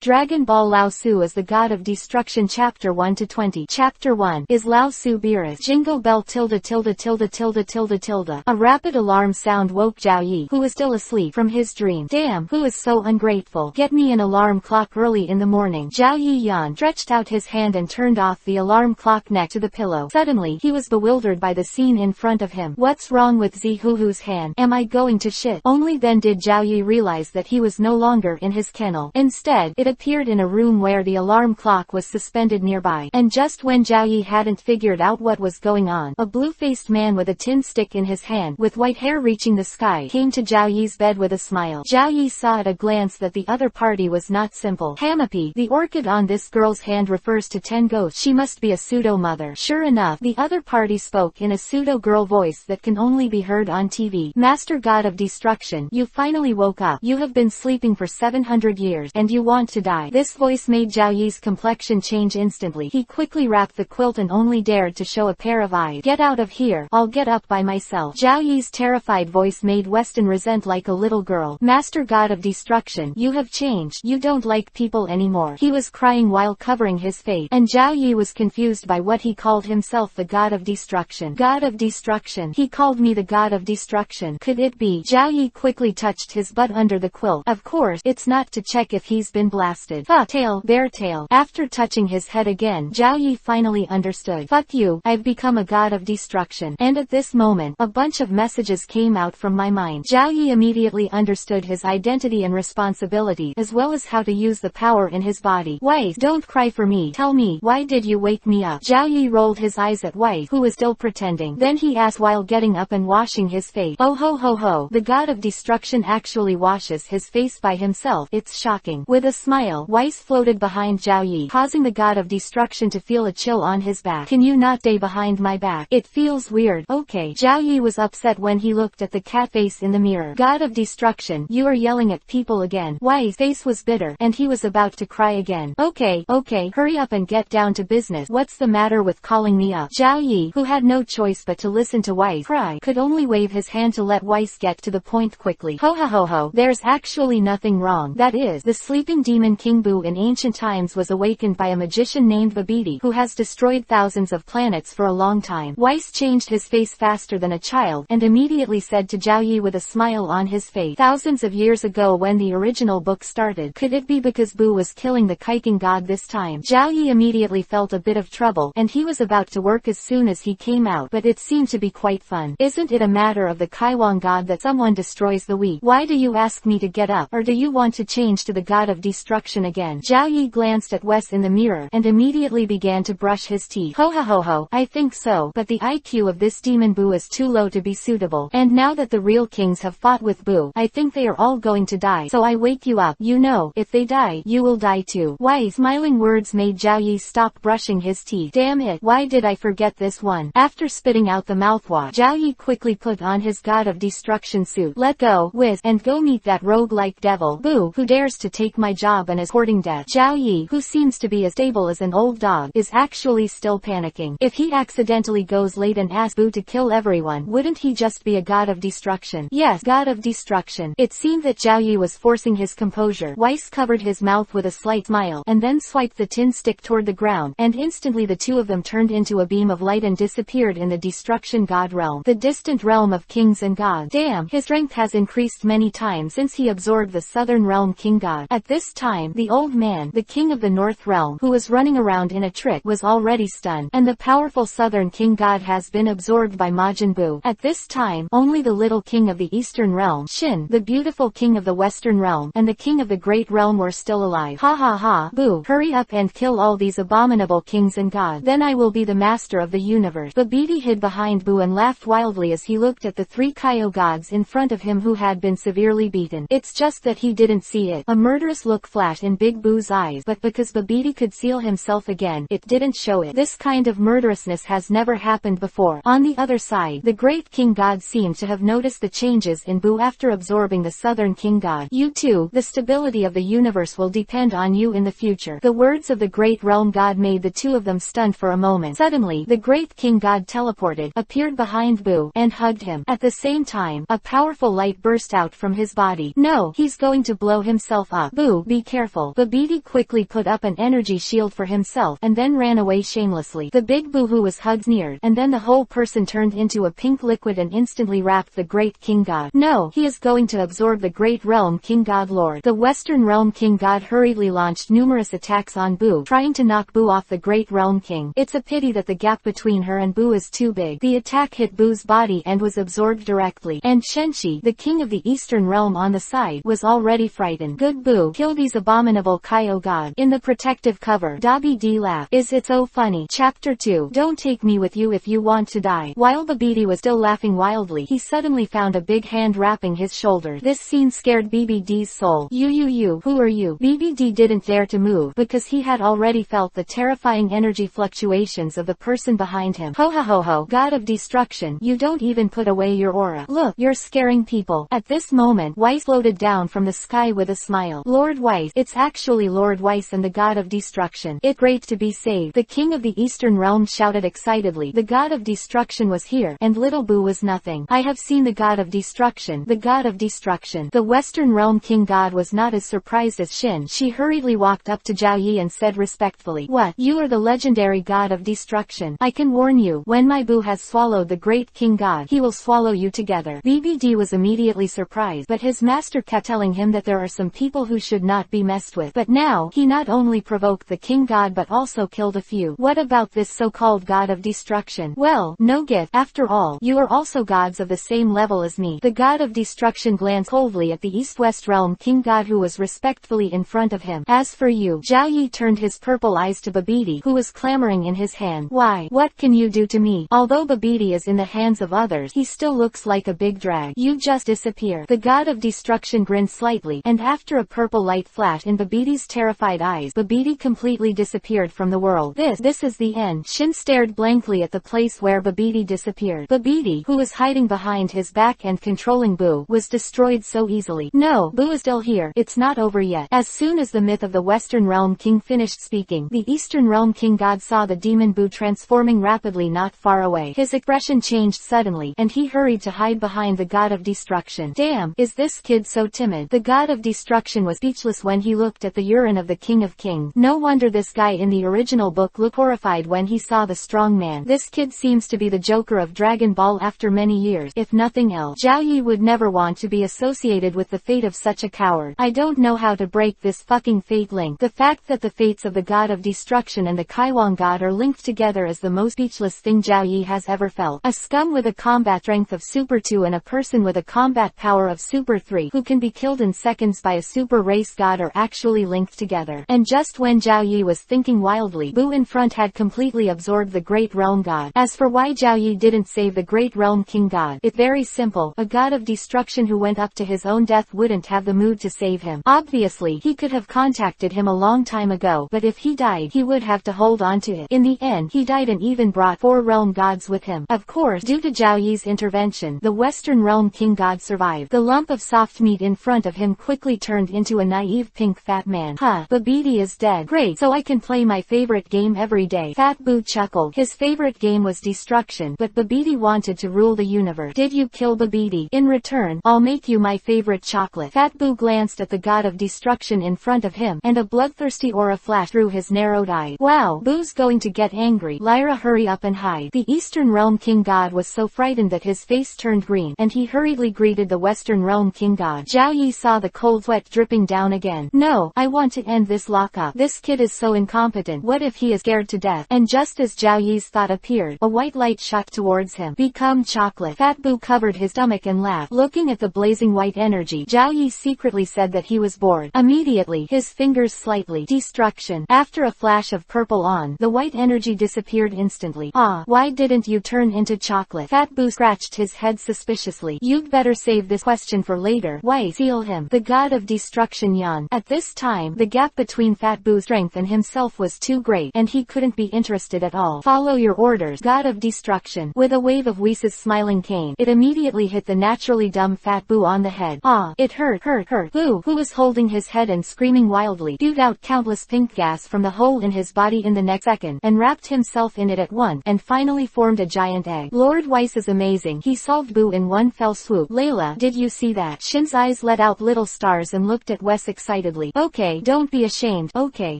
Dragon Ball Lao Su is the god of destruction. Chapter 1 to 20. Chapter 1 is Lao Su Beerus. Jingle bell tilde tilde tilde tilde tilde tilde. A rapid alarm sound woke Zhao Yi, who was still asleep, from his dream. Damn, who is so ungrateful? Get me an alarm clock early in the morning. Zhao Yi yawned, stretched out his hand and turned off the alarm clock next to the pillow. Suddenly, he was bewildered by the scene in front of him. What's wrong with Zihuhu's hand? Am I going to shit? Only then did Zhao Yi realize that he was no longer in his kennel. Instead, it appeared in a room where the alarm clock was suspended nearby. And just when Zhao Yi hadn't figured out what was going on, a blue-faced man with a tin stick in his hand, with white hair reaching the sky, came to Zhao Yi's bed with a smile. Zhao Yi saw at a glance that the other party was not simple. Hamapi, the orchid on this girl's hand refers to 10 ghosts. She must be a pseudo-mother. Sure enough, the other party spoke in a pseudo-girl voice that can only be heard on TV. Master God of Destruction, you finally woke up. You have been sleeping for 700 years, and you want to die. This voice made Zhao Yi's complexion change instantly. He quickly wrapped the quilt and only dared to show a pair of eyes. Get out of here, I'll get up by myself. Zhao Yi's terrified voice made Weston resent like a little girl. Master God of Destruction, you have changed. You don't like people anymore. He was crying while covering his face, and Zhao Yi was confused by what he called himself, the God of Destruction. God of Destruction. He called me the God of Destruction. Could it be? Zhao Yi quickly touched his butt under the quilt. Of course, it's not to check if he's been blasted. Fuck, tail, bear tail. After touching his head again, Zhao Yi finally understood. Fuck you, I've become a god of destruction. And at this moment, a bunch of messages came out from my mind. Zhao Yi immediately understood his identity and responsibility, as well as how to use the power in his body. Weiss, don't cry for me. Tell me, why did you wake me up? Zhao Yi rolled his eyes at Weiss, who was still pretending. Then he asked while getting up and washing his face. Oh ho ho ho, the god of destruction actually washes his face by himself. It's shocking. With a smile, Weiss floated behind Zhao Yi, causing the god of destruction to feel a chill on his back. Can you not stay behind my back? It feels weird. Okay. Zhao Yi was upset when he looked at the cat face in the mirror. God of destruction, you are yelling at people again. Weiss' face was bitter, and he was about to cry again. Okay, hurry up and get down to business. What's the matter with calling me up? Zhao Yi, who had no choice but to listen to Weiss cry, could only wave his hand to let Weiss get to the point quickly. Ho ho ho ho, there's actually nothing wrong. That is, the sleeping demon King Buu in ancient times was awakened by a magician named Babidi, who has destroyed thousands of planets for a long time. Weiss changed his face faster than a child, and immediately said to Zhao Yi with a smile on his face, thousands of years ago when the original book started. Could it be because Buu was killing the Kaiking god this time? Zhao Yi immediately felt a bit of trouble, and he was about to work as soon as he came out, but it seemed to be quite fun. Isn't it a matter of the Kaiwang god that someone destroys the weak? Why do you ask me to get up, or do you want to change to the god of destruction again? Zhao Yi glanced at Wes in the mirror, and immediately began to brush his teeth. Ho ho ho ho, I think so, but the IQ of this demon Buu is too low to be suitable, and now that the real kings have fought with Buu, I think they are all going to die, so I wake you up. You know, if they die, you will die too. Weiss' smiling words made Zhao Yi stop brushing his teeth. Damn it, why did I forget this one? After spitting out the mouthwash, Zhao Yi quickly put on his god of destruction suit. Let go, Wiz, and go meet that rogue-like devil, Buu, who dares to take my job and is courting death. Zhao Yi, who seems to be as stable as an old dog, is actually still panicking. If he accidentally goes late and asks Buu to kill everyone, wouldn't he just be a god of destruction? Yes, god of destruction. It seemed that Zhao Yi was forcing his composure. Weiss covered his mouth with a slight smile, and then swiped the tin stick toward the ground, and instantly the two of them turned into a beam of light and disappeared in the destruction god realm, the distant realm of kings and gods. Damn, his strength has increased many times since he absorbed the southern realm king god. At this time, the old man, the king of the north realm, who was running around in a trick, was already stunned, and the powerful southern king god has been absorbed by Majin Buu. At this time, only the little king of the eastern realm, Shin, the beautiful king of the western realm, and the king of the great realm were still alive. Ha ha ha, Buu, hurry up and kill all these abominable kings and gods. Then I will be the master of the universe. Babidi hid behind Buu and laughed wildly as he looked at the three Kaio gods in front of him who had been severely beaten. It's just that he didn't see it. A murderous look flashed in Big Buu's eyes, but because Babidi could seal himself again, it didn't show it. This kind of murderousness has never happened before. On the other side, the great king god seemed to have noticed the changes in Buu after absorbing the southern king god. You too, the stability of the universe will depend on you in the future. The words of the great realm god made the two of them stunned for a moment. Suddenly, the great king god teleported, appeared behind Buu, and hugged him. At the same time, a powerful light burst out from his body. No, he's going to blow himself up. Buu, be careful. careful. Babidi quickly put up an energy shield for himself, and then ran away shamelessly. The big Buu who was hugged sneered, and then the whole person turned into a pink liquid and instantly wrapped the great King God. No, he is going to absorb the great realm King God Lord. The Western realm King God hurriedly launched numerous attacks on Buu, trying to knock Buu off the great realm King. It's a pity that the gap between her and Buu is too big. The attack hit Buu's body and was absorbed directly, and Shenxi, the king of the eastern realm on the side, was already frightened. Good Buu, kill these abominable Kaio God. In the protective cover, Babidi laughed. Is it so funny? Chapter 2. Don't take me with you if you want to die. While Babidi was still laughing wildly, he suddenly found a big hand wrapping his shoulder. This scene scared Babidi's soul. You, who are you? Babidi didn't dare to move, because he had already felt the terrifying energy fluctuations of the person behind him. Ho ho ho ho, God of destruction, you don't even put away your aura. Look, you're scaring people. At this moment, Weiss floated down from the sky with a smile. Lord Weiss, it's actually Lord Weiss and the God of destruction. It's great to be saved. The king of the eastern realm shouted excitedly. The God of destruction was here, and little Buu was nothing. I have seen the God of destruction. The God of destruction. The western realm King God was not as surprised as Shin. She hurriedly walked up to Zhao Yi and said respectfully, what? You are the legendary God of destruction. I can warn you, when my Buu has swallowed the great King God, he will swallow you together. BBD was immediately surprised, but his master kept telling him that there are some people who should not be messed with. But now, he not only provoked the King God but also killed a few. What about this so-called God of destruction? Well, no gift. After all, you are also gods of the same level as me. The God of destruction glanced coldly at the east-west realm King God who was respectfully in front of him. As for you, Zhao Yi turned his purple eyes to Babidi, who was clamoring in his hand. Why? What can you do to me? Although Babidi is in the hands of others, he still looks like a big drag. You just disappear. The God of destruction grinned slightly, and after a purple light flashed in Babidi's terrified eyes, Babidi completely disappeared from the world. This is the end. Shin stared blankly at the place where Babidi disappeared. Babidi, who was hiding behind his back and controlling Buu, was destroyed so easily. No, Buu is still here. It's not over yet. As soon as the myth of the Western Realm King finished speaking, the Eastern Realm King God saw the demon Buu transforming rapidly not far away. His expression changed suddenly, and he hurried to hide behind the God of destruction. Damn, is this kid so timid? The God of destruction was speechless when he looked at the urine of the King of Kings. No wonder this guy in the original book looked horrified when he saw the strong man. This kid seems to be the Joker of Dragon Ball after many years. If nothing else, Zhao Yi would never want to be associated with the fate of such a coward. I don't know how to break this fucking fate link. The fact that the fates of the God of destruction and the Kaiwan God are linked together is the most speechless thing Zhao Yi has ever felt. A scum with a combat strength of Super 2 and a person with a combat power of Super 3 who can be killed in seconds by a super race god are actually linked together. And just when Zhao Yi was thinking wildly, Buu in front had completely absorbed the Great Realm God. As for why Zhao Yi didn't save the Great Realm King God, it's very simple. A god of destruction who went up to his own death wouldn't have the mood to save him. Obviously, he could have contacted him a long time ago, but if he died, he would have to hold on to it. In the end, he died and even brought 4 realm gods with him. Of course, due to Zhao Yi's intervention, the Western Realm King God survived. The lump of soft meat in front of him quickly turned into a naive pink fat man. Huh, Babidi is dead. Great, so I can play my favorite game every day. Fat Buu chuckled. His favorite game was destruction, but Babidi wanted to rule the universe. Did you kill Babidi? In return, I'll make you my favorite chocolate. Fat Buu glanced at the God of destruction in front of him, and a bloodthirsty aura flashed through his narrowed eyes. Wow, Buu's going to get angry. Lyra, hurry up and hide. The Eastern Realm King God was so frightened that his face turned green, and he hurriedly greeted the Western Realm King God. Zhao Yi saw the cold sweat dripping down again. No, I want to end this lockup. This kid is so incompetent. What if he is scared to death? And just as Zhao Yi's thought appeared, a white light shot towards him. Become chocolate. Fat Buu covered his stomach and laughed. Looking at the blazing white energy, Zhao Yi secretly said that he was bored. Immediately, his fingers slightly destruction. After a flash of purple on, the white energy disappeared instantly. Ah, why didn't you turn into chocolate? Fat Buu scratched his head suspiciously. You'd better save this question for later. Why seal him? The God of destruction yawned. At this time, the gap between Fat Buu's strength and himself was too great, and he couldn't be interested at all. Follow your orders, God of destruction. With a wave of Whis' smiling cane, it immediately hit the naturally dumb Fat Buu on the head. Ah, it hurt. Buu, who was holding his head and screaming wildly, spewed out countless pink gas from the hole in his body in the next second, and wrapped himself in it at once, and finally formed a giant egg. Lord Weiss is amazing. He solved Buu in one fell swoop. Layla, did you see that? Shin's eyes let out little stars and looked at Wes excitedly. excitedly. Okay, don't be ashamed. Okay.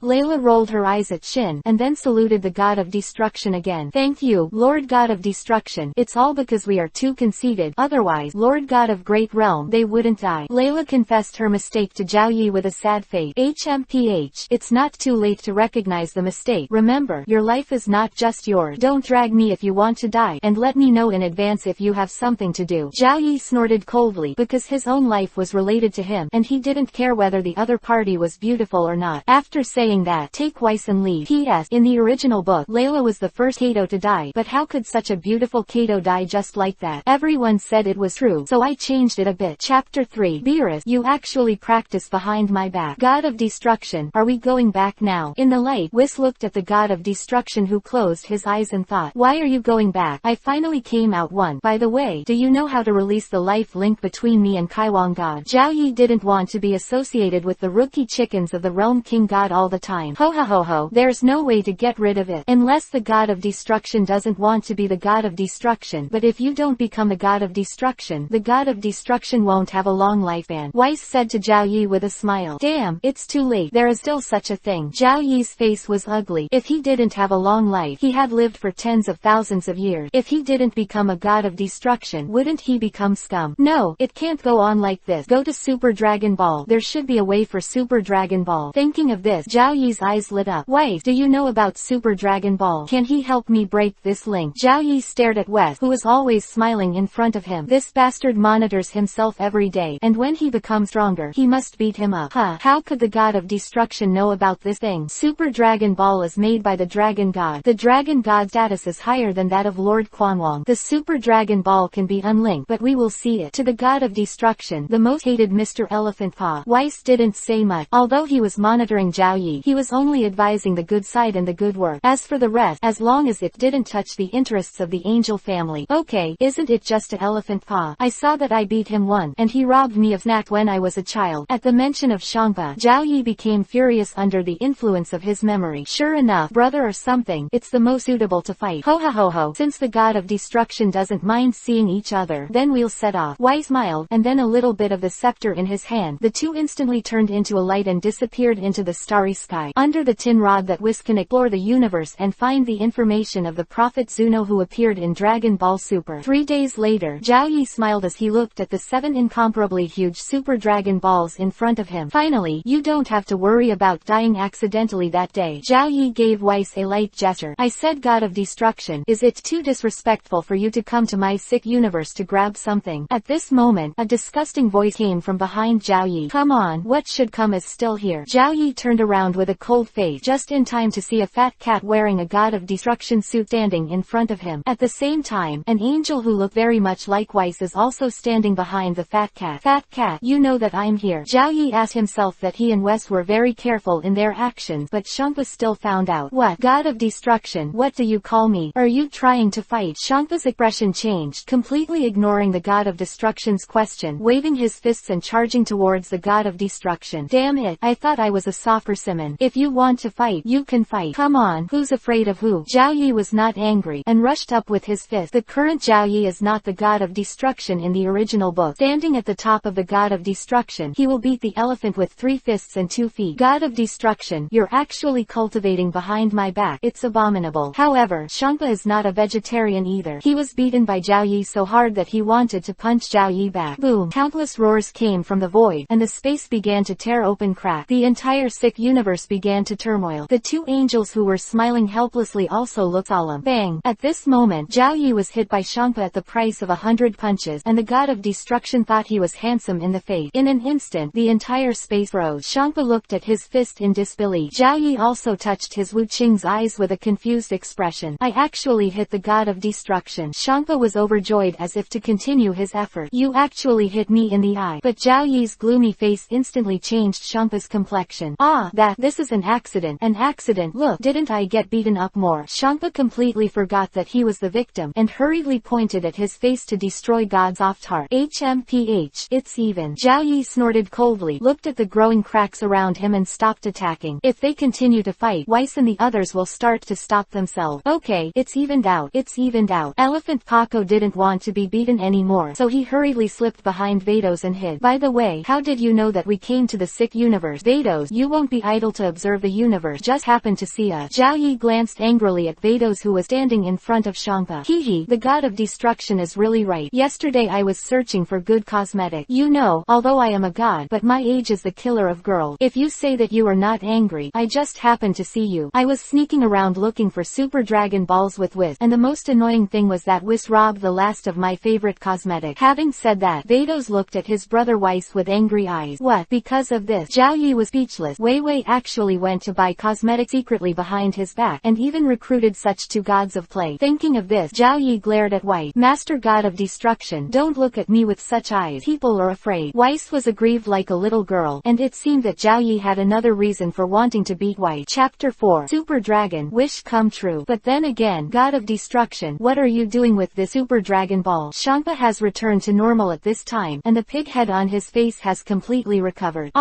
Layla rolled her eyes at Shin, and then saluted the God of Destruction again. Thank you, Lord God of Destruction. It's all because we are too conceited. Otherwise, Lord God of Great Realm, they wouldn't die. Layla confessed her mistake to Zhao Yi with a sad face. HMPH. It's not too late to recognize the mistake. Remember, your life is not just yours. Don't drag me if you want to die, and let me know in advance if you have something to do. Zhao Yi snorted coldly, because his own life was related to him, and he didn't care whether the other party was beautiful or not. After saying that, take Weiss and leave. P.S. In the original book, Layla was the first Kato to die, but how could such a beautiful Kato die just like that? Everyone said it was true, so I changed it a bit. Chapter 3. Beerus, you actually practice behind my back. God of Destruction, are we going back now? In the light, Whis looked at the God of Destruction, who closed his eyes and thought, why are you going back? I finally came out one. By the way, do you know how to release the life link between me and Kaiwang God? Zhao Yi didn't want to be associated with the rookie chickens of the Realm King God all the time. Ho ho ho ho, there's no way to get rid of it. Unless the God of Destruction doesn't want to be the God of Destruction. But if you don't become the God of Destruction, the God of Destruction won't have a long lifespan. Weiss said to Zhao Yi with a smile. Damn, it's too late. There is still such a thing. Zhao Yi's face was ugly. If he didn't have a long life, he had lived for tens of thousands of years. If he didn't become a God of Destruction, wouldn't he become scum? No, it can't go on like this. Go to Super Dragon Ball. There should be a way for Super Dragon Ball. Thinking of this, Zhao Yi's eyes lit up. Weiss, do you know about Super Dragon Ball? Can he help me break this link? Zhao Yi stared at Wes, who was always smiling in front of him. This bastard monitors himself every day, and when he becomes stronger, he must beat him up. Huh, how could the God of Destruction know about this thing? Super Dragon Ball is made by the Dragon God. The Dragon God's status is higher than that of Lord Quanwang. The Super Dragon Ball can be unlinked, but we will see it. To the God of Destruction, the most hated Mr. Elephant Paw. Weiss didn't say much. Although he was monitoring Zhao Yi, he was only advising the good side and the good work. As for the rest, as long as it didn't touch the interests of the Angel family. Okay, isn't it just an Elephant Paw? I saw that I beat him once, and he robbed me of snack when I was a child. At the mention of Champa, Zhao Yi became furious under the influence of his memory. Sure enough, brother or something, it's the most suitable to fight. Ho ho ho ho, since the God of Destruction doesn't mind seeing each other, then we'll set off. Weiss smiled, and then a little bit of the scepter in his hand. The two instantly turned into a light and disappeared into the starry sky. Under the tin rod that Whis can explore the universe and find the information of the Prophet Zuno who appeared in Dragon Ball Super. 3 days later, Zhao Yi smiled as he looked at the 7 incomparably huge Super Dragon Balls in front of him. Finally, you don't have to worry about dying accidentally that day. Zhao Yi gave Weiss a light gesture. I said God of Destruction, is it too disrespectful for you to come to my sick universe to grab something? At this moment, a disgusting voice came from behind Zhao Yi. Come on, what should come is still here. Zhao Yi turned around with a cold face, just in time to see a fat cat wearing a God of Destruction suit standing in front of him. At the same time, an angel who looked very much like Weiss is also standing behind the fat cat. Fat cat, you know that I'm here. Zhao Yi asked himself that he and Wes were very careful in their actions, but Champa still found out. What? God of Destruction, what do you call me? Are you trying to fight? Champa's expression changed, completely ignoring the God of Destruction's question, waving his fists and charging towards the God of Destruction. Damn it, I thought I was a softer Simon. If you want to fight, you can fight. Come on, who's afraid of who? Zhao Yi was not angry, and rushed up with his fist. The current Zhao Yi is not the God of Destruction in the original book. Standing at the top of the God of Destruction, he will beat the elephant with 3 fists and 2 feet. God of Destruction, you're actually cultivating behind my back. It's abominable. However, Champa is not a vegetarian either. He was beaten by Zhao Yi so hard that he wanted to punch Zhao Yi back. Boom! Countless roars came from the void, and the space began to tear open crack. The entire sick universe began to turmoil. The 2 angels who were smiling helplessly also looked solemn. Bang! At this moment, Zhao Yi was hit by Champa at the price of 100 punches, and the God of Destruction thought he was handsome in the face. In an instant, the entire space froze. Champa looked at his fist in disbelief. Zhao Yi also touched his Wu Qing's eyes with a confused expression. I actually hit the God of Destruction. Champa was overjoyed as if to continue his effort. You actually hit me in the eye. But Zhao Yi's gloomy face instantly changed Champa's complexion. Ah, this is an accident. An accident. Look, didn't I get beaten up more? Champa completely forgot that he was the victim, and hurriedly pointed at his face to destroy God's soft heart. HMPH. It's even. Zhao Yi snorted coldly, looked at the growing cracks around him and stopped attacking. If they continue to fight, Weiss and the others will start to stop themselves. Okay, it's evened out. It's evened out. Elephant Paco didn't want to be beaten anymore, so he hurriedly slipped behind Vados and hid. By the way, how did you know that we came to the sick universe. Vados, you won't be idle to observe the universe. Just happened to see us. Zhao Yi glanced angrily at Vados, who was standing in front of Champa. Hehe, the god of destruction is really right. Yesterday I was searching for good cosmetic. You know, although I am a god, but my age is the killer of girls. If you say that you are not angry, I just happened to see you. I was sneaking around looking for Super Dragon Balls with Whis, and the most annoying thing was that Whis robbed the last of my favorite cosmetic. Having said that, Vados looked at his brother Weiss with angry eyes. What? Because of this? Zhao Yi was speechless. Wei Wei actually went to buy cosmetic secretly behind his back, and even recruited such two gods of play. Thinking of this, Zhao Yi glared at Weiss. Master God of Destruction, don't look at me with such eyes. People are afraid. Weiss was aggrieved like a little girl, and it seemed that Zhao Yi had another reason for wanting to beat Weiss. Chapter 4. Super Dragon, wish come true. But then again, God of Destruction, what are you doing with this Super Dragon Ball? Champa has returned to normal at this time, and the pig head on his face has completely recovered.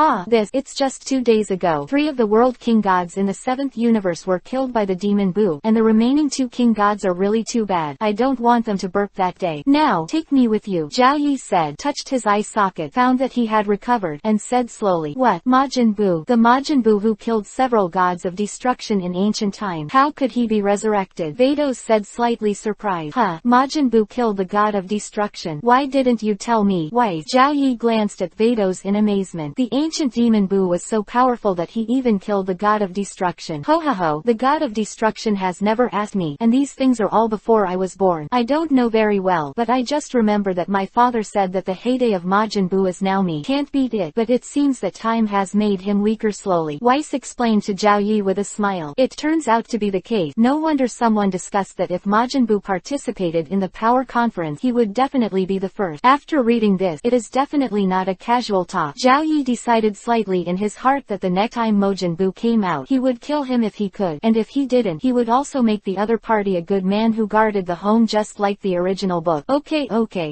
It's just 2 days ago. 3 of the World King Gods in the 7th universe were killed by the Demon Buu, and the remaining 2 King Gods are really too bad. I don't want them to burp that day. Now, take me with you, Zhao Yi said, touched his eye socket, found that he had recovered, and said slowly, what? Majin Buu? The Majin Buu who killed several gods of destruction in ancient time. How could he be resurrected? Vados said, slightly surprised. Majin Buu killed the god of destruction. Why didn't you tell me? Why? Zhao Yi glanced at Vados in amazement. The ancient Demon Buu was so powerful that he even killed the god of destruction. Ho ho ho, the god of destruction has never asked me, and these things are all before I was born. I don't know very well, but I just remember that my father said that the heyday of Majin Buu is now me. Can't beat it, but it seems that time has made him weaker slowly. Weiss explained to Zhao Yi with a smile. It turns out to be the case. No wonder someone discussed that if Majin Buu participated in the power conference, he would definitely be the first. After reading this, it is definitely not a casual talk. Zhao Yi decided slightly in his heart that the next time Majin Buu came out, he would kill him if he could, and if he didn't, he would also make the other party a good man who guarded the home just like the original book. Okay,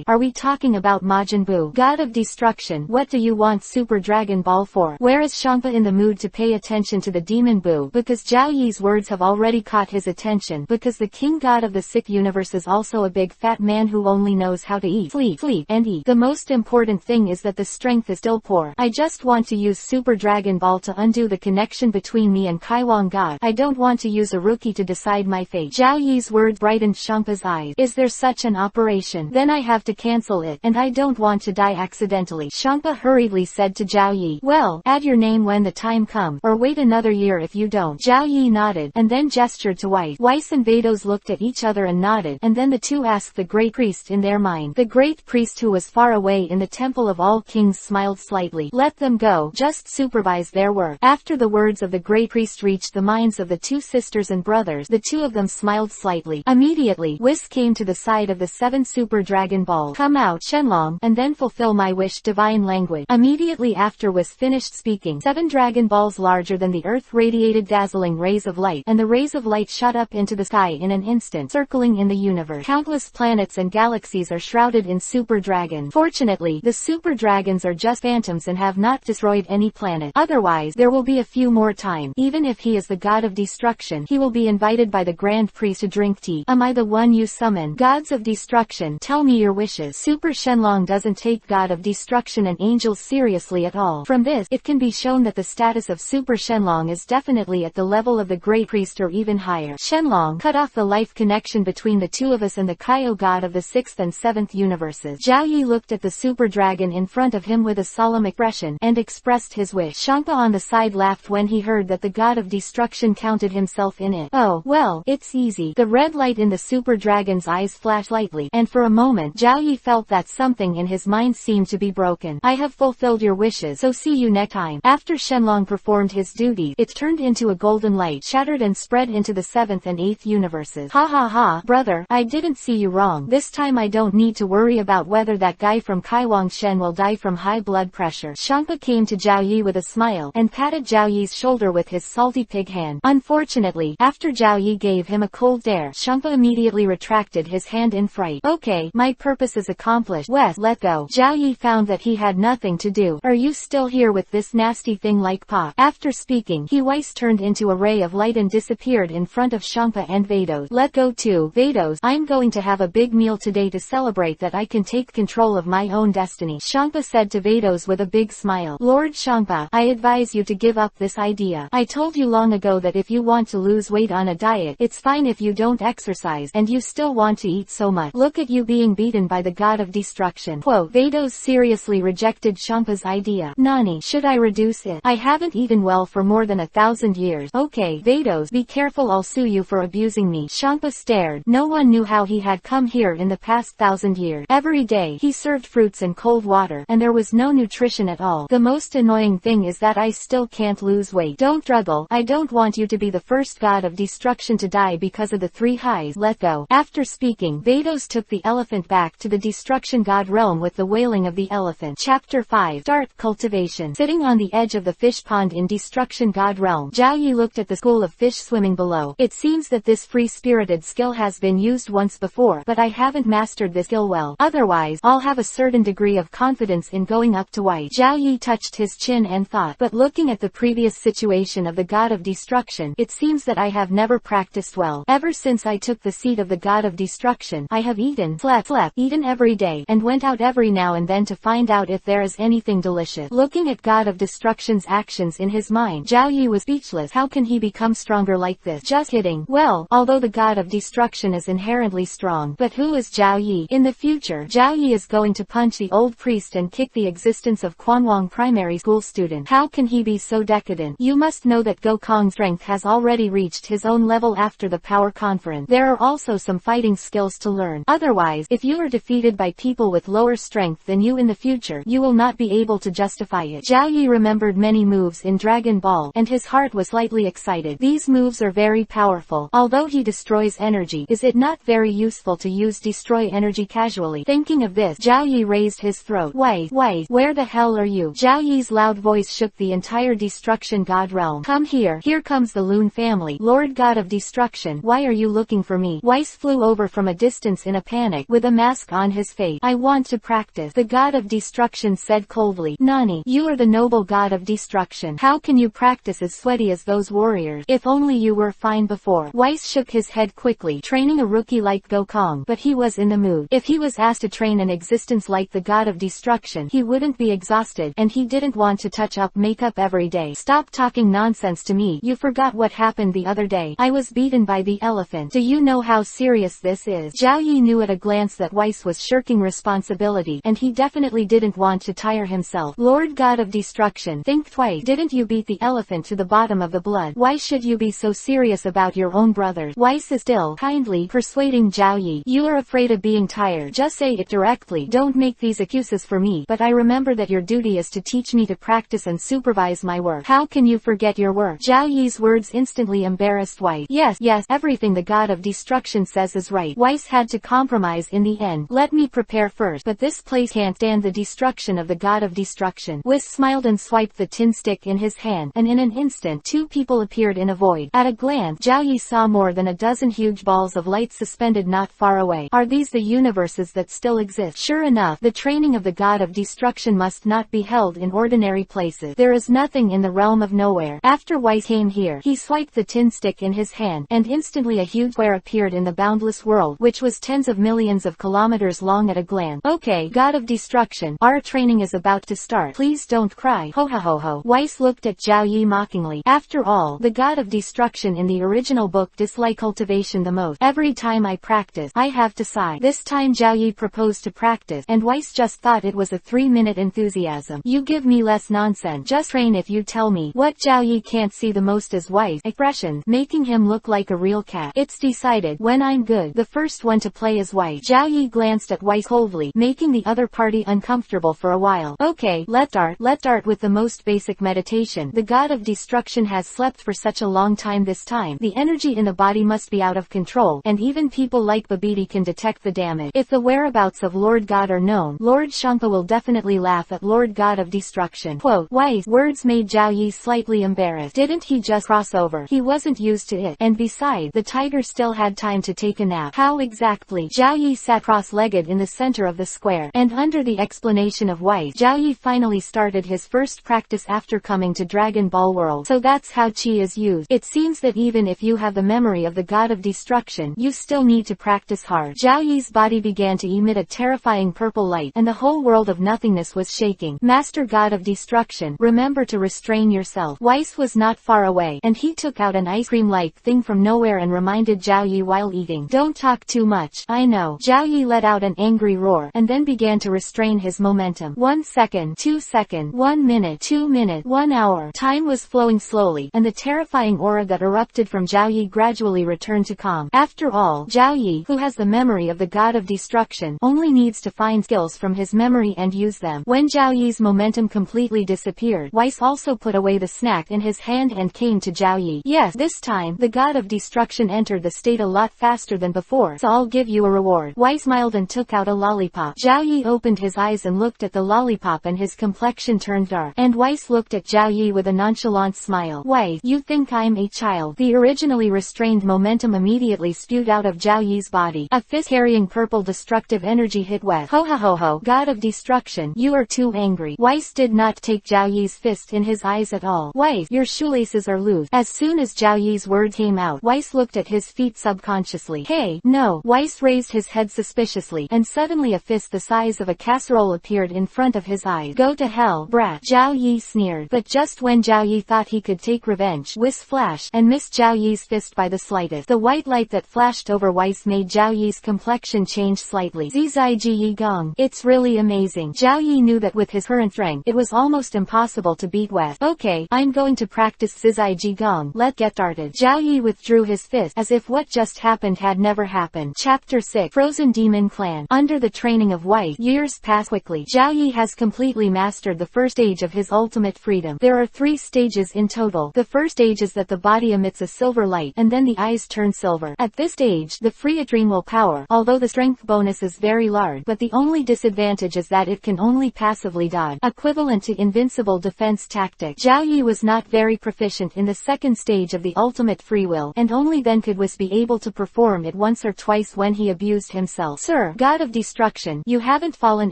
are we talking about Majin Buu? God of Destruction, what do you want Super Dragon Ball for? Where is Champa in the mood to pay attention to the Demon Buu? Because Zhao Yi's words have already caught his attention, because the King God of the sick universe is also a big fat man who only knows how to eat, sleep, and eat. The most important thing is that the strength is still poor. I just want to use Super Dragon Ball to undo the connection between me and Kaiwang God. I don't want to use a rookie to decide my fate. Zhao Yi's words brightened Champa's eyes. Is there such an operation? Then I have to cancel it, and I don't want to die accidentally. Champa hurriedly said to Zhao Yi, well, add your name when the time comes, or wait another year if you don't. Zhao Yi nodded, and then gestured to Weiss. Weiss and Vados looked at each other and nodded, and then the two asked the Great Priest in their mind. The Great Priest, who was far away in the Temple of All Kings, smiled slightly. Let them go, just supervise their work. After the words of the Great Priest reached the minds of the two sisters and brothers, the two of them smiled slightly. Immediately, Whis came to the side of the 7 Super Dragon Balls. Come out, Shenlong, and then fulfill my wish, divine language. Immediately after Whis finished speaking, 7 Dragon Balls larger than the earth radiated dazzling rays of light, and the rays of light shot up into the sky in an instant, circling in the universe. Countless planets and galaxies are shrouded in Super Dragons. Fortunately, the Super Dragons are just phantoms and have not destroyed any planet. Otherwise, there will be a few more time. Even if he is the god of destruction, he will be invited by the Grand Priest to drink tea. Am I the one you summon? Gods of destruction, tell me your wishes. Super Shenlong doesn't take God of destruction and angels seriously at all. From this, it can be shown that the status of Super Shenlong is definitely at the level of the Great Priest or even higher. Shenlong, cut off the life connection between the two of us and the Kaio god of the 6th and 7th universes. Zhao Yi looked at the Super Dragon in front of him with a solemn expression, and expressed his wish. Champa on the side laughed when he heard that the god of destruction counted himself in it. Oh, well, it's easy. The red light in the Super Dragon's eyes flashed lightly, and for a moment, Zhao Yi felt that something in his mind seemed to be broken. I have fulfilled your wishes, so see you next time. After Shenlong performed his duty, it turned into a golden light, shattered and spread into the 7th and 8th universes. Ha ha ha, brother, I didn't see you wrong. This time I don't need to worry about whether that guy from Kaiwang Shen will die from high blood pressure. Champa came to Zhao Yi with a smile, and patted Zhao Yi's shoulder with his salty pig hand. Unfortunately, after Zhao Yi gave him a cold stare, Champa immediately retracted his hand in fright. Okay, my purpose is accomplished. Wes, let go. Zhao Yi found that he had nothing to do. Are you still here with this nasty thing like pop? After speaking, he Weiss turned into a ray of light and disappeared in front of Champa and Vados. Let go too, Vados. I'm going to have a big meal today to celebrate that I can take control of my own destiny, Champa said to Vados with a big smile. smile. Lord Champa, I advise you to give up this idea. I told you long ago that if you want to lose weight on a diet, it's fine if you don't exercise and you still want to eat so much. Look at you being beaten by the god of destruction. Quote, Vados seriously rejected Champa's idea. Nani, should I reduce it? I haven't eaten well for more than 1,000 years. Okay, Vados, be careful, I'll sue you for abusing me. Champa stared. No one knew how he had come here in the past 1,000 years. Every day, he served fruits and cold water, and there was no nutrition at all. The most annoying thing is that I still can't lose weight. Don't struggle. I don't want you to be the first god of destruction to die because of the 3 highs. Let go. After speaking, Vados took the elephant back to the destruction god realm with the wailing of the elephant. Chapter 5. Start cultivation. Sitting on the edge of the fish pond in destruction god realm, Zhao Yi looked at the school of fish swimming below. It seems that this free-spirited skill has been used once before, but I haven't mastered this skill well. Otherwise, I'll have a certain degree of confidence in going up to white. Zhao Yi touched his chin and thought, but looking at the previous situation of the god of destruction, it seems that I have never practiced well. Ever since I took the seat of the god of destruction, I have eaten, slept, eaten every day, and went out every now and then to find out if there is anything delicious. Looking at god of destruction's actions in his mind, Zhao Yi was speechless. How can he become stronger like this? Just kidding. Well, although the god of destruction is inherently strong, but who is Zhao Yi? In the future, Zhao Yi is going to punch the old priest and kick the existence of Quanwang primary school student. How can he be so decadent? You must know that Gokong's strength has already reached his own level after the power conference. There are also some fighting skills to learn. Otherwise, if you are defeated by people with lower strength than you in the future, you will not be able to justify it. Zhao Yi remembered many moves in Dragon Ball, and his heart was slightly excited. These moves are very powerful. Although he destroys energy, is it not very useful to use destroy energy casually? Thinking of this, Zhao Yi raised his throat. Why, where the hell are you? Zhao Yi's loud voice shook the entire destruction god realm. Come here. Here comes the Loon family. Lord god of destruction, why are you looking for me? Weiss flew over from a distance in a panic, with a mask on his face. I want to practice, the god of destruction said coldly. Nani, you are the noble god of destruction. How can you practice as sweaty as those warriors? If only you were fine before. Weiss shook his head quickly, training a rookie like Gokong, but he was in the mood. If he was asked to train an existence like the god of destruction, he wouldn't be exhausted, and he didn't want to touch up makeup every day. Stop talking nonsense to me. You forgot what happened the other day. I was beaten by the elephant. Do you know how serious this is? Zhao Yi knew at a glance that Weiss was shirking responsibility, and he definitely didn't want to tire himself. Lord god of destruction, think twice. Didn't you beat the elephant to the bottom of the blood? Why should you be so serious about your own brothers? Weiss is still kindly persuading Zhao Yi. You are afraid of being tired. Just say it directly. Don't make these excuses for me. But I remember that your duty is to teach me to practice and supervise my work. How can you forget your work? Zhao Yi's words instantly embarrassed Weiss. Yes, everything the god of destruction says is right. Weiss had to compromise in the end. Let me prepare first. But this place can't stand the destruction of the god of destruction. Weiss smiled and swiped the tin stick in his hand, and in an instant 2 people appeared in a void. At a glance, Zhao Yi saw more than a dozen huge balls of light suspended not far away. Are these the universes that still exist? Sure enough, the training of the god of destruction must not be held in ordinary places. There is nothing in the realm of nowhere. After Weiss came here, he swiped the tin stick in his hand, and instantly a huge square appeared in the boundless world, which was tens of millions of kilometers long at a glance. Okay, god of destruction, our training is about to start. Please don't cry. Ho ho ho ho. Weiss looked at Zhao Yi mockingly. After all, the god of destruction in the original book disliked cultivation the most. Every time I practice, I have to sigh. This time Zhao Yi proposed to practice, and Weiss just thought it was a 3-minute enthusiasm. You give me less nonsense. Just train if you tell me. What Zhao Yi can't see the most is Weiss' expressions, making him look like a real cat. It's decided. When I'm good, the first one to play is Weiss. Zhao Yi glanced at Weiss coldly, making the other party uncomfortable for a while. Okay, let's start with the most basic meditation. The god of destruction has slept for such a long time. This time, the energy in the body must be out of control, and even people like Babidi can detect the damage. If the whereabouts of Lord God are known, Lord Champa will definitely laugh at Lord God of destruction. Quote, Weiss' words made Zhao Yi slightly embarrassed. Didn't he just cross over? He wasn't used to it, and besides, the tiger still had time to take a nap. How exactly? Zhao Yi sat cross-legged in the center of the square, and under the explanation of Weiss, Zhao Yi finally started his first practice after coming to Dragon Ball World. So that's how chi is used. It seems that even if you have the memory of the god of destruction, you still need to practice hard. Zhao Yi's body began to emit a terrifying purple light, and the whole world of nothingness was shaking. Master Master God of Destruction, remember to restrain yourself. Weiss was not far away, and he took out an ice cream-like thing from nowhere and reminded Zhao Yi while eating. Don't talk too much. I know. Zhao Yi let out an angry roar, and then began to restrain his momentum. 1 second, 2 seconds, 1 minute, 2 minutes, 1 hour. Time was flowing slowly, and the terrifying aura that erupted from Zhao Yi gradually returned to calm. After all, Zhao Yi, who has the memory of the God of Destruction, only needs to find skills from his memory and use them. When Zhao Yi's momentum completely disappeared, Weiss also put away the snack in his hand and came to Zhao Yi. Yes, this time, the God of Destruction entered the state a lot faster than before, so I'll give you a reward. Weiss smiled and took out a lollipop. Zhao Yi opened his eyes and looked at the lollipop and his complexion turned dark. And Weiss looked at Zhao Yi with a nonchalant smile. Weiss, you think I'm a child? The originally restrained momentum immediately spewed out of Zhao Yi's body. A fist carrying purple destructive energy hit Weiss. Ho ho ho ho, God of Destruction, you are too angry. Weiss did not take Zhao Yi's fist in his eyes at all. Weiss, your shoelaces are loose. As soon as Zhao Yi's word came out, Weiss looked at his feet subconsciously. Hey, no. Weiss raised his head suspiciously, and suddenly a fist the size of a casserole appeared in front of his eyes. Go to hell, brat. Zhao Yi sneered. But just when Zhao Yi thought he could take revenge, Weiss flashed, and missed Zhao Yi's fist by the slightest. The white light that flashed over Weiss made Zhao Yi's complexion change slightly. Zizai Ji Gong. It's really amazing. Zhao Yi knew that with his current strength, it was almost impossible to beat Weiss. Okay, I'm going to practice Zizai Ji Gong. Let's get started. Zhao Yi withdrew his fist, as if what just happened had never happened. Chapter 6. Frozen Demon Clan. Under the training of Weiss, years pass quickly. Zhao Yi has completely mastered the first stage of his ultimate freedom. There are 3 stages in total. The first stage is that the body emits a silver light, and then the eyes turn silver. At this stage, the free adrenaline will power, although the strength bonus is very large, but the only disadvantage is that it can only passively dodge, equivalent to invincible defense tactic. Zhao Yi was not very proficient in the second stage of the ultimate free will, and only then could Weiss be able to perform it once or twice when he abused himself. Sir, God of Destruction, you haven't fallen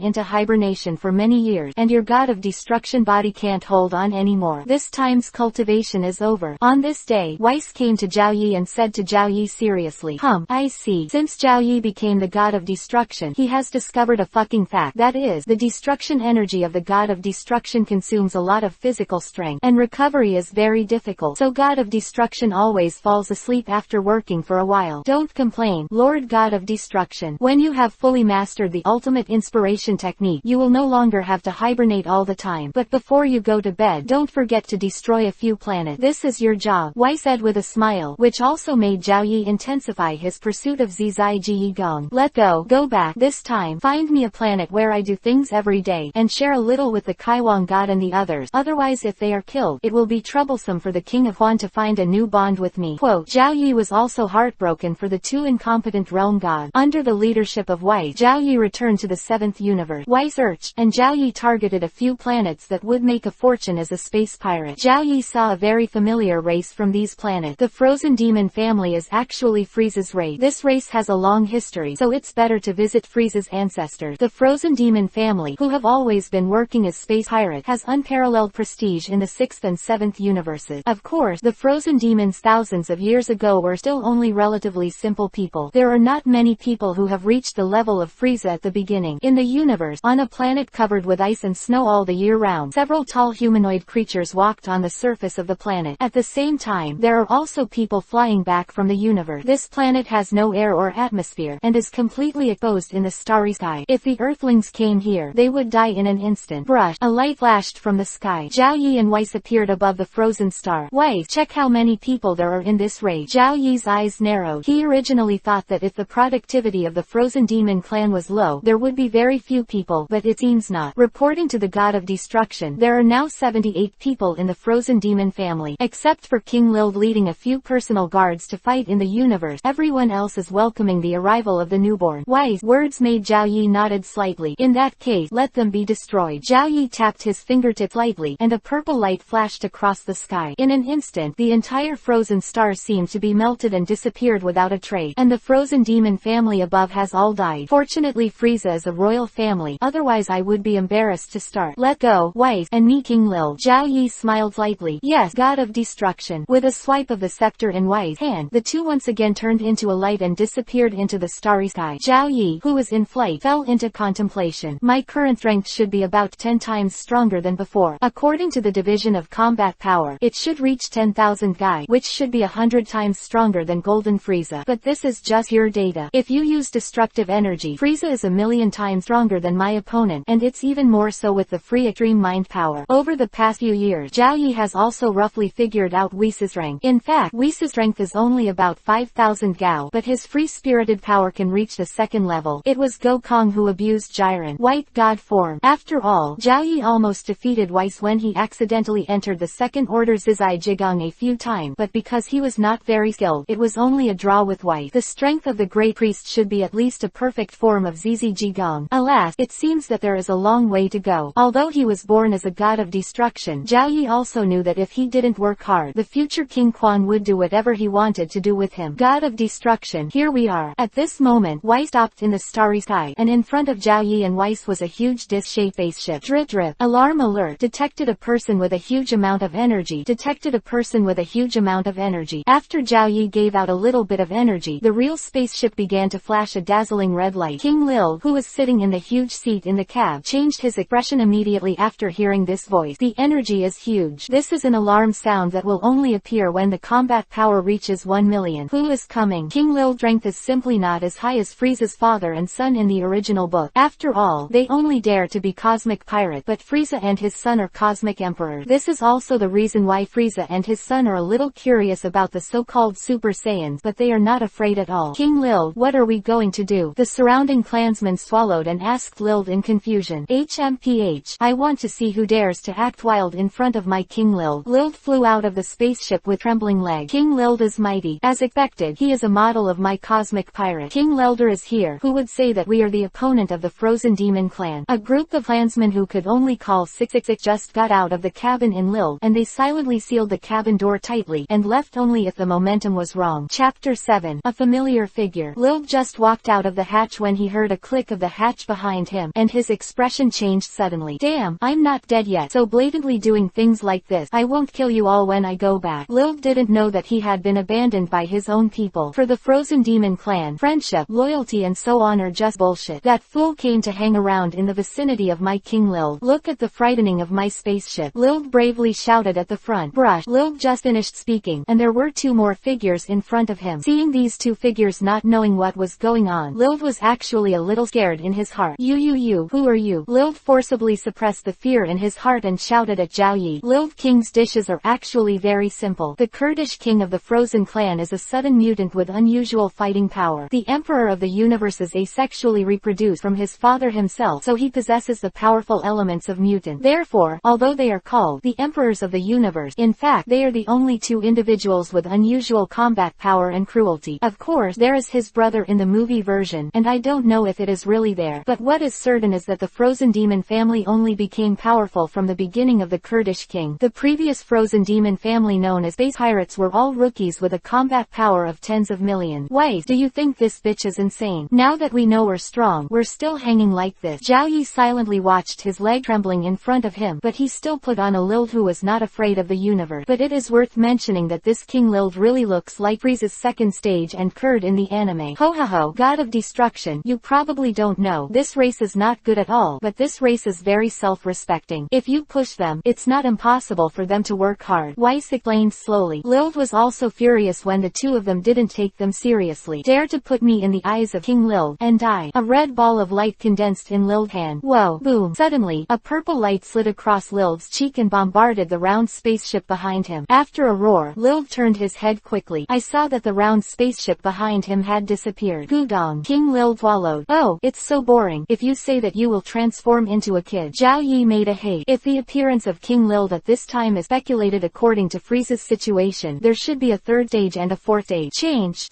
into hibernation for many years, and your God of Destruction body can't hold on anymore. This time's cultivation is over. On this day, Weiss came to Zhao Yi and said to Zhao Yi seriously, I see. Since Zhao Yi became the God of Destruction, he has discovered a fucking fact. That is, the destruction energy of the God of Destruction consumes a lot of physical strength, and recovery is very difficult. So God of Destruction always falls asleep after working for a while. Don't complain, Lord God of Destruction. When you have fully mastered the ultimate inspiration technique, you will no longer have to hibernate all the time. But before you go to bed, don't forget to destroy a few planets. This is your job, Weiss said with a smile, which also made Zhao Yi intensify his pursuit of Zizai Ji Gong. Let go. Go back. This time, find me a planet where I do things every day, and share a little with the Kaiwan God and the others. Otherwise, if they are killed, it will be troublesome for the King of Huan to find a new bond with me. Quote, Zhao Yi was also heartbroken for the 2 incompetent realm gods. Under the leadership of Weiss, Zhao Yi returned to the 7th universe. Weiss searched, and Zhao Yi targeted a few planets that would make a fortune as a space pirate. Zhao Yi saw a very familiar race from these planets. The Frozen Demon family is actually Frieza's race. This race has a long history, so it's better to visit Frieza's ancestors. The Frozen Demon family, who have always been working as space pirates, has unparalleled prestige in the 6th and 7th universes. Of course, the Frozen Demons thousands of years ago were still only relatively simple people. There are not many people who have reached the level of Frieza at the beginning. In the universe, on a planet covered with ice and snow all the year round, several tall humanoid creatures walked on the surface of the planet. At the same time, there are also people flying back from the universe. This planet has no air or atmosphere, and is completely exposed in the starry sky. If the Earthlings came here, they would die in an instant. Brush. A light flashed from the sky. Zhao Yi and Weiss appeared above the frozen star. Weiss, check how many people there are in this raid. Zhao Yi's eyes narrowed. He originally thought that if the productivity of the Frozen Demon clan was low, there would be very few people, but it seems not. Reporting to the God of Destruction, there are now 78 people in the Frozen Demon family, except for King Lild leading a few personal guards to fight in the universe. Everyone else is welcoming the arrival of the newborn. Weiss' words made Zhao Yi nodded slightly. In that case, let them be destroyed. Zhao Yi tapped his fingertip lightly, and a purple light flashed across the sky. In an instant, the entire frozen star seemed to be melted and disappeared without a trace, and the Frozen Demon family above has all died. Fortunately, Frieza is a royal family, otherwise I would be embarrassed to start. Let go, Weiss, and me King Lild. Zhao Yi smiled lightly. Yes, God of Destruction. With a swipe of the scepter in Weiss' hand, the two once again turned into a light and disappeared into the starry sky. Zhao Yi, who was in flight, fell into contemplation. My current strength should be about 10 10 times stronger than before. According to the division of combat power, it should reach 10,000 Gai, which should be 100 times stronger than Golden Frieza. But this is just pure data. If you use destructive energy, Frieza is 1,000,000 times stronger than my opponent, and it's even more so with the free extreme mind power. Over the past few years, Zhao Yi has also roughly figured out Whis' rank. In fact, Whis' strength is only about 5,000 Gao, but his free-spirited power can reach the second level. It was Gokong who abused Jiren, White God form. After all, Zhao Yi almost defeated Whis when he accidentally entered the second order Zizai Jigong a few times, but because he was not very skilled, it was only a draw with Whis. The strength of the Great Priest should be at least a perfect form of Zizi Jigong. Alas, it seems that there is a long way to go. Although he was born as a god of destruction, Zhao Yi also knew that if he didn't work hard, the future King Quan would do whatever he wanted to do with him. God of destruction, here we are. At this moment, Whis stopped in the starry sky, and in front of Zhao Yi and Whis was a huge disc-shaped spaceship. Drip drip. Alarm alert. Detected a person with a huge amount of energy. Detected a person with a huge amount of energy. After Zhao Yi gave out a little bit of energy, the real spaceship began to flash a dazzling red light. King Lil, who was sitting in the huge seat in the cab, changed his expression immediately after hearing this voice. The energy is huge. This is an alarm sound that will only appear when the combat power reaches 1,000,000. Who is coming? King Lil's strength is simply not as high as Frieza's father and son in the original book. After all, they only dare to be cosmic pirate, but Frieza and his son are cosmic emperor. This is also the reason why Frieza and his son are a little curious about the so-called Super Saiyans, but they are not afraid at all. King Lil, what are we going to do? The surrounding clansmen swallowed and asked Lil in confusion. HMPH, I want to see who dares to act wild in front of my King Lil. Lil flew out of the spaceship with trembling legs. King Lil is mighty. As expected, he is a model of my cosmic pirate. King Lelder is here. Who would say that we are the opponent of the Frozen Demon clan? A group of clansmen who could only call 666 just got out of the cabin in Lil, and they silently sealed the cabin door tightly, and left only if the momentum was wrong. Chapter 7. A familiar figure. Lil just walked out of the hatch when he heard a click of the hatch behind him, and his expression changed suddenly. Damn, I'm not dead yet, so blatantly doing things like this. I won't kill you all when I go back. Lil didn't know that he had been abandoned by his own people. For the Frozen Demon clan, friendship, loyalty and so on are just bullshit. That fool came to hang around in the vicinity of my King Lil. Look at the frightening of my spaceship. Lil bravely shouted at the front. Brush. Lil just finished speaking, and there were two more figures in front of him. Seeing these two figures not knowing what was going on, Lil was actually a little scared in his heart. You, who are you? Lil forcibly suppressed the fear in his heart and shouted at Zhao Yi. Lil King's dishes are actually very simple. The Kurdish king of the Frozen clan is a sudden mutant with unusual fighting power. The emperor of the universe is asexually reproduced from his father himself, so he possesses the powerful elements of mutant. Therefore, although they are called the emperors of the universe, in fact they are the only two individuals with unusual combat power and cruelty. Of course, there is his brother in the movie version, and I don't know if it is really there, but what is certain is that the Frozen Demon family only became powerful from the beginning of the Kurdish king. The previous Frozen Demon family, known as Space Pirates, were all rookies with a combat power of tens of millions. Wait, do you think this bitch is insane? Now that we know we're strong, we're still hanging like this. Zhao Yi silently watched his leg trembling in front of him, but he still put on a Lil who was not afraid of the universe. But it is worth mentioning that this King Lil really looks like Frieza's second stage and Kurd in the anime. Ho ho ho, god of destruction. You probably don't know, this race is not good at all, but this race is very self-respecting. If you push them, it's not impossible for them to work hard. Weiss explained slowly. Lil was also furious when the two of them didn't take them seriously. Dare to put me in the eyes of King Lil, and die. A red ball of light condensed in Lil's hand. Whoa, boom. Suddenly, a purple light slid across Lil's cheek and bombarded the round spaceship behind him. After a roar, Lil turned his head quickly. I saw that the round spaceship behind him had disappeared. Gudong. King Lil swallowed. Oh, it's so boring. If you say that you will transform into a kid. Zhao Yi made a hate. If the appearance of King Lil at this time is speculated according to Frieza's situation, there should be a third stage and a fourth stage. Change.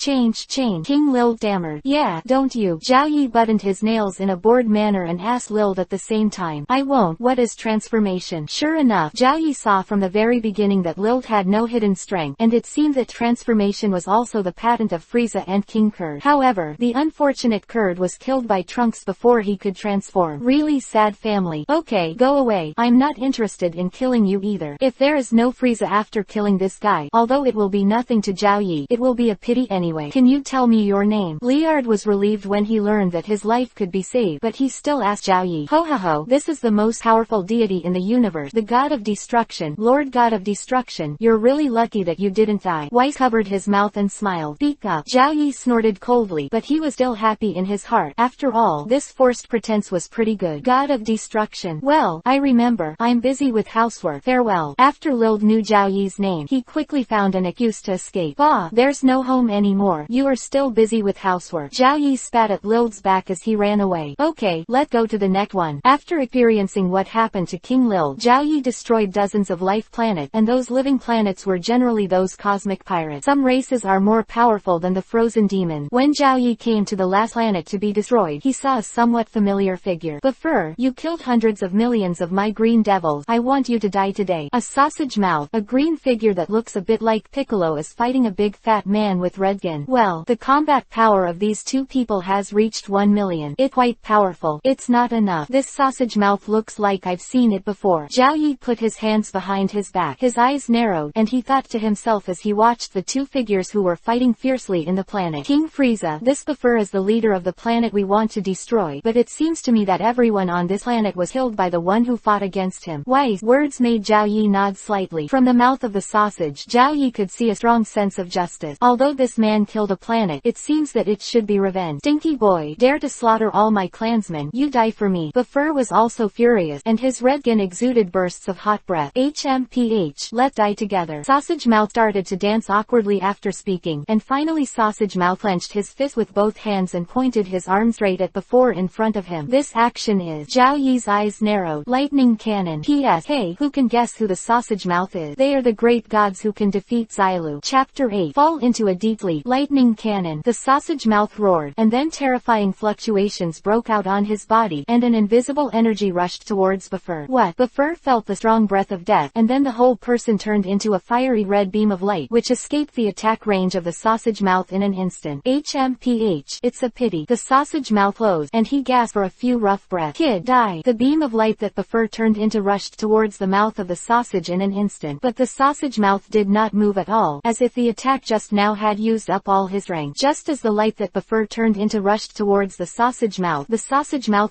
King Lil stammered. Yeah, don't you? Zhao Yi buttoned his nails in a bored manner and asked Lil at the same time. I won't. What is transformation? Sure enough, Zhao Yi saw from the very beginning that Lil had no hidden strength, and it seemed that transformation was also the patent of Frieza and King Kurd. However, the unfortunate Kurd was killed by Trunks before he could transform. Really sad family. Okay, go away. I'm not interested in killing you either. If there is no Frieza after killing this guy, although it will be nothing to Zhao Yi, it will be a pity anyway. Can you tell me your name? Liard was relieved when he learned that his life could be saved, but he still asked Zhao Yi. Ho ho ho, this This is the most powerful deity in the universe, the god of destruction, Lord God of destruction. You're really lucky that you didn't die. Weiss covered his mouth and smiled. Speak up. Zhao Yi snorted coldly, but he was still happy in his heart. After all, this forced pretense was pretty good. God of destruction. Well, I remember. I'm busy with housework. Farewell. After Lild knew Zhao Yi's name, he quickly found an excuse to escape. Ah, there's no home anymore. You are still busy with housework. Zhao Yi spat at Lild's back as he ran away. Okay, let's go to the next one. After experiencing what happened to King Lild, Zhao Yi destroyed dozens of life planets, and those living planets were generally those cosmic pirates. Some races are more powerful than the frozen demon. When Zhao Yi came to the last planet to be destroyed, he saw a somewhat familiar figure. Buffer, you killed hundreds of millions of my green devils. I want you to die today. A sausage mouth, a green figure that looks a bit like Piccolo, is fighting a big fat man with red gun. Well, the combat power of these two people has reached 1 million. It's quite powerful. It's not enough. This sausage mouth looks like I've seen it before. Zhao Yi put his hands behind his back. His eyes narrowed, and he thought to himself as he watched the two figures who were fighting fiercely in the planet. King Frieza, this Buffer is the leader of the planet we want to destroy, but it seems to me that everyone on this planet was killed by the one who fought against him. Wise words made Zhao Yi nod slightly. From the mouth of the sausage, Zhao Yi could see a strong sense of justice. Although this man killed a planet, it seems that it should be revenge. Stinky boy, dare to slaughter all my clansmen, you die for me. Buffer was also furious, and his red gun exuded bursts of hot breath. HMPH, let's die together. Sausage Mouth started to dance awkwardly after speaking, and finally Sausage Mouth clenched his fist with both hands and pointed his arm straight at Buffer in front of him. This action is... Zhao Yi's eyes narrowed. Lightning cannon. P.S. Hey, who can guess who the Sausage Mouth is? They are the great gods who can defeat Xilu. Chapter 8. Fall into a deep sleep. Lightning cannon. The Sausage Mouth roared, and then terrifying fluctuations broke out on his body, and an invisible energy rushed towards Buffer. What? Buffer felt the strong breath of death, and then the whole person turned into a fiery red beam of light, which escaped the attack range of the Sausage Mouth in an instant. HMPH. It's a pity. The Sausage Mouth closed, and he gasped for a few rough breaths. Kid, die. The beam of light that Buffer turned into rushed towards the mouth of the sausage in an instant, but the Sausage Mouth did not move at all, as if the attack just now had used up all his strength. Just as the light that Buffer turned into rushed towards the Sausage Mouth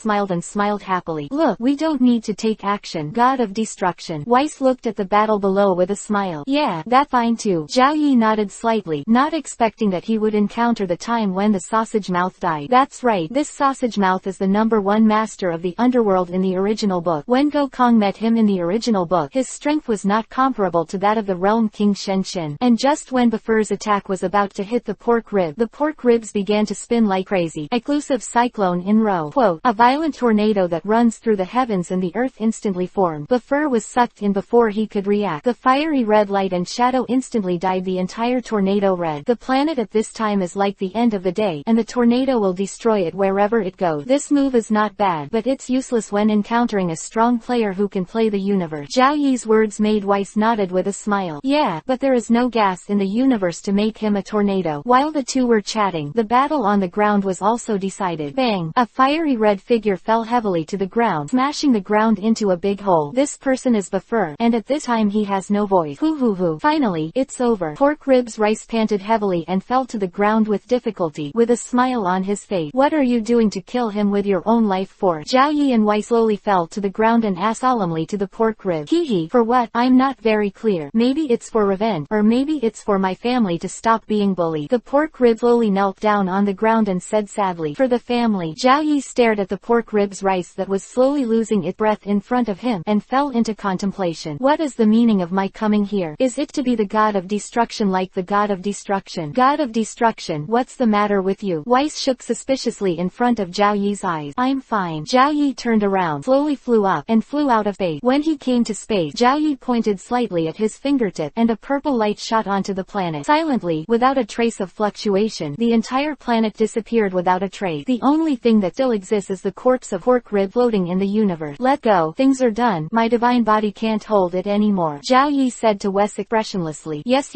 smiled and smiled happily. Look, we don't need to take action. God of destruction. Weiss looked at the battle below with a smile. Yeah, that's fine too. Zhao Yi nodded slightly, not expecting that he would encounter the time when the Sausage Mouth died. That's right, this Sausage Mouth is the #1 master of the underworld in the original book. When Gokong met him in the original book, his strength was not comparable to that of the realm King Shenshin. And just when Buffer's attack was about to hit the pork ribs began to spin like crazy. Exclusive cyclone in row. Quote, a violent tornado that runs through the heavens and the earth instantly formed. Buffer was sucked in before he could react. The fiery red light and shadow instantly dyed the entire tornado red. The planet at this time is like the end of the day, and the tornado will destroy it wherever it goes. This move is not bad, but it's useless when encountering a strong player who can play the universe. Zhao Yi's words made Weiss nodded with a smile. Yeah, but there is no gas in the universe to make him a tornado. While the two were chatting, the battle on the ground was also decided. Bang! A fiery red figure fell heavily to the ground, smashing the ground into a big hole. This person is Buffer, and at this time he has no voice. Hoo hoo hoo. Finally, it's over. Pork Ribs Rice panted heavily and fell to the ground with difficulty, with a smile on his face. What are you doing to kill him with your own life force? Zhao Yi and Weiss slowly fell to the ground and asked solemnly to the pork rib. Hee, for what? I'm not very clear. Maybe it's for revenge, or maybe it's for my family to stop being bullied. The pork rib slowly knelt down on the ground and said sadly, for the family. Zhao Yi stared at the pork rib's rice that was slowly losing its breath in front of him, and fell into contemplation. What is the meaning of my coming here? Is it to be the god of destruction like the god of destruction? God of destruction, what's the matter with you? Weiss shook suspiciously in front of Zhao Yi's eyes. I'm fine. Zhao Yi turned around, slowly flew up, and flew out of space. When he came to space, Zhao Yi pointed slightly at his fingertip, and a purple light shot onto the planet. Silently, without a trace of fluctuation, the entire planet disappeared without a trace. The only thing that still exists is the corpse of pork rib floating in the universe. Let go. Things are done. My divine body can't hold it anymore. Zhao Yi said to Weiss expressionlessly. Yes.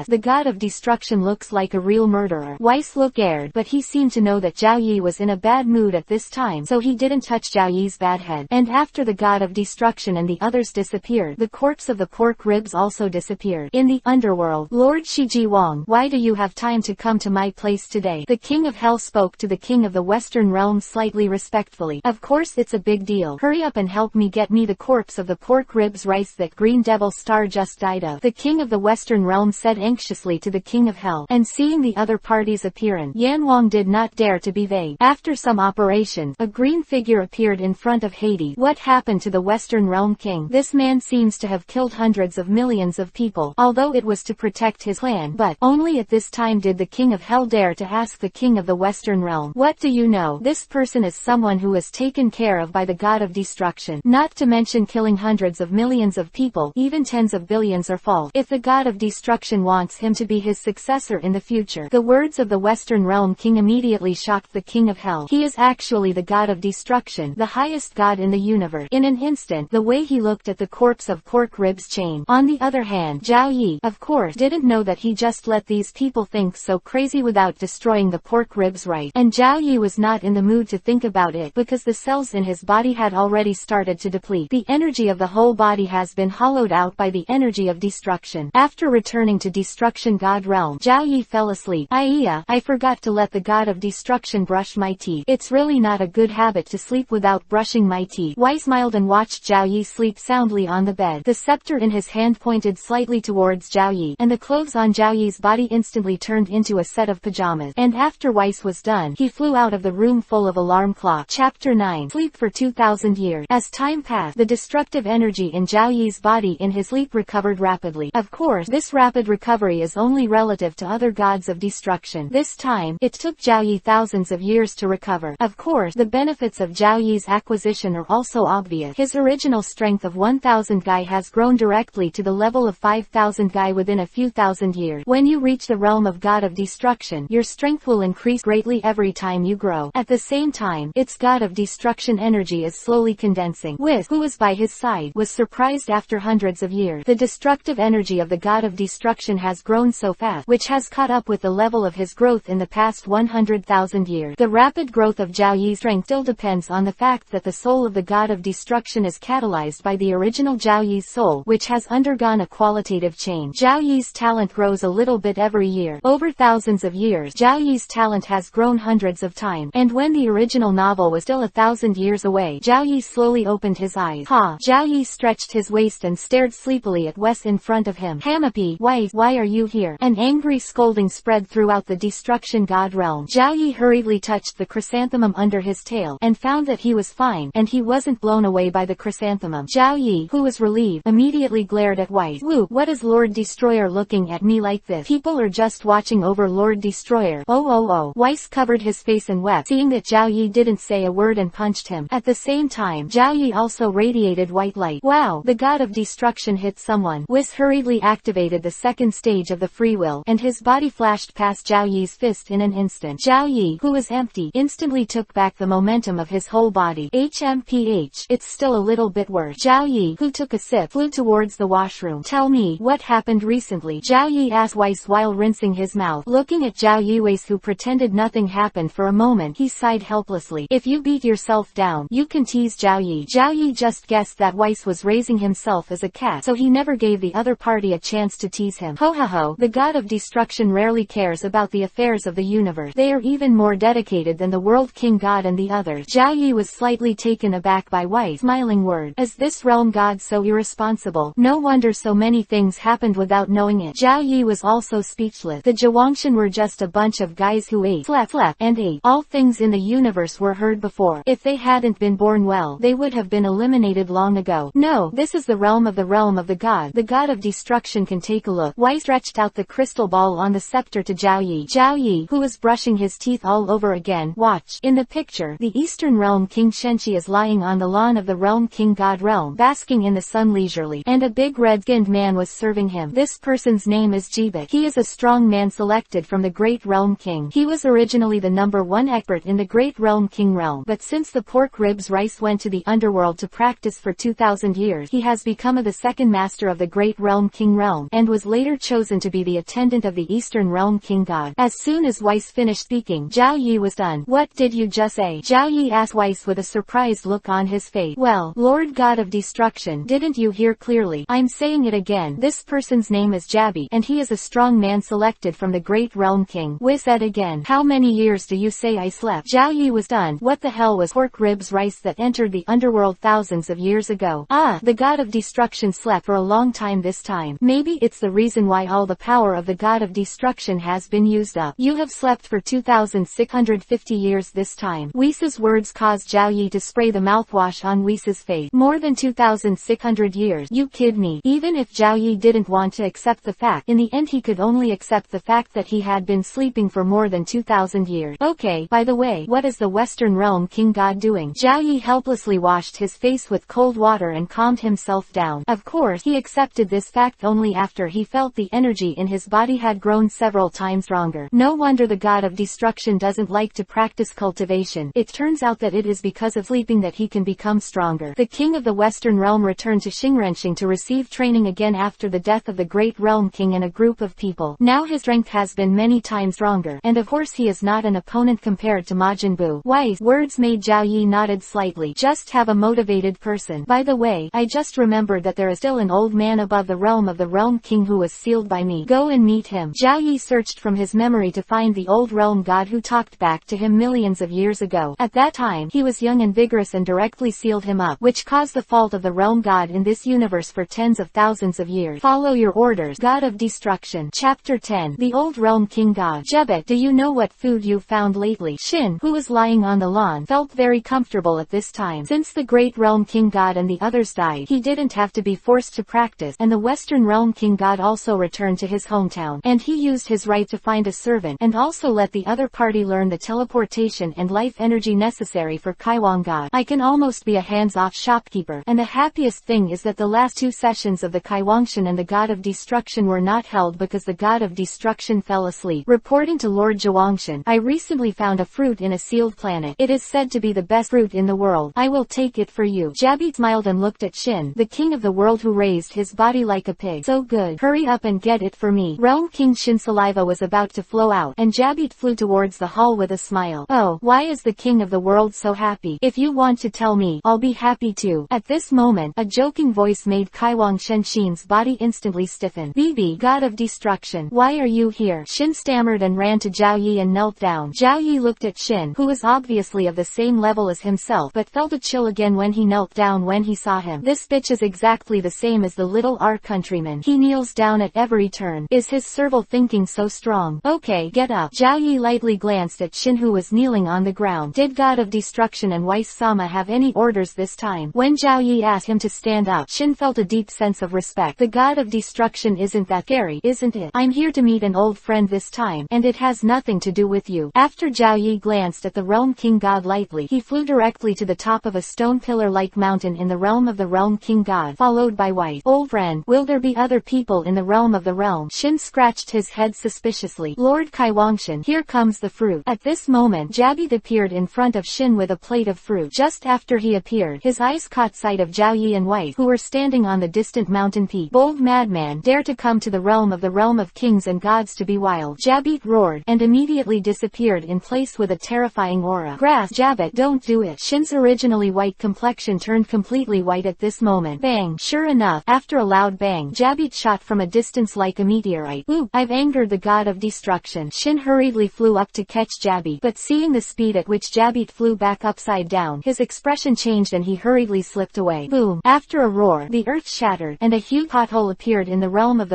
The god of destruction looks like a real murderer. Weiss looked scared, but he seemed to know that Zhao Yi was in a bad mood at this time, so he didn't touch Zhao Yi's bad head. And after the god of destruction and the others disappeared, the corpse of the pork ribs also disappeared. In the underworld, Lord Shiji Wang, why do you have time to come to my place today? The king of hell spoke to the king of the western realm slightly respectfully. Of course it's a big deal. Hurry up and help me get me the corpse of the pork ribs rice that Green Devil Star just died of. The king of the Western Realm said anxiously to the king of hell. And seeing the other parties appearing, Yan Wang did not dare to be vague. After some operations, a green figure appeared in front of Hades. What happened to the Western Realm king? This man seems to have killed hundreds of millions of people, although it was to protect his clan, but only at this time did the king of hell dare to ask the king of the Western Realm, what do you know? This person is someone who is taken care of by the god of destruction, not to mention killing hundreds of millions of people, even tens of billions are false. If the god of destruction wants him to be his successor in the future. The words of the Western Realm king immediately shocked the king of hell. He is actually the god of destruction, the highest god in the universe. In an instant, the way he looked at the corpse of pork ribs changed. On the other hand, Zhao Yi, of course, didn't know that he just let these people think so crazy without destroying the pork ribs right. And Zhao Yi was not in the mood to think about it because the cells in his body had already started to deplete. The energy of the whole body has been hollowed out by the energy of destruction. After returning to Destruction God Realm, Zhao Yi fell asleep. I forgot to let the god of destruction brush my teeth. It's really not a good habit to sleep without brushing my teeth. Wei smiled and watched Zhao Yi sleep soundly on the bed. The scepter in his hand pointed slightly towards Zhao Yi, and the clothes on Zhao Yi's body instantly turned into a set of pajamas. And after Weiss was done, he flew out of the room full of alarm clock. Chapter 9. Sleep for 2,000 years. As time passed, the destructive energy in Zhao Yi's body in his sleep recovered rapidly. Of course, this rapid recovery is only relative to other gods of destruction. This time, it took Zhao Yi thousands of years to recover. Of course, the benefits of Zhao Yi's acquisition are also obvious. His original strength of 1,000 Gai has grown directly to the level of 5,000 Gai within a few thousand years. When you reach the realm of God of Destruction, your strength will increase greatly every time you grow. At the same time, its God of Destruction energy is slowly condensing. Whis, who was by his side, was surprised after hundreds of years. The destructive energy of the God of Destruction has grown so fast, which has caught up with the level of his growth in the past 100,000 years. The rapid growth of Zhao Yi's strength still depends on the fact that the soul of the God of Destruction is catalyzed by the original Zhao Yi's soul, which has undergone a qualitative change. Zhao Yi's talent grows a little bit every year. Over thousands of years, Zhao Yi's talent has grown hundreds of times, and when the original novel was still 1,000 years away, Zhao Yi slowly opened his eyes. Zhao Yi stretched his waist and stared sleepily at Wes in front of him. Hamapi, why are you here? An angry scolding spread throughout the Destruction God realm. Zhao Yi hurriedly touched the chrysanthemum under his tail, and found that he was fine, and he wasn't blown away by the chrysanthemum. Zhao Yi, who was relieved, immediately glared at Weiss. Wu, what is Lord Destroyer looking at me like this? People are just watching over Lord Destroyer. Oh. Weiss covered his face and wept, seeing that Zhao Yi didn't say a word and punched him. At the same time, Zhao Yi also radiated white light. Wow, the god of destruction hit someone. Weiss hurriedly activated the second stage of the free will, and his body flashed past Zhao Yi's fist in an instant. Zhao Yi, who was empty, instantly took back the momentum of his whole body. HMPH, it's still a little bit worse. Zhao Yi, who took a sip, flew towards the washroom. Tell me, what happened recently? Zhao Yi asked Weiss while rinsing his mouth. Looking at Zhao Yi, Weiss, who pretended nothing happened for a moment, he sighed helplessly. If you beat yourself down, you can tease Zhao Yi. Zhao Yi just guessed that Weiss was raising himself as a cat, so he never gave the other party a chance to tease him. Ho, the god of destruction rarely cares about the affairs of the universe. They are even more dedicated than the World King God and the others. Zhao Yi was slightly taken aback by Weiss' smiling word. Is this realm god so irresponsible? No wonder so many things happened without knowing it. Zhao Yi was also speechless. The Zhuangshan were just a bunch of guys who ate, slept, and ate. All things in the universe were heard before. If they hadn't been born well, they would have been eliminated long ago. No, this is the realm of the god. The god of destruction can take a look. Weiss stretched out the crystal ball on the scepter to Zhao Yi. Zhao Yi, who was brushing his teeth all over again, watched. In the picture, the Eastern Realm King Shenchi is lying on the lawn of the Realm King God realm, basking in the sun leisurely, and a big red-skinned man was serving him. This person's name is Jibit. He is a strong man selected from the Great Realm King. He was originally the #1 expert in the Great Realm King realm, but since the pork ribs rice went to the underworld to practice for 2,000 years, he has become the second master of the Great Realm King realm, and was later chosen to be the attendant of the Eastern Realm King God. As soon as Weiss finished speaking, Zhao Yi was done. What did you just say? Zhao Yi asked Weiss with a surprised look on his face. Well, Lord God of Destruction, didn't you hear clearly? I'm saying it again. This person's name is Jabi, and he is a strong man selected from the Great Realm King. Weiss said again. How many years do you say I slept? Zhao Yi was done. What the hell was pork ribs rice device that entered the underworld thousands of years ago. Ah, the god of destruction slept for a long time this time. Maybe it's the reason why all the power of the god of destruction has been used up. You have slept for 2,650 years this time. Whis' words caused Zhao Yi to spray the mouthwash on Whis' face. More than 2,600 years. You kid me. Even if Zhao Yi didn't want to accept the fact, in the end he could only accept the fact that he had been sleeping for more than 2,000 years. Okay, by the way, what is the Western Realm King God doing? Zhao Yi helplessly washed his face with cold water and calmed himself down. Of course, he accepted this fact only after he felt the energy in his body had grown several times stronger. No wonder the god of destruction doesn't like to practice cultivation. It turns out that it is because of sleeping that he can become stronger. The king of the Western Realm returned to Xingrenxing to receive training again after the death of the great realm king and a group of people. Now his strength has been many times stronger, and of course he is not an opponent compared to Majin Buu. Wise words made Zhao Yi nodded slightly. Just have a motivated person. By the way, I just remembered that there is still an old man above the realm of the realm king who was sealed by me. Go and meet him. Zhao Yi searched from his memory to find the old realm god who talked back to him millions of years ago. At that time, he was young and vigorous and directly sealed him up, which caused the fault of the realm god in this universe for tens of thousands of years. Follow your orders. God of Destruction. Chapter 10. The Old Realm King God. Jebet, do you know what food you found lately? Shin, who was lying on the lawn, felt very comfortable at this time. Since the Great Realm King God and the others died, he didn't have to be forced to practice, and the Western Realm King God also returned to his hometown, and he used his right to find a servant, and also let the other party learn the teleportation and life energy necessary for Kaiwang God. I can almost be a hands-off shopkeeper, and the happiest thing is that the last two sessions of the Kaiwangshan and the God of Destruction were not held because the God of Destruction fell asleep. Reporting to Lord Zhuangshan, I recently found a fruit in a sealed planet. It is said to be the best fruit in the world. I will take it for you. Jabby smiled and looked at Shin, the king of the world who raised his body like a pig. So good. Hurry up and get it for me. Realm King Shin's saliva was about to flow out, and Jabby flew towards the hall with a smile. Oh, why is the king of the world so happy? If you want to tell me, I'll be happy too. At this moment, a joking voice made Kaiwang Shenxin's body instantly stiffen. Bibi, god of destruction, why are you here? Shin stammered and ran to Zhao Yi and knelt down. Zhao Yi looked at Shin, who was obviously of the same level as himself, but felt a chill again when he knelt down when he saw him. This bitch is exactly the same as the little our countryman. He kneels down at every turn. Is his serval thinking so strong? Okay, get up. Zhao Yi lightly glanced at Shin, who was kneeling on the ground. Did God of Destruction and Weiss-sama have any orders this time? When Zhao Yi asked him to stand up, Shin felt a deep sense of respect. The God of Destruction isn't that scary, isn't it? I'm here to meet an old friend this time, and it has nothing to do with you. After Zhao Yi glanced at the Realm King God lightly, he flew directly to the top of a stone pillar-like mountain in the realm of the Realm King God, followed by White. Old friend, will there be other people in the realm of the realm? Shin scratched his head suspiciously. Lord Kaiwangshan, here comes the fruit. At this moment, Jabby appeared in front of Shin with a plate of fruit. Just after he appeared, his eyes caught sight of Zhao Yi and White, who were standing on the distant mountain peak. Bold madman, dare to come to the realm of kings and gods to be wild. Jabby roared, and immediately disappeared in place with a terrifying aura. Grass, Jabbit, don't do it. Shin's originally white complexion turned completely white at this moment. Bang! Sure enough, after a loud bang, Jabby shot from a distance like a meteorite. Ooh, I've angered the god of destruction. Shin hurriedly flew up to catch Jabby, but seeing the speed at which Jabby flew back upside down, his expression changed and he hurriedly slipped away. Boom! After a roar, the earth shattered, and a huge pothole appeared in the realm of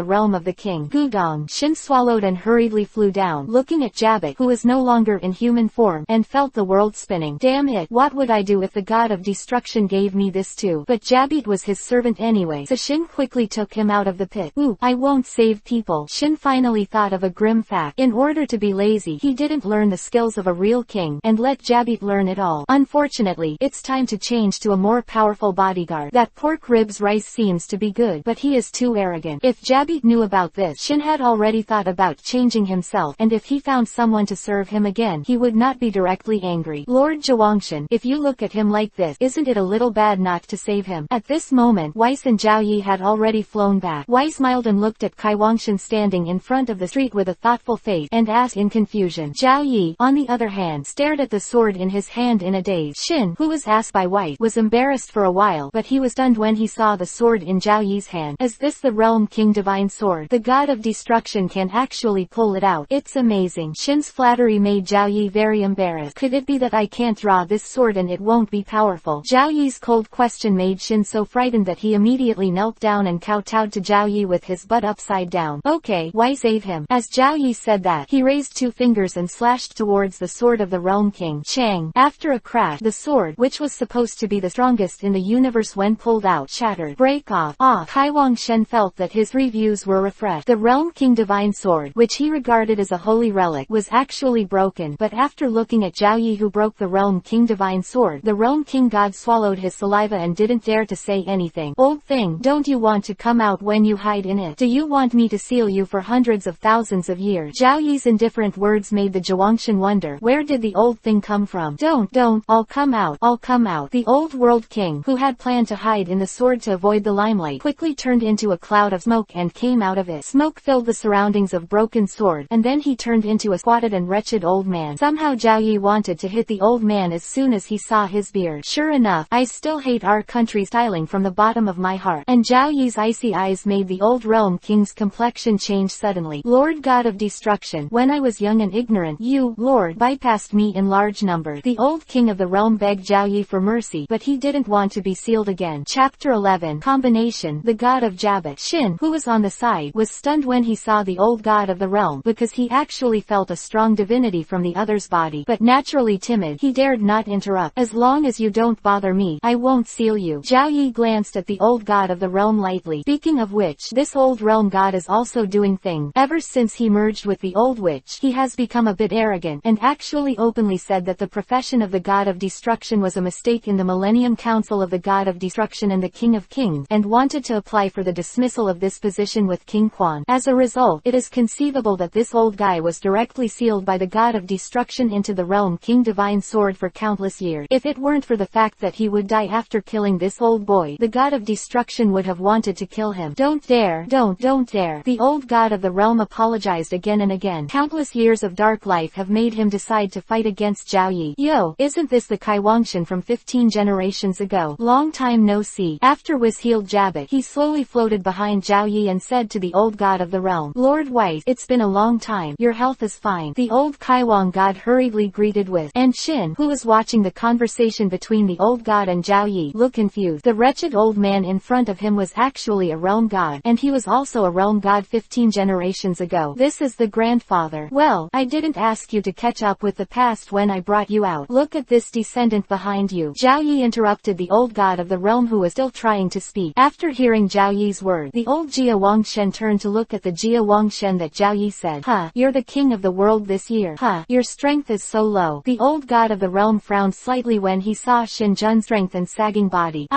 the king. Gudong! Shin swallowed and hurriedly flew down, looking at Jabby, who was no longer in human form, and felt the world spinning. Damn it, what would I do if the god of destruction gave me this too? But Jabby was his servant anyway, so Shin quickly took him out of the pit. Ooh, I won't save people. Shin finally thought of a grim fact. In order to be lazy, he didn't learn the skills of a real king, and let Jabby learn it all. Unfortunately, it's time to change to a more powerful bodyguard. That pork ribs rice seems to be good, but he is too arrogant. If Jabby knew about this, Shin had already thought about changing himself, and if he found someone to serve him again, he would not be directly angry. Lord Zhuangshan, if you look at him like this, isn't it a little bad not to save him? At this moment, Weiss and Zhao Yi had already flown back. Weiss smiled and looked at Kaiwangshan standing in front of the street with a thoughtful face, and asked in confusion. Zhao Yi, on the other hand, stared at the sword in his hand in a daze. Shin, who was asked by Weiss, was embarrassed for a while, but he was stunned when he saw the sword in Zhao Yi's hand. Is this the Realm King Divine Sword? The god of destruction can actually pull it out. It's amazing. Shin's flattery made Zhao Yi very embarrassed. Could it be that I can't draw this sword then it won't be powerful. Zhao Yi's cold question made Shin so frightened that he immediately knelt down and kowtowed to Zhao Yi with his butt upside down. Okay, why save him? As Zhao Yi said that, he raised 2 fingers and slashed towards the sword of the Realm King. Chang. After a crash, the sword, which was supposed to be the strongest in the universe when pulled out, shattered. Break off. Kaiwang Shen felt that his 3 views were refreshed. The Realm King Divine Sword, which he regarded as a holy relic, was actually broken, but after looking at Zhao Yi who broke the Realm King Divine Sword, the Realm King God swallowed his saliva and didn't dare to say anything. Old thing, don't you want to come out when you hide in it? Do you want me to seal you for hundreds of thousands of years? Zhao Yi's indifferent words made the Zhuangshan wonder, where did the old thing come from? Don't, I'll come out. The old world king, who had planned to hide in the sword to avoid the limelight, quickly turned into a cloud of smoke and came out of it. Smoke filled the surroundings of broken sword, and then he turned into a squatted and wretched old man. Somehow Zhao Yi wanted to hit the old man as soon as he saw his beard. Sure enough, I still hate our country styling from the bottom of my heart. And Zhao Yi's icy eyes made the old realm king's complexion change suddenly. Lord God of Destruction, when I was young and ignorant, you, Lord, bypassed me in large numbers. The old king of the realm begged Zhao Yi for mercy, but he didn't want to be sealed again. Chapter 11. Combination. The God of Jabbat. Shin, who was on the side, was stunned when he saw the old god of the realm, because he actually felt a strong divinity from the other's body. But naturally timid, he dared not interrupt. As long as you don't bother me, I won't seal you. Zhao Yi glanced at the old god of the realm lightly. Speaking of which, this old realm god is also doing things. Ever since he merged with the old witch, he has become a bit arrogant, and actually openly said that the profession of the god of destruction was a mistake in the Millennium Council of the god of destruction and the king of kings, and wanted to apply for the dismissal of this position with King Quan. As a result, it is conceivable that this old guy was directly sealed by the god of destruction into the realm king divine sword for countless years. If it weren't for the fact that he would die after killing this old boy, the god of destruction would have wanted to kill him. Don't dare. Don't dare. The old god of the realm apologized again and again. Countless years of dark life have made him decide to fight against Zhao Yi. Yo, isn't this the Kaiwangshan from 15 generations ago? Long time no see. After Wiz-healed Jabbat, he slowly floated behind Zhao Yi and said to the old god of the realm, Lord White, it's been a long time. Your health is fine. The old Kaiwang god hurriedly greeted Wiz, and Shin, who was watching the conversation between the old god and Zhao Yi, looked confused. The wretched old man in front of him was actually a realm god, and he was also a realm god 15 generations ago. This is the grandfather. Well, I didn't ask you to catch up with the past when I brought you out. Look at this descendant behind you. Zhao Yi interrupted the old god of the realm who was still trying to speak. After hearing Zhao Yi's word, the old Jia Wangshen turned to look at the Jia Wangshen that Zhao Yi said. You're the king of the world this year. Your strength is so low. The old god of the realm frowned slightly when he saw Shin Jun's strength and sagging body.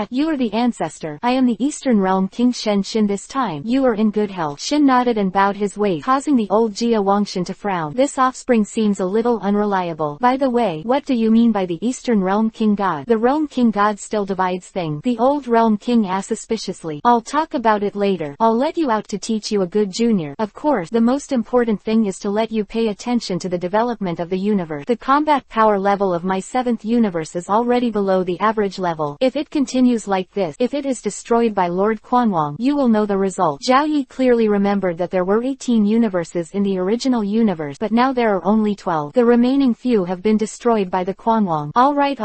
You are the ancestor. I am the Eastern Realm King Shen Shin this time. You are in good health. Shin nodded and bowed his way, causing the old Jia Wangshen to frown. This offspring seems a little unreliable. By the way, what do you mean by the Eastern Realm King God? The Realm King God still divides things. The old Realm King asked suspiciously. I'll talk about it later. I'll let you out to teach you a good junior. Of course, the most important thing is to let you pay attention to the development of the universe. The combat power level of my 7th universe is already below the average level. If it continues like this, if it is destroyed by Lord Quanwang, you will know the result. Zhao Yi clearly remembered that there were 18 universes in the original universe, but now there are only 12. The remaining few have been destroyed by the Quanwang. Alright.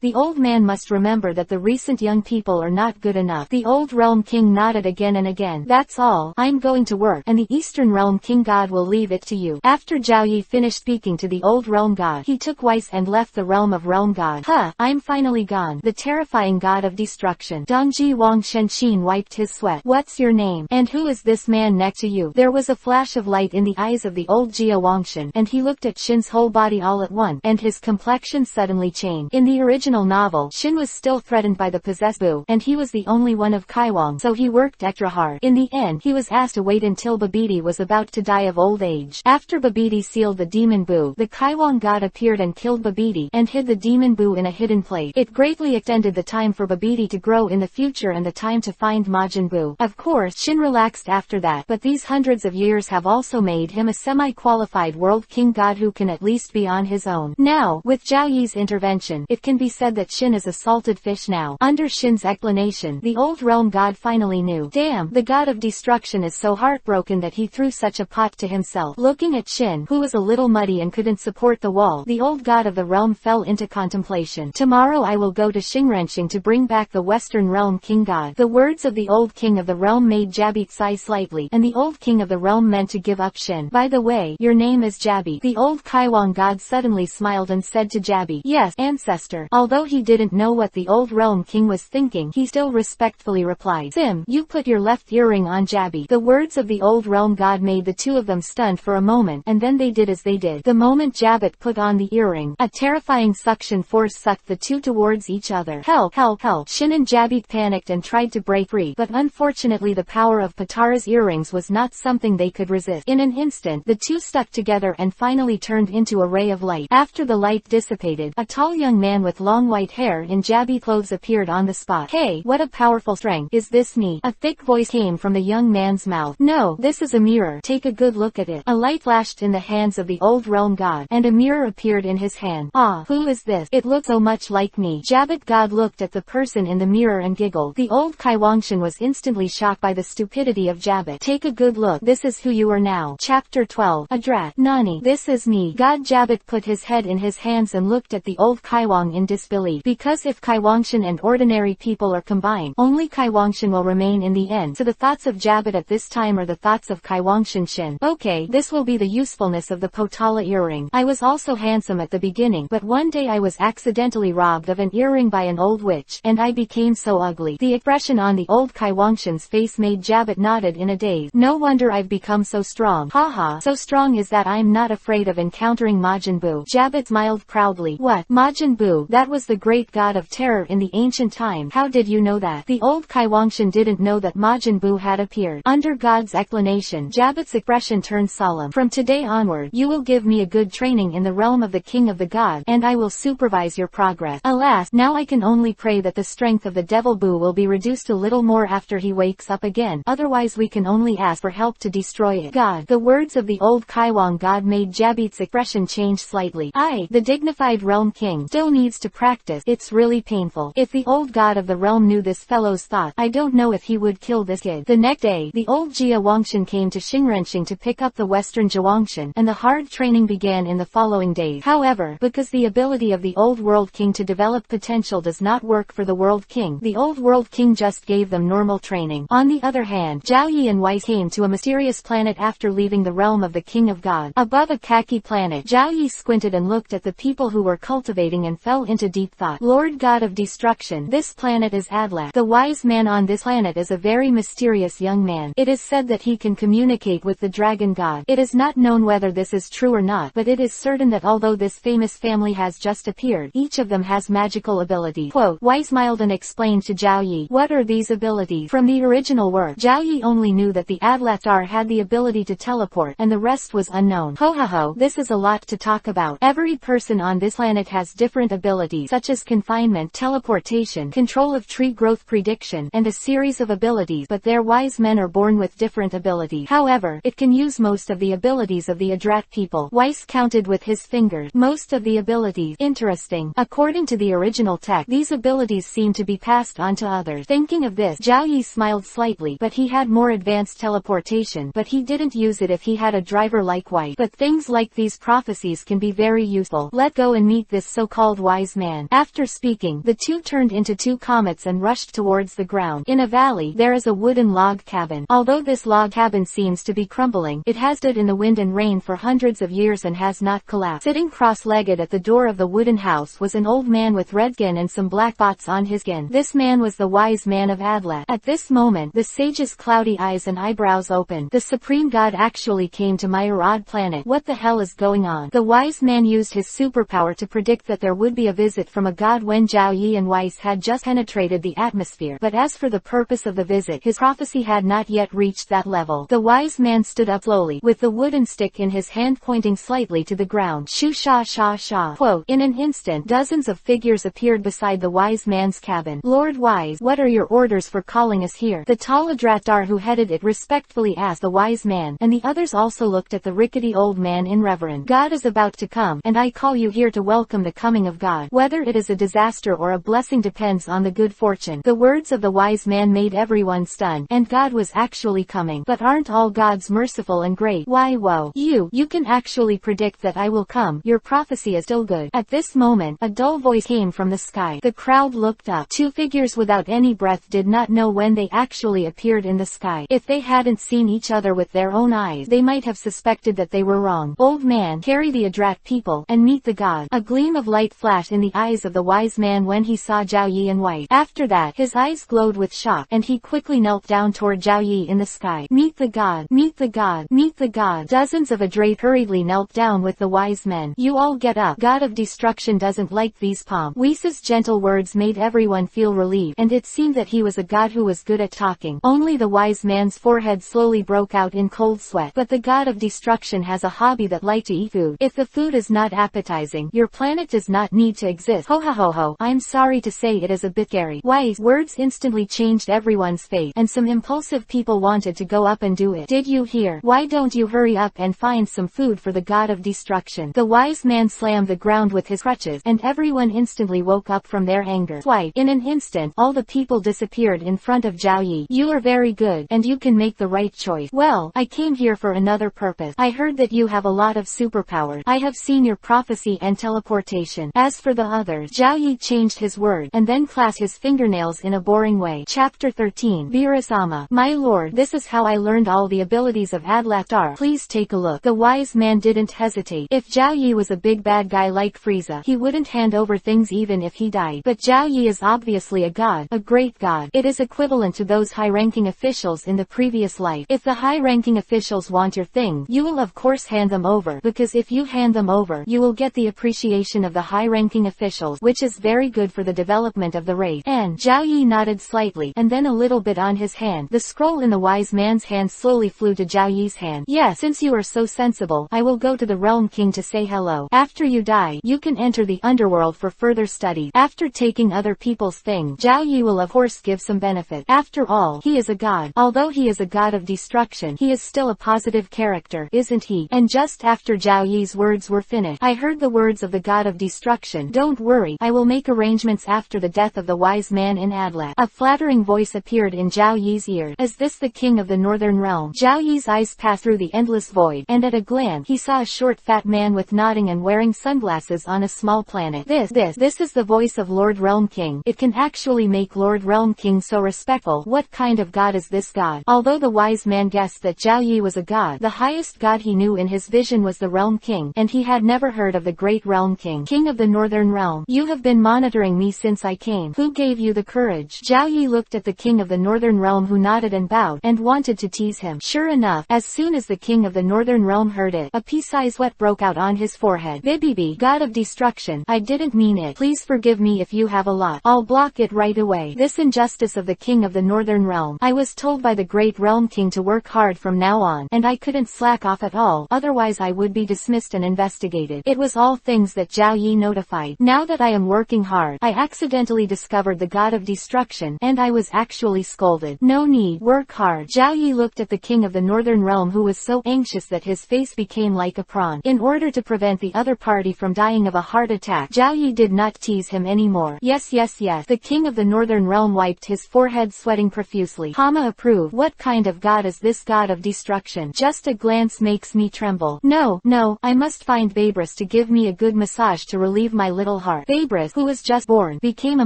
The old man must remember that the recent young people are not good enough. The old realm king nodded again and again. That's all. I'm going to work, and the Eastern Realm King God will leave it to you. After Zhao Yi finished speaking to the old realm god, he took Weiss and left the realm of realm god. I'm finally gone. The terrifying god of destruction. Dongji Wang Shenshin wiped his sweat. What's your name? And who is this man next to you? There was a flash of light in the eyes of the old Jia Wangshan, and he looked at Shin's whole body all at once, and his complexion suddenly changed. In the original novel, Shin was still threatened by the possessed Buu, and he was the only one of Kaiwang, so he worked extra hard. In the end, he was asked to wait until Babidi was about to die of old age. After Babidi sealed the Demon Buu, the Kaiwang god appeared and killed Babidi, and hid the Demon Buu in a hidden place. It greatly extended the time for Babidi to grow in the future and the time to find Majin Buu. Of course, Shin relaxed after that, but these hundreds of years have also made him a semi-qualified world king god who can at least be on his own. Now, with Zhao Yi's intervention, it can be said that Shin is a salted fish now. Under Shin's explanation, the old realm god finally knew. Damn, the god of destruction is so heartbroken that he threw such a pot to himself. Looking at Shin, who was a little muddy and couldn't support the wall, the old god of the realm fell into contemplation. Tomorrow I will go to Xingrenxing to bring back the Western Realm King God. The words of the old king of the realm made Jabby sigh slightly, and the old king of the realm meant to give up Shin. By the way, your name is Jabby. The old Kaiwang God suddenly smiled and said to Jabby, yes, ancestor. Although he didn't know what the old realm king was thinking, he still respectfully replied, Sim, you put your left earring on, Jabby. The words of the old realm god made the two of them stunned for a moment, and then they did as they did. The moment Jabbit put on the earring, a terrifying suction force sucked the two towards each other. Help, help, help. Shin and Jabby panicked and tried to break free, but unfortunately the power of Patara's earrings was not something they could resist. In an instant, the two stuck together and finally turned into a ray of light. After the light dissipated, a tall young man with long white hair in Jabby clothes appeared on the spot. Hey, what a powerful strength. Is this me? A thick voice came from the young man's mouth. No, this is a mirror. Take a good look at it. A light flashed in the hands of the old realm god, and a mirror appeared in his hand. Ah, who is this? It looks so much like me. Jabbit God looked at the person in the mirror and giggled. The old Kaiwangshan was instantly shocked by the stupidity of Jabbit. Take a good look. This is who you are now. Chapter 12. A drat. Nani. This is me. God. Jabbit put his head in his hands and looked at the old Kaiwang in disbelief. Because if Kaiwangshan and ordinary people are combined, only Kaiwangshan will remain in the end. So the thoughts of Jabbit at this time are the thoughts of Kaiwangshan Shin. Okay, this will be the usefulness of the Potala earring. I was also handsome at the beginning, but one day I was accidentally robbed of an earring by an old witch, and I became so ugly. The expression on the old Kaiwangshan's face made Jabbit nodded in a daze. No wonder I've become so strong. Haha, so strong is that I'm not afraid of encountering Majin Buu. Jabbit smiled proudly. What? Majin Buu? That was the great god of terror in the ancient time. How did you know that? The old Kaiwangshan didn't know that Majin Buu had appeared. Under God's explanation, Jabbit's expression turned solemn. From today onward, you will give me a good training in the realm of the king of the god, and I will supervise your progress. Alas, now I can only pray that the strength of the devil Buu will be reduced a little more after he wakes up again. Otherwise we can only ask for help to destroy it. God. The words of the old Kaiwang god made Jabbit's expression change slightly. The dignified realm king still needs to practice. It's really painful. If the old god of the realm knew this fellow's thought, I don't know if he would kill this kid. The next day, the old Jia Wangshan came to Xingrenxing to pick up the Western Jiawangshan, and the hard training began in the following days. However, because the ability of the old world king to develop potential does not work for the world king, the old world king just gave them normal training. On the other hand, Zhao Yi and Weiss came to a mysterious planet after leaving the realm of the king of God. Above a khaki planet, Zhao Yi squinted and looked at the people who were cultivating and fell into deep thought. Lord God of Destruction, this planet is Adlak. The wise man on this planet is a very mysterious young man. It is said that he can communicate with the dragon god. It is not known whether this is true or not, but it is certain that although this famous family has just appeared, each of them has magical abilities. Quote, Weiss smiled and explained to Zhao Yi, what are these abilities? From the original work, Zhao Yi only knew that the Adlatar had the ability to teleport, and the rest was unknown. Ho ho ho, this is a lot to talk about. Every person on this planet has different abilities, such as confinement, teleportation, control of tree growth prediction, and a series of abilities, but their wise men are born with different abilities. However, it can use most of the abilities of the Adrat people. Weiss counted with his fingers. Most of the abilities. Interesting. According to the original text, these abilities seem to be passed on to others. Thinking of this, Zhao Yi smiled slightly, but he had more advanced teleportation, but he didn't use it if he had a driver like Weiss. But things like these prophecies can be very useful. Let go and meet this so-called wise man. After speaking, the two turned into two comets and rushed towards the ground. In a valley, there is a wooden log cabin. Although this log cabin seems to be crumbling, it has stood in the wind and rain for hundreds of years and has not collapsed. Sitting cross-legged at the door of the wooden house was an old man with red skin and some black spots on his skin. This man was the wise man of Adlat. At this moment, the sage's cloudy eyes and eyebrows opened. The supreme god actually came to my Arad planet. What the hell is going on? The wise man used his superpower to predict that there would be a visit from a god when Zhao Yi and Weiss had just penetrated the atmosphere. But as for the purpose of the visit, his prophecy had not yet reached that level. The wise man stood up slowly, with the wooden stick in his hand pointing slightly to the ground. Shoo sha sha sha. Quote, in an instant, dozens of figures appeared beside the wise man's cabin. Lord Wise, what are your orders for calling us here? The tall Adratar who headed it respectfully asked the wise man, and the others also looked at the rickety old man in reverence. God is about to come, and I call you here to welcome the coming of God. Whether it is a disaster or a blessing depends on the good fortune. The words of the wise man made everyone stunned, and God was actually coming. But aren't all gods merciful and great? Why whoa. You can actually predict that I will come. Your prophecy is still good. At this this moment, a dull voice came from the sky. The crowd looked up. Two figures without any breath did not know when they actually appeared in the sky. If they hadn't seen each other with their own eyes, they might have suspected that they were wrong. Old man, carry the Adrat people, and meet the god. A gleam of light flashed in the eyes of the wise man when he saw Zhao Yi in white. After that, his eyes glowed with shock, and he quickly knelt down toward Zhao Yi in the sky. Meet the god, meet the god, meet the god. Dozens of Adrat hurriedly knelt down with the wise men. You all get up. God of Destruction doesn't like these pomp. Whis' gentle words made everyone feel relieved, and it seemed that he was a god who was good at talking. Only the wise man's forehead slowly broke out in cold sweat. But the god of destruction has a hobby that likes to eat food. If the food is not appetizing, your planet does not need to exist. Ho ho ho ho. I'm sorry to say it is a bit scary. Wise words instantly changed everyone's fate, and some impulsive people wanted to go up and do it. Did you hear? Why don't you hurry up and find some food for the god of destruction? The wise man slammed the ground with his crutches, and everyone instantly woke up from their anger. Swipe. In an instant, all the people disappeared in front of Zhao Yi. You are very good, and you can make the right choice. Well, I came here for another purpose. I heard that you have a lot of superpowers. I have seen your prophecy and teleportation. As for the others, Zhao Yi changed his word, and then clasped his fingernails in a boring way. Chapter 13. Virasama. My lord, this is how I learned all the abilities of Adlaktar. Please take a look. The wise man didn't hesitate. If Zhao Yi was a big bad guy like Frieza, he wouldn't hand over things even if he died. But Zhao Yi is obviously a god, a great god. It is equivalent to those high-ranking officials in the previous life. If the high-ranking officials want your thing, you will of course hand them over, because if you hand them over, you will get the appreciation of the high-ranking officials, which is very good for the development of the race. And Zhao Yi nodded slightly, and then a little bit on his hand. The scroll in the wise man's hand slowly flew to Zhao Yi's hand. Yes, since you are so sensible, I will go to the Realm King to say hello. After you die, you can enter the underworld for further study. After taking other people's things, Zhao Yi will of course give some benefit. After all, he is a god. Although he is a god of destruction, he is still a positive character, isn't he? And just after Zhao Yi's words were finished, I heard the words of the god of destruction. Don't worry, I will make arrangements after the death of the wise man in Adlak. A flattering voice appeared in Zhao Yi's ear. Is this the king of the northern realm? Zhao Yi's eyes passed through the endless void, and at a glance, he saw a short fat man with nodding and wearing sunglasses on a small planet. This is the voice of Lord Realm King. It can actually make Lord Realm King so respectful. What kind of god is this god? Although the wise man guessed that Zhao Yi was a god, the highest god he knew in his vision was the Realm King, and he had never heard of the great Realm King. King of the Northern Realm, you have been monitoring me since I came. Who gave you the courage? Zhao Yi looked at the King of the Northern Realm, who nodded and bowed, and wanted to tease him. Sure enough, as soon as the King of the Northern Realm heard it, a pea-sized sweat broke out on his forehead. Bibibi, god of destruction, I didn't mean it. Please forgive me if you have a lot. I'll block it right away. This injustice of the King of the Northern Realm. I was told by the great Realm King to work hard from now on, and I couldn't slack off at all, otherwise I would be dismissed and investigated. It was all things that Zhao Yi notified. Now that I am working hard, I accidentally discovered the god of destruction, and I was actually scolded. No need. Work hard. Zhao Yi looked at the King of the Northern Realm, who was so anxious that his face became like a prawn. In order to prevent the other party from dying of a heart attack, Zhao Yi did not tease him anymore. Yes. The King of the Northern Realm wiped his forehead, sweating profusely. Hama approved. What kind of god is this god of destruction? Just a glance makes me tremble. No, I must find Babris to give me a good massage to relieve my little heart. Babris, who was just born, became a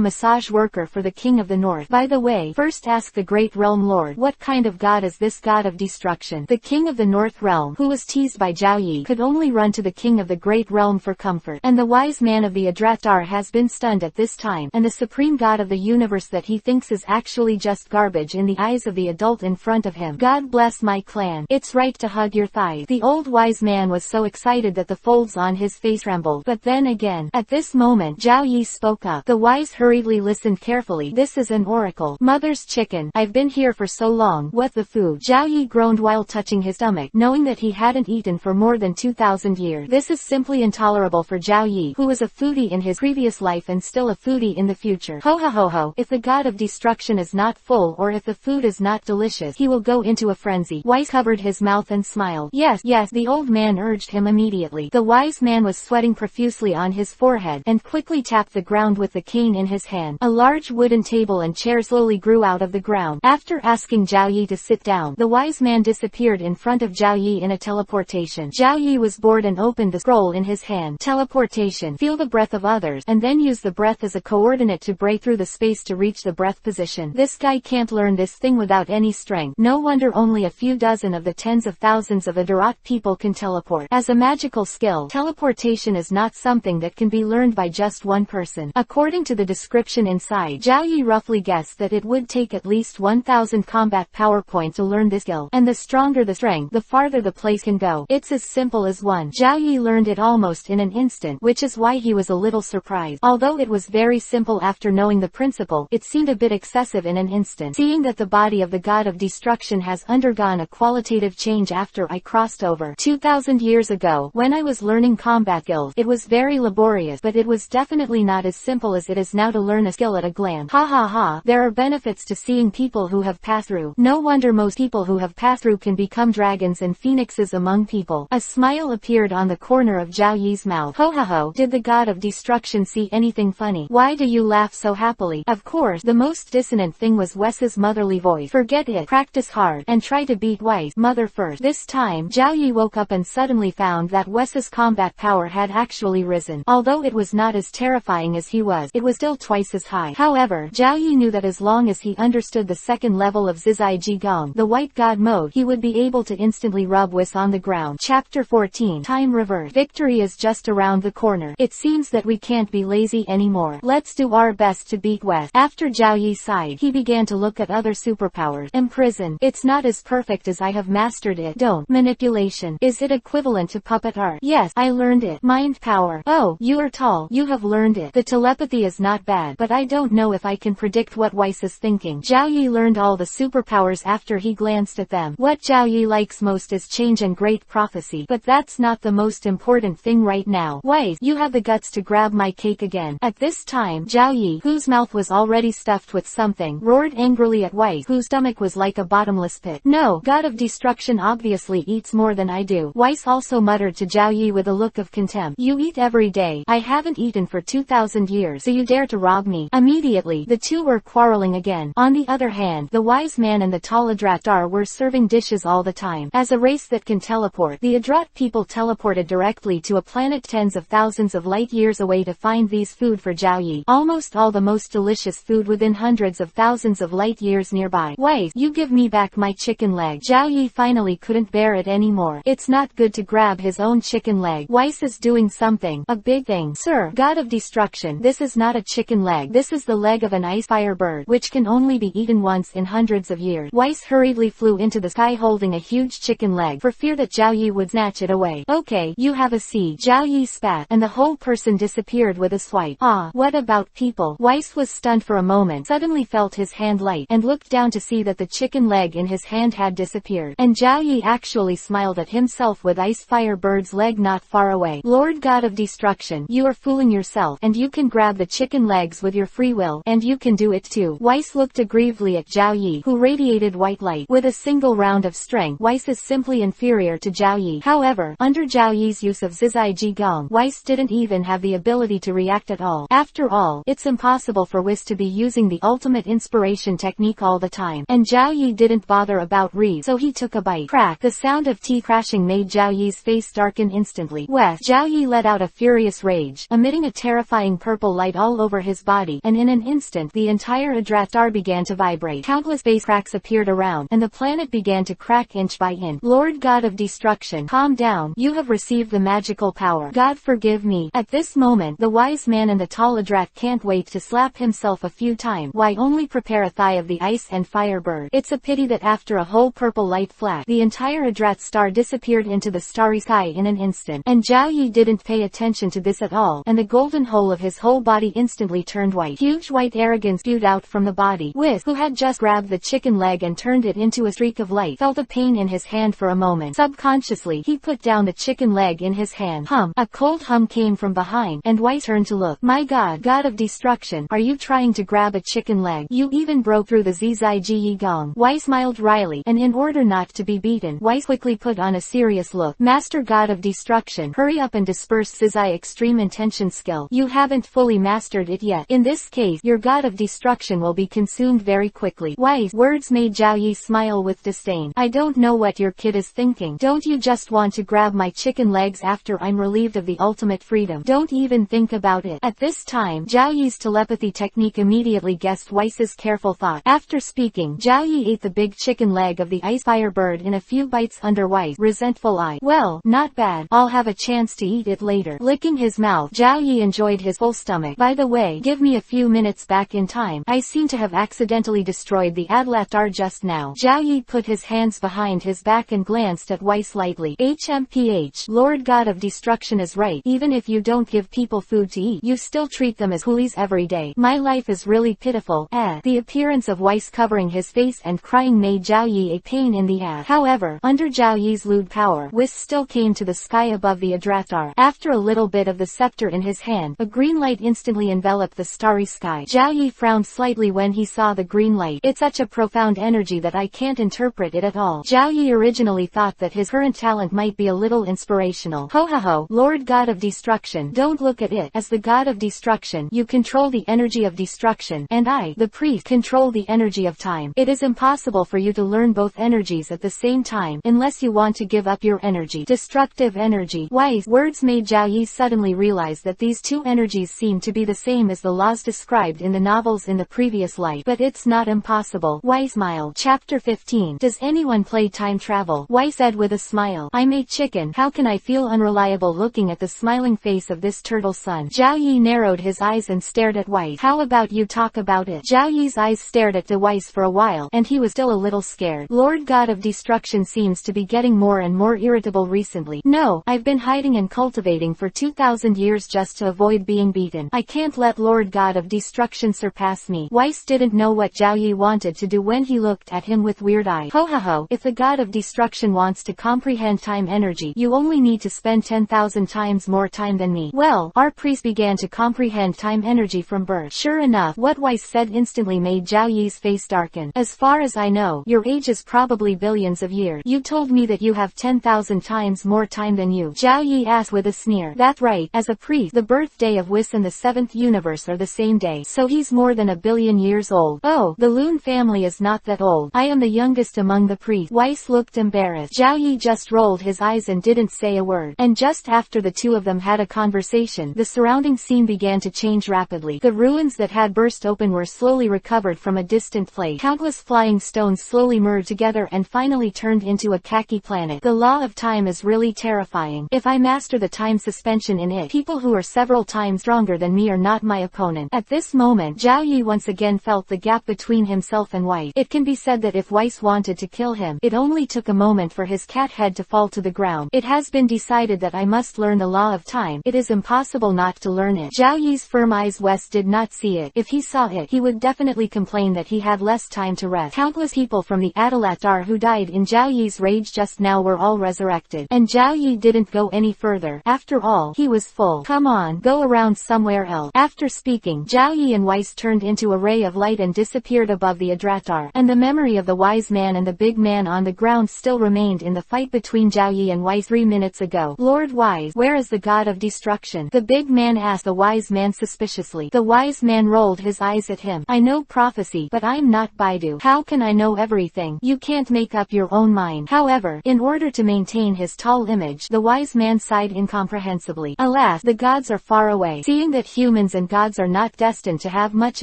massage worker for the King of the North. By the way, first ask the great Realm Lord, what kind of god is this god of destruction? The King of the North Realm, who was teased by Zhao Yi, could only run to the King of the Great Realm for comfort. And the wise man of the Adrattar has been stunned at this time, and the supreme god of the universe that he thinks is actually just garbage in the eyes of the adult in front of him. God bless my clan. It's right to hug your thighs. The old wise man was so excited that the folds on his face trembled. But then again, at this moment, Zhao Yi spoke up. The wise hurriedly listened carefully. This is an oracle. Mother's chicken. I've been here for so long. What the food? Zhao Yi groaned while touching his stomach, knowing that he hadn't eaten for more than 2,000 years. This is simply intolerable for Zhao Yi, who was a foodie in his previous life and still a foodie in the future. Ho. If the god of destruction is not full, or if the food is not delicious, he will go into a frenzy. Wise covered his mouth and smiled. Yes, the old man urged him immediately. The wise man was sweating profusely on his forehead, and quickly tapped the ground with the cane in his hand. A large wooden table and chair slowly grew out of the ground. After asking Zhao Yi to sit down, the wise man disappeared in front of Zhao Yi in a teleportation. Zhao Yi was bored and opened the scroll in his hand. Teleportation teleportation. Feel the breath of others, and then use the breath as a coordinate to break through the space to reach the breath position. This guy can't learn this thing without any strength. No wonder only a few dozen of the tens of thousands of Adarot people can teleport. As a magical skill, teleportation is not something that can be learned by just one person. According to the description inside, Zhao Yi roughly guessed that it would take at least 1000 combat power points to learn this skill, and the stronger the strength, the farther the place can go. It's as simple as one. Zhao Yi learned it almost in an instant, which is why he was a little surprised. Although it was very simple after knowing the principle, it seemed a bit excessive in an instant. Seeing that the body of the god of destruction has undergone a qualitative change after I crossed over 2000 years ago, when I was learning combat skills, it was very laborious, but it was definitely not as simple as it is now to learn a skill at a glance. Ha ha ha, there are benefits to seeing people who have passed through. No wonder most people who have passed through can become dragons and phoenixes among people. A smile appeared on the corner of Zhao Yi's mouth. Ho ha ho, did the god of destruction see anything funny? Why do you laugh so happily? Of course, the most dissonant thing was Wes's motherly voice. Forget it, practice hard, and try to beat Weiss, mother first. This time, Zhao Yi woke up and suddenly found that Wes's combat power had actually risen. Although it was not as terrifying as he was, it was still twice as high. However, Zhao Yi knew that as long as he understood the second level of Zizai Jigong, the White God mode, he would be able to instantly rub Wes on the ground. Chapter 14. Time reverse. Victory is just around the corner. It seems that we can't be lazy anymore. Let's do our best to beat Wes. After Zhao Yi sighed, he began to look at other superpowers. Imprison. It's not as perfect as I have mastered it. Don't. Manipulation. Is it equivalent to puppet art? Yes, I learned it. Mind power. Oh, you are tall. You have learned it. The telepathy is not bad, but I don't know if I can predict what Weiss is thinking. Zhao Yi learned all the superpowers after he glanced at them. What Zhao Yi likes most is change and great prophecy, but that's not the most important thing right now. Weiss, you have the guts to grab my cake again. At this time, Zhao Yi, whose mouth was already stuffed with something, roared angrily at Weiss, whose stomach was like a bottomless pit. No, god of destruction obviously eats more than I do. Weiss also muttered to Zhao Yi with a look of contempt. You eat every day. I haven't eaten for 2000 years, so you dare to rob me. Immediately, the two were quarreling again. On the other hand, the wise man and the tall Adrat were serving dishes all the time. As a race that can teleport, the Adrat people teleported directly to a planet tens of thousands of light years away to find these food for Zhao Yi. Almost all the most delicious food within hundreds of thousands of light years nearby. Weiss, you give me back my chicken leg. Zhao Yi finally couldn't bear it anymore. It's not good to grab his own chicken leg. Weiss is doing something. A big thing. Sir, god of destruction, this is not a chicken leg. This is the leg of an ice fire bird, which can only be eaten once in hundreds of years. Weiss hurriedly flew into the sky holding a huge chicken leg, for fear that Zhao Yi would snatch it away. Okay, you have a seat. Zhao Yi spat, and the whole person disappeared with a swipe. Ah, what about people? Weiss was stunned for a moment, suddenly felt his hand light, and looked down to see that the chicken leg in his hand had disappeared. And Zhao Yi actually smiled at himself with Ice Fire Bird's leg not far away. Lord God of Destruction, you are fooling yourself, and you can grab the chicken legs with your free will, and you can do it too. Weiss looked aggrievedly at Zhao Yi, who radiated white light. With a single round of strength, Weiss is simply inferior to Zhao Yi. However, under Zhao Yi's use of Zizai Jigong, Weiss didn't even have the ability to react at all. After all, it's impossible for Weiss to be using the ultimate inspiration technique all the time. And Zhao Yi didn't bother about Reed, so he took a bite. Crack! The sound of tea crashing made Zhao Yi's face darken instantly. Wes! Zhao Yi let out a furious rage, emitting a terrifying purple light all over his body, and in an instant the entire Adrat star began to vibrate. Countless face cracks appeared around, and the planet began to crack inch by inch. Lord God of Destruction, calm down. You have received the magical power. God forgive me. At this moment, the wise man and the tall Adrat can't wait to slap himself a few times. Why only prepare a thigh of the ice and fire bird? It's a pity that after a whole purple light flash, the entire Adrat star disappeared into the starry sky in an instant. And Zhao Yi didn't pay attention to this at all, and the golden hole of his whole body instantly turned white. Huge white arrogance spewed out from the body. Whis, who had just grabbed the chicken leg and turned it into a streak of light, felt a pain in his hand for a moment. Subconsciously, he put down the chicken leg in his hand. Hum! A cold hum came from behind, and Weiss turned to look. My God, God of Destruction, are you trying to grab a chicken leg? You even broke through the Zizai Ji Gong. Weiss smiled wryly, and in order not to be beaten, Weiss quickly put on a serious look. Master God of Destruction, hurry up and disperse Zizai Extreme Intention skill. You haven't fully mastered it yet. In this case, your God of Destruction will be consumed very quickly. Weiss' words made Zhao Yi smile with disdain. I don't know what your kid is thinking. Don't you just want to grab my chicken legs after I'm relieved of the ultimate ultimate freedom. Don't even think about it. At this time, Zhao Yi's telepathy technique immediately guessed Weiss's careful thought. After speaking, Zhao Yi ate the big chicken leg of the ice fire bird in a few bites under Weiss' resentful eye. Well, not bad. I'll have a chance to eat it later. Licking his mouth, Zhao Yi enjoyed his full stomach. By the way, give me a few minutes back in time. I seem to have accidentally destroyed the Adlatar just now. Zhao Yi put his hands behind his back and glanced at Weiss lightly. HMPH, Lord God of Destruction is right. Even if you don't give people food to eat, you still treat them as hoolies every day. My life is really pitiful. The appearance of Weiss covering his face and crying made Zhao Yi a pain in the ass. However, under Zhao Yi's lewd power, Weiss still came to the sky above the Adratar. After a little bit of the scepter in his hand, a green light instantly enveloped the starry sky. Zhao Yi frowned slightly when he saw the green light. It's such a profound energy that I can't interpret it at all. Zhao Yi originally thought that his current talent might be a little inspirational. Ho ho ho, Lord God of Destruction, don't look at it. As the God of Destruction, you control the energy of destruction, and I, the priest, control the energy of time. It is impossible for you to learn both energies at the same time, unless you want to give up your energy. Destructive energy. Weiss' words made Zhao Yi suddenly realize that these two energies seem to be the same as the laws described in the novels in the previous life. But it's not impossible. Weiss smiled. Chapter 15. Does anyone play time travel? Weiss said with a smile. I'm a chicken. How can I feel unreliable looking at the smiling face of this turtle son? Zhao Yi narrowed his eyes and stared at Weiss. How about you talk about it? Zhao Yi's eyes stared at Weiss for a while, and he was still a little scared. Lord God of Destruction seems to be getting more and more irritable recently. No, I've been hiding and cultivating for 2,000 years just to avoid being beaten. I can't let Lord God of Destruction surpass me. Weiss didn't know what Zhao Yi wanted to do when he looked at him with weird eyes. Ho ho ho, if the God of Destruction wants to comprehend time energy, you only need to spend 10,000 times more time than me. Well, our priest began to comprehend time energy from birth. Sure enough, what Weiss said instantly made Zhao Yi's face darken. As far as I know, your age is probably billions of years. You told me that you have 10,000 times more time than you. Zhao Yi asked with a sneer. That's right. As a priest, the birthday of Weiss and the 7th universe are the same day. So he's more than a billion years old. Oh, the Loon family is not that old. I am the youngest among the priests. Weiss looked embarrassed. Zhao Yi just rolled his eyes and didn't say a word. And just after the two of them had a conversation, the surrounding scene began to change rapidly. The ruins that had burst open were slowly recovered from a distant place. Countless flying stones slowly merged together and finally turned into a khaki planet. The law of time is really terrifying. If I master the time suspension in it, people who are several times stronger than me are not my opponent. At this moment, Zhao Yi once again felt the gap between himself and Weiss. It can be said that if Weiss wanted to kill him, it only took a moment for his cat head to fall to the ground. It has been decided that I must learn the law of time. It is impossible not to learn it. Zhao Yi's firm eyes. Weiss did not see it. If he saw it, he would definitely complain that he had less time to rest. Countless people from the Adalatar who died in Zhao Yi's rage just now were all resurrected. And Zhao Yi didn't go any further. After all, he was full. Come on, go around somewhere else. After speaking, Zhao Yi and Weiss turned into a ray of light and disappeared above the Adratar. And the memory of the wise man and the big man on the ground still remained in the fight between Zhao Yi and Weiss 3 minutes ago. Lord Wise, where is the God of Destruction? The big man asked the wise man suspiciously. The wise man rolled his eyes at him. I know prophecy, but I'm not Baidu. How can I know everything? You can't make up your own mind. However, in order to maintain his tall image, the wise man sighed incomprehensibly. Alas, the gods are far away. Seeing that humans and gods are not destined to have much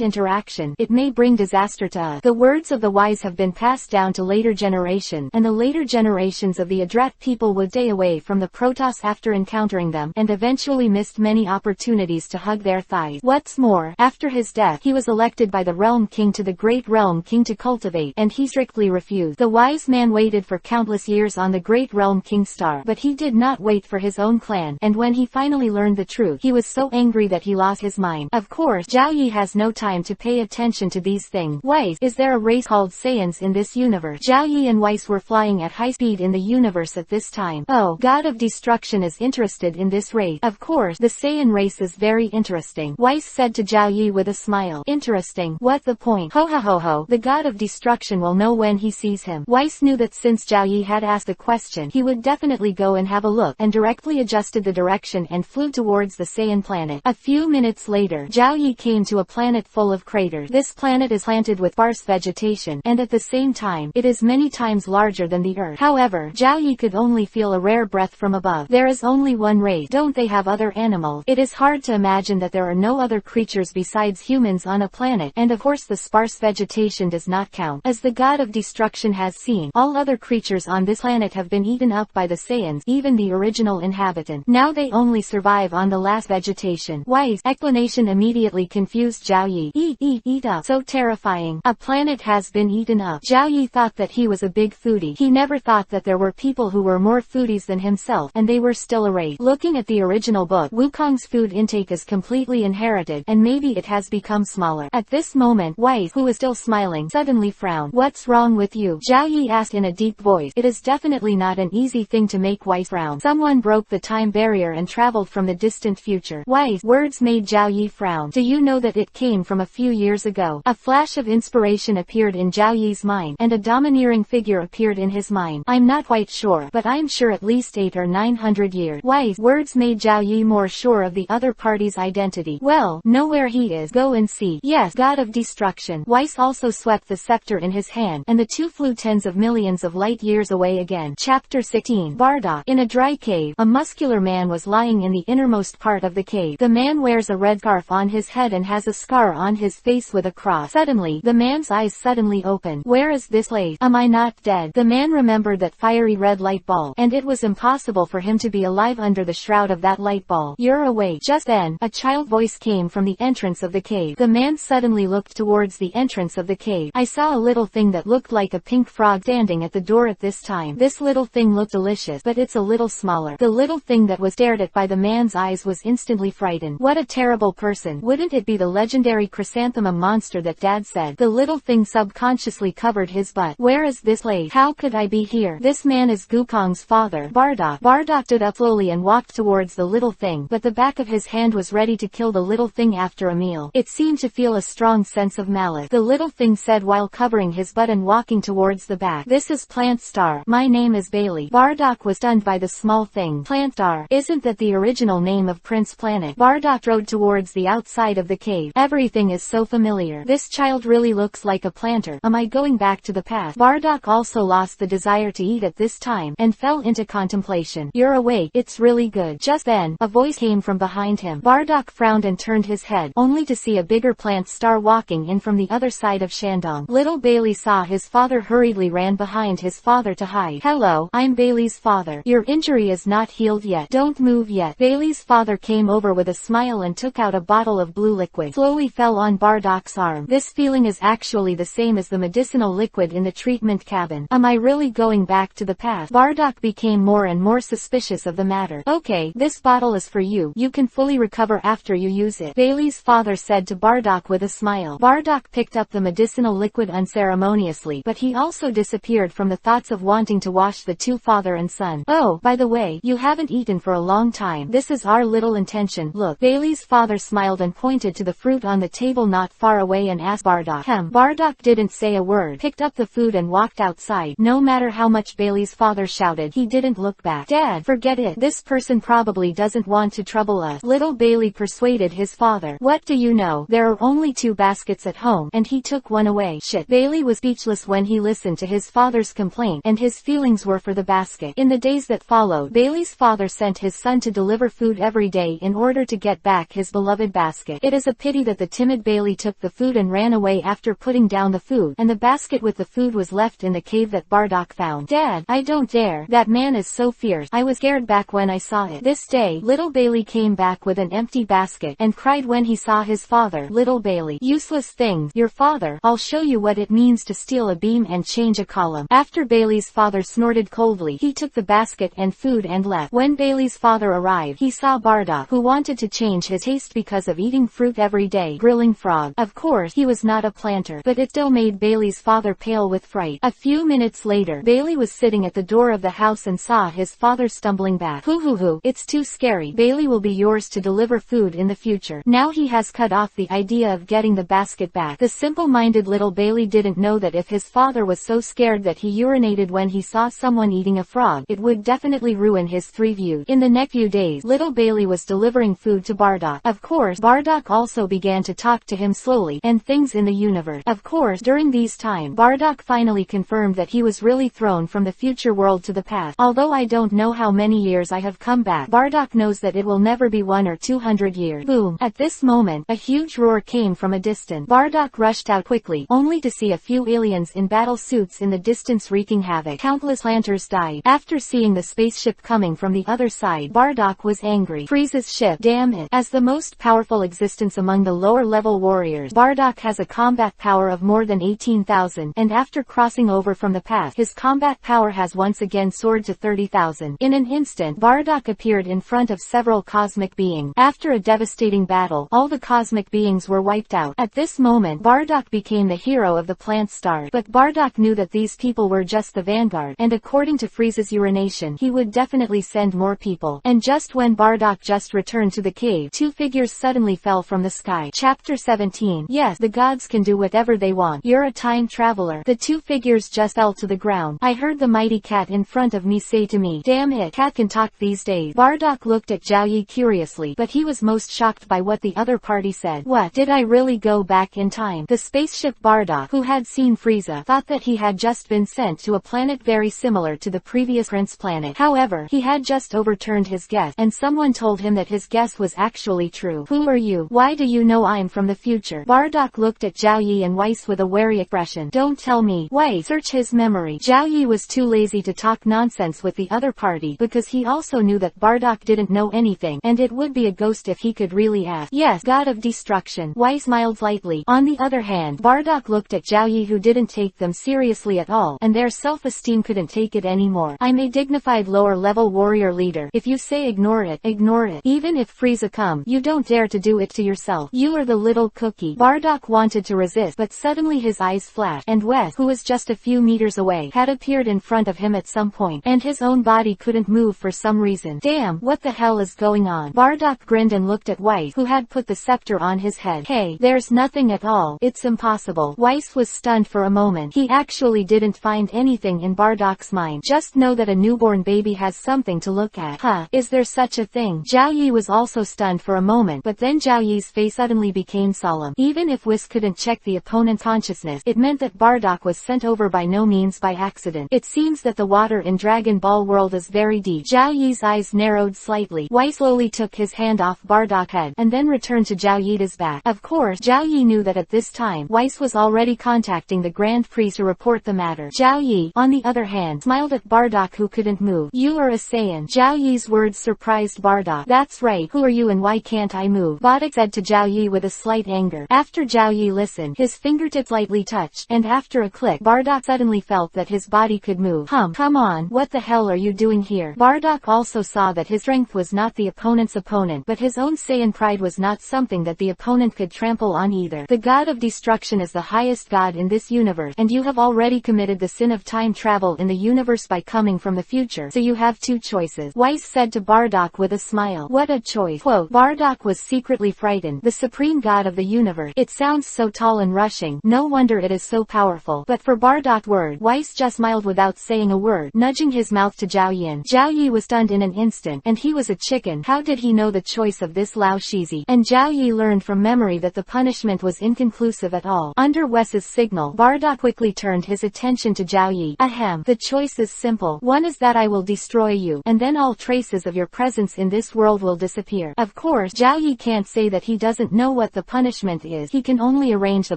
interaction, it may bring disaster to us. The words of the wise have been passed down to later generations, and the later generations of the Adrat people would stay away from the Protoss after encountering them, and eventually missed many opportunities to hug their thighs. What's more, after his death, he was elected by the Realm King to the Great Realm King to cultivate, and he strictly refused. The wise man waited for countless years on the Great Realm King star, but he did not wait for his own clan, and when he finally learned the truth, he was so angry that he lost his mind. Of course, Zhao Yi has no time to pay attention to these things. Weiss, is there a race called Saiyans in this universe? Zhao Yi and Weiss were flying at high speed in the universe at this time. Oh, God of Destruction is interested in this race. Of course, the Saiyan race is very interesting. Weiss said to Zhao Yi with a smile. Interesting? What the point? Ho ho ho ho, the God of Destruction will know when he sees him. Weiss knew that since Zhao Yi had asked the question, he would definitely go and have a look, and directly adjusted the direction and flew towards the Saiyan planet. A few minutes later, Zhao Yi came to a planet full of craters. This planet is planted with sparse vegetation, and at the same time, it is many times larger than the Earth. However, Zhao Yi could only feel a rare breath from above. There is only one race. don't they have other animals? It is hard to imagine that there are no other creatures besides humans on a planet, and of course the sparse vegetation does not count. As the god of destruction has seen, all other creatures on this planet have been eaten up by the Saiyans, even the original inhabitant. Now they only survive on the last vegetation. Wise explanation immediately confused Zhao Yi. Eat up. So terrifying. A planet has been eaten up. Zhao Yi thought that he was a big foodie. He never thought that there were people who were more foodies than himself, and they were still a race. Looking at the original book, Wukong's food intake is completely inherited, and maybe it has become smaller. At this moment, Wise, who was still smiling, suddenly frowned. What's wrong with you? Zhao Yi asked in a deep voice. It is definitely not an easy thing to make Wise frown. Someone broke the time barrier and traveled from the distant future. Wise words made Zhao Yi frown. Do you know that it came from a few years ago? A flash of inspiration appeared in Zhao Yi's mind, and a domineering figure appeared in his mind. I'm not quite sure, but I'm sure at least 800 or 900 years. Wise words made Zhao Yi more sure of the other party's identity. Well, know where he is. Go and see. Yes, god of destruction. Wise also swept the scepter in his hand, and the two flew tens of millions of light years away again. Chapter 16. Bardock. In a dry cave, a muscular man was lying in the innermost part of the cave. The man wears a red scarf on his head and has a scar on his face with a cross. Suddenly, the man's eyes suddenly opened. Where is this place? Am I not dead? The man remembered that fiery red light ball, and it was impossible for him to be alive under the shroud of that light ball. You're awake. Just then, a child voice came from the entrance of the cave. The man suddenly looked towards the entrance of the cave. I saw a little thing that looked like a pink frog standing at the door at this time. This little thing looked delicious, but it's a little smaller. The little thing that was stared at by the man's eyes was instantly frightened. What a terrible person. Wouldn't it be the legendary chrysanthemum monster that Dad said? The little thing subconsciously covered his butt. Where is this place? How could I be here? This man is Wukong's father, Bardock. Bardock stood up slowly and walked towards the little thing, but the back of his hand was ready to kill the little thing after a meal. It seemed to feel a strong sense of malice. The little thing said while covering his butt and walking towards the back. This is Plant Star. My name is Bailey. Bardock was stunned by the small thing. Plant Star. Isn't that the original name of Prince Planet? Bardock rode towards the outside of the cave. Everything is so familiar. This child really looks like a planter. Am I going back to the past? Bardock also lost the desire to eat at this time, and fell into contemplation. You're awake. It's really good. Just then, a voice came from behind him. Bardock frowned and turned his head, only to see a bigger Plant Star walking in from the other side of Shandong. Little Bailey saw his father hurriedly ran behind his father to hide. Hello, I'm Bailey's father. Your injury is not healed yet. Don't move yet. Bailey's father came over with a smile and took out a bottle of blue liquid. Slowly fell on Bardock's arm. This feeling is actually the same as the medicinal liquid in the treatment cabin. Am I really going back to the past? Bardock became more and more suspicious of the matter. Okay, this bottle is for you. You can fully recover after you use it, Bailey's father said to Bardock with a smile. Bardock picked up the medicinal liquid unceremoniously, but he also disappeared from the thoughts of wanting to wash the two father and son. Oh, by the way, you haven't eaten for a long time. This is our little intention. Look. Bailey's father smiled and pointed to the fruit on the table not far away and asked Bardock. Bardock didn't say a word, picked up the food and walked outside. No matter how much Bailey's father shouted, he didn't look back. Dad, forget it. This person probably doesn't want to trouble us. Little Bailey persuaded his father. What do you know? There are only 2 baskets at home, and he took one away. Shit. Bailey was speechless when he listened to his father's complaint, and his feelings were for the basket. In the days that followed, Bailey's father sent his son to deliver food every day in order to get back his beloved basket. It is a pity that the timid Bailey took the food and ran away after putting down the food, and the basket with the food was left in the cave that Bardock found. Dad, I don't dare. That man is so fierce. I was scared back when I saw it. This day, little Bailey came back with an empty basket, and cried when he saw his father. Little Bailey. Useless things. Your father. I'll show you what it means to steal a beam and change a column. After Bailey's father snorted coldly, he took the basket and food and left. When Bailey's father arrived, he saw Bardock, who wanted to change his taste because of eating fruit every day, grilling frog. Of course, he was not a planter, but it still made Bailey's father pale with fright. A few minutes later, Bailey was sitting at the door of the house and saw his father stumbling back. Hoo, it's too scary. Bailey will be yours to deliver food in the future. Now he has cut off the idea of getting the basket back. The simple-minded little Bailey didn't know that if his father was so scared that he urinated when he saw someone eating a frog, it would definitely ruin his 3 views. In the next few days, little Bailey was delivering food to Bardock. Of course, Bardock also began to talk to him slowly, and things in the universe. Of course, during these time, Bardock finally confirmed that he was really thrown from the future world to the past. Although I don't know how many years I have come back, back. Bardock knows that it will never be 1 or 200 years. Boom. At this moment, a huge roar came from a distance. Bardock rushed out quickly, only to see a few aliens in battle suits in the distance wreaking havoc. Countless planters died. After seeing the spaceship coming from the other side, Bardock was angry. Frieza's ship. Damn it. As the most powerful existence among the lower level warriors, Bardock has a combat power of more than 18,000, and after crossing over from the past, his combat power has once again soared to 30,000. In an instant, Bardock appeared in front of several cosmic beings. After a devastating battle, all the cosmic beings were wiped out. At this moment, Bardock became the hero of the plant star. But Bardock knew that these people were just the vanguard, and according to Frieza's urination, he would definitely send more people. And just when Bardock just returned to the cave, two figures suddenly fell from the sky. Chapter 17. Yes, the gods can do whatever they want. You're a time traveler. The two figures just fell to the ground. I heard the mighty cat in front of me say to me, damn it, cat can talk these days. Bardock looked at Zhao Yi curiously, but he was most shocked by what the other party said. What, did I really go back in time? The spaceship Bardock, who had seen Frieza, thought that he had just been sent to a planet very similar to the previous Prince planet. However, he had just overturned his guess, and someone told him that his guess was actually true. Who are you? Why do you know I'm from the future? Bardock looked at Zhao Yi and Weiss with a wary expression. Don't tell me. Weiss, search his memory. Zhao Yi was too lazy to talk nonsense with the other party, because he also knew that Bardock didn't know anything, and it would be a ghost if he could really ask. Yes, God of Destruction. Weiss smiled lightly. On the other hand, Bardock looked at Zhao Yi, who didn't take them seriously at all, and their self-esteem couldn't take it anymore. I'm a dignified lower-level warrior leader. If you say ignore it, ignore it. Even if Frieza come, you don't dare to do it to yourself. You are the little cookie. Bardock wanted to resist, but suddenly his eyes flashed, and Wes, who was just a few meters away, had appeared in front of him at some point, and his own body couldn't move for some reason. Damn, what the hell is going on? Bardock grinned and looked at Weiss, who had put the scepter on his head. Hey, there's nothing at all. It's impossible. Weiss was stunned for a moment. He actually didn't find anything in Bardock's mind. Just know that a newborn baby has something to look at. Huh, is there such a thing? Zhao Yi was also stunned for a moment, but then Zhao Yi's face suddenly became solemn. Even if Whis couldn't check the opponent's consciousness, it meant that Bardock was sent over by no means by accident. It seems that the water in Dragon Ball world is very deep. Zhao Yi's eyes narrowed slightly. Weiss slowly took his hand off Bardock's head, and then returned to Zhao Yi's back. Of course, Zhao Yi knew that at this time, Weiss was already contacting the Grand Prix to report the matter. Zhao Yi, on the other hand, smiled at Bardock, who couldn't move. You are a Saiyan. Zhao Yi's words surprised Bardock. That's right, who are you and why can't I move? Bardock said to Zhao Yi with a slight anger. After Zhao Yi listened, his fingertips lightly touched, and after a click, Bardock suddenly felt that his body could move. Come on, what the hell are you doing here? Bardock also saw that his strength was not the opponent's opponent, but his own Saiyan pride was not something that the opponent could trample on either. The God of Destruction is the highest god in this universe, and you have already committed the sin of time travel in the universe by coming from the future, so you have two choices. Weiss said to Bardock with a smile. What a choice. Quote, Bardock was secretly frightened. The supreme god of the universe. It sounds so tall and rushing. No wonder it is so powerful. But for Bardock's word, Weiss just smiled without saying a word, nudging his mouth to Zhao Yin. Zhao Yi was stunned in an instant, and he was a chicken. How did he know the choice of this Lao Shizi? And Zhao Yi learned from memory that the punishment was inconclusive at all. Under Wes's signal, Bardock quickly turned his attention to Zhao Yi. Ahem. The choice is simple. One is that I will destroy you, and then all traces of your presence in this world will disappear. Of course, Zhao Yi can't say that he doesn't know what the punishment is. He can only arrange the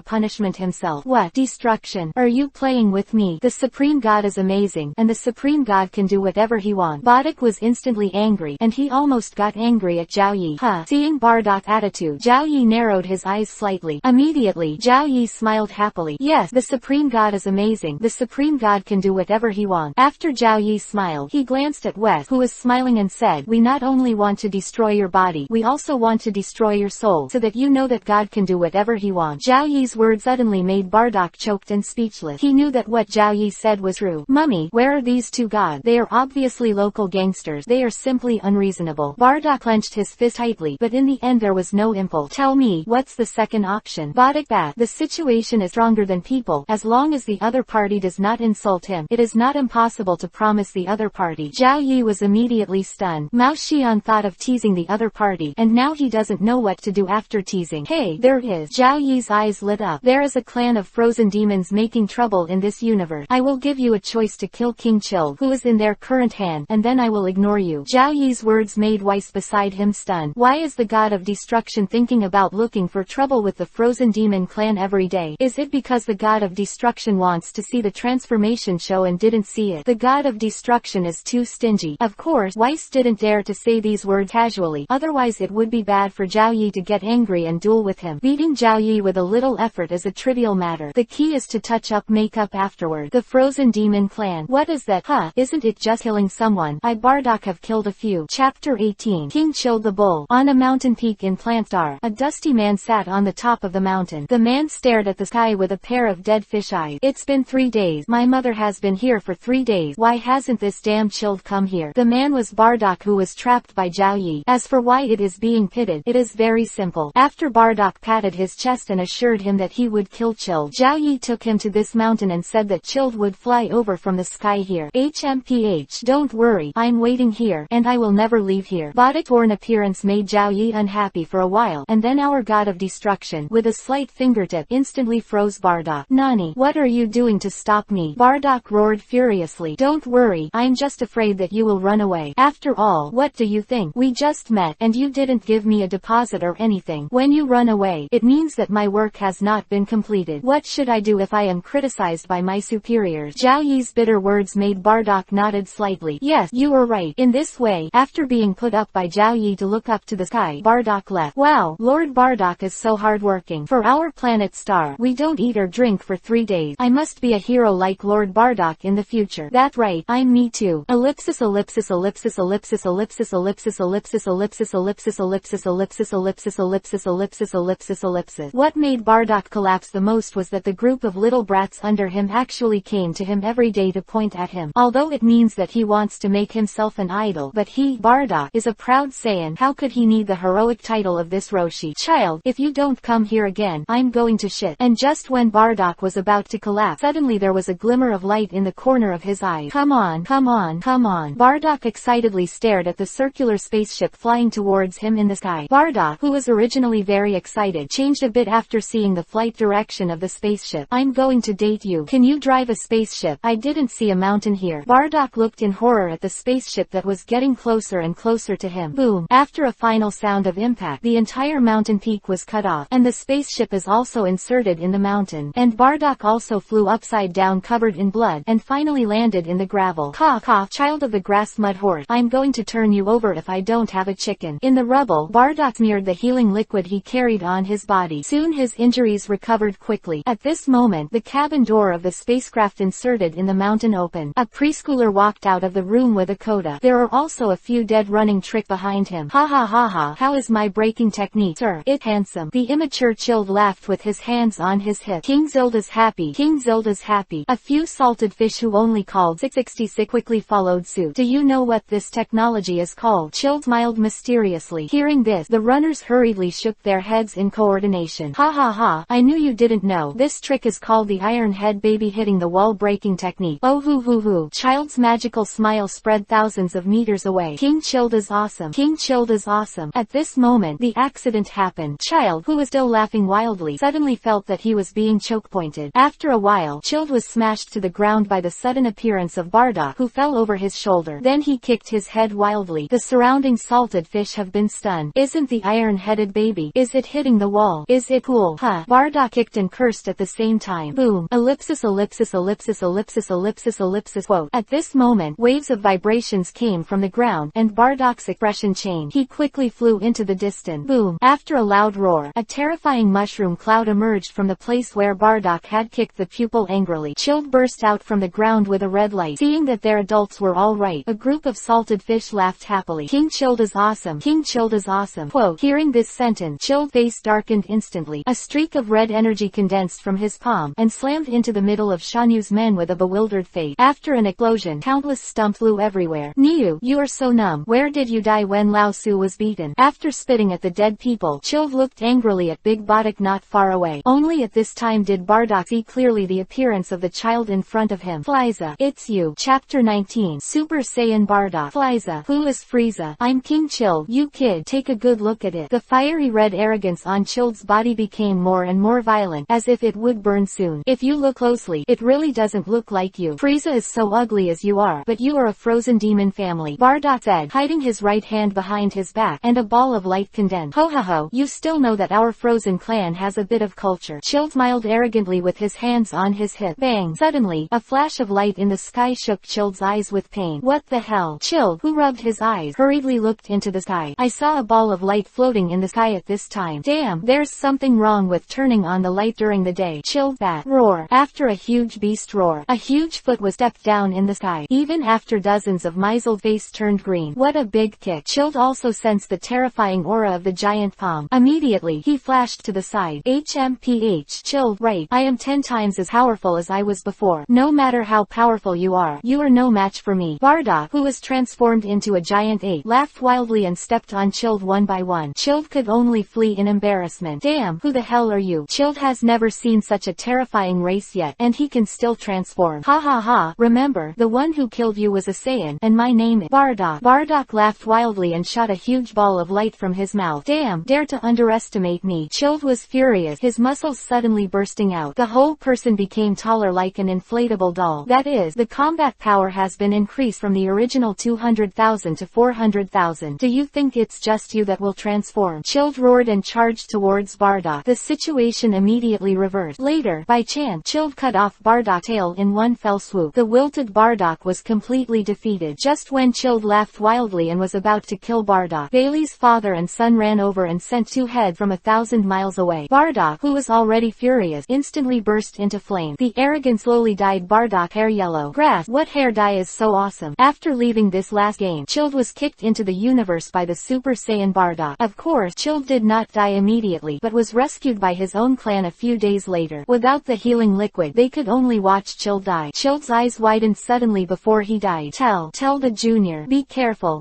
punishment himself. What? Destruction? Are you playing with me? The Supreme God is amazing, and the Supreme God can do whatever he wants. Bardock was instantly angry, and he almost got angry at Zhao Yi. Seeing Bardock's attitude, Zhao Yi narrowed his eyes slightly. Immediately, Zhao Yi smiled happily. Yes, the Supreme God is amazing. The Supreme God can do whatever he wants. After Zhao Yi smiled, he glanced at Wes, who was smiling, and said, we not only want to destroy your body, we also want to destroy your soul, so that you know that God can do whatever he wants. Zhao Yi's words suddenly made Bardock choked and speechless. He knew that what Zhao Yi said was true. Mummy, where are these two gods? They are obviously local gangsters. They are simply unreasonable. Bardock clenched his fist tightly, but in the end there was no impulse. Tell me, what's the second option? Bardock bat. The situation is stronger than people. As long as the other party does not insult him, it is not impossible to promise the other party. Zhao Yi was immediately stunned. Mao Xian thought of teasing the other party, and now he doesn't know what to do after teasing. Hey, there is. Zhao Yi's eyes lit up. There is a clan of frozen demons making trouble in this universe. I will give you a choice to kill King Chill, who is in their current hand, and then I will ignore you. Zhao Yi's words made Weiss beside him stunned. Why is the god of destruction thinking about looking for trouble with the frozen demon clan every day? Is it because the god of destruction wants to see the transformation show and didn't see it? The god of destruction is too stingy. Of course, Weiss didn't dare to say these words casually, otherwise it would be bad for Zhao Yi to get angry and duel with him. Beating Zhao Yi with a little effort is a trivial matter. The key is to touch up makeup afterward. The frozen demon clan. What is that? Huh? Isn't it just killing someone? I Bardock have killed a few. Chapter 18. King Chilled the Bull. On a mountain peak in Plantstar, a dusty man sat on the top of the mountain. The man stared at the sky with a pair of dead fish eyes. It's been 3 days. My mother has been here for 3 days. Why hasn't this damn Chilled come here? The man was Bardock, who was trapped by Zhao Yi. As for why it is being pitted, it is very simple. After Bardock patted his chest and assured him that he would kill Chilled, Zhao Yi took him to this mountain and said that Chilled would fly over from the sky here. HMPH. Don't worry, I'm waiting here, and I will never leave here. Bardock's torn appearance made Zhao Yi unhappy for a while, and then our god of destruction, with a slight fingertip, instantly froze Bardock. Nani, what are you doing to stop me? Bardock roared furiously. Don't worry, I'm just afraid that you will run away. After all, what do you think? We just met, and you didn't give me a deposit or anything. When you run away, it means that my work has not been completed. What should I do if I am criticized by my superiors? Zhao Yi's bitter words made Bardock nodded slightly. Yes, you were right. In this way, after being put up by Zhao Yi to look up to the sky, Bardock left. Wow, Lord Bardock is so hardworking. For our planet star, we don't eat or drink for 3 days. I must be a hero like Lord Bardock in the future. That's right, I'm me too. Ellipsis ellipsis ellipsis ellipsis ellipsis ellipsis ellipsis ellipsis ellipsis ellipsis ellipsis ellipsis ellipsis ellipsis ellipsis ellipsis. What made Bardock collapse the most was that the group of little brats under him actually came to him every day to point at him. Although it means that he wants to make himself an idol, but he, Bardock, is a proud Saiyan. How could he need the heroic title of this Roshi? Child, if you don't come here again, I'm going to shit. And just when Bardock was about to collapse, suddenly there was a glimmer of light in the corner of his eye. Come on, come on, come on. Bardock excitedly stared at the circular spaceship flying towards him in the sky. Bardock, who was originally very excited, changed a bit after seeing the flight direction of the spaceship. I'm going to date you. Can you drive a spaceship? I didn't see a mountain here. Bardock looked in horror at the spaceship that was getting closer and closer to him. Boom. After a final sound of impact, the entire mountain peak was cut off, and the spaceship is also inserted in the mountain. And Bardock also flew upside down covered in blood, and finally landed in the gravel. Cough, cough, child of the grass mud horse. I'm going to turn you over if I don't have a chicken. In the rubble, Bardock smeared the healing liquid he carried on his body. Soon his injuries recovered quickly. At this moment, the cabin door of the spacecraft inserted in the mountain opened. A preschooler walked out of the room with a coda. There are also a few dead running trick behind him. Ha ha ha ha. How is my braking technique, sir? It's handsome. The immature Chilled laughed with his hands on his hip. King Zilda's happy. King Zilda's happy. A few salted fish who only called 666 quickly followed suit. Do you know what this technology is called? Chilled smiled mysteriously. Hearing this, the runners hurriedly shook their heads in coordination. Ha ha ha. I knew you didn't know. This trick is called the Iron Head Baby hitting the wall breaking technique. Oh hoo hoo hoo. Child's magical smile spread thousands of meters away. King Chilled is awesome. King Chilled is awesome. At this moment, the accident happened. Child, who was still laughing wildly, suddenly felt that he was being choke-pointed. After a while, Chilled was smashed to the ground by the sudden appearance of Bardock, who fell over his shoulder. Then he kicked his head wildly. The surrounding salted fish have been stunned. Isn't the iron-headed baby? Is it hitting the wall? Is it cool? Huh. Bardock kicked and cursed at the same time. Boom. Ellipsis ellipsis ellipsis ellipsis ellipsis ellipsis quote. At this moment, waves of vibrations came from the ground, and Bardock's expression changed. He quickly flew into the distance. Boom. After a loud roar, a terrifying mushroom cloud emerged from the place where Bardock had kicked the pupil angrily. Chilled burst out from the ground with a red light. Seeing that their adults were all right, a group of salted fish laughed happily. King Chilled is awesome. King Chilled is awesome. Quote. Hearing this sentence, Chilled face darkened instantly. A streak of red energy condensed from his palm, and slammed into the middle of Shanyu's men with a bewildered face. After an explosion, countless stumps flew everywhere. Niu, you are so numb. Where did you die when Lao Su was beaten? After spitting at the dead people, Chilled looked angrily at Big Bardock not far away. Only at this time did Bardock see clearly the appearance of the child in front of him. Frieza, it's you. Chapter 19. Super Saiyan Bardock. Frieza, who is Frieza? I'm King Chilled. You kid, take a good look at it. The fiery red arrogance on Chilled's body became more and more violent, as if it would burn soon. If you look closely, it really doesn't look like you. Frieza is so ugly as you are, but you are a frozen demon family. Bardock said, hiding his right hand behind his back, and a ball of light condensed. Ho ho ho, you still know that our frozen clan has a bit of culture. Chilled smiled arrogantly with his hands on his hip. Bang! Suddenly, a flash of light in the sky shook Chilled's eyes with pain. What the hell? Chilled, who rubbed his eyes, hurriedly looked into the sky. I saw a ball of light floating in the sky at this time. Damn, there's something wrong with turning on the light during the day. Chilled that. Roar. After a huge beast roar, a huge foot was stepped down in the sky. Even after dozens of misled face turned green. What a big kick. Chilled also sensed the terrifying aura of the giant palm. Immediately, he flashed to the side. HMPH. Chilled, right. I am 10 times as powerful as I was before. No matter how powerful you are no match for me. Bardock, who was transformed into a giant ape, laughed wildly and stepped on Chilled one by one. Chilled could only flee in embarrassment. Damn, who the hell are you? Chilled has never seen such a terrifying race yet, and he can still transform. Ha ha ha, remember, the one who killed you was a Saiyan, and my name is Bardock. Bardock laughed wildly and shot a huge ball of light from his mouth. Damn, dare to underestimate me. Chilled was furious, his muscles suddenly bursting out. The whole person became taller like an inflatable doll. That is, the combat power has been increased from the original 200,000 to 400,000. Do you think it's just you that will transform? Chilled roared and charged towards Bardock. The situation immediately reversed. Later, by chance, Chilled cut off Bardock's tail in one fell swoop. The wilted Bardock was completely defeated. Just when Chilled laughed wildly and was about to kill Bardock, Bailey's father and son ran over and sent two head from 1,000 miles away. Bardock, who was already furious, instantly burst into flame. The arrogant slowly dyed Bardock hair yellow. Grass, what hair dye is so awesome? After leaving this last game, Chilled was kicked into the universe by the Super Saiyan Bardock. Of course, Chilled did not die immediately, but was rescued by his own clan a few days later. Without the healing liquid, they could only watch Chilled die. Chilled's eyes widened suddenly before he died. Tell the junior, be careful,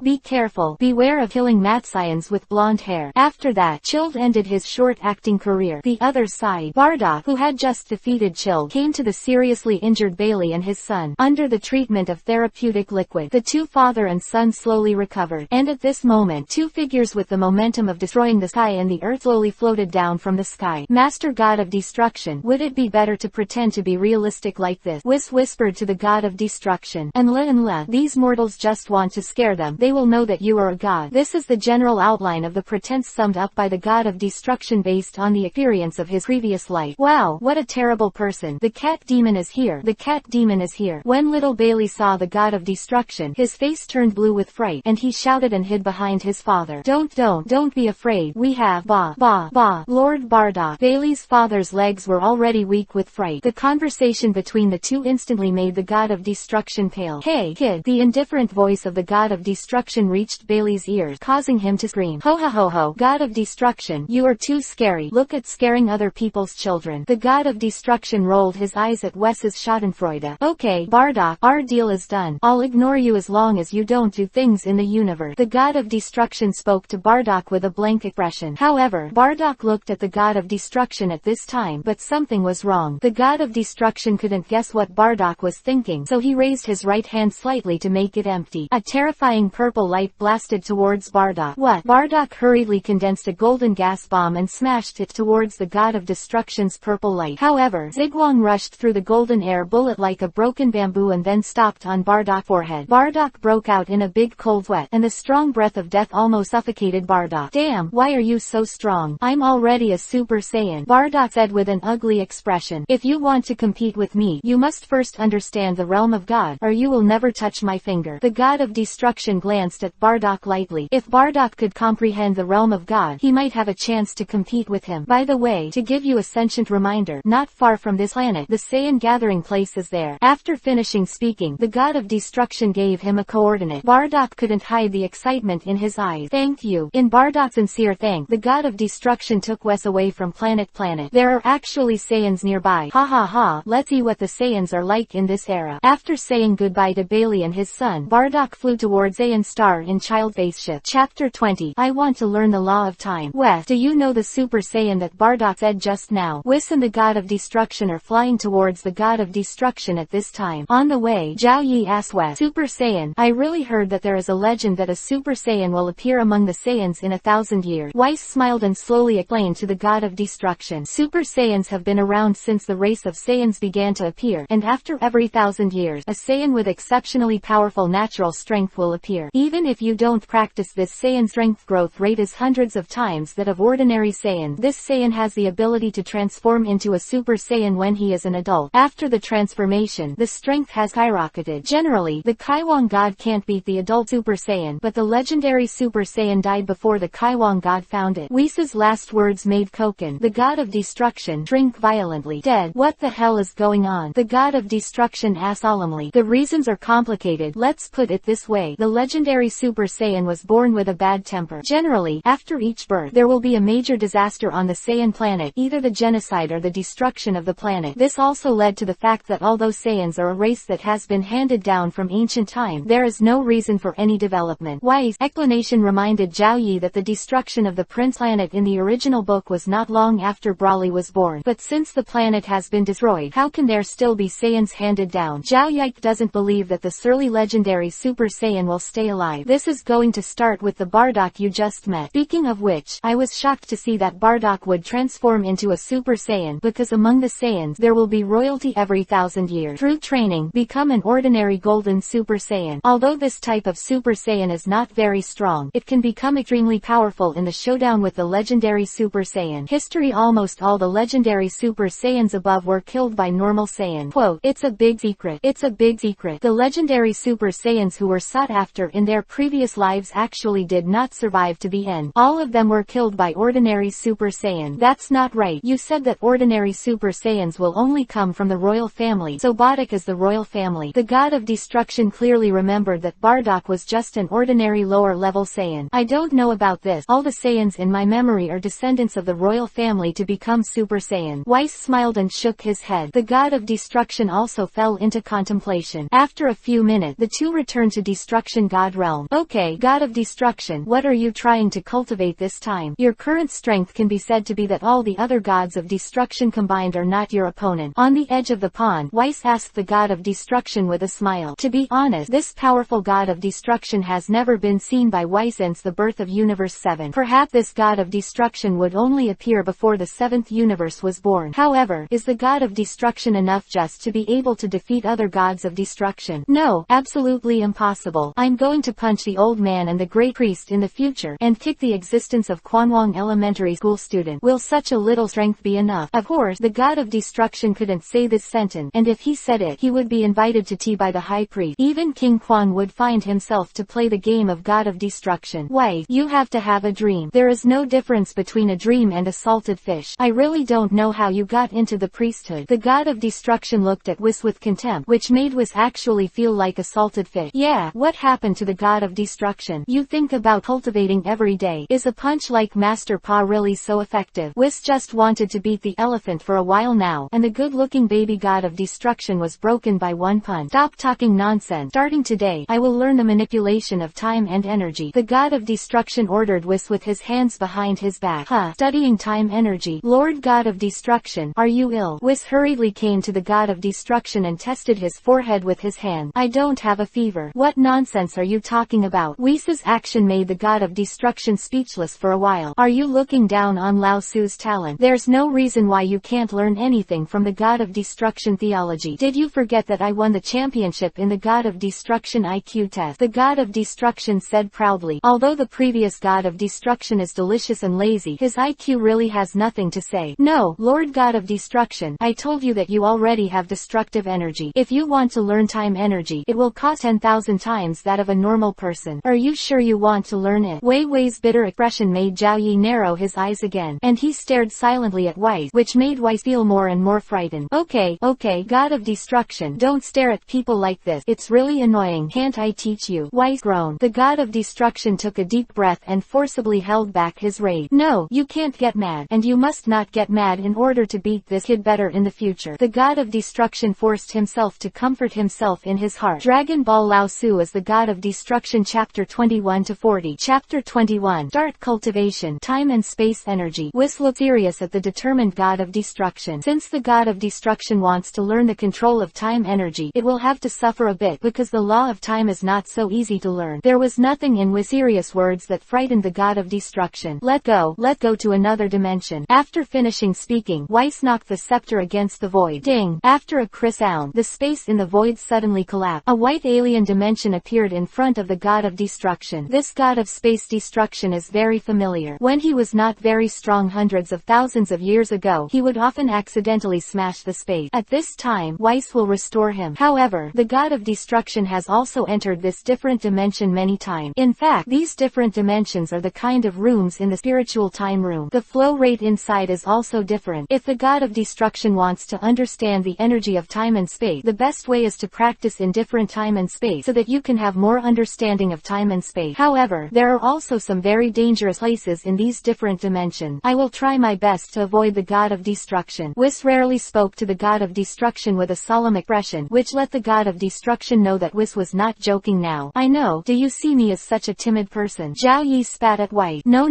beware of killing mad Saiyans with blonde hair. After that, Chilled ended his short acting career. The other side, Bardock, who had just defeated Chilled, came to the seriously injured Bailey and his son. Under the treatment of therapeutic liquid, the two father and son slowly recovered, and at this moment, two figures with the momentum of destroying the sky and the earth slowly floated down from the sky. Master God of Destruction, would it be better to pretend to be realistic like this? Whis whispered to the God of Destruction. Unla, these mortals just want to scare them. They will know that you are a god. This is the general outline of the pretense summed up by the God of Destruction based on the experience of his previous life. Wow, what a terrible person. The cat demon is here. The cat demon is here. When little Bailey saw the God of Destruction, his face turned blue with fright, and he shouted and hid behind his father. Don't be afraid. We have Lord Bardock. Bailey's father's legs were already weak with fright. The conversation between the two instantly made the God of Destruction pale. Hey, kid. The indifferent voice of the God of Destruction reached Bailey's ears, causing him to scream. Ho ho ho ho. God of Destruction, you are too scary. Look at scaring other people's children. The God of Destruction rolled his eyes at Wes's schadenfreude. Okay, Bardock, our deal is done. I'll ignore you as long as you don't do things in the universe. The God of Destruction spoke to Bardock with a blank expression. However, Bardock looked at the God of Destruction at this time, but something was wrong. The God of Destruction couldn't guess what Bardock was thinking, so he raised his right hand slightly to make it empty. A terrifying purple light blasted towards Bardock. What? Bardock hurriedly condensed a golden gas bomb and smashed it towards the God of Destruction's purple light. However, Zigwang rushed through the golden air bullet like a broken bamboo and then stopped on Bardock's forehead. Bardock broke out in a big cold sweat, and the strong breath of death almost suffocated Bardock. Damn, why are you so strong? I'm already a Super Saiyan, Bardock said with an ugly expression. If you want to compete with me, you must first understand the realm of God, or you will never touch my finger. The God of Destruction glanced at Bardock lightly. If Bardock could comprehend the realm of God, he might have a chance to compete with him. By the way, to give you a sentient reminder, not far from this planet, the Saiyan gathering place is there. After finishing speaking, the God of Destruction gave him a coordinate. Bardock couldn't hide the excitement in his eyes. Thank you. In Bardock's sincere thanks, the God of Destruction took Wes away from planet. There are actually Saiyans nearby. Ha ha ha, let's see what the Saiyans are like in this era. After saying goodbye to Bailey and his son, Bardock flew towards Saiyan Star in Child Spaceship. Chapter 20. I want to learn the law of time. Wes, do you know the Super Saiyan that Bardock said just now? Wes and the God of Destruction are flying towards the God of Destruction at this time. On the way, Zhao Yi asked Wes, Super Saiyan, I really heard that there is a legend that a Super Saiyan will appear among the Saiyans in 1,000 years. Wes smiled and slowly explained to the God of Destruction. Super Saiyans have been around since the race of Saiyans began to appear, and after every 1,000 years, a Saiyan with exceptionally powerful natural strength will appear. Even if you don't practice this, Saiyan strength growth rate is hundreds of times that of ordinary Saiyan. This Saiyan has the ability to transform into a Super Saiyan when he is an adult. After the transformation, the strength has skyrocketed. Generally, the Kaiwang God can't beat the adult Super Saiyan, but the legendary Super Saiyan died before the Kaiwang God found it. Whis' last words made Koken, the god of destruction, shrink violently. Dead. What the hell is going on? The god of destruction asked solemnly. The reasons are complicated. Let's put it this way. The legendary Super Saiyan was born with a bad temper. Generally, after each birth, there will be a major disaster on the Saiyan planet, either the genocide or the destruction of the planet. This also led to the fact that although Saiyans are a race that has been handed down from ancient time, there is no reason for any development. Wise explanation reminded Zhao Yi that the destruction of the Prince planet in the original book was not long after Broly was born. But since the planet has been destroyed, how can there still be Saiyans handed down? Zhao Yi doesn't believe that the surly legendary Super Saiyan will stay alive. This is going to start with the Bardock you just met. Speaking of which, I was shocked to see that Bardock would transform into a Super Saiyan, because among the Saiyans there will be royalty every 1,000 years. Through training, become an ordinary golden Super Saiyan. Although this type of Super Saiyan is not very strong, it can become extremely powerful in the showdown with the legendary Super Saiyan. History: almost all the legendary Super Saiyans above were killed by normal Saiyan. Quote, it's a big secret. It's a big secret. The legendary Super Saiyans who were sought after in their previous lives actually did not survive to the end. All of them were killed by ordinary Super Saiyan. That's not right. You said that ordinary Super Saiyans will only come from the royal family, so Bardock is the royal family. The god of destruction clearly remembered that Bardock was just an ordinary lower level Saiyan. I don't know about this. All the Saiyans in my memory are descendants of the royal family to become Super Saiyan. Weiss smiled and shook his head. The god of destruction also fell into contemplation. After a few minutes, the two returned to Destruction God realm. Okay, god of destruction, what are you trying to cultivate this time? Your current strength can be said to be that all the other gods of destruction combined are not your opponent. On the edge of the pond, Weiss asked the god of destruction with a smile. To be honest, this powerful god of destruction has never been seen by Weiss since the birth of Universe 7. Perhaps this god of destruction would only appear before the 7th universe was born. However, is the god of destruction enough just to be able to defeat other gods of destruction? No, absolutely impossible. I'm going to punch the old man and the great priest in the future, and kick the existence of Quanwang Elementary School student. Will such a little strength be enough? Of course, the god of destruction couldn't say this sentence, and if he said it, he would be invited to tea by the high priest. Even King Quan would find himself to play the game of god of destruction. Why, you have to have a dream. There is no difference between a dream and a salted fish. I really don't know how you got into the priesthood. The god of destruction looked at Whis with contempt, which made Whis actually feel like a salted fish. Yeah, what happened to the god of destruction? You think about cultivating every day. Is a punch like Master Pa really so effective? Whis just wanted to beat the elephant for a while now, and the good-looking baby god of destruction was broken by one punch. Stop talking nonsense. Starting today, I will learn the manipulation of time and energy. The god of destruction ordered Whis with his hands behind his back. Studying time energy. Lord god of destruction, are you ill? Whis hurriedly came to the god of destruction and tested his forehead with his hand. I don't have a fever. What nonsense are you talking about? Whis' action made the god of destruction speechless for a while. Are you looking down on Lao Tzu's talent? There's no reason why you can't learn anything from the god of destruction theology. Did you forget that I won the championship in the god of destruction IQ test? The god of destruction said proudly. Although the previous god of destruction is delicious and lazy, his IQ really has nothing to say. No, Lord god of destruction, I told you that you already have destructive energy. If you want to learn time energy, it will cost 10,000 times that of a normal person. Are you sure you want to learn it? Wei Wei's bitter expression made Zhao Yi narrow his eyes again, and he stared silently at Weiss, which made Weiss feel more and more frightened. Okay, god of destruction, don't stare at people like this. It's really annoying. Can't I teach you? Weiss groaned. The god of destruction took a deep breath and forcibly held back his rage. No, you can't get mad, and you must not get mad in order to beat this kid better in the future. The god of destruction forced himself to comfort himself in his heart. Dragon Ball Lao Tzu is the god of destruction. Chapter 21 to 40. Chapter 21. Start cultivation. Time and space energy. Whis looked serious at the determined god of destruction. Since the god of destruction wants to learn the control of time energy, it will have to suffer a bit, because the law of time is not so easy to learn. There was nothing in Whis' serious words that frightened the god of destruction. Let go to another dimension. After finishing speaking, Weiss knocked the scepter against the void. Ding! After a crisp sound, the space in the void suddenly collapsed. A white alien dimension dimension appeared in front of the god of destruction. This god of space destruction is very familiar. When he was not very strong hundreds of thousands of years ago, he would often accidentally smash the space. At this time, Weiss will restore him. However, the god of destruction has also entered this different dimension many times. In fact, these different dimensions are the kind of rooms in the spiritual time room. The flow rate inside is also different. If the god of destruction wants to understand the energy of time and space, the best way is to practice in different time and space so that you can have more understanding of time and space. However, there are also some very dangerous places in these different dimensions. I will try my best to avoid the god of destruction. Weiss rarely spoke to the god of destruction with a solemn expression, which let the god of destruction know that Weiss was not joking now. I know, do you see me as such a timid person? Zhao Yi spat at Weiss. No,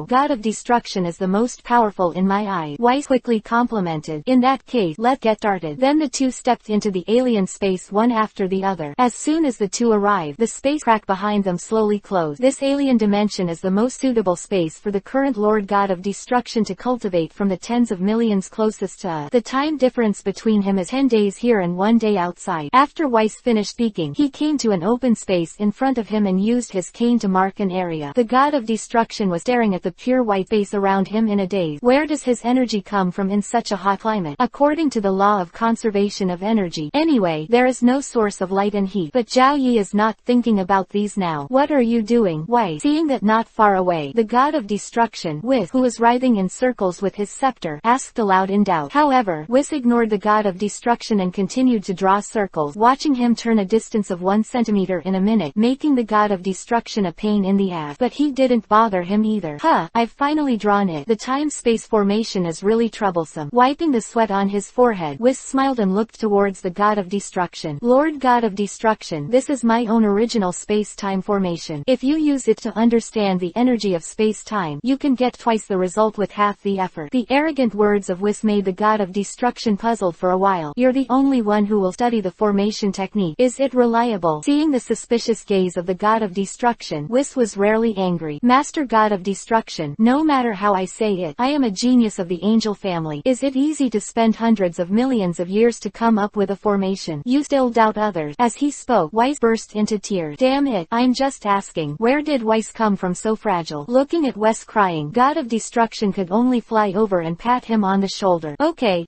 god of destruction is the most powerful in my eyes. Weiss quickly complimented. In that case, let's get started. Then the two stepped into the alien space one after the other. As soon as the two arrived, the space crack behind them slowly closed. This alien dimension is the most suitable space for the current Lord God of Destruction to cultivate from the tens of millions closest to us. The time difference between him is 10 days here and 1 day outside. After Weiss finished speaking, he came to an open space in front of him and used his cane to mark an area. The God of Destruction was staring at the pure white space around him in a daze. Where does his energy come from in such a hot climate? According to the law of conservation of energy, anyway, there is no source of light and heat. But Zhao Yi is not thinking about these now. What are you doing, Weiss? Seeing that not far away, the God of Destruction, Weiss, who was writhing in circles with his scepter, asked aloud in doubt. However, Weiss ignored the God of Destruction and continued to draw circles, watching him turn a distance of 1 centimeter in a minute, making the God of Destruction a pain in the ass. But he didn't bother him either. I've finally drawn it. The time-space formation is really troublesome. Wiping the sweat on his forehead, Weiss smiled and looked towards the God of Destruction. Lord God of Destruction, this is my own original space-time formation. If you use it to understand the energy of space-time, you can get twice the result with half the effort. The arrogant words of Weiss made the God of Destruction puzzled for a while. You're the only one who will study the formation technique. Is it reliable? Seeing the suspicious gaze of the God of Destruction, Weiss was rarely angry. Master God of Destruction, no matter how I say it, I am a genius of the angel family. Is it easy to spend hundreds of millions of years to come up with a formation? You still doubt others. As he spoke, Weiss burst into tears. Damn it, I'm just asking, where did Weiss come from so fragile? Looking at Weiss crying, God of Destruction could only fly over and pat him on the shoulder. Okay,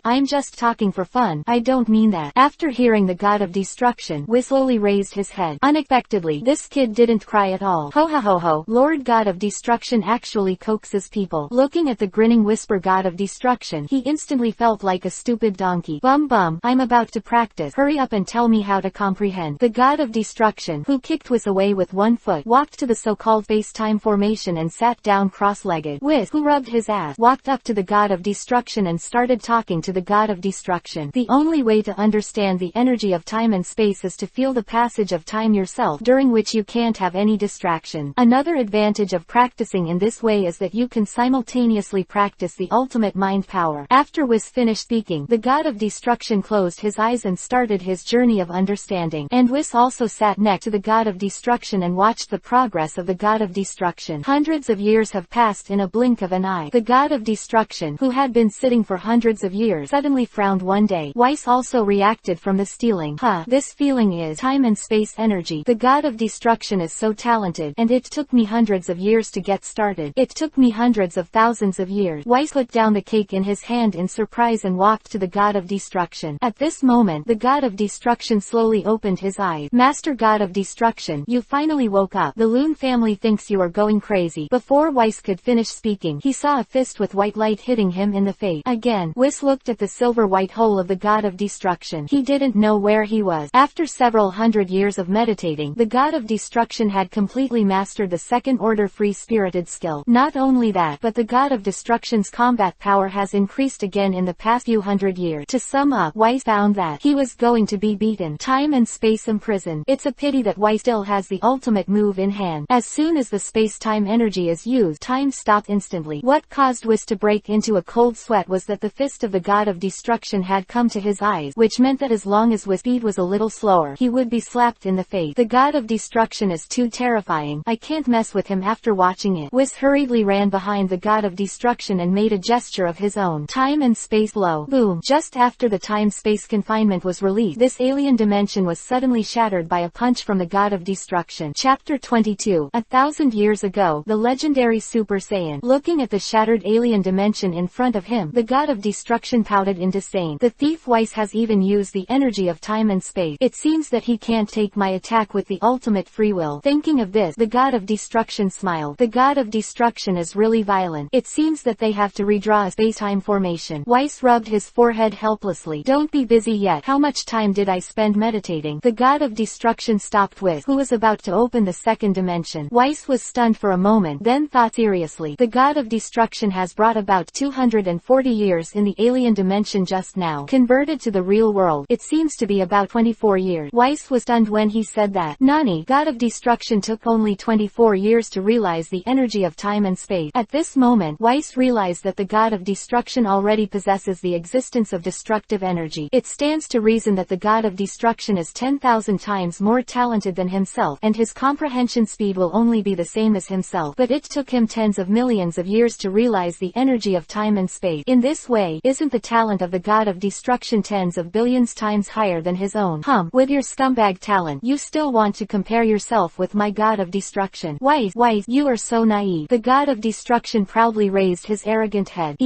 I'm just talking for fun. I don't mean that. After hearing the God of Destruction, Weiss slowly raised his head. Unexpectedly, this kid didn't cry at all. Ho. Lord God of Destruction actually coaxes people. Looking at the grinning whisper God of Destruction, he instantly felt like a stupid donkey. Bum, I'm about to practice. Hurry up and tell me how to comprehend. The God of Destruction, who kicked Weiss away with 1 foot, walked to the so-called space-time formation and sat down cross-legged. Weiss, who rubbed his ass, walked up to the God of Destruction and started talking to the God of Destruction. The only way to understand the energy of time and space is to feel the passage of time yourself, during which you can't have any distraction. Another advantage of practicing in this way is that you can simultaneously practice the ultimate mind power. After Weiss finished speaking, the God of Destruction closed his eyes and started his journey of understanding. And Weiss also sat next to the God of Destruction and watched the progress of the God of Destruction. Hundreds of years have passed in a blink of an eye. The God of Destruction, who had been sitting for hundreds of years, suddenly frowned one day. Weiss also reacted from the stealing. This feeling is time and space energy. The God of Destruction is so talented, and it took me hundreds of years to get started. It took me hundreds of thousands of years. Weiss put down the cake in his hand in surprise and walked to the God of Destruction. At this moment, the God of Destruction slowly opened his eyes. Master God of Destruction, you finally woke up. The Loon family thinks you are going crazy. Before Weiss could finish speaking, he saw a fist with white light hitting him in the face. Again, Weiss looked at the silver white hole of the God of Destruction. He didn't know where he was. After several hundred years of meditating, the God of Destruction had completely mastered the second-order free-spirited skill. Not only that, but the God of Destruction's combat power has increased again in the past few hundred years. To sum up, Weiss found that he was going to be beaten. Time and space imprisoned. It's a pity that Weiss still has the ultimate move in hand. As soon as the space-time energy is used, time stopped instantly. What caused Weiss to break into a cold sweat was that the fist of the God of Destruction had come to his eyes, which meant that as long as Weiss' speed was a little slower, he would be slapped in the face. The God of Destruction is too terrifying. I can't mess with him after watching it. Weiss hurriedly ran behind the God of Destruction and made a gesture of his own. Time and space blow. Boom. Just after the time-space confinement was released, this alien dimension was suddenly shattered by a punch from the God of Destruction. Chapter 22. 1,000 years ago, the legendary Super Saiyan, looking at the shattered alien dimension in front of him, the God of Destruction pouted into saying, "The thief Weiss has even used the energy of time and space. It seems that he can't take my attack with the ultimate free will." Thinking of this, the God of Destruction smiled. The God of Destruction is really violent. It seems that they have to redraw a space-time formation. Weiss rubbed his forehead helplessly. "Don't be busy yet. How much time did I spend meditating?" The God of Destruction stopped Weiss, who was about to open the second dimension. Weiss was stunned for a moment, then thought seriously. The God of Destruction has brought about 240 years in the alien dimension just now. Converted to the real world, it seems to be about 24 years. Weiss was stunned when he said that. Nani? God of Destruction took only 24 years to realize the energy of time and space. At this moment, Weiss realized that the God of Destruction already possesses the existence of destructive energy. It stands to reason that the God of Destruction is 10,000 times more talented than himself, and his comprehension speed will only be the same as himself. But it took him tens of millions of years to realize the energy of time and space. In this way, isn't the talent of the God of Destruction tens of billions times higher than his own? With your scumbag talent, you still want to compare yourself with my God of Destruction? Weiss, you are so naive. The God of Destruction proudly raised his arrogant head.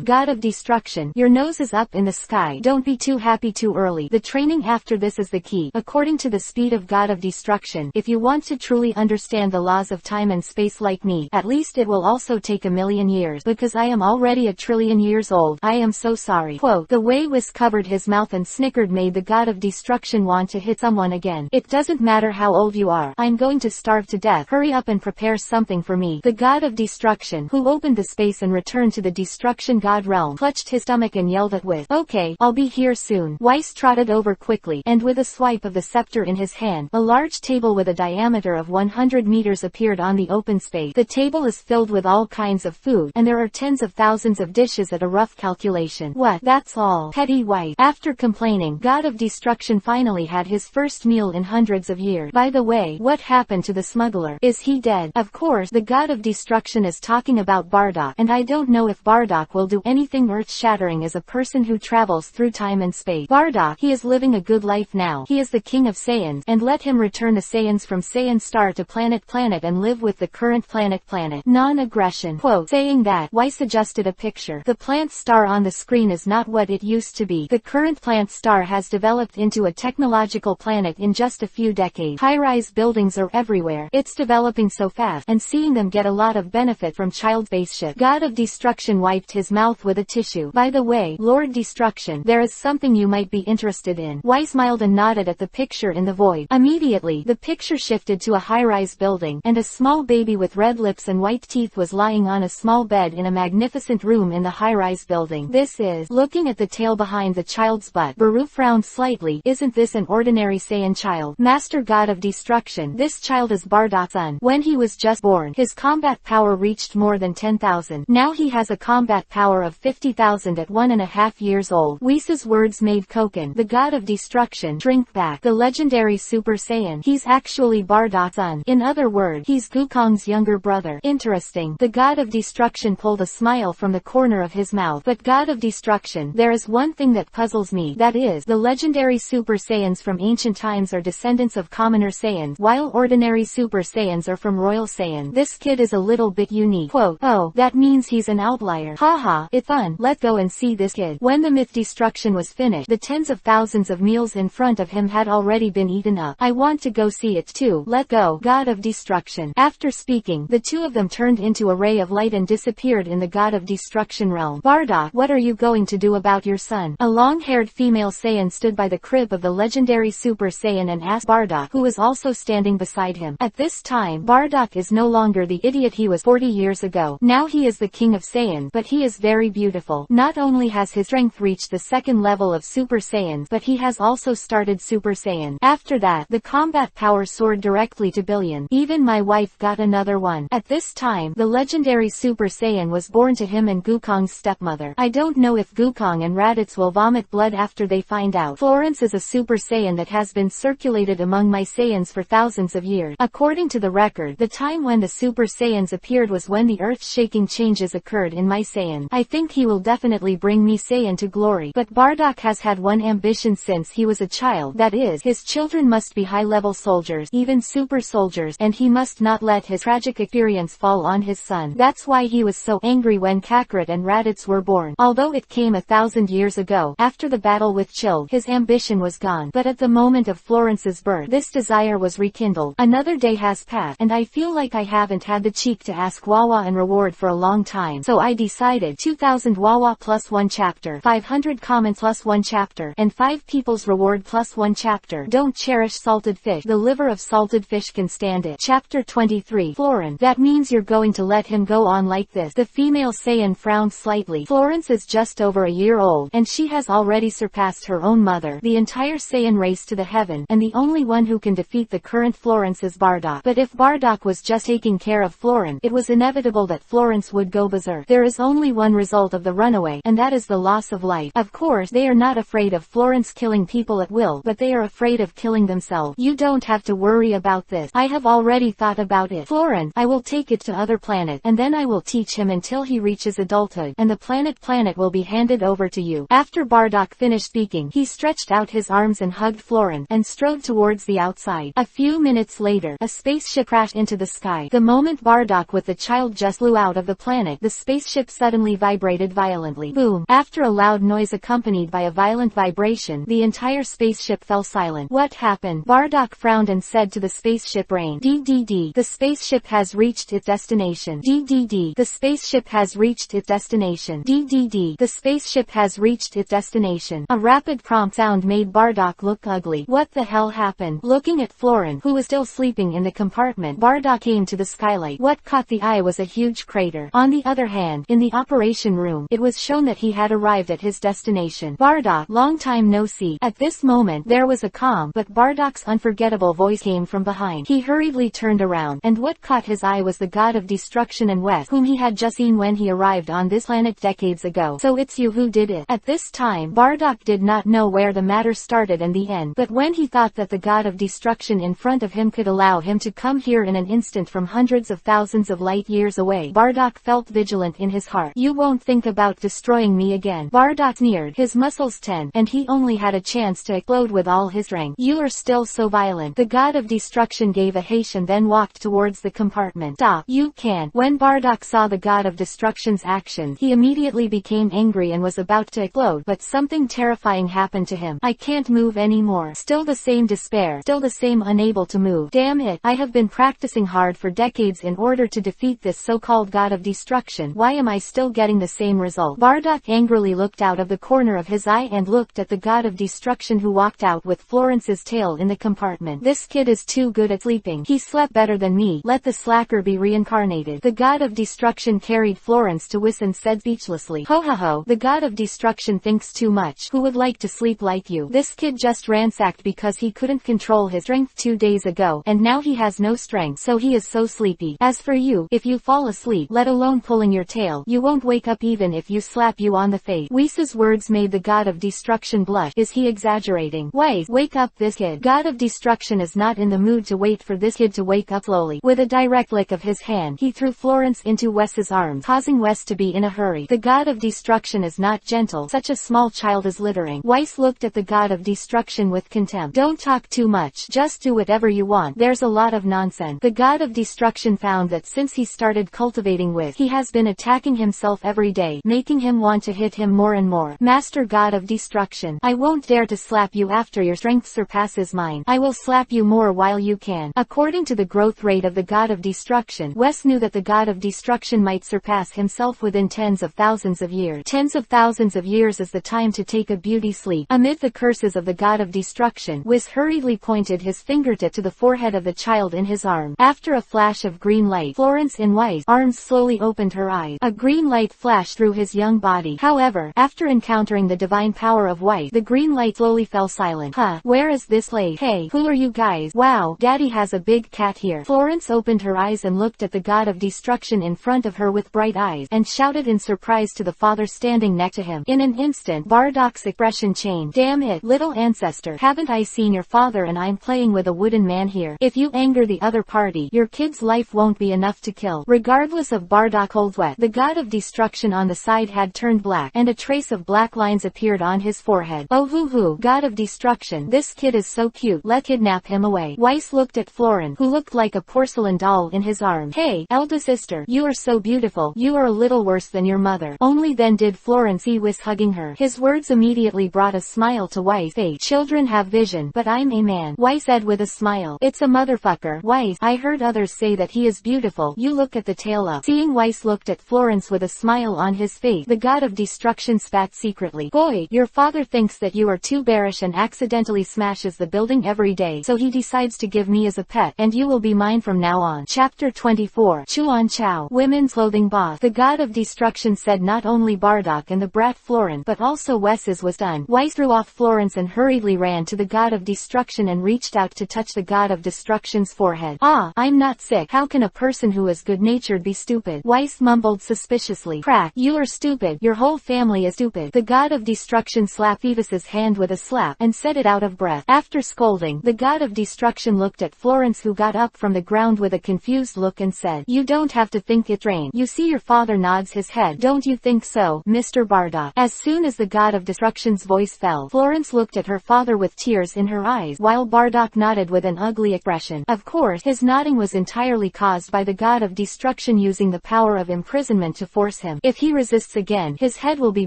God of Destruction, your nose is up in the sky. Don't be too happy too early. The training after this is the key. According to the speed of God of Destruction, if you want to truly understand the laws of time and space like me, at least it will also take 1,000,000 years, because I am already 1,000,000,000,000 years old. I am so sorry." Quote, the way Weiss covered his mouth and snickered made the God of Destruction want to hit someone again. "It doesn't matter how old you are. I'm going to starve to death. Hurry up and prepare something for me." The God of Destruction, who opened the space and returned to the Destruction God realm, clutched his stomach and yelled at Weiss. "Okay, I'll be here soon." Weiss trotted over quickly, and with a swipe of the scepter in his hand, a large table with a diameter of 100 meters appeared on the open space. The table is filled with all kinds of food, and there are tens of thousands of dishes at a rough calculation. "What? That's all?" Petty Weiss. After complaining, God of Destruction finally had his first meal in hundreds of years. "By the way, what happened to the smuggler? Is he dead?" Of course, the God of Destruction is talking about Bardock, and I don't know if Bardock will do anything earth-shattering as a person who travels through time and space. Bardock, he is living a good life now. He is the king of Saiyans, and let him return the Saiyans from Saiyan star to planet and live with the current planet. Non-aggression. Quote, saying that, Weiss adjusted a picture. The plant star on the screen is not what it used to be. The current plant star has developed into a technological planet in just a few decades. High-rise buildings are everywhere. It's developing so fast, and seeing them get a lot of benefit from child spaceship. God of Destruction wiped his mouth with a tissue. "By the way, Lord Destruction, there is something you might be interested in." Weiss smiled and nodded at the picture in the void. Immediately, the picture shifted to a high-rise building, and a small baby with red lips and white teeth was lying on a small bed in a magnificent room in the high-rise building. "This is..." Looking at the tail behind the child's butt, Buu frowned slightly. "Isn't this an ordinary Saiyan child? Master God of Destruction, this child is Bardock's son. When he was just born, his combat power reached more than 10,000. Now he has a combat power of 50,000 at 1.5 years old." Weiss's words made Koken, the God of Destruction, shrink back. The legendary Super Saiyan. He's actually Bardock's son. In other words, he's Gukong's younger brother. Interesting. The God of Destruction pulled a smile from the corner of his mouth. "But God of Destruction, there is one thing that puzzles me. That is, the legendary Super Saiyans from ancient times are descendants of commoner Saiyans, while ordinary Super Saiyans are from royal Saiyans. This kid is a little bit unique." Quote, "Oh, that means he's an outlier. Haha, it's fun. Let's go and see this kid." When the myth Destruction was finished, the tens of thousands of meals in front of him had already been eaten up. "I want to go see it too. Let's go." God of Destruction. After speaking, the two of them turned into a ray of light and disappeared in the God of Destruction realm. "Bardock, what are you going to do about your son?" A long-haired female Saiyan stood by the crib of the legendary Super Saiyan and asked Bardock, who was also standing beside him. At this time, Bardock is no longer the idiot he was 40 years ago. Now he is the king of Saiyan, but he is very beautiful. Not only has his strength reached the second level of Super Saiyans, but he has also started Super Saiyan. After that, the combat power soared directly to billion. Even my wife got another one. At this time, the legendary Super Saiyan was born to him and Gukong's stepmother. I don't know if Gukong and Raditz will vomit blood after they find out. Florence is a Super Saiyan that has been circulated among my Saiyans for thousands of years. According to the record, the time when the Super Saiyans appeared was when the earth-shaking changes occurred in my Saiyan. I think he will definitely bring me Saiyan to glory. But Bardock has had one ambition since he was a child. That is, his children must be high-level soldiers, even super soldiers, and he must not let his tragic experience fall on his son. That's why he was so angry when Kakarot and Raditz were born. Although it came 1,000 years ago, after the battle with Childe, his ambition was gone. But at the moment of Florence's birth, this desire was rekindled. Another day has passed, and I feel like I haven't had the cheek to ask Wawa and reward for a long time. So I decided 2,000 Wawa plus 1 chapter, 500 comments plus 1 chapter, and 5 people's reward plus 1 chapter. Don't cherish salted fish. The liver of salted fish can stand it. Chapter 23. Floren, that means you're going to let him go on like this. The female Saiyan frowned slightly. Florence is just over a year old, and she has already surpassed her own mother. The entire Saiyan race to the heaven, and the only one who can defeat the current Florence is Bardock. But if Bardock was just taking care of Floren, it was inevitable that Florence would go berserk. There is only one result of the runaway, and that is the loss of life. Of course, they are not afraid of Florence killing people at will, but they are afraid of killing themselves. You don't have to worry about this. I have already thought about it. Floren, I will take it to other planet, and then I will teach him until he reaches adulthood, and the planet will be handed over to you. After Bardock finished speaking, he stretched out his arms and hugged Floren, and strode towards the outside. A few minutes later, a spaceship crashed into the sky. The moment Bardock with the child just flew out of the planet, the spaceship suddenly vibrated violently. Boom! After a loud noise accompanied by a violent vibration, the entire spaceship fell silent. What happened? Bardock frowned and said to the spaceship brain, DDD, the spaceship has reached its destination. DDD, the spaceship has reached its destination. DDD, the spaceship has reached its destination. A rapid prompt sound made Bardock look ugly. What the hell happened? Looking at Floren, who was still sleeping in the compartment, Bardock came to the skylight. What caught the eye was a huge crater. On the other hand, in the operation room, it was shown that he had arrived at his destination. Bardock, long time no see. At this moment, there was a calm, but Bardock's unforgettable voice came from behind. He hurriedly turned around, and what caught his eye was the god of destruction and West, whom he had just seen when he arrived on this planet decades ago. So it's you who did it. At this time, Bardock did not know where the matter started and the end, but when he thought that the god of destruction in front of him could allow him to come here in an instant from hundreds of thousands of light years away, Bardock felt vigilant in his heart. You won't think about destroying me again. Bardock sneered, his muscles tense, and he only had a chance to explode with all his strength. You are still so violent. The god of destruction gave a hiss and then walked towards the compartment. Stop. You can't. When Bardock saw the god of destruction's actions, he immediately became angry and was about to explode, but something terrifying happened to him. I can't move anymore. Still the same despair. Still the same unable to move. Damn it. I have been practicing hard for decades in order to defeat this so-called god of destruction. Why am I still getting the same result? Bardock angrily looked out of the corner of his eye and looked at the god of destruction who walked out with Florence's tail in the compartment. This kid is too good at sleeping. He slept better than me. Let the slacker be reincarnated. The god of destruction carried Florence to Whis and said speechlessly, ho ho ho, the god of destruction thinks too much. Who would like to sleep like you? This kid just ransacked because he couldn't control his strength 2 days ago, and now he has no strength, so he is so sleepy. As for you, if you fall asleep, let alone pulling your tail, you won't wake up even if you slap you on the face. Whis' words made the god of destruction blush. Is he exaggerating? Whis, wake up this kid. God of destruction is not in the mood to wait for this kid to wake up. Slowly, with a direct lick of his hand, he threw Florence into Wes's arms, causing Wes to be in a hurry. The god of destruction is not gentle. Such a small child is littering. Whis looked at the god of destruction with contempt. Don't talk too much. Just do whatever you want. There's a lot of nonsense. The god of destruction found that since he started cultivating Wis, he has been attacking himself every day, making him want to hit him more and more. Master god of destruction, I won't dare to slap you after your strength surpasses mine. I will slap you more while you can. According to the growth rate of the god of destruction, Wes knew that the god of destruction might surpass himself within tens of thousands of years. Tens of thousands of years is the time to take a beauty sleep. Amid the curses of the god of destruction, Wes hurriedly pointed his fingertip to the forehead of the child in his arm. After a flash of green light, Florence in Whis' arms slowly opened her eyes. A green light flashed through his young body. However, after encountering the divine power of Whis, the green light slowly fell silent. Huh, where is this lady? Hey, who are you guys? Wow, Daddy has a big cat here. Florence opened her eyes and looked at the god of destruction in front of her with bright eyes, and shouted in surprise to the father standing next to him. In an instant, Bardock's expression changed. Damn it, little ancestor, haven't I seen your father and I'm playing with a wooden man here? If you anger the other party, your kid's life won't be enough to kill. Regardless of Bardock Oldwet, the god of destruction on the side had turned black, and a trace of black lines appeared on his forehead. Oh hoo hoo, god of destruction destruction. This kid is so cute. Let's kidnap him away. Weiss looked at Florin, who looked like a porcelain doll in his arms. Hey, elder sister, you are so beautiful. You are a little worse than your mother. Only then did Florin see Weiss hugging her. His words immediately brought a smile to Weiss' face. Children have vision, but I'm a man, Weiss said with a smile. It's a motherfucker. Weiss, I heard others say that he is beautiful. You look at the tail up. Seeing Weiss looked at Florence with a smile on his face, the god of destruction spat secretly. Boy, your father thinks that you are too bearish and accidentally smashes the building every day, so he decides to give me as a pet, and you will be mine from now on. Chapter 24. Chuan Chao, Women's Clothing Boss. The god of destruction said not only Bardock and the brat Florin, but also Wes's was done. Weiss threw off Florence and hurriedly ran to the god of destruction and reached out to touch the god of destruction's forehead. Ah, I'm not sick. How can a person who is good-natured be stupid? Weiss mumbled suspiciously. Crack. You are stupid. Your whole family is stupid. The god of destruction slapped Evis's hand with a slap, and set it out of breath. After scolding, the god of destruction looked at Florence, who got up from the ground with a confused look and said, You don't have to think it rain. You see your father nods his head. Don't you think so, Mr. Bardock? As soon as the god of destruction's voice fell, Florence looked at her father with tears in her eyes, while Bardock nodded with an ugly expression. Of course, his nodding was entirely caused by the god of destruction using the power of imprisonment to force him. If he resists again, his head will be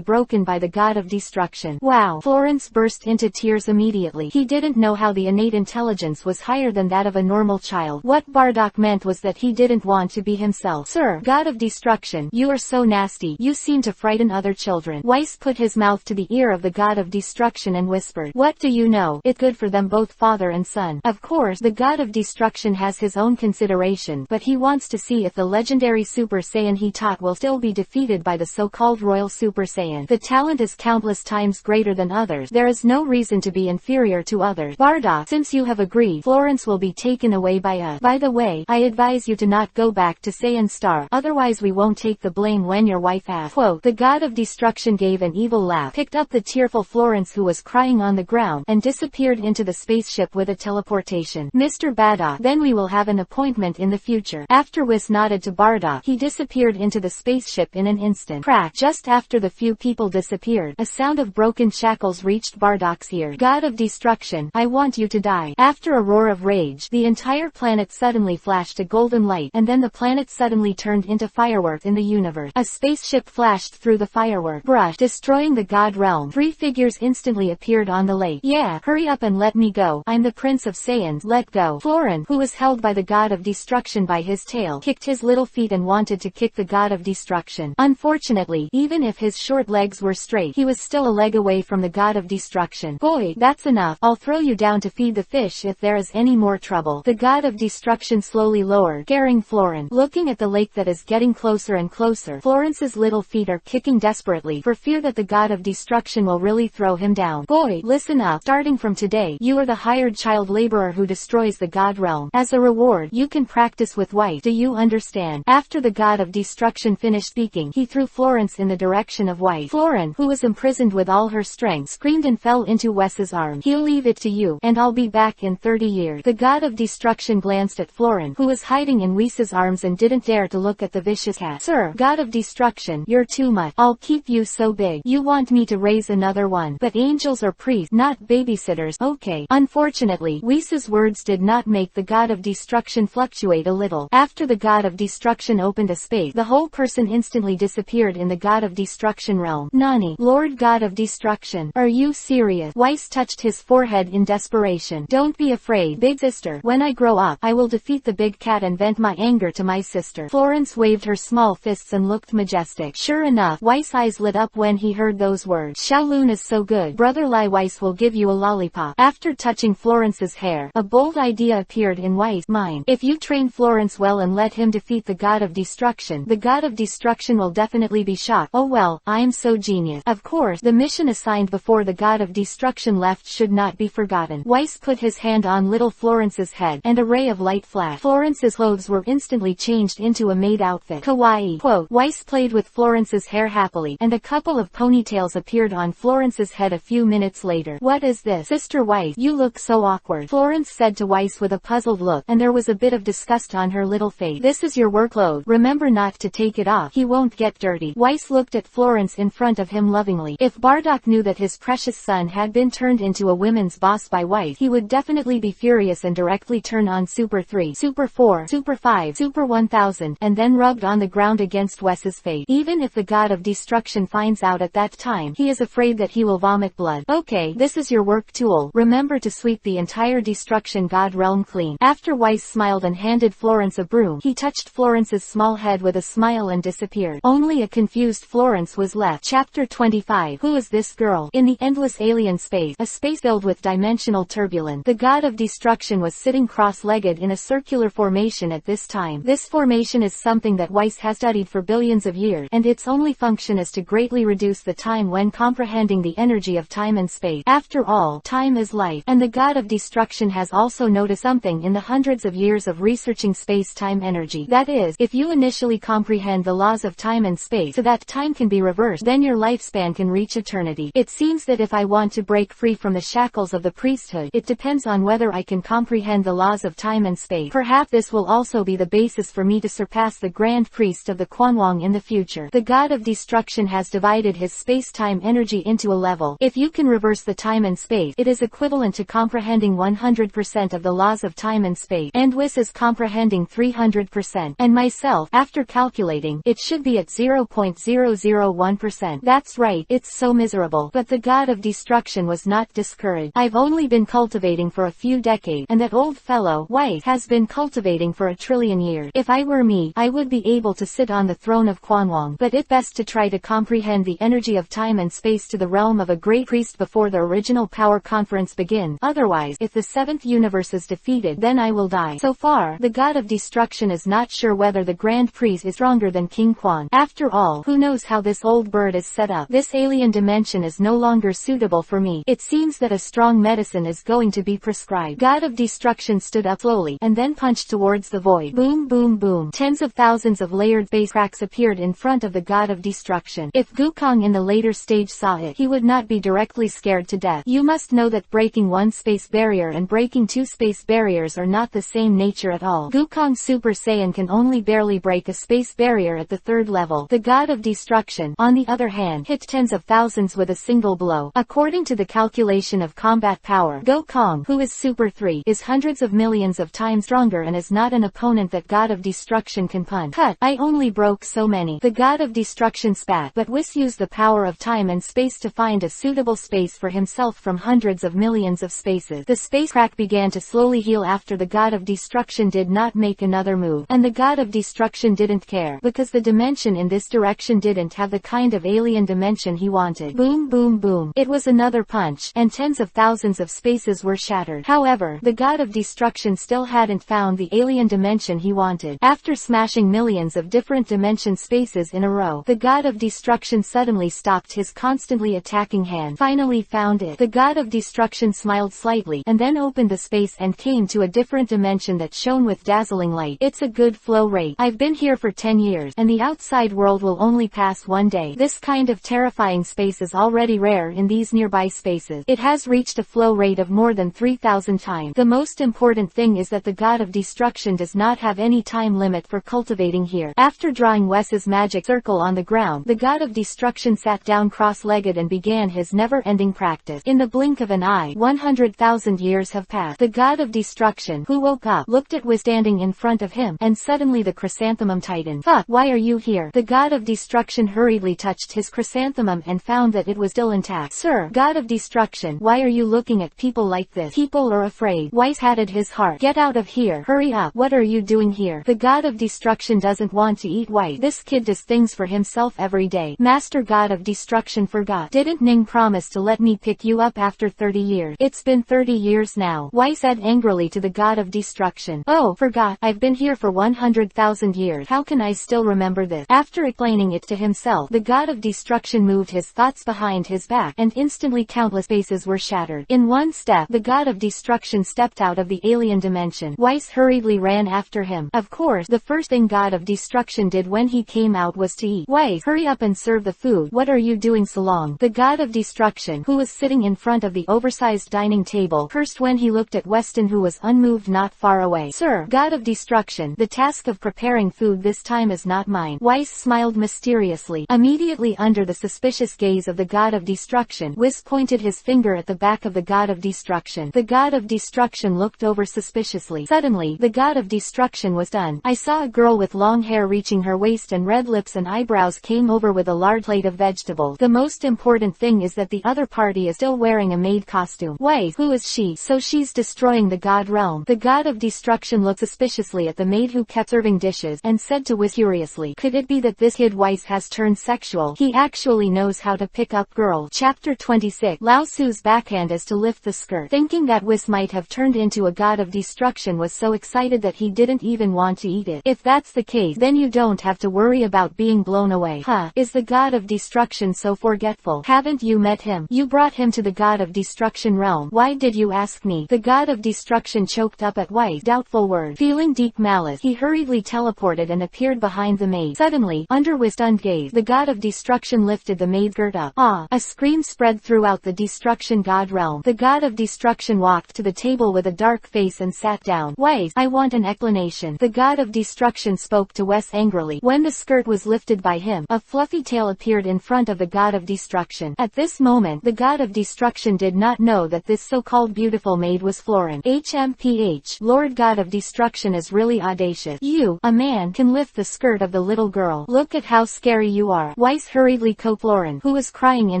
broken by the god of destruction. Wow! Florence burst into tears immediately. He didn't know how the innate intelligence was higher than that of a normal child. What Bardock meant was that he didn't want to be himself. Sir, god of destruction, you are so nasty. You seem to frighten other children. Weiss put his mouth to the ear of the god of destruction and whispered, What do you know? It's good for them both, father and son. Of course, the god of destruction has his own consideration, but he wants to see if the legendary Super Saiyan he taught will still be defeated by the so-called Royal Super Saiyan. The talent is countless times greater than others. There is no reason to be inferior to others. Bardock, since you have agreed, Florence will be taken away by us. By the way, I advise you to not go back to Saiyan Star, otherwise we won't take the blame when your wife asks. Quote, the god of destruction gave an evil laugh, picked up the tearful Florence, who was crying on the ground, and disappeared into the spaceship with a teleportation. Mr. Bardock, then we will have an appointment in the future. After Weiss nodded to Bardock, he disappeared into the spaceship in an instant. Crack. Just after the few people disappeared, a sound of broken shackles reached Bardock's ear. God of destruction, I want you to die. After a roar of rage, the entire planet suddenly flashed a golden light, and then the planet suddenly turned into fireworks in the universe. A spaceship flashed through the firework brush, destroying the god realm. Three figures instantly appeared on the lake. Yeah, hurry up and let me go. I'm the Prince of Saiyans. Let go. Florin, who was held by the god of destruction by his tail, kicked his little feet and wanted to kick the god of destruction. Unfortunately, even if his short legs were straight, he was still a leg away from the god of destruction. Boy, that's enough. I'll throw you down to feed the fish if there is any more trouble. The god of destruction slowly lowered, scaring Florin. Looking at the lake that is getting closer and closer, Florence's little feet are kicking desperately, for fear that the god of destruction will really throw him down. Boy, listen up. Starting from today, you are the hired child laborer who destroys the god realm. As a reward, you can practice with Weiss. Do you understand? After the god of destruction finished speaking, he threw Florence in the direction of Weiss. Florin, who was imprisoned with all her strength, screamed and fell into Wes's arms. He'll leave it to you, and I'll be back in 30 years. The god of destruction glanced at Florin, who was hiding in Weiss's arms and didn't dare to look at the vicious cat. Sir, god of destruction, you're too much. I'll keep you so big. You want me to raise another one, but angels are priests, not babysitters. Okay. Unfortunately, Weiss's words did not make the god of destruction fluctuate a little. After the god of destruction opened a space, the whole person instantly disappeared in the god of destruction realm. Nani? Lord god of destruction, are you serious? Weiss touched his forehead in desperation. Don't be afraid, big sister. When I grow up, I will defeat the big cat and vent my anger to my sister. Florence waved her small fists and looked majestic. Sure enough, Weiss' eyes lit up when he heard those words. Shaolun is so good. Brother Lai, Weiss will give you a lollipop. After touching Florence's hair, a bold idea appeared in Weiss' mind. If you train Florence well and let him defeat the god of destruction, the god of destruction will definitely be shocked. Oh well, I'm so genius. Of course, the mission assigned before the god of destruction left should not be forgotten. Weiss put his hand on little Florence's head, and a ray of light flashed. Florence's clothes were instantly changed into a maid outfit. Kawaii. Quote, Weiss played with Florence's hair happily, and a couple of ponytails appeared on Florence's head a few minutes later. What is this? Sister Weiss, you look so awkward, Florence said to Weiss with a puzzled look, and there was a bit of disgust on her little face. This is your workload. Remember not to take it off. He won't get dirty. Weiss looked at Florence in front of him lovingly. If Bardock knew that his precious son had been turned turned into a women's boss by Weiss, he would definitely be furious and directly turn on Super 3, Super 4, Super 5, Super 1000, and then rubbed on the ground against Weiss's fate. Even if the God of Destruction finds out at that time, he is afraid that he will vomit blood. Okay, this is your work tool. Remember to sweep the entire Destruction God realm clean. After Weiss smiled and handed Florence a broom, he touched Florence's small head with a smile and disappeared. Only a confused Florence was left. Chapter 25. Who is this girl? In the endless alien space, a space filled with dimensional turbulence, the God of Destruction was sitting cross-legged in a circular formation at this time. This formation is something that Weiss has studied for billions of years, and its only function is to greatly reduce the time when comprehending the energy of time and space. After all, time is life, and the God of Destruction has also noticed something in the hundreds of years of researching space-time energy. That is, if you initially comprehend the laws of time and space so that time can be reversed, then your lifespan can reach eternity. It seems that if I want to break free from the shackles of the priesthood, it depends on whether I can comprehend the laws of time and space. Perhaps this will also be the basis for me to surpass the Grand Priest of the Quanwang in the future. The God of Destruction has divided his space-time energy into a level. If you can reverse the time and space, it is equivalent to comprehending 100% of the laws of time and space, and Weiss is comprehending 300%, and myself, after calculating, it should be at 0.001%. That's right, it's so miserable. But the God of Destruction was not discouraged. I've only been cultivating for a few decades, and that old fellow, Weiss, has been cultivating for 1 trillion years. If I were me, I would be able to sit on the throne of Quanwang, but it's best to try to comprehend the energy of time and space to the realm of a great priest before the original power conference begins. Otherwise, if the seventh universe is defeated, then I will die. So far, the God of Destruction is not sure whether the Grand Priest is stronger than King Quan. After all, who knows how this old bird is set up? This alien dimension is no longer suitable for me. It seems that a strong medicine is going to be prescribed. God of Destruction stood up slowly, and then punched towards the void. Boom, boom, boom. Tens of thousands of layered base cracks appeared in front of the God of Destruction. If Gukong in the later stage saw it, he would not be directly scared to death. You must know that breaking one space barrier and breaking two space barriers are not the same nature at all. Gukong Super Saiyan can only barely break a space barrier at the third level. The God of Destruction, on the other hand, hit tens of thousands with a single blow. According to the calculation of combat power, Gukong, who is Super 3, is hundreds of millions of times stronger and is not an opponent that God of Destruction can punch. Cut, I only broke so many. The God of Destruction spat, but Weiss used the power of time and space to find a suitable space for himself from hundreds of millions of spaces. The space crack began to slowly heal after the God of Destruction did not make another move, and the God of Destruction didn't care, because the dimension in this direction didn't have the kind of alien dimension he wanted. Boom, boom, boom. It was another punch, and tens of thousands of spaces were shattered. However, the God of Destruction still hadn't found the alien dimension he wanted. After smashing millions of different dimension spaces in a row, the God of Destruction suddenly stopped his constantly attacking hand. Finally found it. The God of Destruction smiled slightly, and then opened the space and came to a different dimension that shone with dazzling light. It's a good flow rate. I've been here for 10 years, and the outside world will only pass one day. This kind of terrifying space is already rare in these nearby spaces. It has reached a flow rate of more than 3,000 times. The most important thing is that the God of Destruction does not have any time limit for cultivating here. After drawing Weiss's magic circle on the ground, the God of Destruction sat down cross-legged and began his never-ending practice. In the blink of an eye, 100,000 years have passed. The God of Destruction, who woke up, looked at Weiss standing in front of him, and suddenly the chrysanthemum tightened. Fuck, why are you here? The God of Destruction hurriedly touched his chrysanthemum and found that it was still intact. Sir, God of Destruction, why are you looking at people like this? People are afraid. Weiss patted his heart. Get out of here. Hurry up. What are you doing here? The God of Destruction doesn't want to eat Weiss. This kid does things for himself every day. Master God of Destruction forgot. Didn't Ning promise to let me pick you up after 30 years? It's been 30 years now. Weiss said angrily to the God of Destruction. Oh, forgot. I've been here for 100,000 years. How can I still remember this? After explaining it to himself, the God of Destruction moved his thoughts behind his back, and instantly countless spaces were shattered. In one step, the God of Destruction stepped out of the alien dimension. Weiss hurriedly ran after him. Of course, the first thing God of Destruction did when he came out was to eat. Weiss, hurry up and serve the food. What are you doing so long? The God of Destruction, who was sitting in front of the oversized dining table, cursed when he looked at Weston, who was unmoved not far away. Sir, God of Destruction, the task of preparing food this time is not mine. Weiss smiled mysteriously. Immediately under the suspicious gaze of the God of Destruction, Weiss pointed his his finger at the back of the God of Destruction. The God of Destruction looked over suspiciously. Suddenly, the God of Destruction was done. I saw a girl with long hair reaching her waist and red lips and eyebrows came over with a large plate of vegetables. The most important thing is that the other party is still wearing a maid costume. Wait, who is she? So she's destroying the God realm. The God of Destruction looked suspiciously at the maid who kept serving dishes and said to Whis curiously, could it be that this kid Weiss has turned sexual? He actually knows how to pick up girls. Chapter 26. Lao Tzu's backhand is to lift the skirt. Thinking that Whis might have turned into a God of Destruction was so excited that he didn't even want to eat it. If that's the case, then you don't have to worry about being blown away. Is the God of Destruction so forgetful? Haven't you met him? You brought him to the God of Destruction realm. Why did you ask me? The God of Destruction choked up at Weiss' doubtful word. Feeling deep malice, he hurriedly teleported and appeared behind the maid. Suddenly, under Weiss' stunned gaze, the God of Destruction lifted the maid's skirt up. A scream spread throughout the Destruction God realm. The God of Destruction walked to the table with a dark face and sat down. Weiss, I want an explanation. The God of Destruction spoke to Weiss angrily. When the skirt was lifted by him, a fluffy tail appeared in front of the God of Destruction. At this moment, the God of Destruction did not know that this so-called beautiful maid was Florin. HMPH, Lord God of Destruction is really audacious. You, a man, can lift the skirt of the little girl. Look at how scary you are. Weiss hurriedly caught Florin, who was crying in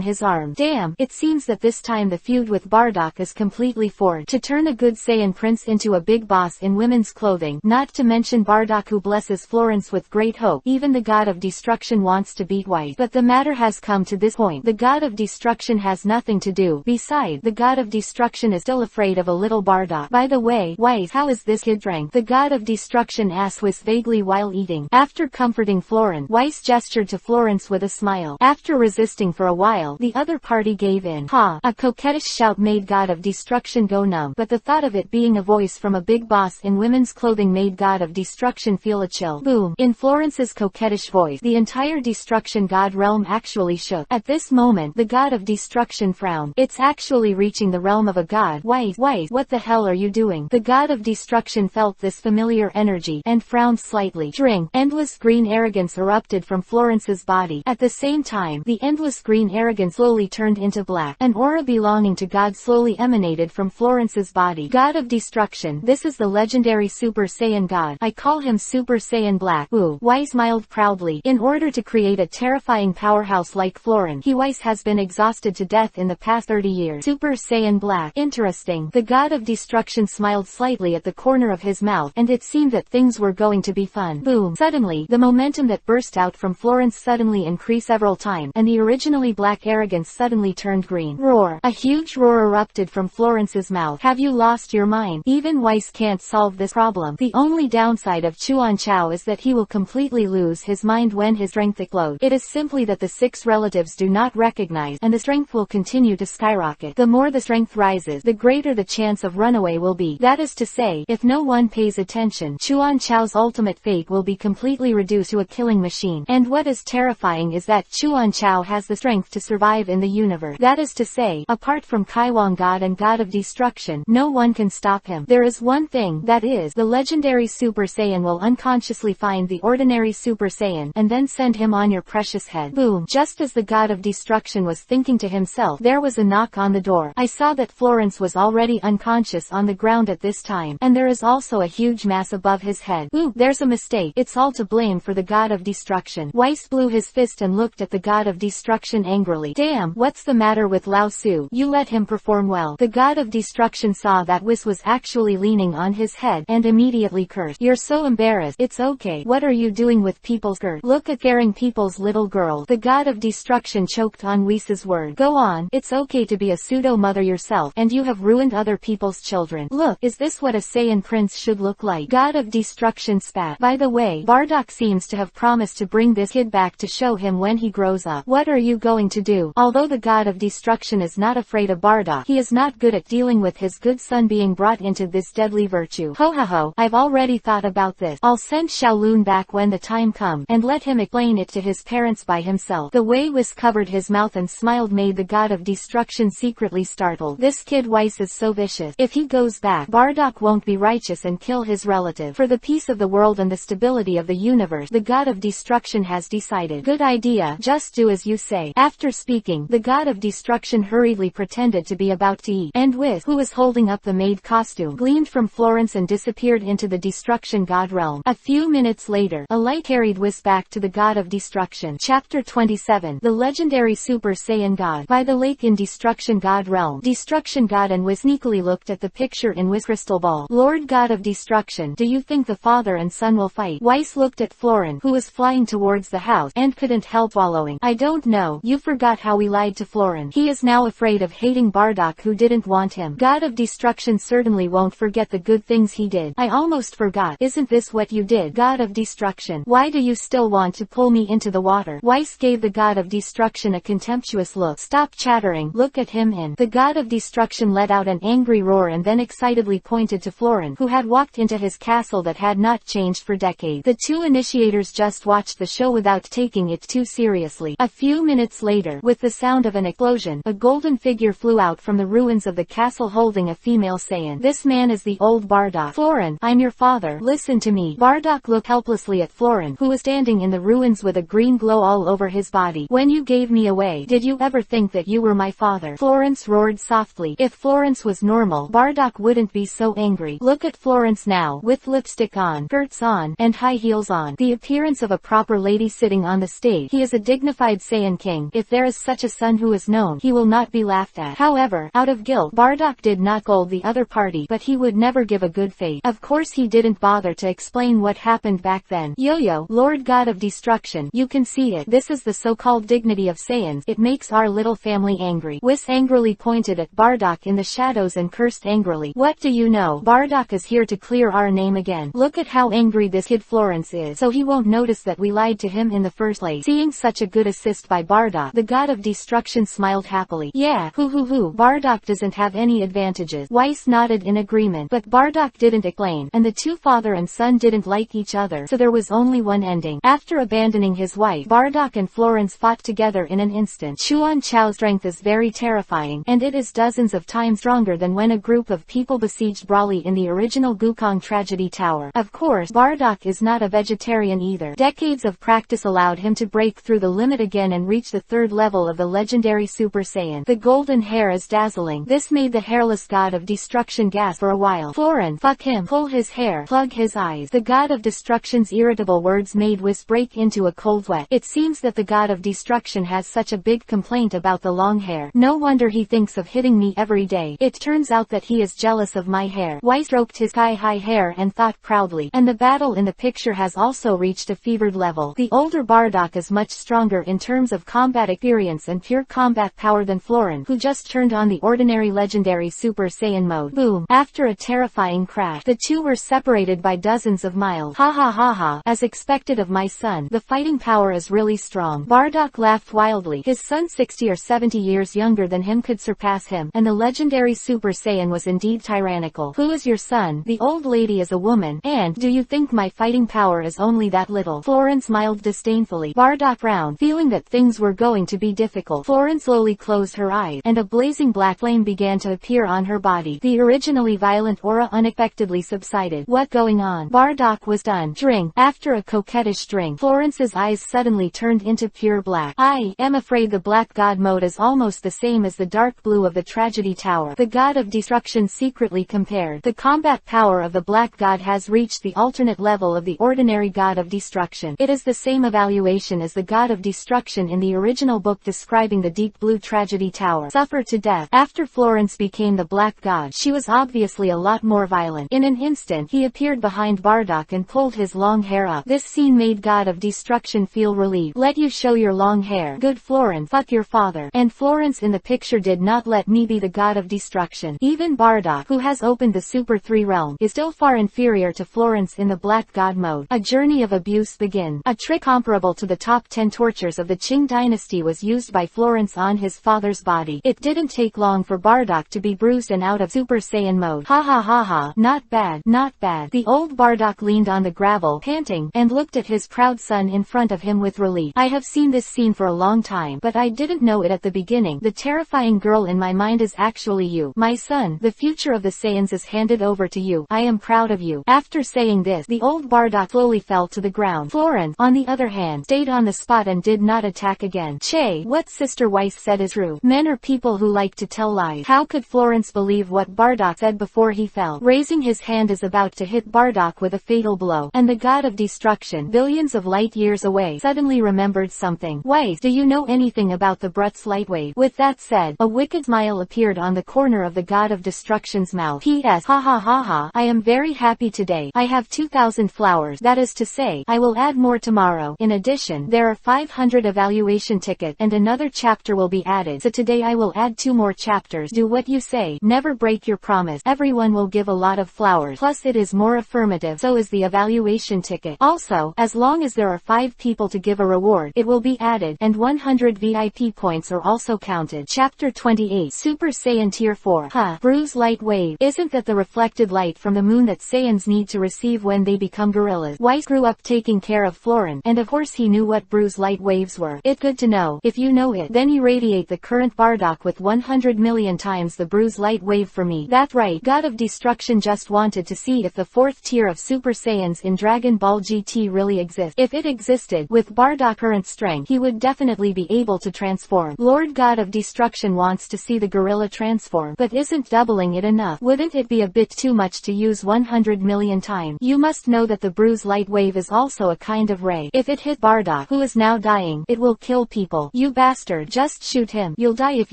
his arms. Damn, it seems that this time the feud with Bardock is completely forged. To turn a good Saiyan Prince into a big boss in women's clothing, not to mention Bardock who blesses Florence with great hope. Even the God of Destruction wants to beat Weiss. But the matter has come to this point. The God of Destruction has nothing to do. Besides, the God of Destruction is still afraid of a little Bardock. By the way, Weiss, how is this kid drank? The God of Destruction asked Weiss vaguely while eating. After comforting Florence, Weiss gestured to Florence with a smile. After resisting for a while, the other party gave in. A coquettish shout made God of Destruction go numb, but the thought of it being a voice from a big boss in women's clothing made God of Destruction feel a chill. Boom. In Florence's coquettish voice, the entire Destruction God realm actually shook. At this moment, the God of Destruction frowned. It's actually reaching the realm of a god. Weiss, what the hell are you doing? The God of Destruction felt this familiar energy and frowned slightly. Drink. Endless green arrogance erupted from Florence's body. At the same time, the endless green arrogance slowly turned into black. An aura belonging to God slowly emanated from Florence's body. God of Destruction, this is the legendary Super Saiyan God. I call him Super Saiyan Black. Ooh. Weiss smiled proudly. In order to create a terrifying powerhouse like Florence, Weiss has been exhausted to death in the past 30 years. Super Saiyan Black. Interesting. The God of Destruction smiled slightly at the corner of his mouth, and it seemed that things were going to be fun. Boom. Suddenly, the momentum that burst out from Florence suddenly increased several times, and the originally black arrogance suddenly turned green. Roar. A huge roar erupted from Florence's mouth. Have you lost your mind? Even Weiss can't solve this problem. The only downside of Chuan Chao is that he will completely lose his mind when his strength explodes. It is simply that the 6 relatives do not recognize, and the strength will continue to skyrocket. The more the strength rises, the greater the chance of runaway will be. That is to say, if no one pays attention, Chuan Chao's ultimate fate will be completely reduced to a killing machine. And what is terrifying is that Chuan Chao has the strength to survive in the universe. That is to say, apart from Kaiwan God and God of Destruction, no one can stop him. There is one thing, that is, the legendary Super Saiyan will unconsciously find the ordinary Super Saiyan, and then send him on your precious head. Boom. Just as the God of Destruction was thinking to himself, there was a knock on the door. I saw that Florence was already unconscious on the ground at this time, and there is also a huge mass above his head. Ooh, there's a mistake. It's all to blame for the God of Destruction. Weiss blew his fist and looked at the God of Destruction angrily. Damn, what's the matter with Lao Tzu? You let him perform well. The God of Destruction saw that Weiss was actually leaning on his head, and immediately cursed. You're so embarrassed. It's okay. What are you doing with people's skirt? Look at scaring people's little girl. The God of Destruction choked on Weiss's word. Go on. It's okay to be a pseudo-mother yourself, and you have ruined other people's children. Look, is this what a Saiyan Prince should look like? God of Destruction spat. By the way, Bardock seems to have promised to bring this kid back to show him when he grows up. What are you going to do? Although the God of Destruction is not afraid of Bardock, he is not good at dealing with his good son being brought into this deadly virtue. Ho ho ho, I've already thought about this. I'll send Shaolun back when the time comes, and let him explain it to his parents by himself. The way Weiss covered his mouth and smiled made the God of Destruction secretly startled. This kid Weiss is so vicious. If he goes back, Bardock won't be righteous and kill his relative. For the peace of the world and the stability of the universe, the God of Destruction has decided. Good idea, just do as you say. After speaking, the God of Destruction then hurriedly pretended to be about to eat, and Whis, who was holding up the maid costume, gleamed from Florence and disappeared into the Destruction God realm. A few minutes later, a light carried Whis back to the God of Destruction. Chapter 27. The legendary Super Saiyan God. By the lake in Destruction God realm, Destruction God and Whis sneakily looked at the picture in Whis' crystal ball. Lord God of Destruction, do you think the father and son will fight? Weiss looked at Florin, who was flying towards the house, and couldn't help wallowing. I don't know. You forgot how we lied to Florin. He is now afraid of hating Bardock, who didn't want him. God of Destruction certainly won't forget the good things he did. I almost forgot. Isn't this what you did? God of Destruction, why do you still want to pull me into the water? Weiss gave the God of Destruction a contemptuous look. Stop chattering. Look at him. The God of Destruction let out an angry roar and then excitedly pointed to Florin, who had walked into his castle that had not changed for decades. The two initiators just watched the show without taking it too seriously. A few minutes later, with the sound of an explosion, a golden figure flew out from the ruins of the castle holding a female Saiyan. This man is the old Bardock. Florin, I'm your father. Listen to me. Bardock looked helplessly at Florin, who was standing in the ruins with a green glow all over his body. When you gave me away, did you ever think that you were my father? Florence roared softly. If Florence was normal, Bardock wouldn't be so angry. Look at Florence now, with lipstick on, skirts on, and high heels on. The appearance of a proper lady sitting on the stage. He is a dignified Saiyan king. If there is such a son who is known, he will not be laughed at. However, out of guilt, Bardock did not scold the other party, but he would never give a good fate. Of course he didn't bother to explain what happened back then. Yo-Yo, Lord God of Destruction, you can see it. This is the so-called dignity of Saiyans. It makes our little family angry. Whis angrily pointed at Bardock in the shadows and cursed angrily. What do you know? Bardock is here to clear our name again. Look at how angry this kid Florence is, so he won't notice that we lied to him in the first place. Seeing such a good assist by Bardock, the God of Destruction smiled happily. Yeah, hoo. Bardock doesn't have any advantages. Weiss nodded in agreement, but Bardock didn't explain, and the two father and son didn't like each other, so there was only one ending. After abandoning his wife, Bardock and Florence fought together in an instant. Chuan Chao's strength is very terrifying, and it is dozens of times stronger than when a group of people besieged Brawley in the original Gukong Tragedy Tower. Of course, Bardock is not a vegetarian either. Decades of practice allowed him to break through the limit again and reach the third level of the legendary Super Saiyan. The golden hair is dazzling. This made the hairless God of Destruction gasp for a while. Florin, fuck him. Pull his hair. Plug his eyes. The God of Destruction's irritable words made Whis break into a cold sweat. It seems that the God of Destruction has such a big complaint about the long hair. No wonder he thinks of hitting me every day. It turns out that he is jealous of my hair. Weiss stroked his sky-high hair and thought proudly. And the battle in the picture has also reached a fevered level. The older Bardock is much stronger in terms of combat experience and pure combat power than Florin, who just turned on the ordinary legendary Super Saiyan mode. Boom. After a terrifying crash, the two were separated by dozens of miles. Ha ha ha ha. As expected of my son, the fighting power is really strong. Bardock laughed wildly. His son 60 or 70 years younger than him could surpass him, and the legendary Super Saiyan was indeed tyrannical. Who is your son? The old lady is a woman, and do you think my fighting power is only that little? Florence smiled disdainfully. Bardock frowned, feeling that things were going to be difficult. Florence slowly closed her eyes, and a blazing black flame began to appear on her body. The originally violent aura unexpectedly subsided. What going on? Bardock was done. Drink. After a coquettish drink, Florence's eyes suddenly turned into pure black. I am afraid the Black God mode is almost the same as the dark blue of the Tragedy Tower. The God of Destruction secretly compared. The combat power of the Black God has reached the alternate level of the ordinary God of Destruction. It is the same evaluation as the God of Destruction in the original book describing the deep blue Tragedy Tower. Suffer to death. After Florence became the Black God, she was obviously a lot more violent. In an instant, he appeared behind Bardock and pulled his long hair up. This scene made God of Destruction feel relieved. Let you show your long hair. Good Florence, fuck your father. And Florence in the picture did not let me be the God of Destruction. Even Bardock, who has opened the Super 3 realm, is still far inferior to Florence in the Black God mode. A journey of abuse begins. A trick comparable to the top 10 tortures of the Qing dynasty was used by Florence on his father's body. It didn't take long for Bardock to be bruised and out of Super Saiyan mode. Ha ha ha ha. Not bad, not bad. The old Bardock leaned on the gravel, panting, and looked at his proud son in front of him with relief. I have seen this scene for a long time, but I didn't know it at the beginning. The terrifying girl in my mind is actually you. My son, the future of the Saiyans is handed over to you. I am proud of you. After saying this, the old Bardock slowly fell to the ground. Florence, on the other hand, stayed on the spot and did not attack again. Che, what Sister Weiss said is true. true. Men are people who like to tell lies. How could Florence believe what Bardock said before he fell? Raising his hand is about to hit Bardock with a fatal blow, and the god of destruction, billions of light years away, suddenly remembered something. Weiss, do you know anything about the Brut's light wave? With that said, a wicked smile appeared on the corner of the god of destruction's mouth. P.S. Ha ha ha ha, I am very happy today. I have 2,000 flowers, that is to say, I will add more tomorrow. In addition, there are 500 evaluation tickets, and another chapter will be added, so today I will add 2 more chapters. Do what you say. Never break your promise. Everyone will give a lot of flowers. Plus it is more affirmative, so is the evaluation ticket. Also, as long as there are 5 people to give a reward, it will be added, and 100 VIP points are also counted. Chapter 28. Super Saiyan Tier 4. Buu's light wave. Isn't that the reflected light from the moon that Saiyans need to receive when they become gorillas? Weiss grew up taking care of Florin, and of course he knew what Buu's light waves were. It's good to know. If you know it, then irradiate the current Bardock with 100 million times the Buu's light wave for me. That's right, God of Destruction just wanted to see if the 4th tier of Super Saiyans in Dragon Ball GT really exists. If it existed, with Bardock's current strength, he would definitely be able to transform. Lord God of Destruction wants to see the gorilla transform, but isn't doubling it enough? Wouldn't it be a bit too much to use 100 million times? You must know that the Buu's light wave is also a kind of ray. If it hit Bardock, who is now dying, it will kill people. You bastard, just shoot him. You'll die if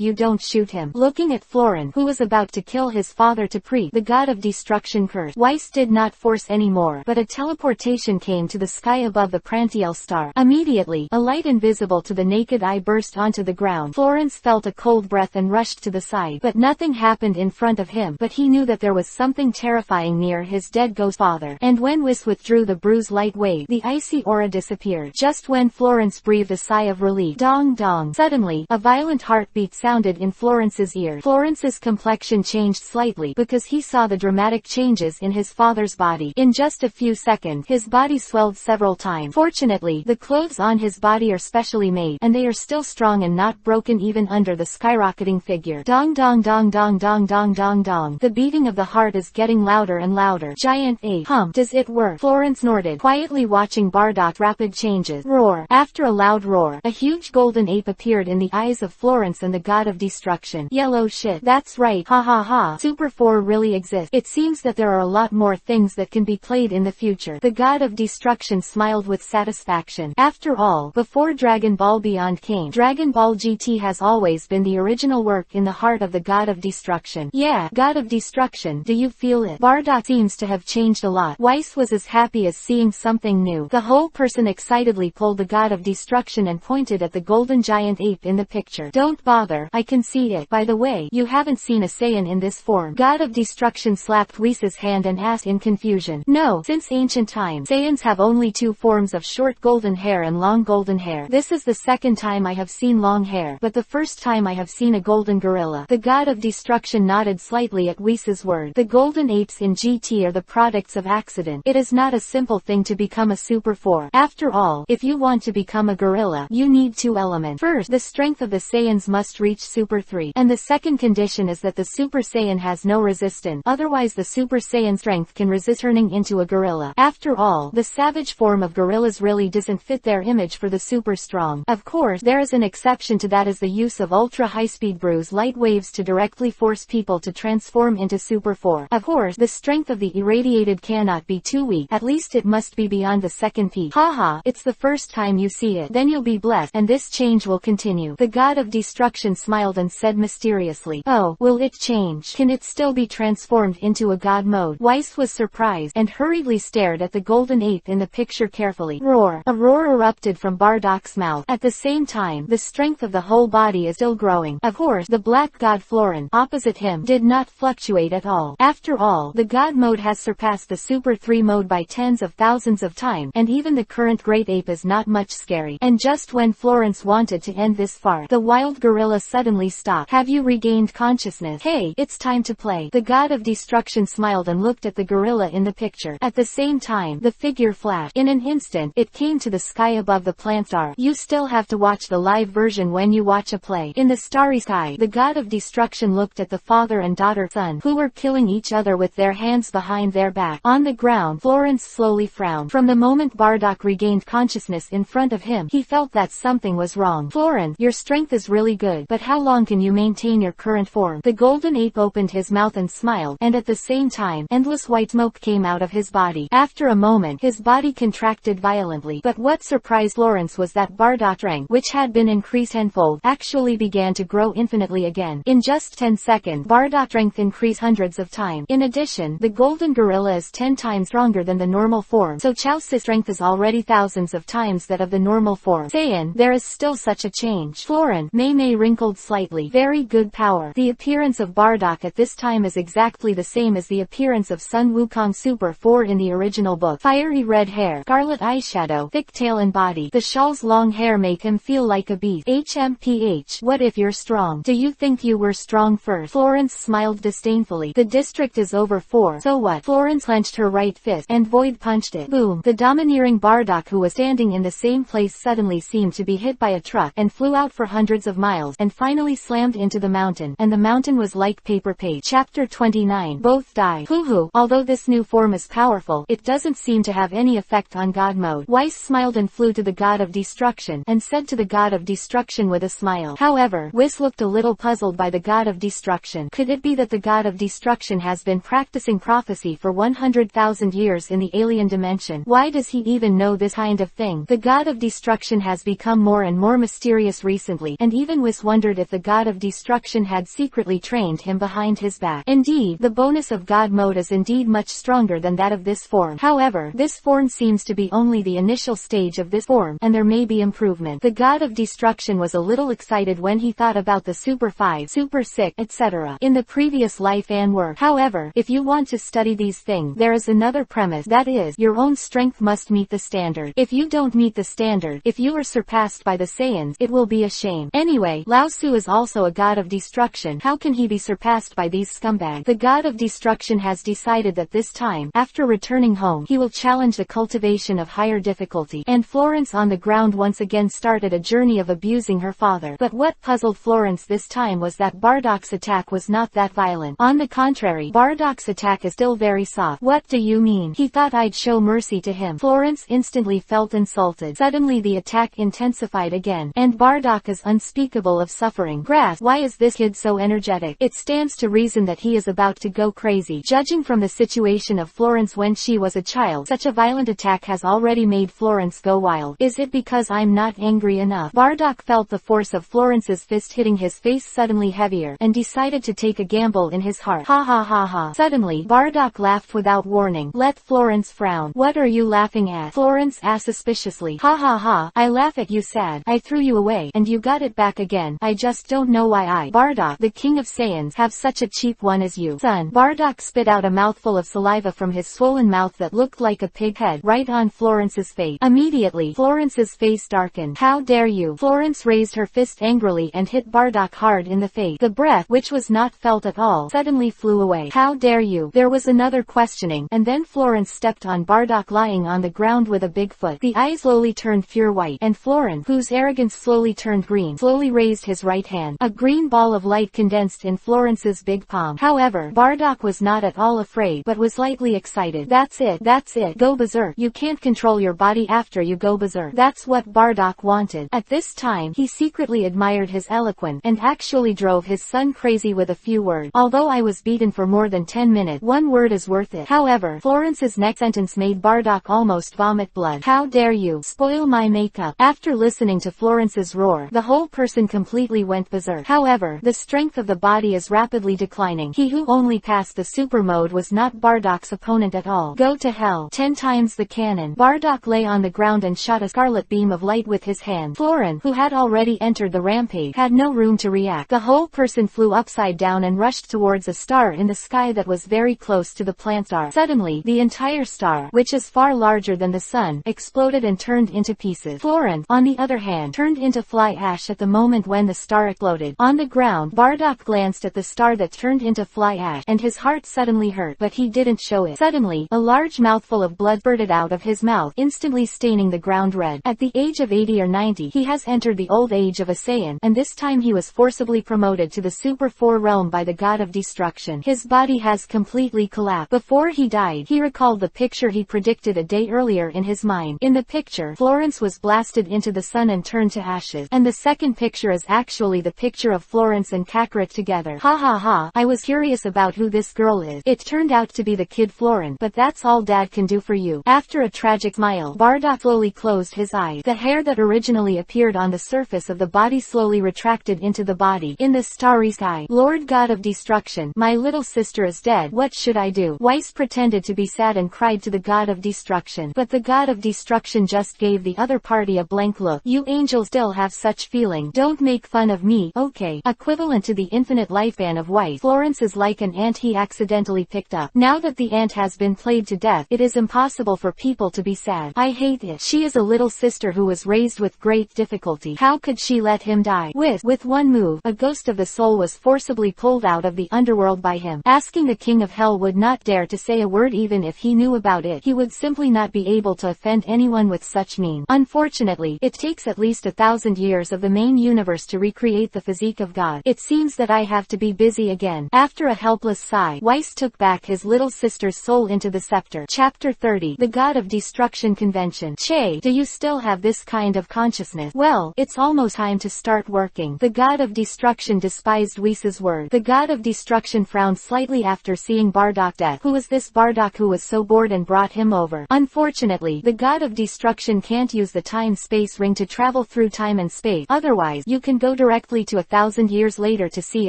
you don't shoot him. Looking at Florin, who was about to kill his father to pre, the god of destruction cursed. Weiss did not force anymore, but a teleportation came to the sky above the Prantiel star. Immediately, a light invisible to the naked eye burst onto the ground. Florence felt a cold breath and rushed to the side, but nothing happened in front of him. But he knew that there was something terrifying near his dead ghost father. And when Weiss withdrew the Buu's light wave, the icy aura disappeared. Just when Florence breathed a sigh of relief, dong dong. Suddenly, a violent heartbeat sounded in Florence's ear. Florence's complexion changed slightly because he saw the dramatic changes in his father's body. In just a few seconds, his body swelled several times. Fortunately, the clothes on his body are specially made, and they are still strong and not broken even under the skyrocketing figure. Dong dong dong dong dong dong dong dong. The beating of the heart is getting louder and louder. Giant ape. Does it work? Florence snorted, quietly watching Bardock's rapid changes. Roar. After a loud roar, a huge golden ape appeared in the eyes of Florence and the god of destruction. Yellow shit. That's right. Ha ha ha. Super 4 really exists. It seems that there are a lot more things that can be played in the future. The god of destruction smiled with satisfaction. After all, before Dragon Ball Beyond came, Dragon Ball GT has always been the original work in the heart of the god of destruction. Yeah, god of destruction, do you feel it? Bardock seems to have changed a lot. Weiss was as happy as seeing something new. The whole person excitedly pulled the god of destruction and pointed at the golden giant ape in the picture. Don't bother, I can see it. By the way, you haven't seen a Saiyan in this form. God of destruction slapped Weiss's hand and asked in confusion. No, since ancient times, Saiyans have only 2 forms of short golden hair and long golden hair. This is the second time I have seen long hair, but the first time I have seen a golden gorilla. The god of destruction nodded slightly at Weiss's word. The golden apes in GT are the products of accident. It is not a simple thing to become a Super 4. After all, if you want to become a gorilla, you need 2 elements. First, the strength of the Saiyans must reach Super 3, and the second condition is that the Super Saiyan has no resistance. Otherwise the Super Saiyan strength can resist turning into a gorilla. After all, the savage form of gorillas really doesn't fit their image for the super strong. Of course, there is an exception to that, is the use of ultra high-speed Buu's light waves to directly force people to transform into Super 4. Of course, the strength of the irradiated cannot be too weak. At least it must be beyond the second peak. Haha, it's the first time you see it. Then you'll be blessed, and this change will continue. The god of destruction smiled and said mysteriously, oh, will it change? Can it still be transformed into a god mode? Weiss was surprised, and hurriedly stared at the golden ape in the picture carefully. Roar. A roar erupted from Bardock's mouth. At the same time, the strength of the whole body is still growing. Of course, the black god Florin, opposite him, did not fluctuate at all. After all, the god mode has surpassed the Super 3 mode by tens of thousands of times, and even the current great ape is not much scary. And just when Florence wanted to end this far, the wild gorilla suddenly stopped. Have you regained consciousness? Hey, it's time to play. The god of destruction smiled and looked at the gorilla in the picture. At the same time, the figure flashed. In an instant, it came to the sky above the plant star. You still have to watch the live version when you watch a play. In the starry sky, the god of destruction looked at the father and daughter son, who were killing each other with their hands behind their back. On the ground, Florence slowly frowned. From the moment Bardock regained consciousness in front of him, he felt that something was wrong. Florence, your strength is really really good, but how long can you maintain your current form? The golden ape opened his mouth and smiled, and at the same time, endless white smoke came out of his body. After a moment, his body contracted violently, but what surprised Florence was that Bardock's strength, which had been increased tenfold, actually began to grow infinitely again. In just 10 seconds, Bardock's strength increased hundreds of times. In addition, the golden gorilla is 10 times stronger than the normal form, so Chao's strength is already thousands of times that of the normal form. Saiyan, there is still such a change. Florence, Mei wrinkled slightly. Very good power. The appearance of Bardock at this time is exactly the same as the appearance of Sun Wukong Super 4 in the original book. Fiery red hair, scarlet eyeshadow, thick tail and body. The shawl's long hair make him feel like a beast. HMPH. What if you're strong? Do you think you were strong first? Florence smiled disdainfully. The district is over for. So what? Florence clenched her right fist, and void punched it. Boom. The domineering Bardock, who was standing in the same place, suddenly seemed to be hit by a truck, and flew out for hundreds of miles, and finally slammed into the mountain, and the mountain was like paper page. Chapter 29. Both die. Hoo. Although this new form is powerful, it doesn't seem to have any effect on God mode. Weiss smiled and flew to the God of Destruction, and said to the God of Destruction with a smile. However, Whis looked a little puzzled by the God of Destruction. Could it be that the God of Destruction has been practicing prophecy for 100,000 years in the alien dimension? Why does he even know this kind of thing? The God of Destruction has become more and more mysterious recently, and even Whis wondered if the God of Destruction had secretly trained him behind his back. Indeed, the bonus of God mode is indeed much stronger than that of this form. However, this form seems to be only the initial stage of this form, and there may be improvement. The God of Destruction was a little excited when he thought about the Super 5, Super 6, etc. in the previous life and work. However, if you want to study these things, there is another premise, that is, your own strength must meet the standard. If you don't meet the standard, if you are surpassed by the Saiyans, it will be a shame. Anyway, Lao Tzu is also a God of Destruction. How can he be surpassed by these scumbags? The God of Destruction has decided that this time, after returning home, he will challenge the cultivation of higher difficulty, and Florence on the ground once again started a journey of abusing her father. But what puzzled Florence this time was that Bardock's attack was not that violent. On the contrary, Bardock's attack is still very soft. What do you mean? He thought I'd show mercy to him. Florence instantly felt insulted. Suddenly the attack intensified again, and Bardock is unspeakable of suffering. Grass, why is this kid so energetic? It stands to reason that he is about to go crazy. Judging from the situation of Florence when she was a child, such a violent attack has already made Florence go wild. Is it because I'm not angry enough? Bardock felt the force of Florence's fist hitting his face suddenly heavier, and decided to take a gamble in his heart. Ha ha ha ha. Suddenly, Bardock laughed without warning. Let Florence frown. What are you laughing at? Florence asked suspiciously. Ha ha ha. I laugh at you, sad. I threw you away, and you got it back again. I just don't know why I, Bardock, the king of Saiyans, have such a cheap one as you. Son. Bardock spit out a mouthful of saliva from his swollen mouth that looked like a pig head right on Florence's face. Immediately, Florence's face darkened. How dare you? Florence raised her fist angrily and hit Bardock hard in the face. The breath, which was not felt at all, suddenly flew away. How dare you? There was another questioning, and then Florence stepped on Bardock lying on the ground with a big foot. The eyes slowly turned pure white, and Florence, whose arrogance slowly turned green, slowly raised his right hand. A green ball of light condensed in Florence's big palm. However, Bardock was not at all afraid, but was slightly excited. That's it. That's it. Go berserk. You can't control your body after you go berserk. That's what Bardock wanted. At this time, he secretly admired his eloquence, and actually drove his son crazy with a few words. Although I was beaten for more than 10 minutes, one word is worth it. However, Florence's next sentence made Bardock almost vomit blood. How dare you spoil my makeup? After listening to Florence's roar, the whole person completely went berserk. However, the strength of the body is rapidly declining. He who only passed the super mode was not Bardock's opponent at all. Go to hell. 10 times the cannon. Bardock lay on the ground and shot a scarlet beam of light with his hand. Florence, who had already entered the rampage, had no room to react. The whole person flew upside down and rushed towards a star in the sky that was very close to the plant star. Suddenly, the entire star, which is far larger than the sun, exploded and turned into pieces. Florence, on the other hand, turned into fly ash at the moment when the star exploded. On the ground, Bardock glanced at the star that turned into fly ash, and his heart suddenly hurt, but he didn't show it. Suddenly, a large mouthful of blood spurted out of his mouth, instantly staining the ground red. At the age of 80 or 90, he has entered the old age of a Saiyan, and this time he was forcibly promoted to the Super 4 realm by the God of Destruction. His body has completely collapsed. Before he died, he recalled the picture he predicted a day earlier in his mind. In the picture, Florence was blasted into the sun and turned to ashes, and the second picture picture is actually the picture of Florence and Kakarot together. Ha ha ha, I was curious about who this girl is. It turned out to be the kid Florence, but that's all Dad can do for you. After a tragic smile, Bardock slowly closed his eyes. The hair that originally appeared on the surface of the body slowly retracted into the body. In the starry sky, Lord God of Destruction, my little sister is dead. What should I do? Weiss pretended to be sad and cried to the God of Destruction. But the God of Destruction just gave the other party a blank look. You angels still have such feeling. Don't make fun of me, okay? Equivalent to the infinite lifespan of Weiss, Florence is like an ant he accidentally picked up. Now that the ant has been played to death, it is impossible for people to be sad. I hate it. She is a little sister who was raised with great difficulty. How could she let him die? With one move, a ghost of the soul was forcibly pulled out of the underworld by him. Asking the King of Hell would not dare to say a word even if he knew about it. He would simply not be able to offend anyone with such mean. Unfortunately, it takes at least 1,000 years of the main universe to recreate the physique of God. It seems that I have to be busy again. After a helpless sigh, Weiss took back his little sister's soul into the scepter. Chapter 30. The God of Destruction Convention. Che, do you still have this kind of consciousness? Well, it's almost time to start working. The God of Destruction despised Weiss's word. The God of Destruction frowned slightly after seeing Bardock's death. Who is this Bardock who was so bored and brought him over? Unfortunately, the God of Destruction can't use the time-space ring to travel through time and space. Otherwise, you can go directly to 1,000 years later to see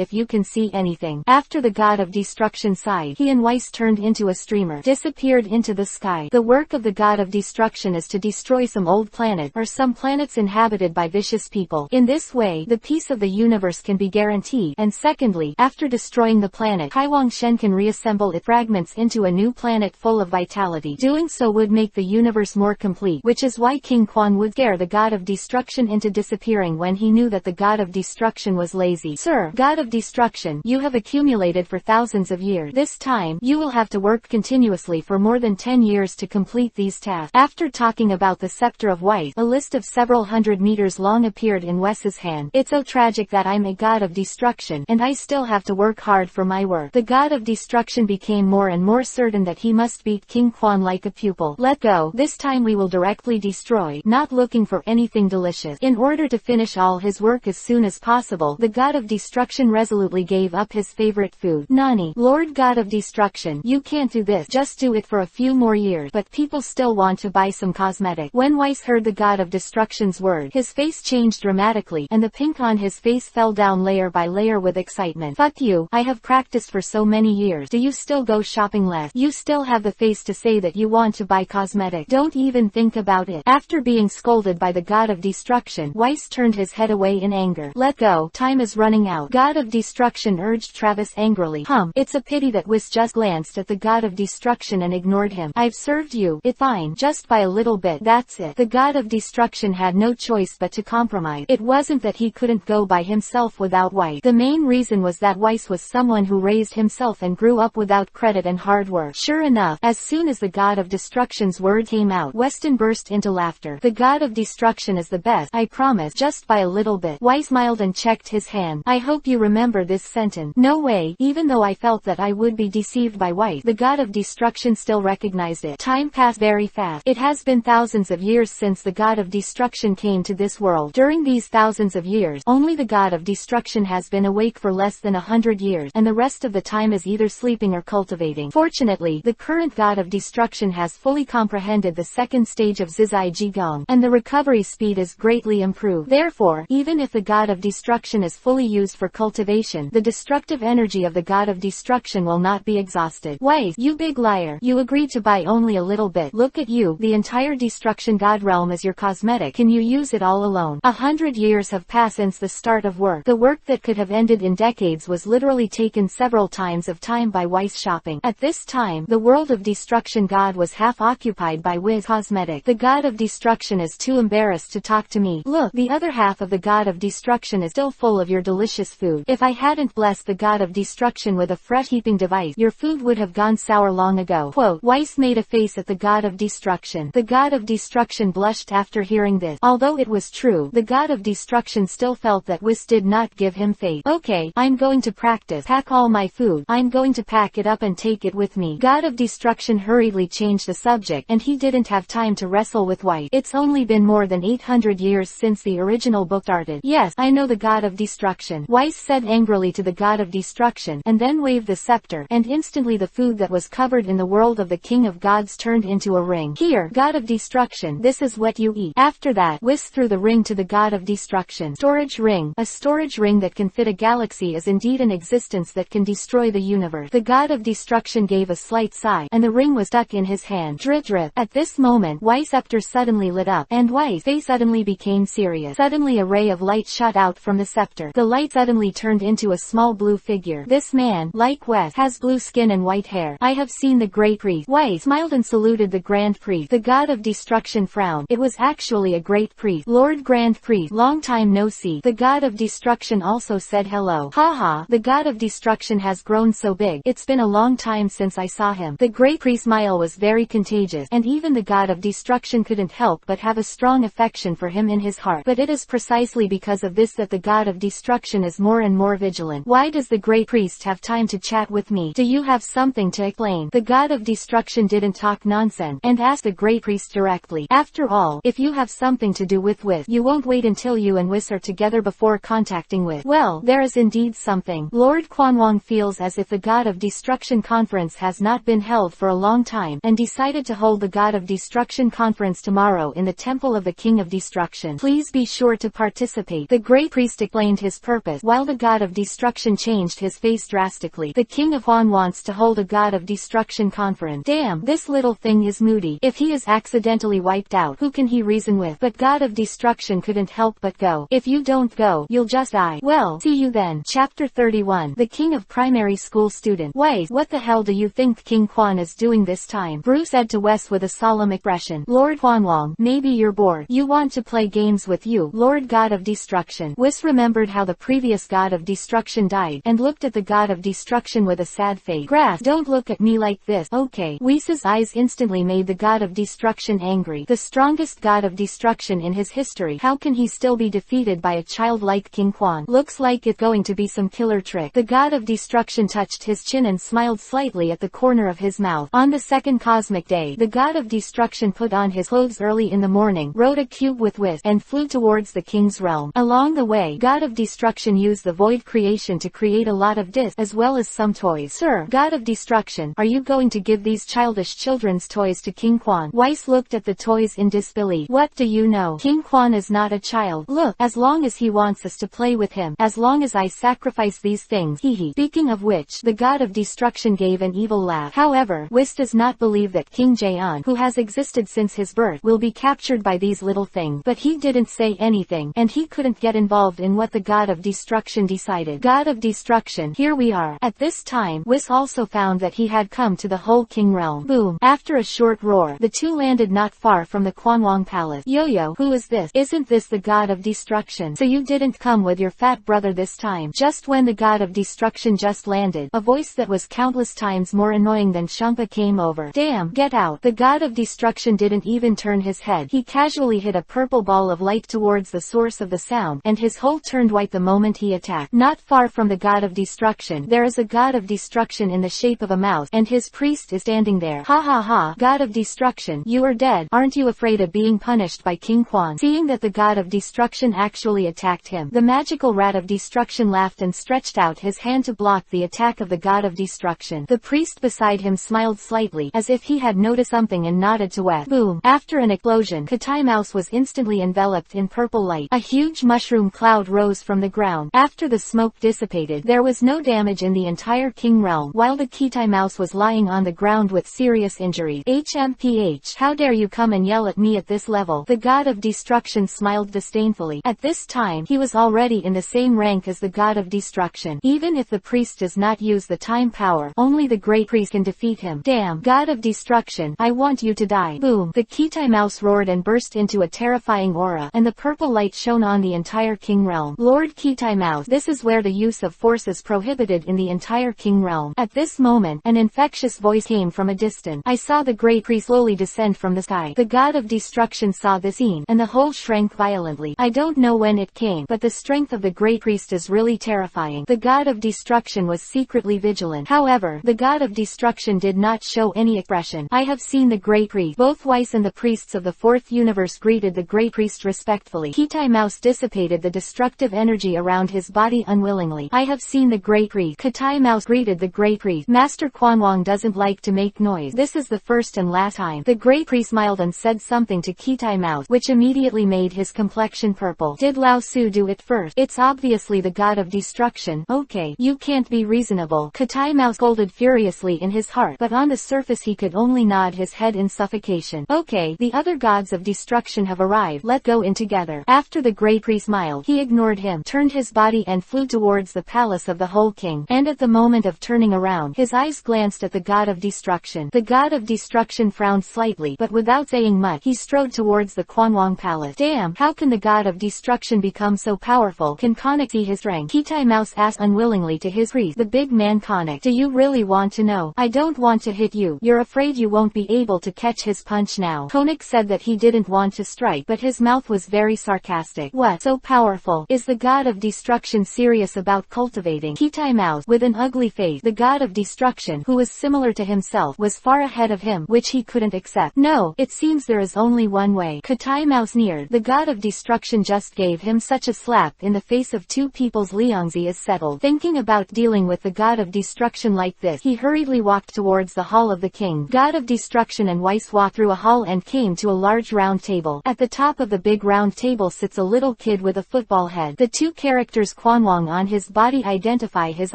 if you can see anything. After the God of Destruction sighed, he and Weiss turned into a streamer, disappeared into the sky. The work of the God of Destruction is to destroy some old planet, or some planets inhabited by vicious people. In this way, the peace of the universe can be guaranteed, and secondly, after destroying the planet, Kaiwangshen can reassemble its fragments into a new planet full of vitality. Doing so would make the universe more complete, which is why King Quan would scare the God of Destruction into disappearing when he knew that the God of Destruction was lazy. Sir, God of Destruction, you have accumulated for thousands of years. This time, you will have to work continuously for more than 10 years to complete these tasks. After talking about the scepter of Weiss, a list of several hundred meters long appeared in Weiss's hand. It's so tragic that I'm a God of Destruction, and I still have to work hard for my work. The God of Destruction became more and more certain that he must beat King Quan like a pupil. Let go. This time we will directly destroy, not looking for anything delicious. In order to finish all his work as soon as possible, the God of Destruction resolutely gave up his favorite food. Nani? Lord God of Destruction, you can't do this. Just do it for a few more years. But people still want to buy some cosmetic. When Weiss heard the God of Destruction's word, his face changed dramatically, and the pink on his face fell down layer by layer with excitement. Fuck you, I have practiced for so many years. Do you still go shopping less? You still have the face to say that you want to buy cosmetic. Don't even think about it. After being scolded by the God of Destruction, Weiss turned his head away in anger. Let go, time is running out. God of Destruction urged Travis angrily. It's a pity that Weiss just glanced at the God of Destruction and ignored him. I've served you. It's fine, just by a little bit. That's it. The God of Destruction had no choice but to compromise. It wasn't that he couldn't go by himself without Weiss. The main reason was that Weiss was someone who raised himself and grew up without credit and hard work. Sure enough, as soon as the God of Destruction's word came out, Weston burst into laughter. The God of Destruction is the best, I promise, just by a little bit. Weiss smiled and checked his hand. I hope you remember this sentence. No way, even though I felt that I would be deceived by Weiss, the God of Destruction still recognized it. Time passed very fast. It has been thousands of years since the God of Destruction came to this world. During these thousands of years, only the God of Destruction has been awake for less than 100 years, and the rest of the time is either sleeping or cultivating. Fortunately, the current God of Destruction has fully comprehended the second stage of Zizai Jigong, and the recovery speed is greatly improved. Therefore, even if the God of Destruction is fully used for cultivation, the destructive energy of the God of Destruction will not be exhausted. Weiss, you big liar. You agreed to buy only a little bit. Look at you. The entire Destruction God realm is your cosmetic. Can you use it all alone? 100 years have passed since the start of work. The work that could have ended in decades was literally taken several times of time by Weiss shopping. At this time, the world of Destruction God was half occupied by Wiz cosmetic. The God of Destruction is too embarrassed to talk to me. Look, the other half of the God of Destruction is still full of your delicious food. If I hadn't blessed the God of Destruction with a fresh heaping device, your food would have gone sour long ago. Quote, Weiss made a face at the God of Destruction. The God of Destruction blushed after hearing this. Although it was true, the God of Destruction still felt that Weiss did not give him faith. Okay, I'm going to practice. Pack all my food. I'm going to pack it up and take it with me. God of Destruction hurriedly changed the subject, and he didn't have time to wrestle with Weiss. It's only been more than 800 years since the original book started. Yes, I know the god of destruction, Weiss said angrily to the god of destruction, and then waved the scepter, and instantly the food that was covered in the world of the king of gods turned into a ring. Here, god of destruction, this is what you eat. After that, Weiss threw the ring to the god of destruction. Storage ring. A storage ring that can fit a galaxy is indeed an existence that can destroy the universe. The god of destruction gave a slight sigh, and the ring was stuck in his hand. Drip drip. At this moment, Weiss' scepter suddenly lit up, and Weiss' face suddenly became serious. Suddenly a ray of light shot out from the scepter. The light suddenly turned into a small blue figure. This man, like Weiss, has blue skin and white hair. I have seen the great priest. Weiss smiled and saluted the grand priest. The god of destruction frowned. It was actually a great priest. Lord Grand Priest, long time no see. The god of destruction also said hello. Haha, the god of destruction has grown so big. It's been a long time since I saw him. The great priest's smile was very contagious, and even the god of destruction couldn't help but have a strong affection for him in his heart. But it is precisely because of this that the god of destruction is more and more vigilant. Why does the great priest have time to chat with me? Do you have something to explain? The god of destruction didn't talk nonsense, and asked the great priest directly. After all, if you have something to do with you won't wait until you and Weiss are together before contacting with. Well, there is indeed something. Lord Quanwang feels as if the god of destruction conference has not been held for a long time, and decided to hold the god of destruction conference tomorrow in the temple of the king of destruction. Please be sure to participate. The great priest explained his purpose, while the god of destruction changed his face drastically. The king of Huan wants to hold a god of destruction conference. Damn, this little thing is moody. If he is accidentally wiped out, who can he reason with? But god of destruction couldn't help but go. If you don't go, you'll just die. Well, see you then. Chapter 31. The king of primary school student. Weiss, what the hell do you think King Quan is doing this time? Bruce said to Weiss with a solemn expression. Lord Huanwang, maybe you're bored. You want to play games with you, Lord God of Destruction. Weiss remembered how the previous god of destruction died, and looked at the god of destruction with a sad face. Grass, don't look at me like this. Okay. Weiss's eyes instantly made the god of destruction angry. The strongest god of destruction in his history. How can he still be defeated by a child like King Quan? Looks like it's going to be some killer trick. The god of destruction touched his chin and smiled slightly at the corner of his mouth. On the second cosmic day, the god of destruction put on his clothes early in the morning, rode a cube with Weiss, and flew towards the king's realm. Along the way, god of destruction used the void creation to create a lot of discs as well as some toys. Sir, god of destruction, are you going to give these childish children's toys to King Quan? Weiss looked at the toys in disbelief. What do you know? King Quan is not a child. Look, as long as he wants us to play with him, as long as I sacrifice these things, hehe. Speaking of which, the god of destruction gave an evil laugh. However, Weiss does not believe that King Jaeon, who has existed since his birth, will be captured by these little things. But he didn't say anything, and he couldn't get involved in what the god of destruction decided. God of destruction, here we are. At this time, Weiss also found that he had come to the whole king realm. Boom. After a short roar, the two landed not far from the Quanwang palace. Yo-yo, who is this? Isn't this the god of destruction? So you didn't come with your fat brother this time? Just when the god of destruction just landed, a voice that was countless times more annoying than Champa came over. Damn, get out. The god of destruction didn't even turn his head. He casually hit a purple ball of light towards the source of the sound, and his whole turned white the moment he attacked. Not far from the god of destruction, there is a god of destruction in the shape of a mouse, and his priest is standing there. Ha ha ha, god of destruction, you are dead. Aren't you afraid of being punished by King Quan? Seeing that the god of destruction actually attacked him, the magical rat of destruction laughed and stretched out his hand to block the attack of the god of destruction. The priest beside him smiled slightly, as if he had noticed something, and nodded to Weiss. Boom. After an explosion, Katai Mouse was instantly enveloped in purple light. A huge mushroom cloud rose from the ground. After the smoke dissipated, there was no damage in the entire king realm, while the Katai Mouse was lying on the ground with serious injuries. HMPH, how dare you come and yell at me at this level? The god of destruction smiled disdainfully. At this time, he was already in the same rank as the god of destruction. Even if the priest does not use the time power, only the great priest can defeat him. Damn, god of destruction, I want you to die. Boom. The Katai Mouse roared and burst into a terrifying aura, and the purple light shone on the entire king realm. Lord Katai Mouse, this is where the use of force is prohibited in the entire king realm. At this moment, an infectious voice came from a distance. I saw the great priest slowly descend from the sky. The god of destruction saw the scene, and the whole shrank violently. I don't know when it came, but the strength of the great priest is really terrifying. The god of destruction was secretly vigilant. However, the god of destruction did not show any expression. I have seen the great priest. Both Weiss and the priests of the fourth universe greeted the great priest respectfully. Katai Mouse Mouse dissipated the destructive energy around his body unwillingly. I have seen the Great Priest. Kitai Mouse greeted the Great Priest. Master Quanwang doesn't like to make noise. This is the first and last time. The Great Priest smiled and said something to Kitai Mouse, which immediately made his complexion purple. Did Lao Su do it first? It's obviously the god of destruction. Okay, you can't be reasonable. Kitai Mouse scolded furiously in his heart, but on the surface he could only nod his head in suffocation. Okay, the other gods of destruction have arrived. Let's go in together. After the Great Priest smiled, he ignored him, turned his body and flew towards the palace of the whole king. And at the moment of turning around, his eyes glanced at the god of destruction. The god of destruction frowned slightly, but without saying much, he strode towards the Quanwang palace. Damn, how can the god of destruction become so powerful? Can Konik see his strength? Kitai Mouse asked unwillingly to his priest. The big man Konik. Do you really want to know? I don't want to hit you. You're afraid you won't be able to catch his punch now. Konik said that he didn't want to strike, but his mouth was very sarcastic. What? So powerful? Is the god of destruction serious about cultivating? Kitai Mouse, with an ugly face, the god of destruction, who was similar to himself, was far ahead of him, which he couldn't accept. No, it seems there is only one way. Kitai Mouse sneered. The god of destruction just gave him such a slap in the face of two people's Liangzi is settled. Thinking about dealing with the god of destruction like this, he hurriedly walked towards the hall of the king. God of destruction and Weiss walked through a hall and came to a large round table. At the top of the big round table sits a little kid with a football head. The two characters Quanwang on his body identify his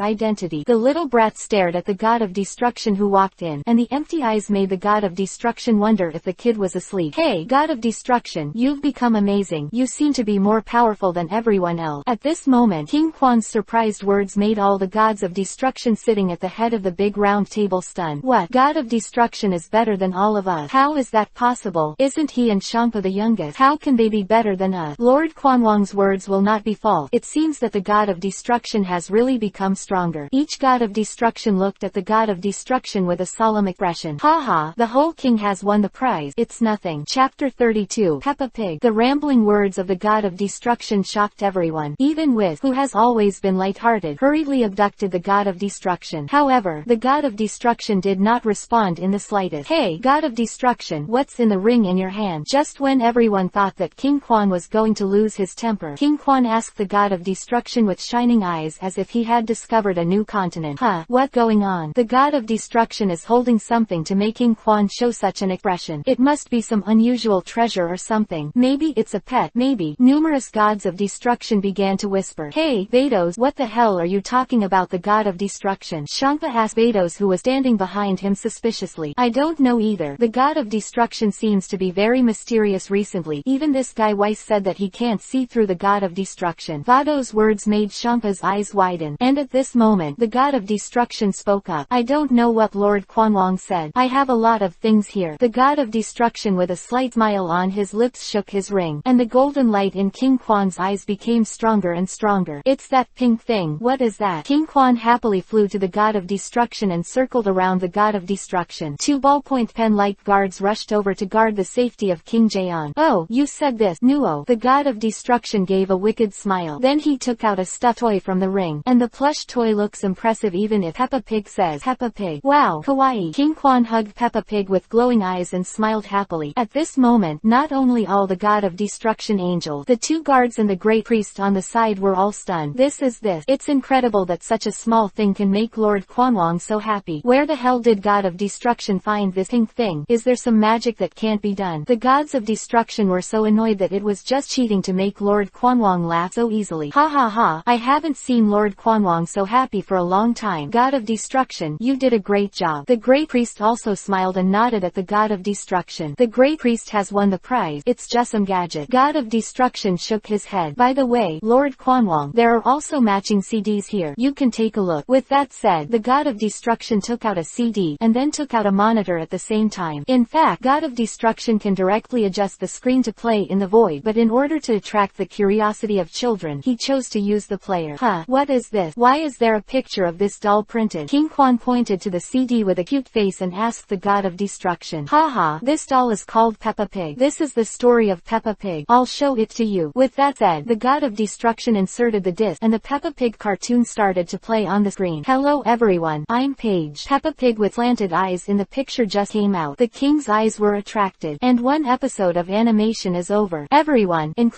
identity. The little brat stared at the god of destruction who walked in, and the empty eyes made the god of destruction wonder if the kid was asleep. Hey, god of destruction, you've become amazing. You seem to be more powerful than everyone else. At this moment, King Quan's surprised words made all the gods of destruction sitting at the head of the big round table stunned. What? God of destruction is better than all of us? How is that possible? Isn't he and Champa the youngest? How can they be better than us? Lord Quanwang's words will not be false. It seems that the god of destruction has really become stronger. Each god of destruction looked at the god of destruction with a solemn expression. Haha, the whole king has won the prize. It's nothing. Chapter 32. Peppa Pig. The rambling words of the god of destruction shocked everyone. Even Wiz, who has always been light-hearted, hurriedly abducted the god of destruction. However, the god of destruction did not respond in the slightest. Hey, god of destruction, what's in the ring in your hand? Just when everyone thought that King Quan was going to lose his temper, King Quan asked the god of destruction with shining eyes as if he had discovered a new continent. Huh, what going on? The god of destruction is holding something to make King Quan show such an expression. It must be some unusual treasure or something. Maybe it's a pet. Maybe. Numerous gods of destruction began to whisper. Hey, Vados, what the hell are you talking about? The god of destruction? Champa asked Vados, who was standing behind him suspiciously. I don't know either. The god of destruction seems to be very mysterious recently. Even this guy Weiss said that he can't see through the god of destruction. Vados' words made Champa's eyes widen, and at this moment, the god of destruction spoke up. I don't know what Lord Quanwang said. I have a lot of things here. The god of destruction with a slight smile on his lips shook his ring, and the golden light in King Quan's eyes became stronger and stronger. It's that pink thing. What is that? King Quan happily flew to the god of destruction and circled around the god of destruction. Two ballpoint pen-like guards rushed over to guard the safety of King Jaeon. Oh, you said this, Nuo. The god of destruction gave a wicked smile. Then he took out a stuffed toy from the ring, and the plush toy looks impressive even if Peppa Pig says. Peppa Pig. Wow, kawaii. King Quan hugged Peppa Pig with glowing eyes and smiled happily. At this moment, not only all the god of destruction angels, the two guards and the great priest on the side were all stunned. This. It's incredible that such a small thing can make Lord Quanwang so happy. Where the hell did god of destruction find this pink thing? Is there some magic that can't be done? The gods of destruction were so annoyed that it was just cheating to make Lord Quanwang laugh so easily. Ha ha ha, I haven't seen Lord Quanwang so happy for a long time. God of destruction, you did a great job. The great priest also smiled and nodded at the god of destruction. The great priest has won the prize. It's just some gadget. God of destruction shook his head. By the way, Lord Quanwang, there are also matching CDs here. You can take a look. With that said, the god of destruction took out a CD, and then took out a monitor at the same time. In fact, god of destruction can directly adjust the screen to play in the void, but in order to attract the curiosity of children, he chose to use the player. Huh, what is this? Why is there a picture of this doll printed? King Quan pointed to the CD with a cute face and asked the god of destruction. Haha, this doll is called Peppa Pig. This is the story of Peppa Pig. I'll show it to you. With that said, the god of destruction inserted the disc, and the Peppa Pig cartoon started to play on the screen. Hello everyone, I'm Paige. Peppa Pig with slanted eyes in the picture just came out. The king's eyes were attracted, and one episode of animation is over. Everyone, including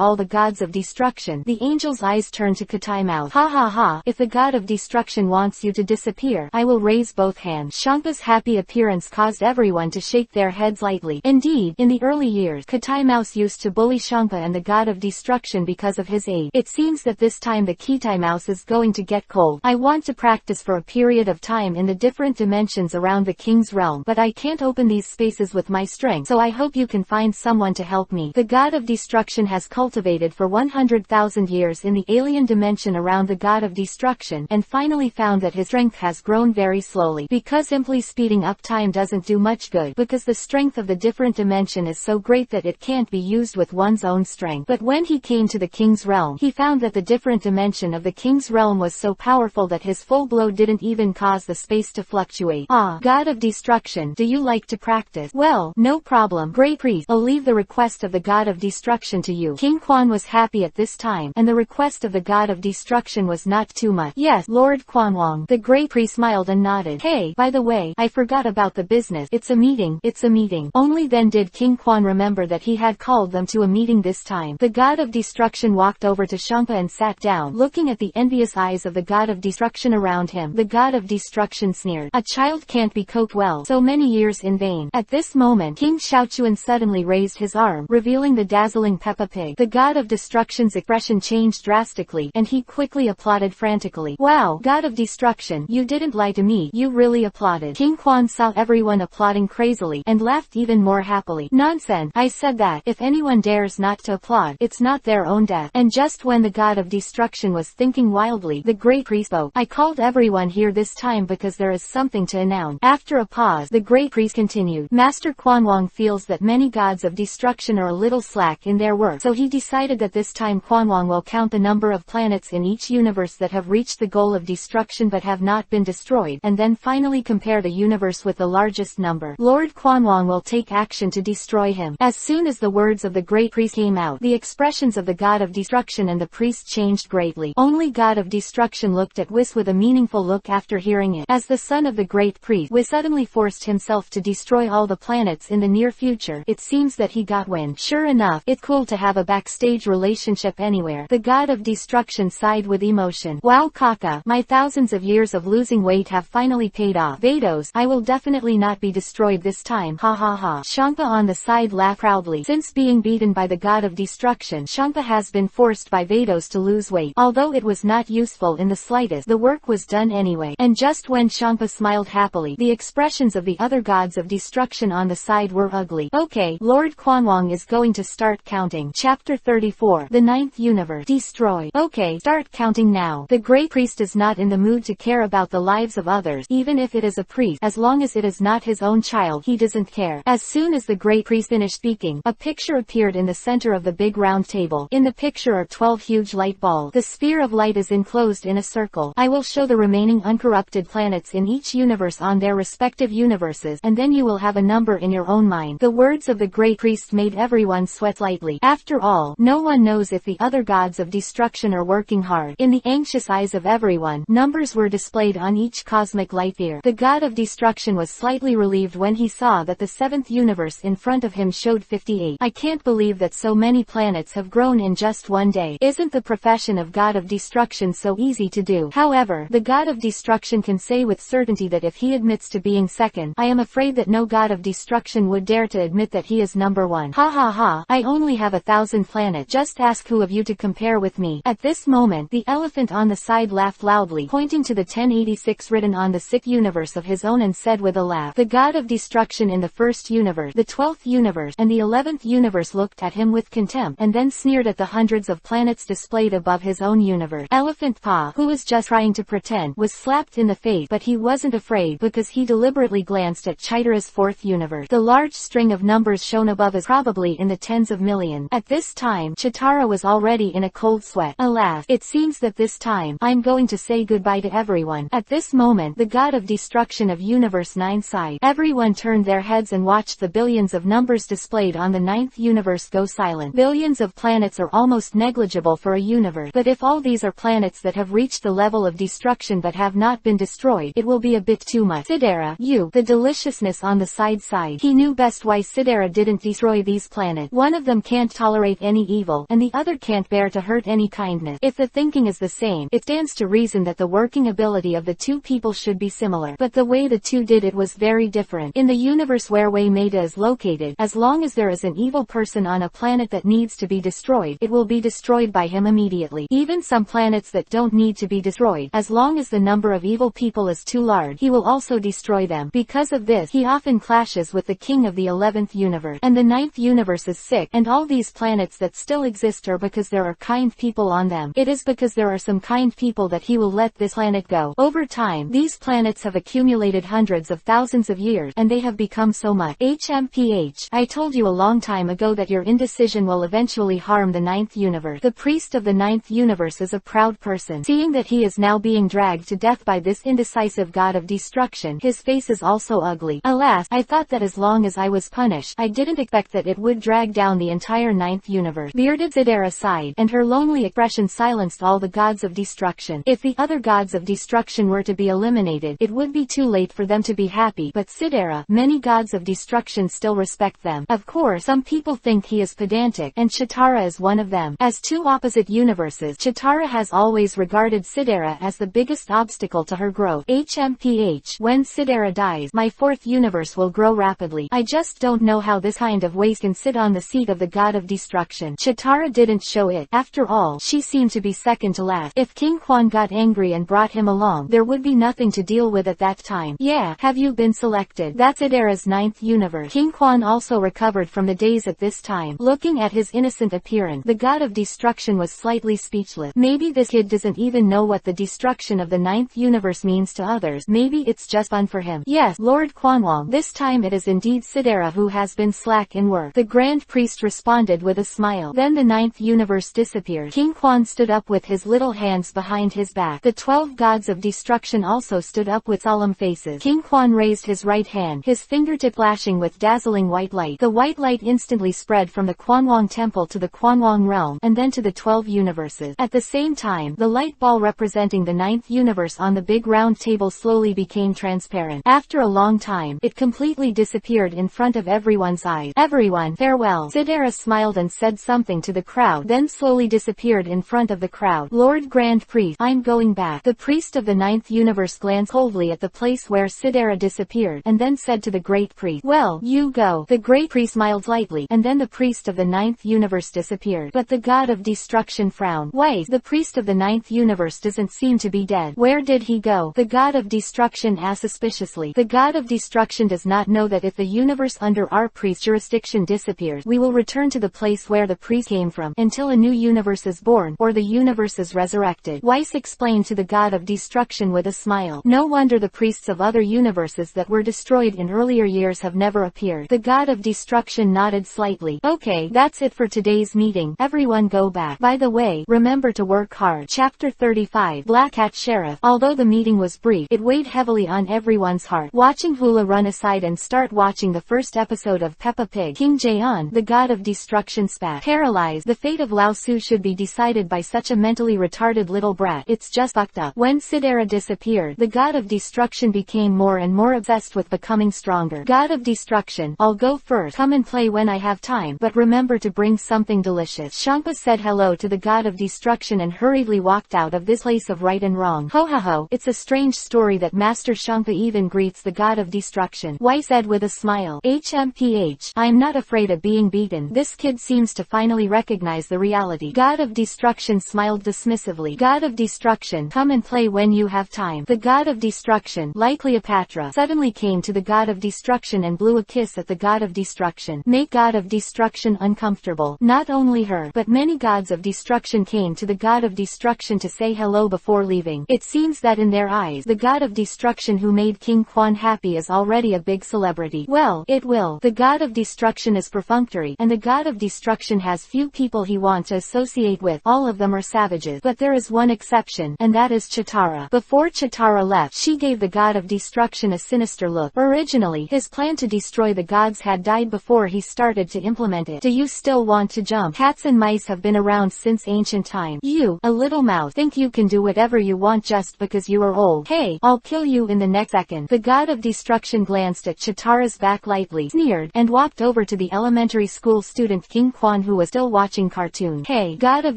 all the gods of destruction. The angel's eyes turned to Katai mouth. Ha ha ha, if the god of destruction wants you to disappear, I will raise both hands. Champa's happy appearance caused everyone to shake their heads lightly. Indeed, in the early years, Katai Mouse used to bully Champa and the god of destruction because of his age. It seems that this time the Katai Mouse is going to get cold. I want to practice for a period of time in the different dimensions around the king's realm, but I can't open these spaces with my strength, so I hope you can find someone to help me. The god of destruction has cultivated for 100,000 years in the alien dimension around the god of destruction, and finally found that his strength has grown very slowly. Because simply speeding up time doesn't do much good, because the strength of the different dimension is so great that it can't be used with one's own strength. But when he came to the king's realm, he found that the different dimension of the king's realm was so powerful that his full blow didn't even cause the space to fluctuate. Ah, god of destruction, do you like to practice? Well, no problem, great priest. I'll leave the request of the god of destruction to you. King Quan was happy at this time, and the request of the god of destruction was not too much. Yes, Lord Quanwang. The great priest smiled and nodded. Hey, by the way, I forgot about the business. It's a meeting. It's a meeting. Only then did King Quan remember that he had called them to a meeting this time. The god of destruction walked over to Champa and sat down, looking at the envious eyes of the god of destruction around him. The god of destruction sneered. A child can't be coaxed well, so many years in vain. At this moment, King Xiaochuan suddenly raised his arm, revealing the dazzling Peppa Pig. The god of destruction's expression changed drastically, and he quickly applauded frantically. Wow, god of destruction, you didn't lie to me, you really applauded. King Quan saw everyone applauding crazily, and laughed even more happily. Nonsense, I said that, if anyone dares not to applaud, it's not their own death. And just when the god of destruction was thinking wildly, the great priest spoke. I called everyone here this time because there is something to announce. After a pause, the great priest continued. Master Quanwang feels that many gods of destruction are a little slack in their work, so he decided that this time Quanwang will count the number of planets in each universe that have reached the goal of destruction but have not been destroyed, and then finally compare the universe with the largest number. Lord Quanwang will take action to destroy him. As soon as the words of the great priest came out, the expressions of the god of destruction and the priest changed greatly. Only god of destruction looked at Whis with a meaningful look after hearing it. As the son of the great priest, Whis suddenly forced himself to destroy all the planets in the near future. It seems that he got wind. Sure enough, it's cool to have a backstage relationship anywhere. The god of destruction sighed with emotion. Wow Kaka, my thousands of years of losing weight have finally paid off. Vados, I will definitely not be destroyed this time. Ha ha ha. Champa on the side laughed proudly. Since being beaten by the god of destruction, Champa has been forced by Vados to lose weight. Although it was not useful in the slightest, the work was done anyway. And just when Champa smiled happily, the expressions of the other gods of destruction on the side were ugly. Okay, Lord Quanwang is going to start counting. Chapter 34. The Ninth Universe. Destroy. Okay, start counting now. The great priest is not in the mood to care about the lives of others, even if it is a priest. As long as it is not his own child, he doesn't care. As soon as the great priest finished speaking, a picture appeared in the center of the big round table. In the picture are 12 huge light balls. The sphere of light is enclosed in a circle. I will show the remaining uncorrupted planets in each universe on their respective universes, and then you will have a number in your own mind. The words of the great priest made everyone sweat lightly. After all, no one knows if the other gods of destruction are working hard. In the anxious eyes of everyone, numbers were displayed on each cosmic light sphere. The god of destruction was slightly relieved when he saw that the seventh universe in front of him showed 58. I can't believe that so many planets have grown in just one day. Isn't the profession of god of destruction so easy to do? However, the god of destruction can say with certainty that if he admits to being second, I am afraid that no god of destruction would dare to admit that he is number one. Ha ha ha, I only have 1,000 planets. Just ask who of you to compare with me. At this moment, the elephant on the side laughed loudly, pointing to the 1086 written on the 6th universe of his own, and said with a laugh, the god of destruction in the 1st universe, the 12th universe, and the 11th universe looked at him with contempt, and then sneered at the hundreds of planets displayed above his own universe. Elephant Pa, who was just trying to pretend, was slapped in the face, but he wasn't afraid because he deliberately glanced at Chitara's 4th universe. The large string of numbers shown above is probably in the tens of millions. At this time, Chitara was already in a cold sweat. Alas, it seems that this time, I'm going to say goodbye to everyone. At this moment, the god of destruction of Universe 9 sighed. Everyone turned their heads and watched the billions of numbers displayed on the 9th universe go silent. Billions of planets are almost negligible for a universe, but if all these are planets that have reached the level of destruction but have not been destroyed, it will be a bit too much. Sidera, you, the deliciousness on the side. He knew best why Sidera didn't destroy these planets. One of them can't tolerate any evil, and the other can't bear to hurt any kindness. If the thinking is the same, it stands to reason that the working ability of the two people should be similar. But the way the two did it was very different. In the universe where Waymeda is located, as long as there is an evil person on a planet that needs to be destroyed, it will be destroyed by him immediately. Even some planets that don't need to be destroyed, as long as the number of evil people is too large, he will also destroy them. Because of this, he often clashes with the king of the 11th universe. And the 9th universe is sick, and all these planets that still exist are because there are kind people on them. It is because there are some kind people that he will let this planet go. Over time, these planets have accumulated hundreds of thousands of years, and they have become so much. HMPH. I told you a long time ago that your indecision will eventually harm the 9th universe. The priest of the 9th universe is a proud person. Seeing that he is now being dragged to death by this indecisive god of destruction, his face is also ugly. Alas, I thought that as long as I was punished, I didn't expect that it would drag down the entire 9th universe. Bearded Sidera sighed, and her lonely expression silenced all the gods of destruction. If the other gods of destruction were to be eliminated, it would be too late for them to be happy, but Sidera, many gods of destruction still respect them. Of course, some people think he is pedantic, and Chitara is one of them. As two opposite universes, Chitara has always regarded Sidera as the biggest obstacle to her growth. HMPH. When Sidera dies, my 4th universe will grow rapidly. I just don't know how this kind of waste can sit on the seat of the god of destruction. Chitara didn't show it. After all, she seemed to be second to last. If King Quan got angry and brought him along, there would be nothing to deal with at that time. Yeah, have you been selected? That's Sidera's 9th universe. King Quan also recovered from the daze at this time. Looking at his innocent appearance, the god of destruction was slightly speechless. Maybe this kid doesn't even know what the destruction of the 9th universe means to others. Maybe it's just fun for him. Yes, Lord Quanwang. This time it is indeed Sidera who has been slack in work. The Grand Priest responded with a smile. Then the 9th universe disappeared. King Quan stood up with his little hands behind his back. The 12 gods of destruction also stood up with solemn faces. King Quan raised his right hand, his fingertip flashing with dazzling white light. The white light instantly spread from the Quanwang temple to the Quanwang realm, and then to the 12 universes. At the same time, the light ball representing the 9th universe on the big round table slowly became transparent. After a long time, it completely disappeared in front of everyone's eyes. Everyone, farewell. Sidera smiled and said something to the crowd, then slowly disappeared in front of the crowd. Lord Grand Priest, I'm going back. The priest of the 9th universe glanced coldly at the place where Sidera disappeared, and then said to the great priest, well, you go. The great priest smiled lightly, and then the priest of the 9th universe disappeared. But the god of destruction frowned. Wait, the priest of the 9th universe doesn't seem to be dead. Where did he go? The god of destruction asked suspiciously. The god of destruction does not know that if the universe under our priest's jurisdiction disappears, we will return to the place where the priest came from, until a new universe is born, or the universe is resurrected. Weiss explained to the god of destruction with a smile. No wonder the priests of other universes that were destroyed in earlier years have never appeared. The god of destruction nodded slightly. Okay, that's it for today's meeting. Everyone go back. By the way, remember to work hard. Chapter 35. Black Hat Sheriff. Although the meeting was brief, it weighed heavily on everyone's heart. Watching Hula run aside and start watching the first episode of Peppa Pig, King Jaeon, the god of destruction, spat. Paralyzed, the fate of Lao Su should be decided by such a mentally retarded little brat. It's just fucked up. When Sidera disappeared, the god of destruction became more and more obsessed with becoming stronger. God of destruction, I'll go first. Come and play when I have time, but remember to bring something delicious. Champa said hello to the god of destruction and hurriedly walked out of this place of right and wrong. Ho ho ho, it's a strange story that Master Champa even greets the god of destruction. Wai said with a smile. HMPH, I'm not afraid of being beaten. This kid seems to finally recognize the reality. God of destruction smiled dismissively. God of destruction, come and play when you have time. The god of destruction, like Cleopatra, suddenly came to the god of destruction and blew a kiss at the god of destruction. Make god of destruction uncomfortable. Not only her, but many gods of destruction came to the god of destruction to say hello before leaving. It seems that in their eyes, the god of destruction who made King Quan happy is already a big celebrity. Well, it will. The god of destruction is perfunctory, and the god of destruction has few people he wants to associate with. All of them are savages. But there is one exception, and that is Chitara. Before Chitara left, she gave the god of destruction a sinister look. Originally, his plan to destroy the gods had died before he started to implement it. Do you still want to jump? Cats and mice have been around since ancient time. You, a little mouse, think you can do whatever you want just because you are old. Hey, I'll kill you in the next second. The god of destruction glanced at Chitara's back lightly, sneered, and walked over to the elementary school student King Quan Kwan, who was still watching cartoons. Hey, God of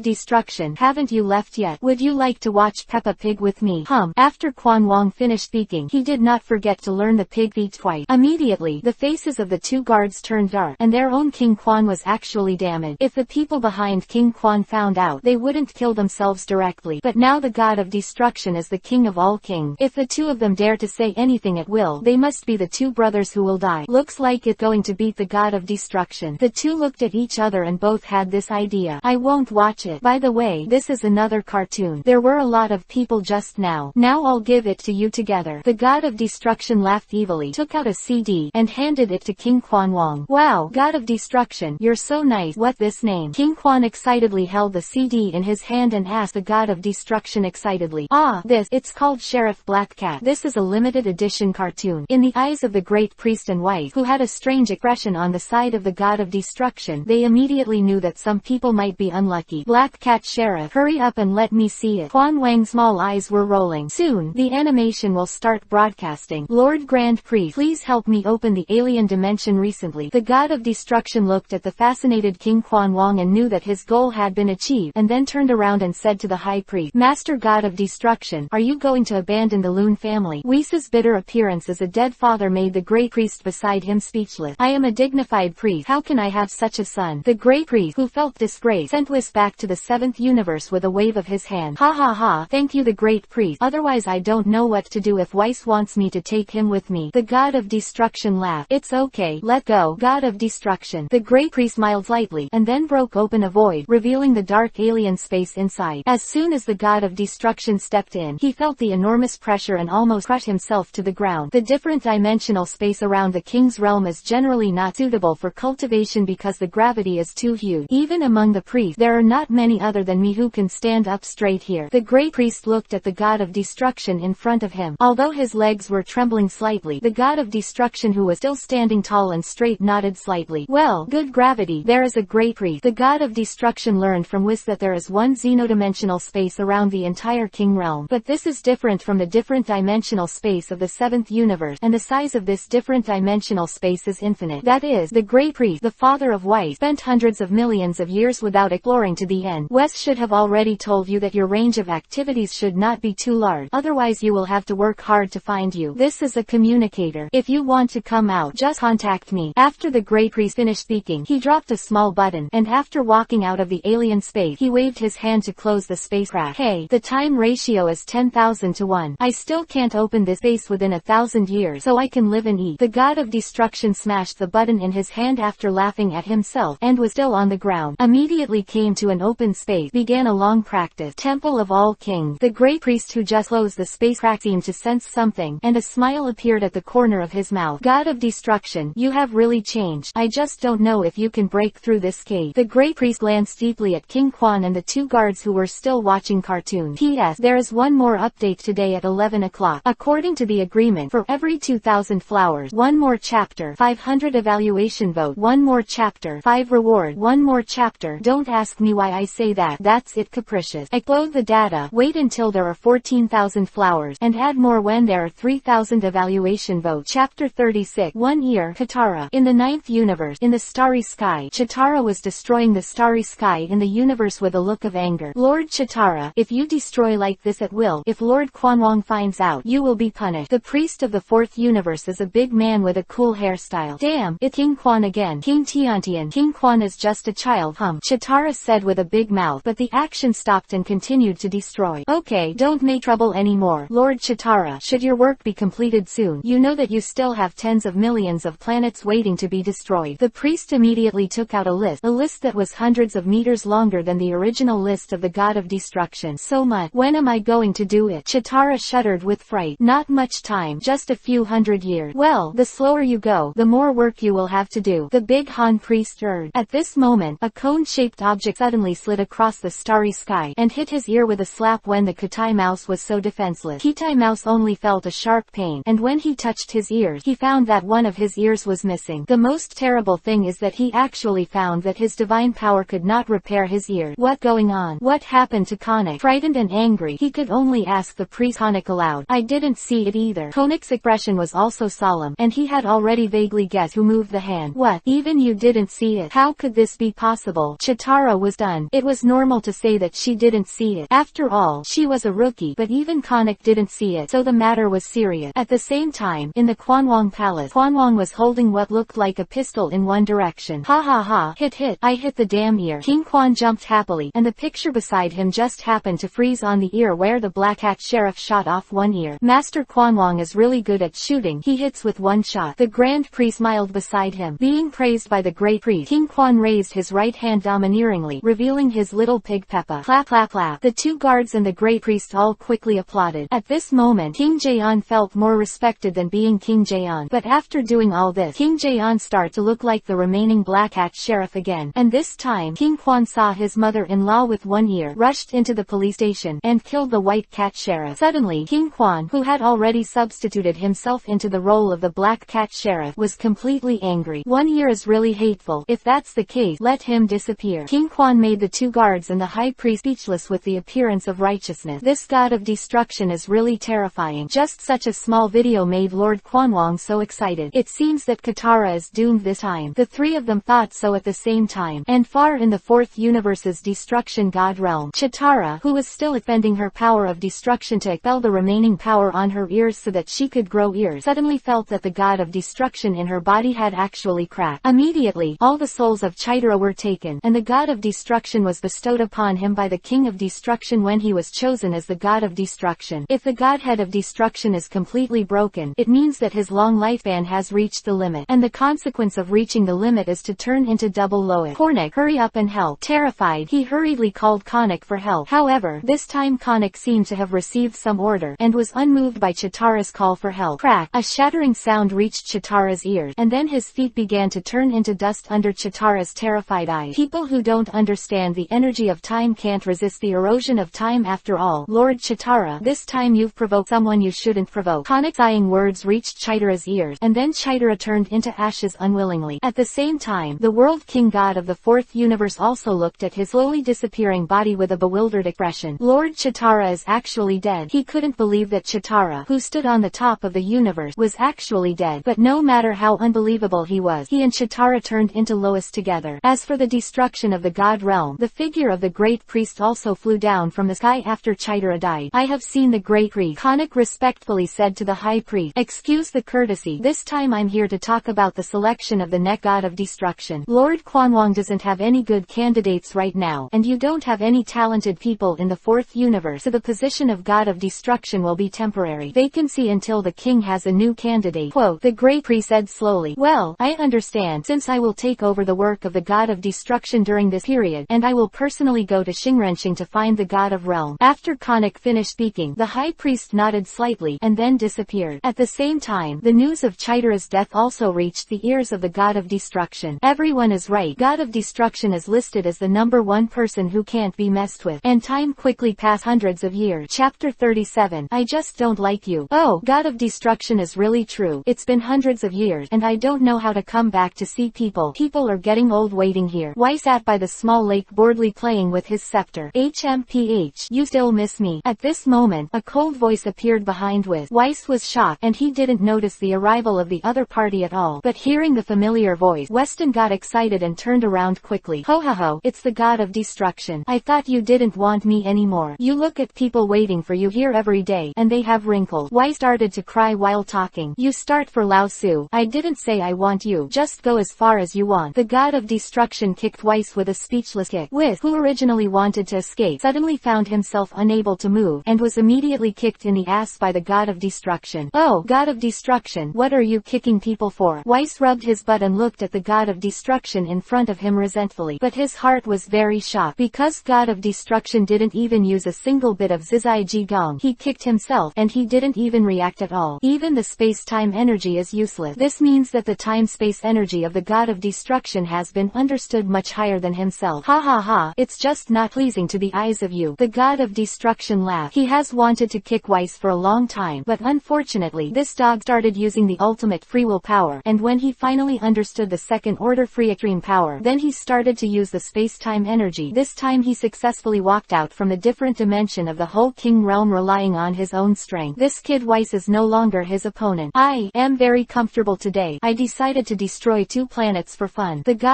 Destruction, haven't you left yet? Would you like to watch Peppa Pig with me? After Quan Wong finished speaking, he did not forget to learn the pig feat twice. Immediately, the faces of the two guards turned dark, and their own King Quan was actually damaged. If the people behind King Quan found out, they wouldn't kill themselves directly. But now the God of Destruction is the king of all kings. If the two of them dare to say anything at will, they must be the two brothers who will die. Looks like it's going to beat the God of Destruction. The two looked at each other and both had this idea. I won't watch it. By the way, this is another cartoon. There were a lot of people just now. Now I'll give it to you together. The God of Destruction laughed evilly, took out a CD, and handed it to King Quan Wong. Wow, God of Destruction, you're so nice. What this name? King Quan excitedly held the CD in his hand and asked the God of Destruction excitedly. It's called Sheriff Black Cat. This is a limited edition cartoon. In the eyes of the great priest and wife, who had a strange expression on the side of the God of Destruction, they immediately knew that some people might be unlucky. Black Cat Sheriff, hurry up and let me see it. Quan Wang's small eyes were rolling. Soon, the animation will start broadcasting. Lord Grand Priest, please help me open the alien dimension recently. The God of Destruction looked at the fascinated King Quan Wong and knew that his goal had been achieved, and then turned around and said to the High Priest, Master God of Destruction, are you going to abandon the Loon family? Whis' bitter appearance as a dead father made the Great Priest beside him speechless. I am a dignified priest. How can I have such a son? The Great Priest, who felt disgrace, sent Whis back to the 7th universe with a wave of his hand. Ha ha ha, thank you the Great Priest. Otherwise I don't know what to do if Whis wants me to take him with me. The God of Destruction laughed. It's okay, let go. God of Destruction. The Great Priest smiled lightly, and then broke open a void, revealing the dark alien space inside. As soon as the God of Destruction stepped in, he felt the enormous pressure and almost crushed himself to the ground. The different dimensional space around the king's realm is generally not suitable for cultivation because the gravity is too huge. Even among the priests, there are not many other than me who can stand up straight here. The Great Priest looked at the God of Destruction in front of him. Although his legs were trembling slightly, the God of Destruction, who was still standing tall and straight, nodded slightly. Well, good gravity. There is a Great Priest. The God of Destruction learned from Whis that there is one xenodimensional space around the entire king realm. But this is different from the different dimensional space of the 7th universe, and the size of this different dimensional space is infinite. That is, the Great Priest, the father of Whis, spent hundreds of millions of years without exploring to the end. Wes should have already told you that your range of activities should not be too large, otherwise you will have to work hard to find you. This is a communicator. If you want to come out, just contact me. After the Great Priest finished speaking, he dropped a small button, and after walking out of the alien space, he waved his hand to close the spacecraft. Hey, the time ratio is 10,000 to 1. I still can't open this space within 1,000 years, so I can live and eat. The God of Destruction smashed the button in his hand after laughing at himself, and was still on the ground. Immediately came to an open space, began a long practice. Temple of All Kings. The Great Priest, who just closed the spacecraft, seemed to sense something, and a smile appeared at the corner of his mouth. God of Destruction, you have really changed. I just don't know if you can break through this cave. The Great Priest glanced deeply at King Quan and the two guards who were still watching cartoons. P.S. There is one more update today at 11 o'clock. According to the agreement, for every 2,000 flowers, one more chapter, 500 evaluation vote, one more chapter, 5 reward, one more chapter. Don't ask me why I say that. That's it, capricious. Upload the data, wait until there are 14,000 flowers, and add more when there are 3,000 evaluation votes. Chapter 36. 1 year. Katara. In the 9th universe, in the starry sky, Chitara was destroying the starry sky in the universe with a look of anger. Lord Chitara, if you destroy like this at will, if Lord Quan Wong finds out, you will be punished. The priest of the 4th universe is a big man with a cool hairstyle. Damn, it's King Quan again. King Tiantian. King Quan is just a child, Chitara said with a big mouth, but the action stopped and continued to destroy. Okay, don't make trouble anymore. Lord Chitara, should your work be completed soon, you know that you still have tens of millions of planets waiting to be destroyed. The priest immediately took out a list that was hundreds of meters longer than the original list of the God of Destruction. So much. When am I going to do it? Chitara shuddered with fright. Not much time, just a few hundred years. Well, the slower you go, the more work you will have to do, the big Han priest urged. At this moment, a cone-shaped object suddenly slid across the starry sky, and hit his ear with a slap. When the Kitai mouse was so defenseless, Kitai mouse only felt a sharp pain, and when he touched his ears, he found that one of his ears was missing. The most terrible thing is that he actually found that his divine power could not repair his ears. What going on? What happened to Konik? Frightened and angry, he could only ask the priest. Konik aloud. I didn't see it either. Konik's expression was also solemn, and he had already vaguely guessed who moved the hand. What? Even you didn't see it? How could this be possible? Chitara was done. It was normal to say that she didn't see it. After all, she was a rookie, but even Conic didn't see it, so the matter was serious. At the same time, in the Quanwang Palace, Quanwang was holding what looked like a pistol in one direction. Ha ha ha, hit, I hit the damn ear. King Quan jumped happily, and the picture beside him just happened to freeze on the ear where the Black Hat Sheriff shot off one ear. Master Quanwang is really good at shooting. He hits with one shot. The Grand Priest smiled beside him. Being praised by the Great Priest, King Quan raised his right hand domineeringly, revealing his little pig Peppa. Clap clap clap. The two guards and the Great Priest all quickly applauded. At this moment, King Jaeon felt more respected than being King Jaeon. But after doing all this, King Jaeon started to look like the remaining Black Hat Sheriff again. And this time, King Quan saw his mother-in-law with one ear, rushed into the police station, and killed the White Cat Sheriff. Suddenly, King Quan, who had already substituted himself into the role of the Black Cat Sheriff, was completely angry. One ear is really hateful. If that's the case, let him disappear. King Quan made the two guards and the high priest speechless with the appearance of righteousness. This god of destruction is really terrifying. Just such a small video made Lord Quanwang so excited. It seems that Katara is doomed this time. The three of them thought so at the same time. And far in the fourth universe's destruction god realm, Chitara, who was still expending her power of destruction to expel the remaining power on her ears so that she could grow ears, suddenly felt that the god of destruction in her body had actually cracked. Immediately, all the souls of Chitara were taken, and the god of destruction was bestowed upon him by the king of destruction when he was chosen as the god of destruction. If the godhead of destruction is completely broken, it means that his long lifespan has reached the limit, and the consequence of reaching the limit is to turn into double Loic. Cornic, hurry up and help. Terrified, he hurriedly called Conic for help. However, this time Conic seemed to have received some order, and was unmoved by Chitara's call for help. Crack! A shattering sound reached Chitara's ears, and then his feet began to turn into dust under Chitara's terrified eyes. People who don't understand the energy of time can't resist the erosion of time after all. Lord Chitara, this time you've provoked someone you shouldn't provoke. Conic's sighing words reached Chitara's ears, and then Chitara turned into ashes unwillingly. At the same time, the World King God of the fourth universe also looked at his slowly disappearing body with a bewildered expression. Lord Chitara is actually dead. He couldn't believe that Chitara, who stood on the top of the universe, was actually dead. But no matter how unbelievable he was, he and Chitara turned into Lois together. As for the destruction of the god realm, the figure of the Great Priest also flew down from the sky after Chitara died. I have seen the Great Priest, Conic respectfully said to the High Priest. Excuse the courtesy, this time I'm here to talk about the selection of the next god of destruction. Lord Quanwang doesn't have any good candidates right now, and you don't have any talented people in the fourth universe, so the position of god of destruction will be temporary vacancy until the king has a new candidate. Quote, the Great Priest said slowly. Well, I understand, since I will take over the work of the god of destruction during this period, and I will personally go to Xingrenshing to find the god of realm. After Conic finished speaking, the High Priest nodded slightly, and then disappeared. At the same time, the news of Chitara's death also reached the ears of the god of destruction. Everyone is right. God of destruction is listed as the #1 person who can't be messed with. And time quickly passed hundreds of years. Chapter 37. I just don't like you. Oh, god of destruction is really true. It's been hundreds of years, and I don't know how to come back to see people. People are getting old waiting here. Why sat by the small lake boredly playing with his scepter. HMPH, you still miss me. At this moment, a cold voice appeared behind Wiz. Weiss was shocked, and he didn't notice the arrival of the other party at all. But hearing the familiar voice, Weston got excited and turned around quickly. Ho ho ho, it's the god of destruction. I thought you didn't want me anymore. You look at people waiting for you here every day, and they have wrinkles. Weiss started to cry while talking. You start for Lao Su. I didn't say I want you. Just go as far as you want. The god of destruction kicked Weiss with a speechless kick. Wiz, who originally wanted to escape, suddenly found himself unable to move, and was immediately kicked in the ass by the god of destruction. Oh, god of destruction, what are you kicking people for? Weiss rubbed his butt and looked at the god of destruction in front of him resentfully, but his heart was very shocked, because god of destruction didn't even use a single bit of Zizai Ji Gong. He kicked himself, and he didn't even react at all. Even the space-time energy is useless. This means that the time-space energy of the god of destruction has been understood much higher than himself. Ha ha ha, it's just not pleasing to the eyes of you. The god of destruction laughed. He has wanted to kick Weiss for a long time, but unfortunately this dog started using the ultimate free will power, and when he finally understood the second order free extreme power, then he started to use the space-time energy. This time he successfully walked out from the different dimension of the whole king realm relying on his own strength. This kid Weiss is no longer his opponent. I am very comfortable today. I decided to destroy 2 planets for fun. The god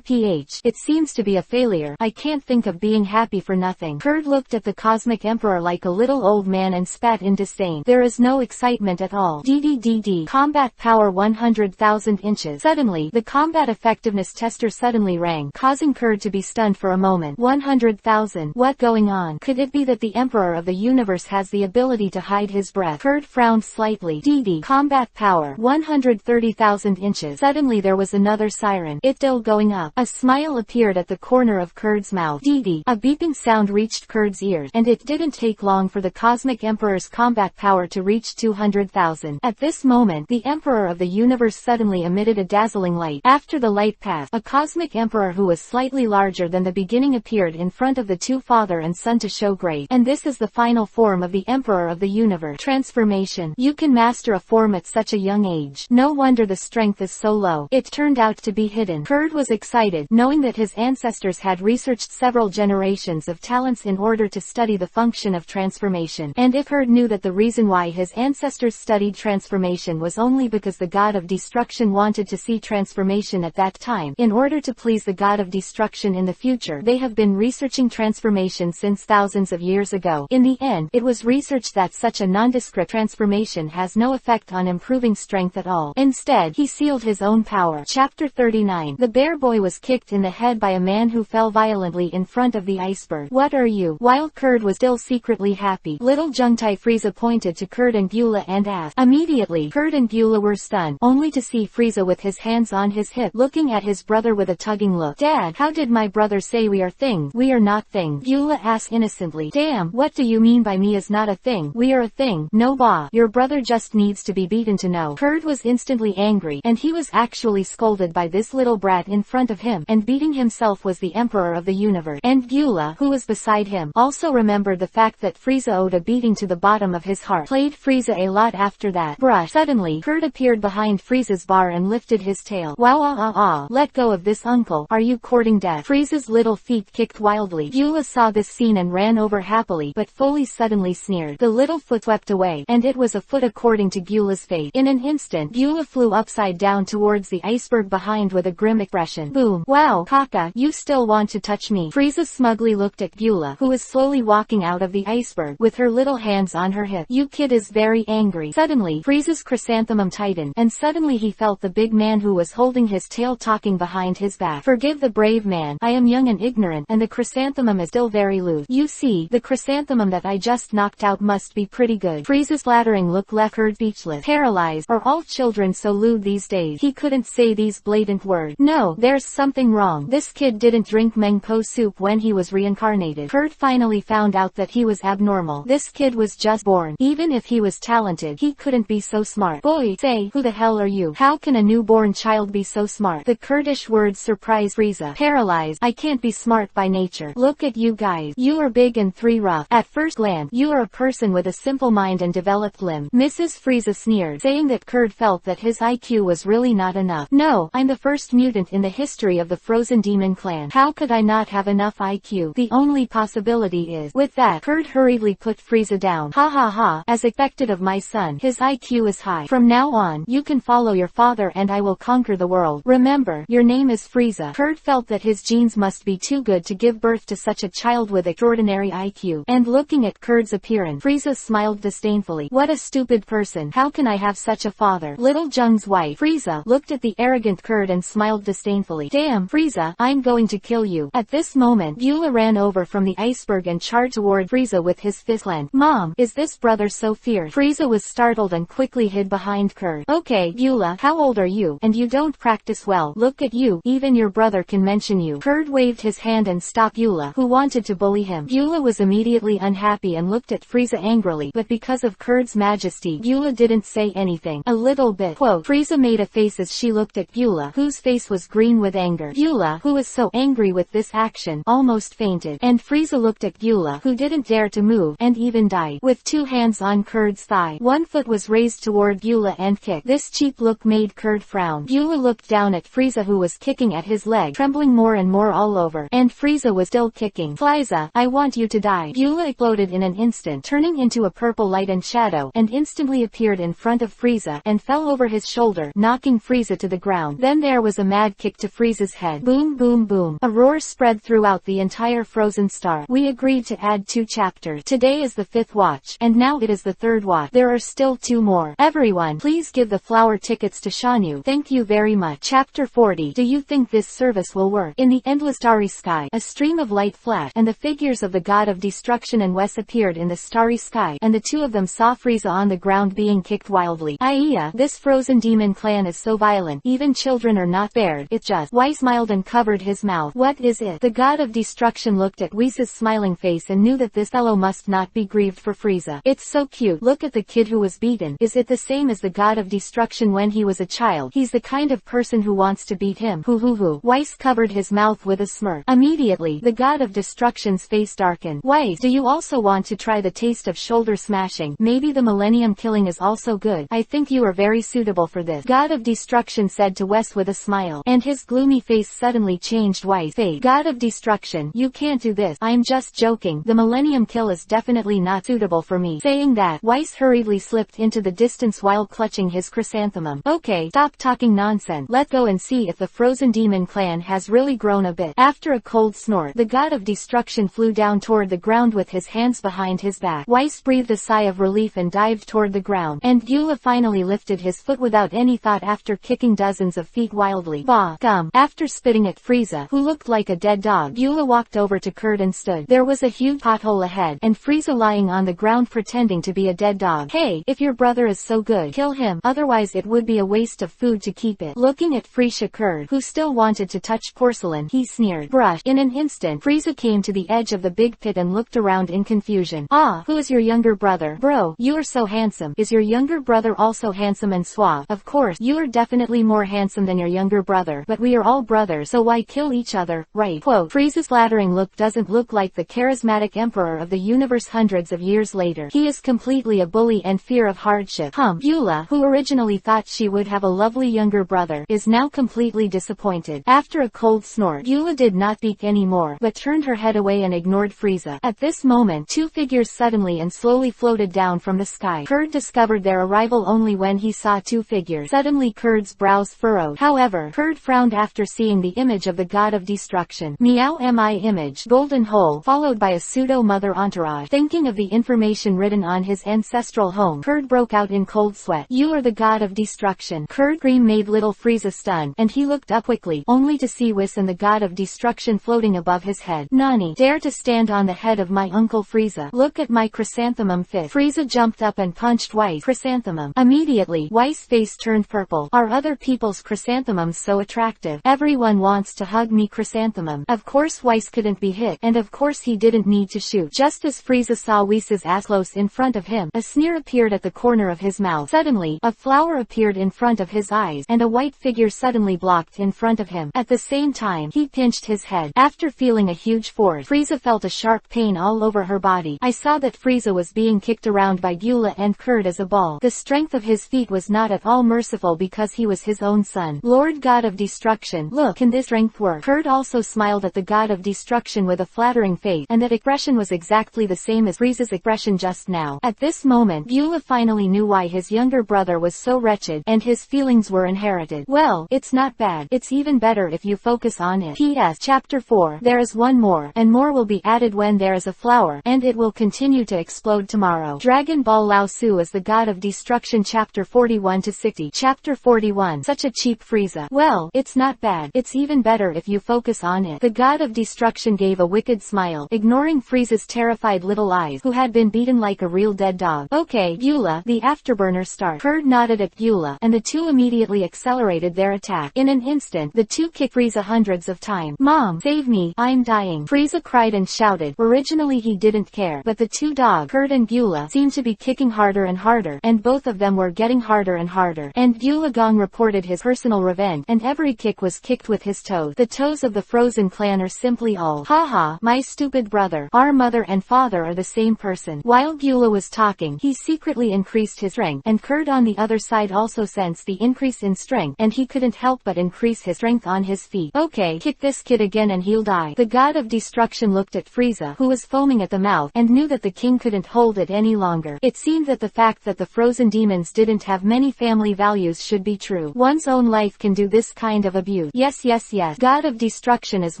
MPH. It seems to be a failure. I can't think of being happy for nothing. Kurd looked at the Cosmic Emperor like a little old man and spat in disdain. There is no excitement at all. DDDD. Combat power 100,000 inches. Suddenly, the combat effectiveness tester suddenly rang, causing Kurd to be stunned for a moment. 100,000. What going on? Could it be that the Emperor of the universe has the ability to hide his breath? Kurd frowned slightly. DD. Combat power 130,000 inches. Suddenly there was another siren. It still going up. A smile appeared at the corner of Kurd's mouth. DD. A beeping sound reached Kurd's ears, and it didn't take long for the Cosmic Emperor's combat power to reach 200,000. At this moment, the Emperor of the universe suddenly emitted a dazzling light. After the light passed, a Cosmic Emperor who was slightly larger than the beginning appeared in front of the two father and son to show great. And this is the final form of the Emperor of the universe. Transformation. You can master a form at such a young age. No wonder the strength is so low. It turned out to be hidden. Kurd was excited, knowing that his ancestors had researched several generations of talents in order to study the function of transformation. And if Kurd knew that the reason why his ancestors studied transformation was only because the god of destruction wanted to see transformation at that time, in order to please the god of destruction in the future, they have been researching transformation since thousands of years ago. In the end, it was researched that such a nondescript transformation has no effect on improving strength at all. Instead, he sealed his own power. Chapter 39. The bear boy was kicked in the head by a man who fell violently in front of the iceberg. What are you? While Kurd was still secretly happy, little Jungtai Frieza pointed to Kurd and Beulah and asked. Immediately, Kurd and Beulah were stunned, only to see Frieza with his hands on his hip, looking at his brother with a tugging look. Dad, how did my brother say we are things? We are not things. Beulah asked innocently. Damn, what do you mean by me is not a thing? We are a thing. No bah. Your brother just needs to be beaten to know. Kurd was instantly angry, and he was actually scolded by this little brat in front of him, and beating himself was the Emperor of the universe. And Beulah, who was beside him, also remembered the fact that Frieza owed a beating to the bottom of his heart. Played Frieza a lot after that. Brush. Suddenly, Kurd appeared behind Frieza's bar and lifted his tail. Wow, let go of this, uncle. Are you courting death? Frieza's little feet kicked wildly. Beulah saw this scene and ran over happily, but Foley suddenly sneered. The little foot swept away, and it was a foot according to Beulah's fate. In an instant, Beulah flew upside down towards the iceberg behind with a grim expression. Boom. Wow, Kaka, you still want to touch me? Frieza smugly looked at Beulah, who was slowly walking out of the iceberg, with her little hands on her hip. You kid is very angry. Suddenly, Frieza's chrysanthemum tightened, and suddenly he felt the big man who was holding his tail talking behind his back. Forgive the brave man, I am young and ignorant, and the chrysanthemum is still very loose. You see, the chrysanthemum that I just knocked out must be pretty good. Frieza's flattering look left Kurd speechless. Paralyzed, are all children so lewd these days? He couldn't say these blatant words. No, there's something wrong. This kid didn't drink Mengpo soup when he was reincarnated. Kurd finally found out that he was abnormal. This kid was just born. Even if he was talented, he couldn't be so smart. Boy, say, who the hell are you? How can a newborn child be so smart? The Kurdish words surprised Frieza. Paralyzed, I can't be smart by nature. Look at you guys. You are big and three rough. At first glance, you are a person with a simple mind and developed limb. Mrs. Frieza sneered, saying that Kurd felt that his IQ was really not enough. No, I'm the first mutant in the history of the Frozen Demon Clan. How could I not have enough IQ? The only possibility is. With that, Kurd hurriedly put Frieza down. Ha ha ha, as expected of my son, his IQ is high. From now on, you can follow your father and I will conquer the world. Remember, your name is Frieza. Kurd felt that his genes must be too good to give birth to such a child with extraordinary IQ. And looking at Kurd's appearance, Frieza smiled disdainfully. What a stupid person. How can I have such a father? Little Jung's wife, Frieza, looked at the arrogant Kurd and smiled disdainfully. Damn, Frieza, I'm going to kill you. At this moment, Beulah ran over from the iceberg and charged toward Frieza with his fist clenched. Mom, is this brother so fierce? Frieza was startled and quickly hid behind Kurd. Okay, Beulah, how old are you? And you don't practice well. Look at you, even your brother can mention you. Kurd waved his hand and stopped Beulah, who wanted to bully him. Beulah was immediately unhappy and looked at Frieza angrily, but because of Kurd's majesty, Beulah didn't say anything. A little bit. Quote, Frieza made a face as she looked at Beulah, whose face was green with anger. Beulah, who was so angry with this action, almost fainted. And Frieza looked at Beulah, who didn't dare to move, and even died. With two hands on Kurd's thigh, one foot was raised toward Beulah and kicked. This cheap look made Kurd frown. Beulah looked down at Frieza, who was kicking at his leg, trembling more and more all over. And Frieza was still kicking. Frieza, I want you to die. Beulah exploded in an instant, turning into a purple light and shadow, and instantly appeared in front of Frieza, and fell over his shoulder, knocking Frieza to the ground. Then there was a mad kick to Frieza's head. Boom boom boom. A roar spread throughout the entire frozen star. We agreed to add 2 chapters. Today is the 5th watch, and now it is the 3rd watch. There are still 2 more. Everyone, please give the flower tickets to Shanyu. Thank you very much. Chapter 40. Do you think this service will work? In the endless starry sky, a stream of light flashed, and the figures of the god of destruction and Wes appeared in the starry sky, and the two of them saw Frieza on the ground being kicked wildly. Aiya, this frozen demon clan is so violent, even children are not spared. It's just. Wei smiled and covered his mouth. What is it? The god of destruction looked at Whis' smiling face and knew that this fellow must not be grieved for Frieza. It's so cute. Look at the kid who was beaten. Is it the same as the god of destruction when he was a child? He's the kind of person who wants to beat him. Hoo hoo hoo. Weiss covered his mouth with a smirk. Immediately, the god of destruction's face darkened. Weiss, do you also want to try the taste of shoulder smashing? Maybe the millennium killing is also good. I think you are very suitable for this. God of destruction said to Wes with a smile, and his gloomy face suddenly changed. Weiss' face. God of destruction, you can't do this. I'm just joking. The millennium kill is definitely not suitable for me. Saying that, Weiss hurriedly slipped into the distance while clutching his chrysanthemum. Okay, stop talking nonsense. Let's go and see if the frozen demon clan has really grown a bit. After a cold snort, the god of destruction flew down toward the ground with his hands behind his back. Weiss breathed a sigh of relief and dived toward the ground, and Gyula finally lifted his foot without any thought after kicking dozens of feet wildly. Bah, gum. After spitting at Frieza, who looked like a dead dog, Gyula walked over to Kurt and stood. There was a huge pothole ahead, and Frieza lying on the ground pretending to be a dead dog. Hey, if your brother is so good, kill him, otherwise it would be a waste of food to keep it. Looking at Frieza, Kurt, who still wanted to touch porcelain, he sneered. Brush. In an instant, Frieza came to the edge of the big pit and looked around in confusion. Ah, who is your younger brother? Bro, you are so handsome. Is your younger brother also handsome and suave? Of course, you are definitely more handsome than your younger brother, but we are all brothers, so why kill each other, right? Quote, Frieza's flattering look doesn't look like the charismatic emperor of the universe hundreds of years later. He is completely a bully and fear of hardship. Gyula, who originally thought she would have a lovely younger brother, is now completely disappointed. After a cold snort, Gyula did not speak anymore, but turned her head away and ignored Frieza. At this moment, 2 figures suddenly and slowly floated down from the sky. Kurd discovered their arrival only when he saw 2 figures. Suddenly Kurd's brows furrowed. However, Kurd frowned after seeing the image of the god of destruction. Meow mi image, golden hole, followed by a pseudo-mother entourage. Thinking of the information written on his ancestral home, Kurd broke out in cold sweat. You are the god of destruction. Kurd scream made little Frieza stunned, and he looked up quickly, only to see Whis and the god of destruction floating above his head. Nani, dare to stand on the head of my uncle Frieza. Look at my chrysanthemum fist. Frieza jumped up and punched Weiss' chrysanthemum. Immediately, Weiss' face turned purple. Are other people's chrysanthemums so attractive? Everyone wants to hug me chrysanthemum. Of course Weiss couldn't be hit, and of course he didn't need to shoot. Just as Frieza saw Whis' ass close in front of him, a sneer appeared at the corner of his mouth. Suddenly, a flower appeared in front of his eyes, and a white figure suddenly blocked in front of him. At the same time, he pinched his head. After feeling a huge force, Frieza felt a sharp pain all over her body. I saw that Frieza was being kicked around by Gyula and Kurd as a ball. The strength of his feet was not at all merciful because he was his own son. Lord God of Destruction, look, can this strength work? Kurd also smiled at the God of Destruction with a flattering face, and that expression was exactly the same as Frieza's expression just now. At this moment, Gyula finally knew why his younger brother was so wretched, and his feelings were inherited. Well, it's not bad. It's even better if you focus on it. P.S. Chapter 4. There is one more, and more will be added when there is a flower, and it will continue to explode tomorrow. Dragon Ball Lao Su is the God of Destruction. Chapter 41 to 60. Chapter 41. Such a cheap Frieza. Well, it's not bad. It's even better if you focus on it. The God of Destruction gave a wicked smile, ignoring Frieza's terrified little eyes, who had been beaten like a real dead dog. Okay, Gyula, the afterburner start. Kurd nodded at Gyula, and the two immediately accelerated their attack. In an instant, the two kicked Frieza hundreds of times. Mom, save me, I'm dying. Frieza cried and shouted. Originally he didn't care, but the two dogs, Kurd and Gyula, seemed to be kicking harder and harder, and both of them were getting harder and harder. And Gyula Gong reported his personal revenge, and every kick was kicked with his toes. The toes of the Frozen clan are simply all. Haha, my stupid brother. Our mother and father are the same person. While Gyula was talking, he secretly increased his strength, and Kurd on the other side also sensed the increase in strength, and he couldn't help but increase his strength on his feet. Okay, kick this kid again and he'll die. The God of Destruction looked at Frieza, who was foaming at the mouth, and knew that the king couldn't hold it any longer. It seemed that the fact that the frozen demons didn't have many family values should be true. One's own life can do this kind of abuse. retribution. Yes, yes, yes. God of destruction is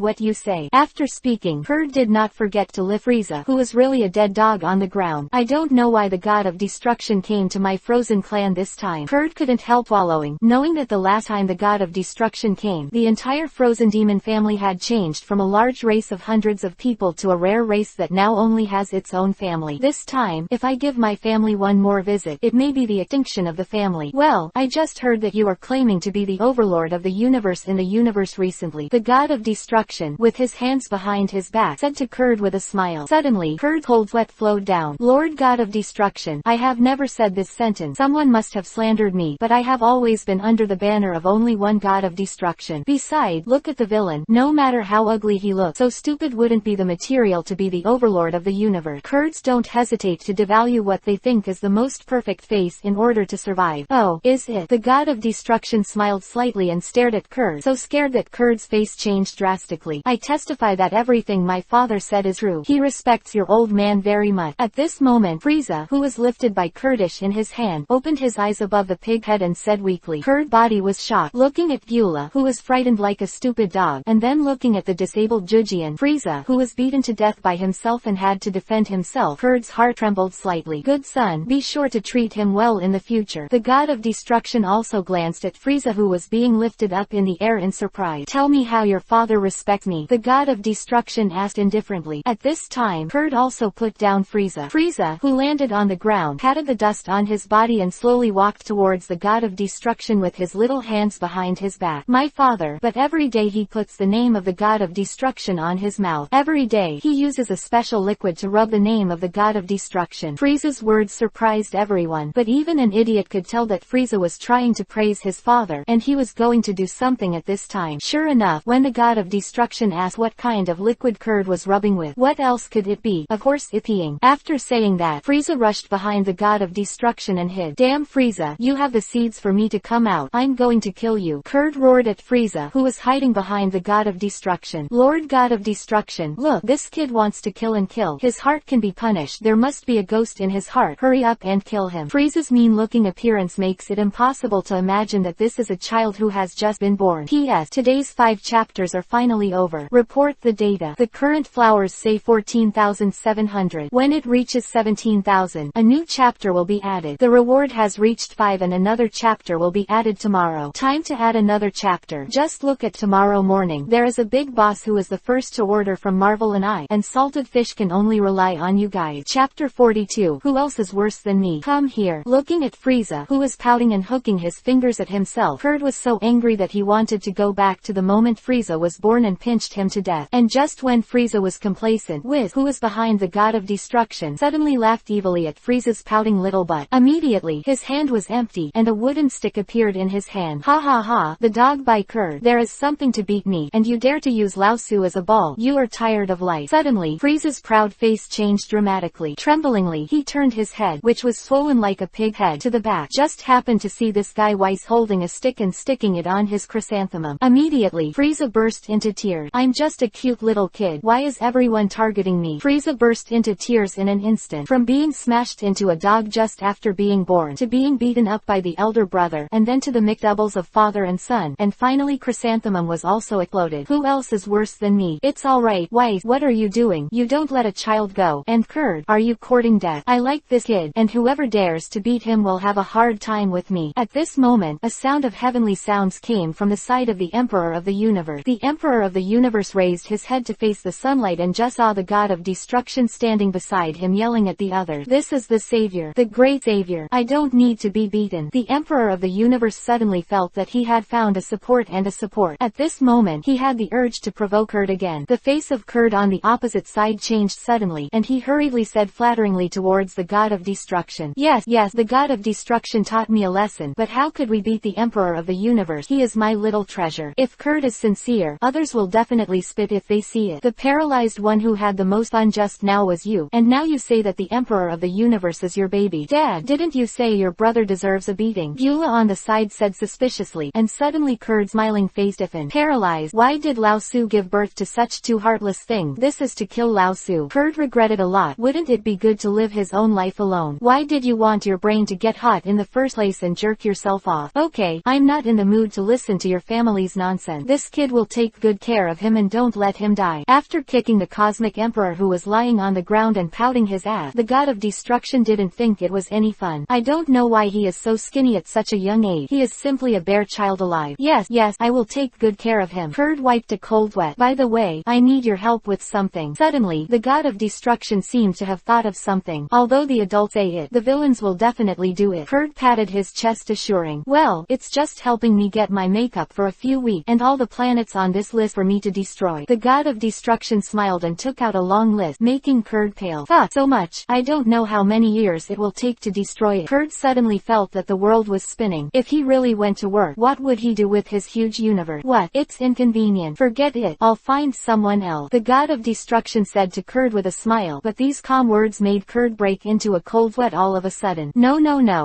what you say. After speaking, Kurd did not forget to lift Frieza, who was really a dead dog on the ground. I don't know why the God of destruction came to my frozen clan this time. Kurd couldn't help wallowing, knowing that the last time the God of destruction came, the entire frozen demon family had changed from a large race of hundreds of people to a rare race that now only has its own family. This time, if I give my family one more visit, it may be the extinction of the family. Well, I just heard that you are claiming to be the overlord of the universe in the universe recently. The God of destruction, with his hands behind his back, said to Kurd with a smile. Suddenly, Kurd's cold sweat flowed down. Lord God of destruction, I have never said this sentence. Someone must have slandered me, but I have always been under the banner of only one God of destruction. Besides, look at the villain. No matter how ugly he looks, so stupid wouldn't be the material to be the overlord of the universe. Kurds don't hesitate to devalue what they think is the most perfect face in order to survive. Oh, is it? The God of destruction smiled slightly and stared at Kurd, so scared that Kurd's face changed drastically. I testify that everything my father said is true. He respects your old man very much. At this moment, Frieza, who was lifted by Kurdish in his hand, opened his eyes above the pig head and said weakly. Kurd's body was shocked, looking at Beulah, who was frightened like a stupid dog, and then looking at the disabled Jujian, Frieza, who was beaten to death by himself and had to defend himself. Kurd's heart trembled slightly. Good son, be sure to treat him well in the future. The God of destruction also glanced at Frieza, who was being lifted up in the air in surprise. Tell me how your father respects me, the God of destruction asked indifferently. At this time, Kurd also put down Frieza. Frieza, who landed on the ground, patted the dust on his body and slowly walked towards the God of destruction with his little hands behind his back. My father, but every day he puts the name of the God of destruction on his mouth. Every day, he uses a special liquid to rub the name of the God of destruction. Frieza's words surprised everyone, but even an idiot could tell that Frieza was trying to praise his father, and he was going to do something at this time. Sure enough, when the God of destruction asked what kind of liquid Kurd was rubbing with, what else could it be? Of course, EPUB. After saying that, Frieza rushed behind the God of destruction and hid. Damn Frieza, you have the seeds for me to come out. I'm going to kill you. Kurd roared at Frieza, who was hiding behind the God of destruction. Lord God of destruction, look, this kid wants to kill and kill. His heart can be punished. There must be a ghost in his heart. Hurry up and kill him. Frieza's mean-looking appearance makes it impossible to imagine that this is a child who has just been born. P.S. Today's 5 chapters are finally over. Report the data. The current flowers say 14,700. When it reaches 17,000, a new chapter will be added. The reward has reached 5 and another chapter will be added tomorrow. Time to add another chapter. Just look at tomorrow morning. There is a big boss who is the first to order from Marvel and salted fish can only rely on you guys. Chapter 42. Who else is worse than me? Come here. Looking at Frieza, who was pouting and hooking his fingers at himself, Kurd was so angry that he wanted to go back to the moment Frieza was born and pinched him to death. And just when Frieza was complacent, Wiz, who was behind the God of destruction, suddenly laughed evilly at Frieza's pouting little butt. Immediately, his hand was empty, and a wooden stick appeared in his hand. Ha ha ha, the dog by Kurd. There is something to beat me, and you dare to use Lao Su as a ball. You are tired of life. Suddenly, Frieza's proud face changed dramatically. Tremblingly, he turned his head, which was swollen like a pig head, to the back. Just happened to see this guy Weiss holding a stick and sticking it on his chrysanthemum. Immediately, Frieza burst into tears. I'm just a cute little kid. Why is everyone targeting me? Frieza burst into tears in an instant. From being smashed into a dog just after being born, to being beaten up by the elder brother, and then to the McDoubles of father and son, and finally Chrysanthemum was also exploded. Who else is worse than me? It's alright, Weiss, what are you doing? You don't let a child go. And Kurd, are you courting death? I like this kid, and whoever dares to beat him will have a hard time with me. At this moment, a sound of heavenly sounds came from the side of the Emperor of the Universe. The Emperor of the Universe raised his head to face the sunlight and just saw the God of destruction standing beside him yelling at the others. This is the Savior, the great Savior. I don't need to be beaten. The Emperor of the Universe suddenly felt that he had found a support and a support. At this moment, he had the urge to provoke Kurd again. The face of Kurd on the opposite side changed suddenly, and he hurriedly said flatteringly towards the God of destruction. Yes, the God of destruction taught me a lesson, but how could we beat the Emperor of the Universe? He is my little treasure. If Kurd is sincere, others will definitely spit if they see it. The paralyzed one who had the most fun just now was you, and now you say that the Emperor of the Universe is your baby. Dad, didn't you say your brother deserves a beating? Beulah on the side said suspiciously, and suddenly Kurd's smiling face stiffened. Paralyzed, why did Lao Su give birth to such two heartless things? This is to kill Lao Su. Kurd regretted a lot. Wouldn't it be good to live his own life alone? Why did you want your brain to get hot in the first place and jerk yourself off? Okay, I'm not in the mood to listen to your your family's nonsense. This kid will take good care of him and don't let him die. After kicking the Cosmic Emperor who was lying on the ground and pouting his ass, the God of Destruction didn't think it was any fun. I don't know why he is so skinny at such a young age. He is simply a bare child alive. Yes, I will take good care of him. Kurd wiped a cold sweat. By the way, I need your help with something. Suddenly, the God of Destruction seemed to have thought of something. Although the adults say it, the villains will definitely do it. Kurd patted his chest assuring, well, it's just helping me get my makeup for a few weeks, and all the planets on this list for me to destroy. The God of Destruction smiled and took out a long list, making Kurd pale. Fuck, so much. I don't know how many years it will take to destroy it. Kurd suddenly felt that the world was spinning. If he really went to work, what would he do with his huge universe? What? It's inconvenient. Forget it. I'll find someone else. The God of Destruction said to Kurd with a smile, but these calm words made Kurd break into a cold sweat all of a sudden. No.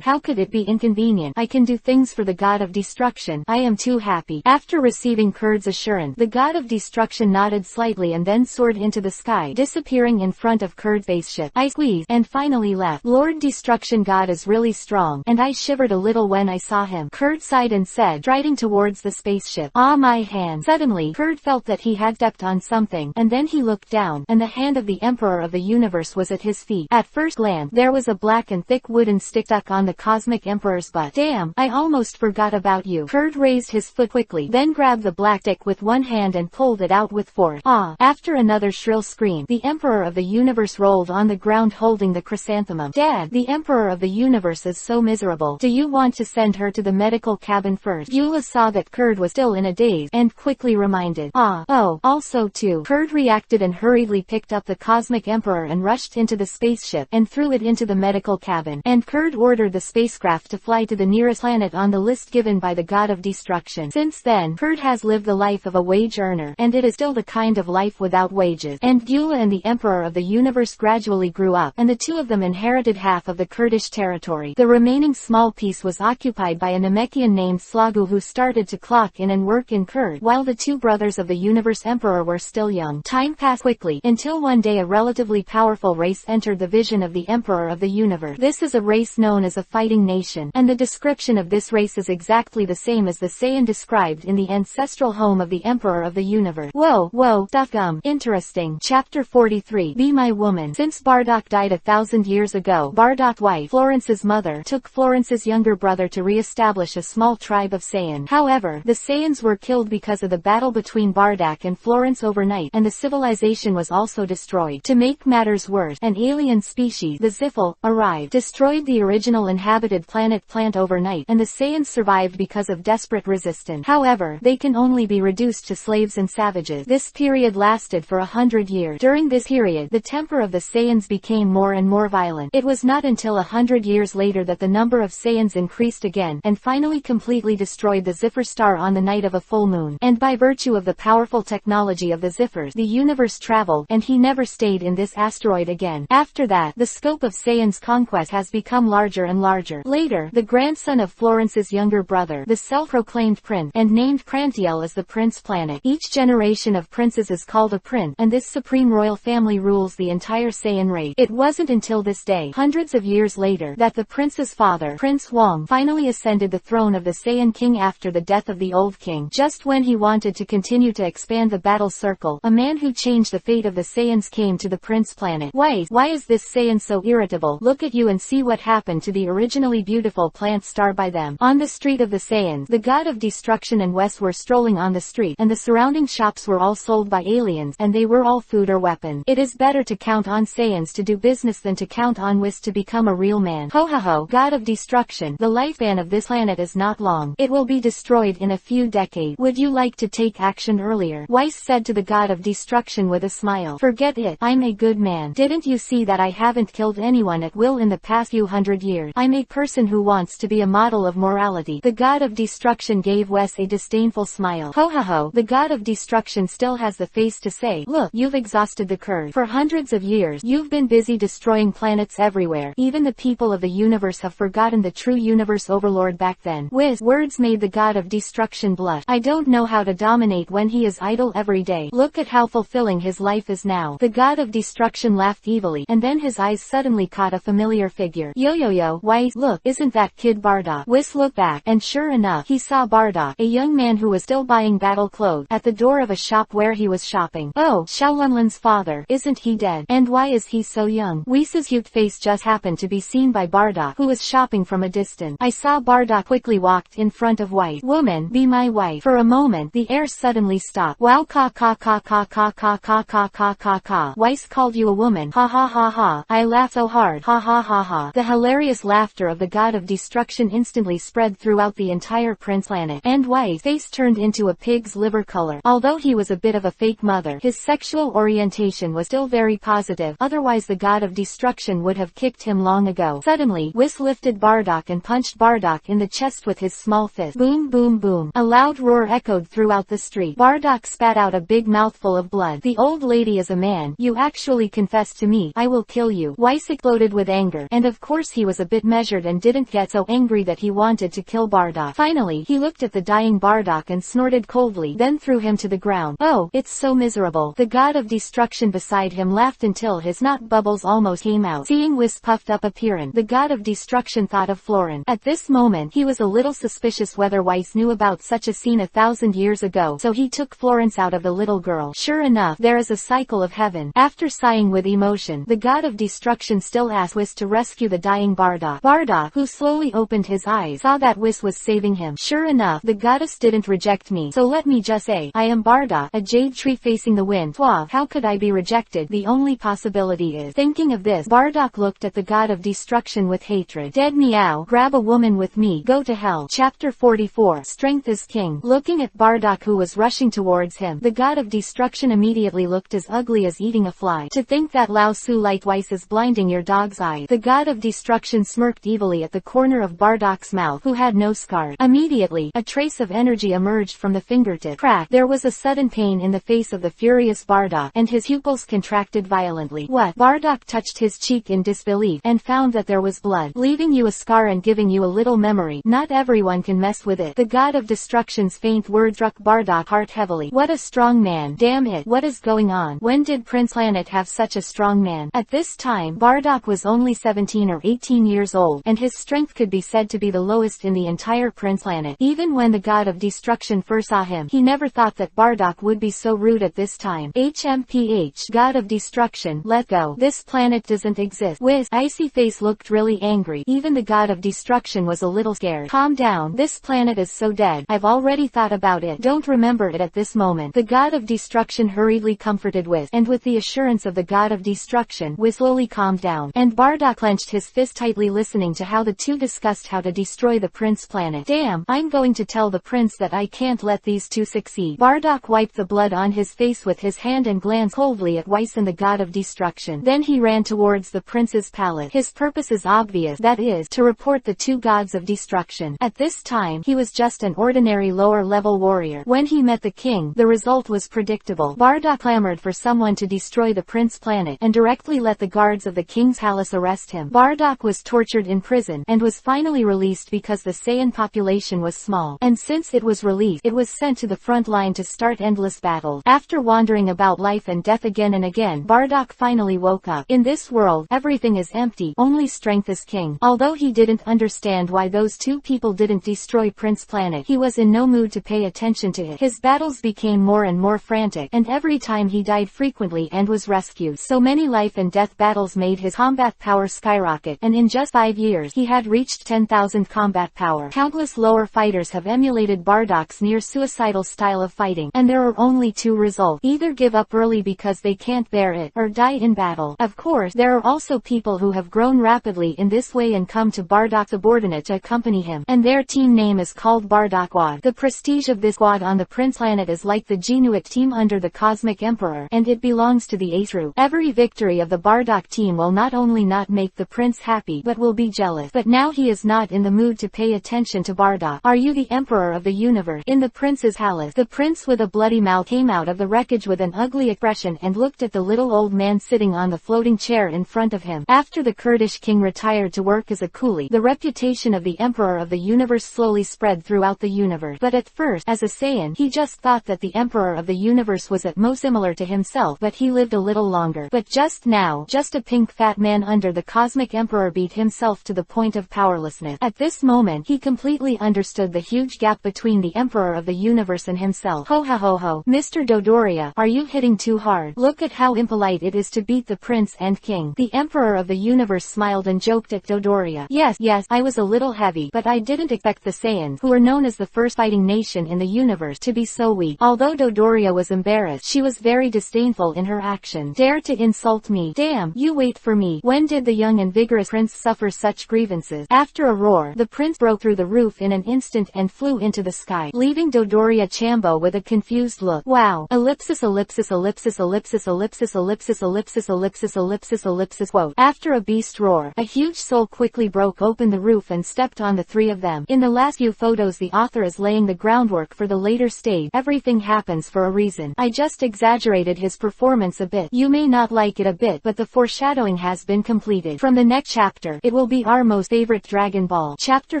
How could it be inconvenient? I can do things for the God of Destruction. I am too happy. After receiving Kurd's assurance, the God of Destruction nodded slightly and then soared into the sky, disappearing in front of Kurd's spaceship. I squeezed and finally left. Lord Destruction God is really strong, and I shivered a little when I saw him. Kurd sighed and said, striding towards the spaceship, ah, my hand. Suddenly, Kurd felt that he had stepped on something, and then he looked down, and the hand of the Emperor of the Universe was at his feet. At first glance, there was a black and thick wooden stick stuck on the Cosmic Emperor's butt. Damn, I almost forgot about you. Kurd raised his foot quickly, then grabbed the black stick with one hand and pulled it out with force. Ah! After another shrill scream, the Emperor of the Universe rolled on the ground holding the chrysanthemum. Dad, the Emperor of the Universe is so miserable. Do you want to send her to the medical cabin first? Eula saw that Kurd was still in a daze, and quickly reminded. Also too. Kurd reacted and hurriedly picked up the Cosmic Emperor and rushed into the spaceship, and threw it into the medical cabin. And Kurd ordered the spacecraft to fly to the nearest planet on the list given by the God of Destruction. Since then, Kurd has lived the life of a wage earner, and it is still the kind of life without wages. And Eula and the Emperor of the Universe gradually grew up, and the two of them inherited half of the Kurdish territory. The remaining small piece was occupied by a Namekian named Slagu who started to clock in and work in Kurd, while the two brothers of the Universe Emperor were still young. Time passed quickly, until one day a relatively powerful race entered the vision of the Emperor of the Universe. This is a race known as a fighting nation, and the description of this race is exactly the same as the Saiyan described in the ancestral home of the Emperor of the Universe. Whoa, stuff gum. Interesting. Chapter 43. Be My Woman. Since Bardock died 1,000 years ago, Bardock's wife, Florence's mother, took Florence's younger brother to re-establish a small tribe of Saiyan. However, the Saiyans were killed because of the battle between Bardock and Florence overnight, and the civilization was also destroyed. To make matters worse, an alien species, the Ziffel, arrived, destroyed the original inhabited planet Plant overnight, and the Saiyans survived because of desperate resistance. However, they can only be reduced to slaves and savages. This period lasted for 100 years. During this period, the temper of the Saiyans became more and more violent. It was not until 100 years later that the number of Saiyans increased again, and finally completely destroyed the Ziffer star on the night of a full moon. And by virtue of the powerful technology of the Ziffers, the universe traveled, and he never stayed in this asteroid again. After that, the scope of Saiyan's conquest has become larger and larger. Later, the grandson of Florence's younger brother, the self-proclaimed prince, and named Prantiel as the Prince Planet. Each generation of princes is called a prince, and this supreme royal family rules the entire Saiyan race. It wasn't until this day, hundreds of years later, that the prince's father, Prince Wang, finally ascended the throne of the Saiyan king after the death of the old king. Just when he wanted to continue to expand the battle circle, a man who changed the fate of the Saiyans came to the Prince Planet. Why is this Saiyan so irritable? Look at you and see what happened to the originally beautiful plant star by them. On the street of the Saiyans, the God of Destruction and Wes were strolling on the street, and the surrounding shops were all sold by aliens, and they were all food or weapons. It is better to count on Saiyans to do business than to count on Wes to become a real man. Ho ho ho, God of Destruction, the lifespan of this planet is not long. It will be destroyed in a few decades. Would you like to take action earlier? Weiss said to the God of Destruction with a smile. Forget it, I'm a good man. Didn't you see that I haven't killed anyone at will in the past few hundred years? I'm a person who wants to be a model of morality. The God of Destruction gave Wes a disdainful smile. Ho ho ho, the God of Destruction still has the face to say, look, you've exhausted the curve. For hundreds of years, you've been busy destroying planets everywhere. Even the people of the universe have forgotten the true universe overlord back then. Wes words made the God of Destruction blush. I don't know how to dominate when he is idle every day. Look at how fulfilling his life is now. The God of Destruction laughed evilly, and then his eyes suddenly caught a familiar figure. Yo, why, look, isn't that kid Bardock? Wes looked back, and sure enough, he saw Bardock. Bardock, a young man who was still buying battle clothes, at the door of a shop where he was shopping. Oh, Xiaolunlin's father, isn't he dead? And why is he so young? Whis' cute face just happened to be seen by Bardock, who was shopping from a distance. I saw Bardock quickly walked in front of Whis. Woman, be my wife. For a moment, the air suddenly stopped. Wow, ka ka ka ka ka ka ka ka ka ka ka. Whis called you a woman. Ha ha ha ha. I laughed so hard. Ha ha ha ha. The hilarious laughter of the god of destruction instantly spread throughout the entire Prince planet, and Whis' face turned into a pig's liver color. Although he was a bit of a fake mother, his sexual orientation was still very positive, otherwise the god of destruction would have kicked him long ago. Suddenly, Whis lifted Bardock and punched Bardock in the chest with his small fist. Boom boom boom. A loud roar echoed throughout the street. Bardock spat out a big mouthful of blood. The old lady is a man. You actually confessed to me. I will kill you. Whis exploded with anger, and of course he was a bit measured and didn't get so angry that he wanted to kill Bardock. Finally, he looked at the dying Bardock and snorted coldly, then threw him to the ground. Oh, it's so miserable. The god of destruction beside him laughed until his snot bubbles almost came out. Seeing Whis' puffed up appearance, the god of destruction thought of Florence. At this moment, he was a little suspicious whether Whis knew about such a scene 1,000 years ago, so he took Florence out of the little girl. Sure enough, there is a cycle of heaven. After sighing with emotion, the god of destruction still asked Whis to rescue the dying Bardock. Bardock, who slowly opened his eyes, saw that Whis was saving him. Sure enough, the goddess didn't reject me, so let me just say, I am Bardock, a jade tree facing the wind. Suave, how could I be rejected? The only possibility is. Thinking of this, Bardock looked at the god of destruction with hatred. Dead meow, grab a woman with me, go to hell. Chapter 44. Strength is king. Looking at Bardock who was rushing towards him, the god of destruction immediately looked as ugly as eating a fly. To think that Lao Su light Whis is blinding your dog's eye. The god of destruction smirked evilly at the corner of Bardock's mouth, who had no scars. Immediately, a trace of energy emerged from the fingertip. Crack. There was a sudden pain in the face of the furious Bardock, and his pupils contracted violently. What? Bardock touched his cheek in disbelief, and found that there was blood, leaving you a scar and giving you a little memory. Not everyone can mess with it. The god of destruction's faint word struck Bardock's heart heavily. What a strong man. Damn it. What is going on? When did Prince Planet have such a strong man? At this time, Bardock was only 17 or 18 years old, and his strength could be said to be the lowest in the entire Prince Planet. Even when the god of destruction first saw him, he never thought that Bardock would be so rude at this time. HMPH, god of destruction, let go. This planet doesn't exist. Whis' icy face looked really angry. Even the god of destruction was a little scared. Calm down. This planet is so dead. I've already thought about it. Don't remember it at this moment. The god of destruction hurriedly comforted Whis, and with the assurance of the god of destruction, Whis slowly calmed down, and Bardock clenched his fist tightly listening to how the two discussed how to destroy the Prince planet. Damn, I'm going to tell the prince that I can't let these two succeed. Bardock wiped the blood on his face with his hand and glanced coldly at Whis and the god of destruction. Then he ran towards the prince's palace. His purpose is obvious, that is, to report the two gods of destruction. At this time, he was just an ordinary lower-level warrior. When he met the king, the result was predictable. Bardock clamored for someone to destroy the Prince planet, and directly let the guards of the king's palace arrest him. Bardock was tortured in prison, and was finally released because the Saiyan population was small, and since it was released, it was sent to the front line to start endless battles. After wandering about life and death again and again, Bardock finally woke up. In this world, everything is empty, only strength is king. Although he didn't understand why those two people didn't destroy Prince Planet, he was in no mood to pay attention to it. His battles became more and more frantic, and every time he died frequently and was rescued. So many life and death battles made his combat power skyrocket, and in just 5 years, he had reached 10,000 combat power. Countless lower fighters have emulated Bardock's near-suicidal style of fighting, and there are only two results. Either give up early because they can't bear it, or die in battle. Of course, there are also people who have grown rapidly in this way and come to Bardock's subordinate to accompany him, and their team name is called Bardock Squad. The prestige of this squad on the Prince Planet is like the Genuit team under the Cosmic Emperor, and it belongs to the Aetru. Every victory of the Bardock team will not only not make the prince happy but will be jealous. But now he is not in the mood to pay attention to Bardock. Are you the emperor of the universe? In the prince's palace, the prince with a bloody mouth came out of the wreckage with an ugly expression and looked at the little old man sitting on the floating chair in front of him. After the Kurdish king retired to work as a coolie, the reputation of the emperor of the universe slowly spread throughout the universe. But at first, as a Saiyan, he just thought that the emperor of the universe was at most similar to himself, but he lived a little longer. But just now, just a pink fat man under the cosmic emperor beat himself to the point of powerlessness. At this moment, he completely understood the huge huge gap between the Emperor of the Universe and himself. Ho ha ho ho. Mr. Dodoria, are you hitting too hard? Look at how impolite it is to beat the Prince and King. The Emperor of the Universe smiled and joked at Dodoria. Yes, I was a little heavy, but I didn't expect the Saiyans, who are known as the first fighting nation in the universe, to be so weak. Although Dodoria was embarrassed, she was very disdainful in her action. Dare to insult me? Damn, you wait for me. When did the young and vigorous prince suffer such grievances? After a roar, the prince broke through the roof in an instant and flew into the sky, leaving Dodoria Champa with a confused look. Wow. Ellipsis ellipsis ellipsis ellipsis ellipsis ellipsis ellipsis ellipsis ellipsis ellipsis quote. After a beast roar, a huge soul quickly broke open the roof and stepped on the three of them. In the last few photos, the author is laying the groundwork for the later stage. Everything happens for a reason. I just exaggerated his performance a bit. You may not like it a bit, but the foreshadowing has been completed. From the next chapter, it will be our most favorite Dragon Ball. Chapter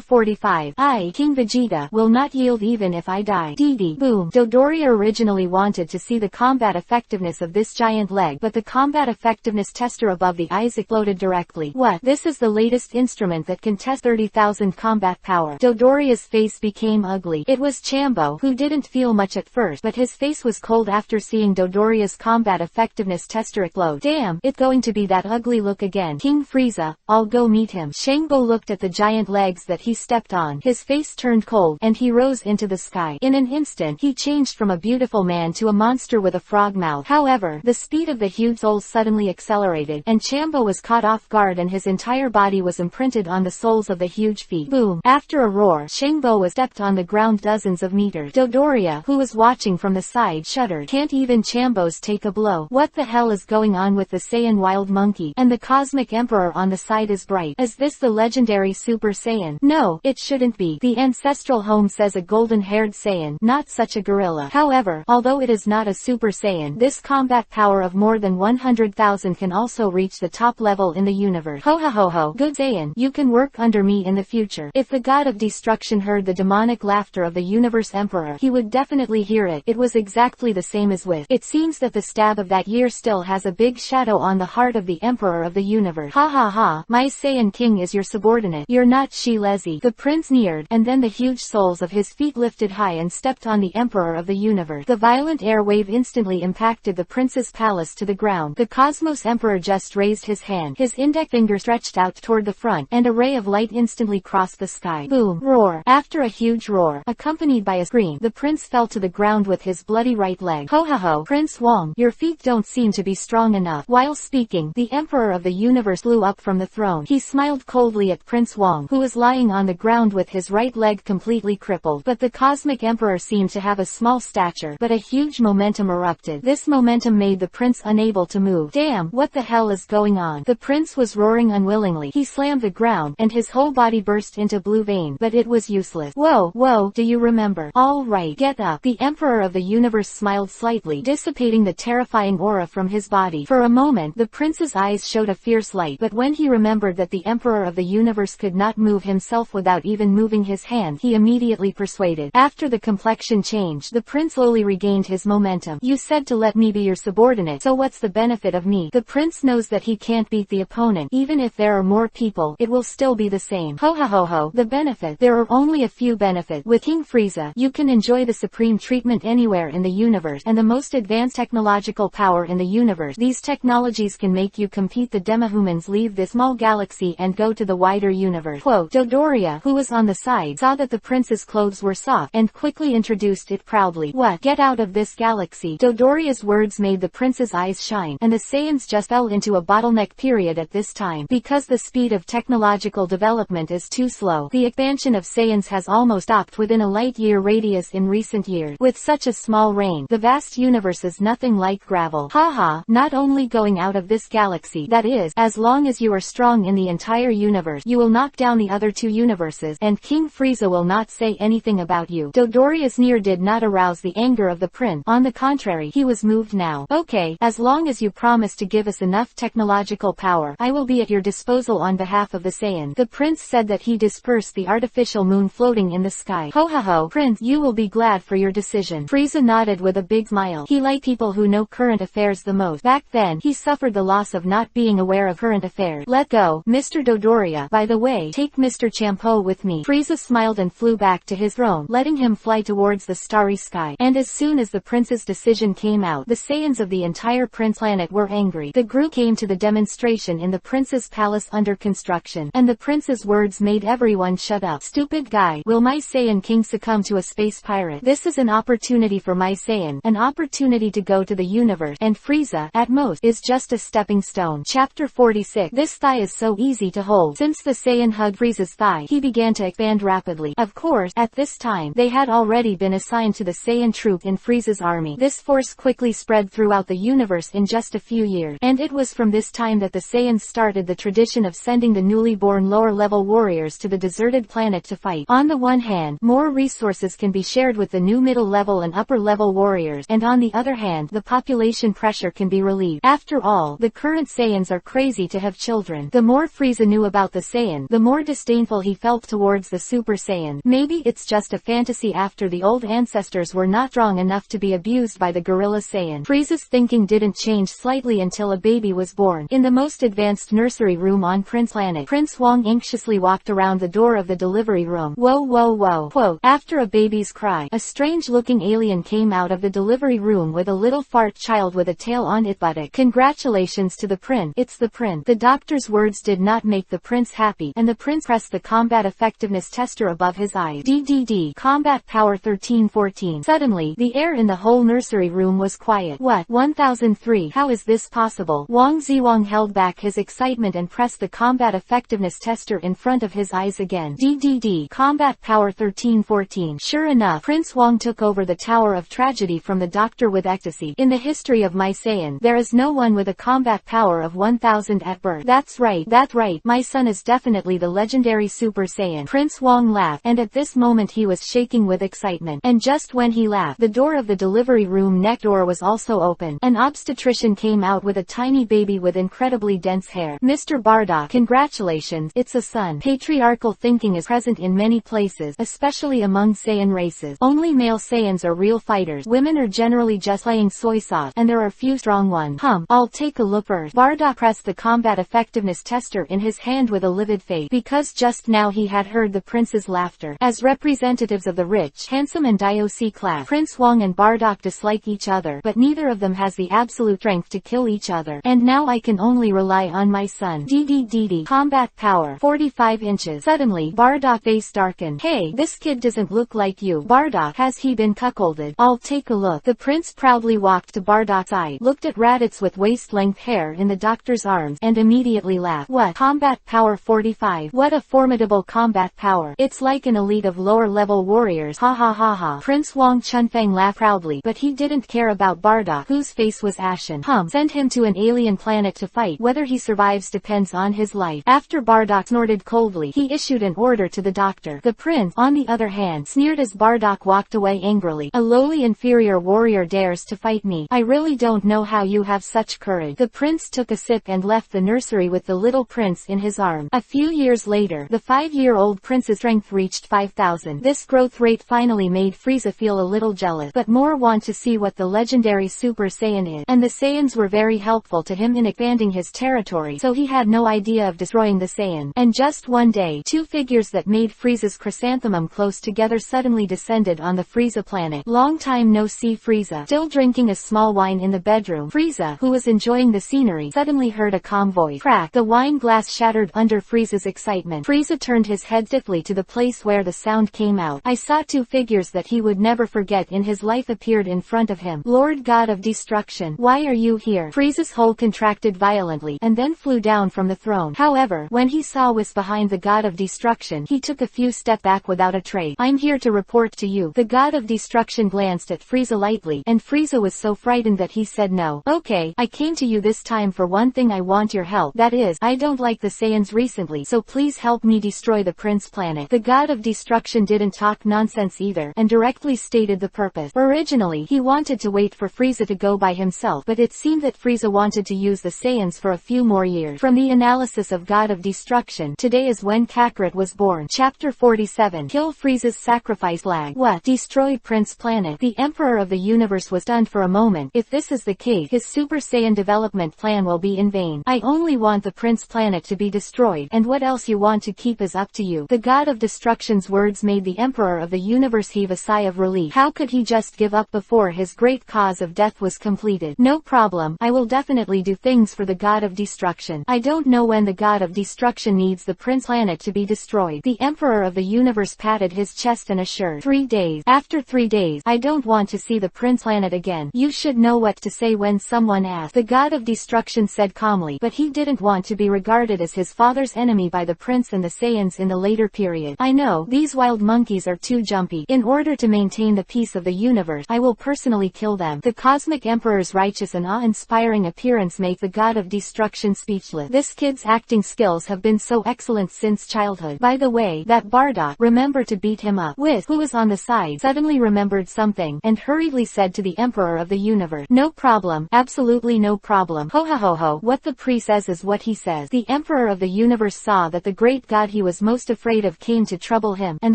45. I, King Vegeta, will not yield even if I die. DD. Boom. Dodoria originally wanted to see the combat effectiveness of this giant leg, but the combat effectiveness tester above the eyes exploded directly. What? This is the latest instrument that can test 30,000 combat power. Dodoria's face became ugly. It was Champa, who didn't feel much at first, but his face was cold after seeing Dodoria's combat effectiveness tester explode. Damn, it's going to be that ugly look again. King Frieza, I'll go meet him. Shangbo looked at the giant legs that he stepped on. His face turned cold, and he rose into the sky. In an instant, he changed from a beautiful man to a monster with a frog mouth. However, the speed of the huge soul suddenly accelerated, and Champa was caught off guard and his entire body was imprinted on the soles of the huge feet. Boom. After a roar, Shangbo was stepped on the ground dozens of meters. Dodoria, who was watching from the side, shuddered. Can't even Chambos take a blow? What the hell is going on with the Saiyan wild monkey? And the Cosmic Emperor on the side is bright. Is this the legendary Super Saiyan? No, it shouldn't be. The ancestral home says a golden-haired Saiyan, not such a gorilla. However, although it is not a Super Saiyan, this combat power of more than 100,000 can also reach the top level in the universe. Ho ha ho ho. Good Saiyan, you can work under me in the future. If the god of destruction heard the demonic laughter of the universe emperor, he would definitely hear it. It was exactly the same as with. It seems that the stab of that year still has a big shadow on the heart of the emperor of the universe. Ha ha ha. My Saiyan king is your subordinate. You're not Shilezi. The prince neared, and then the huge soles of his feet lifted high and stepped on the emperor of the universe. The violent air wave instantly impacted the prince's palace to the ground. The Cosmos Emperor just raised his hand. His index finger stretched out toward the front, and a ray of light instantly crossed the sky. Boom. Roar. After a huge roar, accompanied by a scream, the prince fell to the ground with his bloody right leg. Ho ha ho. Prince Wong, your feet don't seem to be strong enough. While speaking, the emperor of the universe flew up from the throne. He smiled coldly at Prince Wong, who was lying on the ground with his right leg completely crippled. But the Cosmic Emperor seemed to have a small stature, but a huge momentum erupted. This momentum made the prince unable to move. Damn, what the hell is going on? The prince was roaring unwillingly. He slammed the ground, and his whole body burst into blue vein, but it was useless. Whoa, do you remember? All right, get up. The emperor of the universe smiled slightly, dissipating the terrifying aura from his body. For a moment, the prince's eyes showed a fierce light, but when he remembered that the emperor of the universe could not move himself without even moving his hand, he immediately persuaded. After the complexion change, the prince slowly regained his momentum. You said to let me be your subordinate, so what's the benefit of me? The prince knows that he can't beat the opponent. Even if there are more people, it will still be the same. Ho ha ho ho. The benefit? There are only a few benefits. With King Frieza, you can enjoy the supreme treatment anywhere in the universe, and the most advanced technological power in the universe. These technologies can make you compete. The demihumans leave this small galaxy and go to the wider universe. Quote, Dodoria, who was on the side, saw that the prince's clothes were soft, and quickly introduced it proudly. What? Get out of this galaxy. Dodoria's words made the prince's eyes shine, and the Saiyans just fell into a bottleneck period at this time. Because the speed of technological development is too slow, the expansion of Saiyans has almost stopped within a light-year radius in recent years. With such a small range, the vast universe is nothing like gravel. Haha, not only going out of this galaxy, that is, as long as you are strong in the entire universe, you will knock down the other two universes, and King Frieza will not say anything about you. Dodoria's near did not arouse the anger of the prince. On the contrary, he was moved now. Okay, as long as you promise to give us enough technological power, I will be at your disposal on behalf of the Saiyan. The prince said that he dispersed the artificial moon floating in the sky. Ho ha ho, prince, you will be glad for your decision. Frieza nodded with a big smile. He liked people who know current affairs the most. Back then, he suffered the loss of not being aware of current affairs. Let go, Mr. Dodoria. By the way, take Mr. Champa with me. Frieza smiled and flew flew back to his throne, letting him fly towards the starry sky. And as soon as the prince's decision came out, the Saiyans of the entire prince planet were angry. The group came to the demonstration in the prince's palace under construction, and the prince's words made everyone shut up. Stupid guy, will my Saiyan king succumb to a space pirate? This is an opportunity for my Saiyan, an opportunity to go to the universe, and Frieza, at most, is just a stepping stone. Chapter 46. This thigh is so easy to hold. Since the Saiyan hugged Frieza's thigh, he began to expand rapidly. Of course, at this time, they had already been assigned to the Saiyan troop in Frieza's army. This force quickly spread throughout the universe in just a few years, and it was from this time that the Saiyans started the tradition of sending the newly born lower-level warriors to the deserted planet to fight. On the one hand, more resources can be shared with the new middle-level and upper-level warriors, and on the other hand, the population pressure can be relieved. After all, the current Saiyans are crazy to have children. The more Frieza knew about the Saiyan, the more disdainful he felt towards the Super Saiyan. Maybe it's just a fantasy after the old ancestors were not strong enough to be abused by the Gorilla Saiyan. Frieza's thinking didn't change slightly until a baby was born. In the most advanced nursery room on Prince Planet, Prince Wong anxiously walked around the door of the delivery room. Whoa whoa whoa. Quote, after a baby's cry, a strange-looking alien came out of the delivery room with a little fart child with a tail on its buttock. Congratulations to the prince. It's the prince. The doctor's words did not make the prince happy, and the prince pressed the combat effectiveness tester above his eyes. DDD. Combat Power 1314. Suddenly, the air in the whole nursery room was quiet. What? 1003. How is this possible? Wang Ziwang held back his excitement and pressed the combat effectiveness tester in front of his eyes again. DDD. Combat Power 1314. Sure enough, Prince Wang took over the Tower of Tragedy from the doctor with ecstasy. In the history of my Saiyan, there is no one with a combat power of 1000 at birth. That's right, my son is definitely the legendary Super Saiyan. Prince Wang laughed, and at this moment he was shaking with excitement. And just when he laughed, the door of the delivery room next door was also open. An obstetrician came out with a tiny baby with incredibly dense hair. Mr. Bardock, congratulations, it's a son. Patriarchal thinking is present in many places, especially among Saiyan races. Only male Saiyans are real fighters. Women are generally just playing soy sauce, and there are few strong ones. I'll take a look first. Bardock pressed the combat effectiveness tester in his hand with a livid face, because just now he had heard the prince's laughter. As representatives of the rich, handsome and DOC class, Prince Wang and Bardock dislike each other, but neither of them has the absolute strength to kill each other. And now I can only rely on my son. DDDD. Combat Power 45 inches. Suddenly, Bardock's face darkened. Hey, this kid doesn't look like you. Bardock, has he been cuckolded? I'll take a look. The prince proudly walked to Bardock's side, looked at Raditz with waist-length hair in the doctor's arms, and immediately laughed. What? Combat Power 45. What a formidable combat power. It's like an elite of lower-level warriors. Ha ha ha ha. Prince Wang Chunfang laughed proudly, but he didn't care about Bardock, whose face was ashen. Send him to an alien planet to fight. Whether he survives depends on his life. After Bardock snorted coldly, he issued an order to the doctor. The prince, on the other hand, sneered as Bardock walked away angrily. A lowly inferior warrior dares to fight me. I really don't know how you have such courage. The prince took a sip and left the nursery with the little prince in his arms. A few years later, the 5-year-old prince's strength reached 5,000. This growth rate finally made Frieza feel a little jealous, but more want to see what the legendary Super Saiyan is. And the Saiyans were very helpful to him in expanding his territory, so he had no idea of destroying the Saiyan. And just one day, two figures that made Frieza's chrysanthemum close together suddenly descended on the Frieza planet. Long time no see. Frieza, still drinking a small wine in the bedroom. Frieza, who was enjoying the scenery, suddenly heard a calm voice. Crack! The wine glass shattered under Frieza's excitement. Frieza turned his head stiffly to the place where the sound came out. I saw two figures that he would never forget in his life appeared in front of him. Lord God of Destruction, why are you here? Frieza's hull contracted violently, and then flew down from the throne. However, when he saw Whis behind the God of Destruction, he took a few steps back without a trace. I'm here to report to you. The God of Destruction glanced at Frieza lightly, and Frieza was so frightened that he said no. Okay, I came to you this time for one thing. I want your help. That is, I don't like the Saiyans recently, so please help me destroy the Prince planet. The God of Destruction didn't talk nonsense either, and directly stated the purpose. Originally, he wanted to wait for Frieza to go by himself, but it seemed that Frieza wanted to use the Saiyans for a few more years. From the analysis of God of Destruction, today is when Kakarot was born. Chapter 47. Kill Frieza's sacrifice flag. What? Destroy Prince planet? The Emperor of the Universe was stunned for a moment. If this is the case, his Super Saiyan development plan will be in vain. I only want the Prince planet to be destroyed, and what else you want to keep is up to you. The God of Destruction person's words made the Emperor of the Universe heave a sigh of relief. How could he just give up before his great cause of death was completed? No problem, I will definitely do things for the God of Destruction. I don't know when the God of Destruction needs the Prince Planet to be destroyed. The Emperor of the Universe patted his chest and assured. 3 days. After 3 days, I don't want to see the Prince Planet again. You should know what to say when someone asks. The God of Destruction said calmly, but he didn't want to be regarded as his father's enemy by the Prince and the Saiyans in the later period. I know, these wild monkeys are too jumpy. In order to maintain the peace of the universe, I will personally kill them. The Cosmic Emperor's righteous and awe-inspiring appearance make the God of Destruction speechless. This kid's acting skills have been so excellent since childhood. By the way, that Bardock, remember to beat him up. Whis, who was on the side, suddenly remembered something, and hurriedly said to the Emperor of the Universe, no problem, absolutely no problem. Ho ho ho ho, what the priest says is what he says. The Emperor of the Universe saw that the great god he was most afraid of came to trouble him, and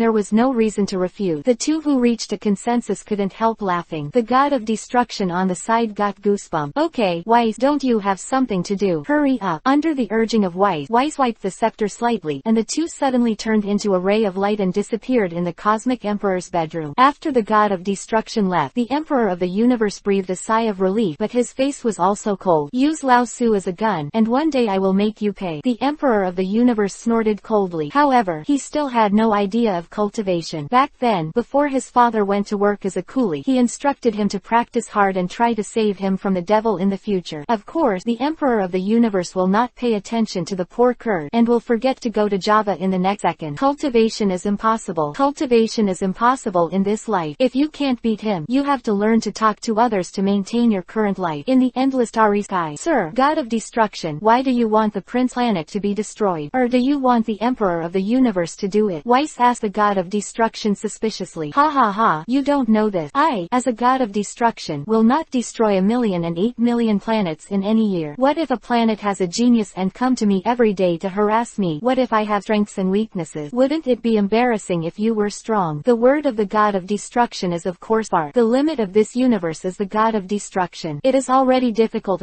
there was no reason to refuse. The two who reached a consensus couldn't help laughing. The God of Destruction on the side got goosebumps. Okay, Weiss, don't you have something to do? Hurry up. Under the urging of Weiss wiped the scepter slightly, and the two suddenly turned into a ray of light and disappeared in the Cosmic Emperor's bedroom. After the God of Destruction left, the Emperor of the Universe breathed a sigh of relief, but his face was also cold. Use Lao Su as a gun, and one day I will make you pay. The Emperor of the Universe snorted coldly. However, he still had no idea of cultivation. Back then, before his father went to work as a coolie, he instructed him to practice hard and try to save him from the devil in the future. Of course, the Emperor of the Universe will not pay attention to the poor kurd, and will forget to go to Java in the next second. Cultivation is impossible. Cultivation is impossible in this life. If you can't beat him, you have to learn to talk to others to maintain your current life. In the endless starry sky. Sir, God of Destruction, why do you want the Prince Planet to be destroyed? Or do you want the Emperor of the Universe to do it? Weiss asked the God of Destruction suspiciously. Ha ha ha, you don't know this. I, as a God of Destruction, will not destroy 1,008,000,000 planets in any year. What if a planet has a genius and come to me every day to harass me? What if I have strengths and weaknesses? Wouldn't it be embarrassing if you were strong? The word of the God of Destruction is of course far. The limit of this universe is the God of Destruction. It is already difficult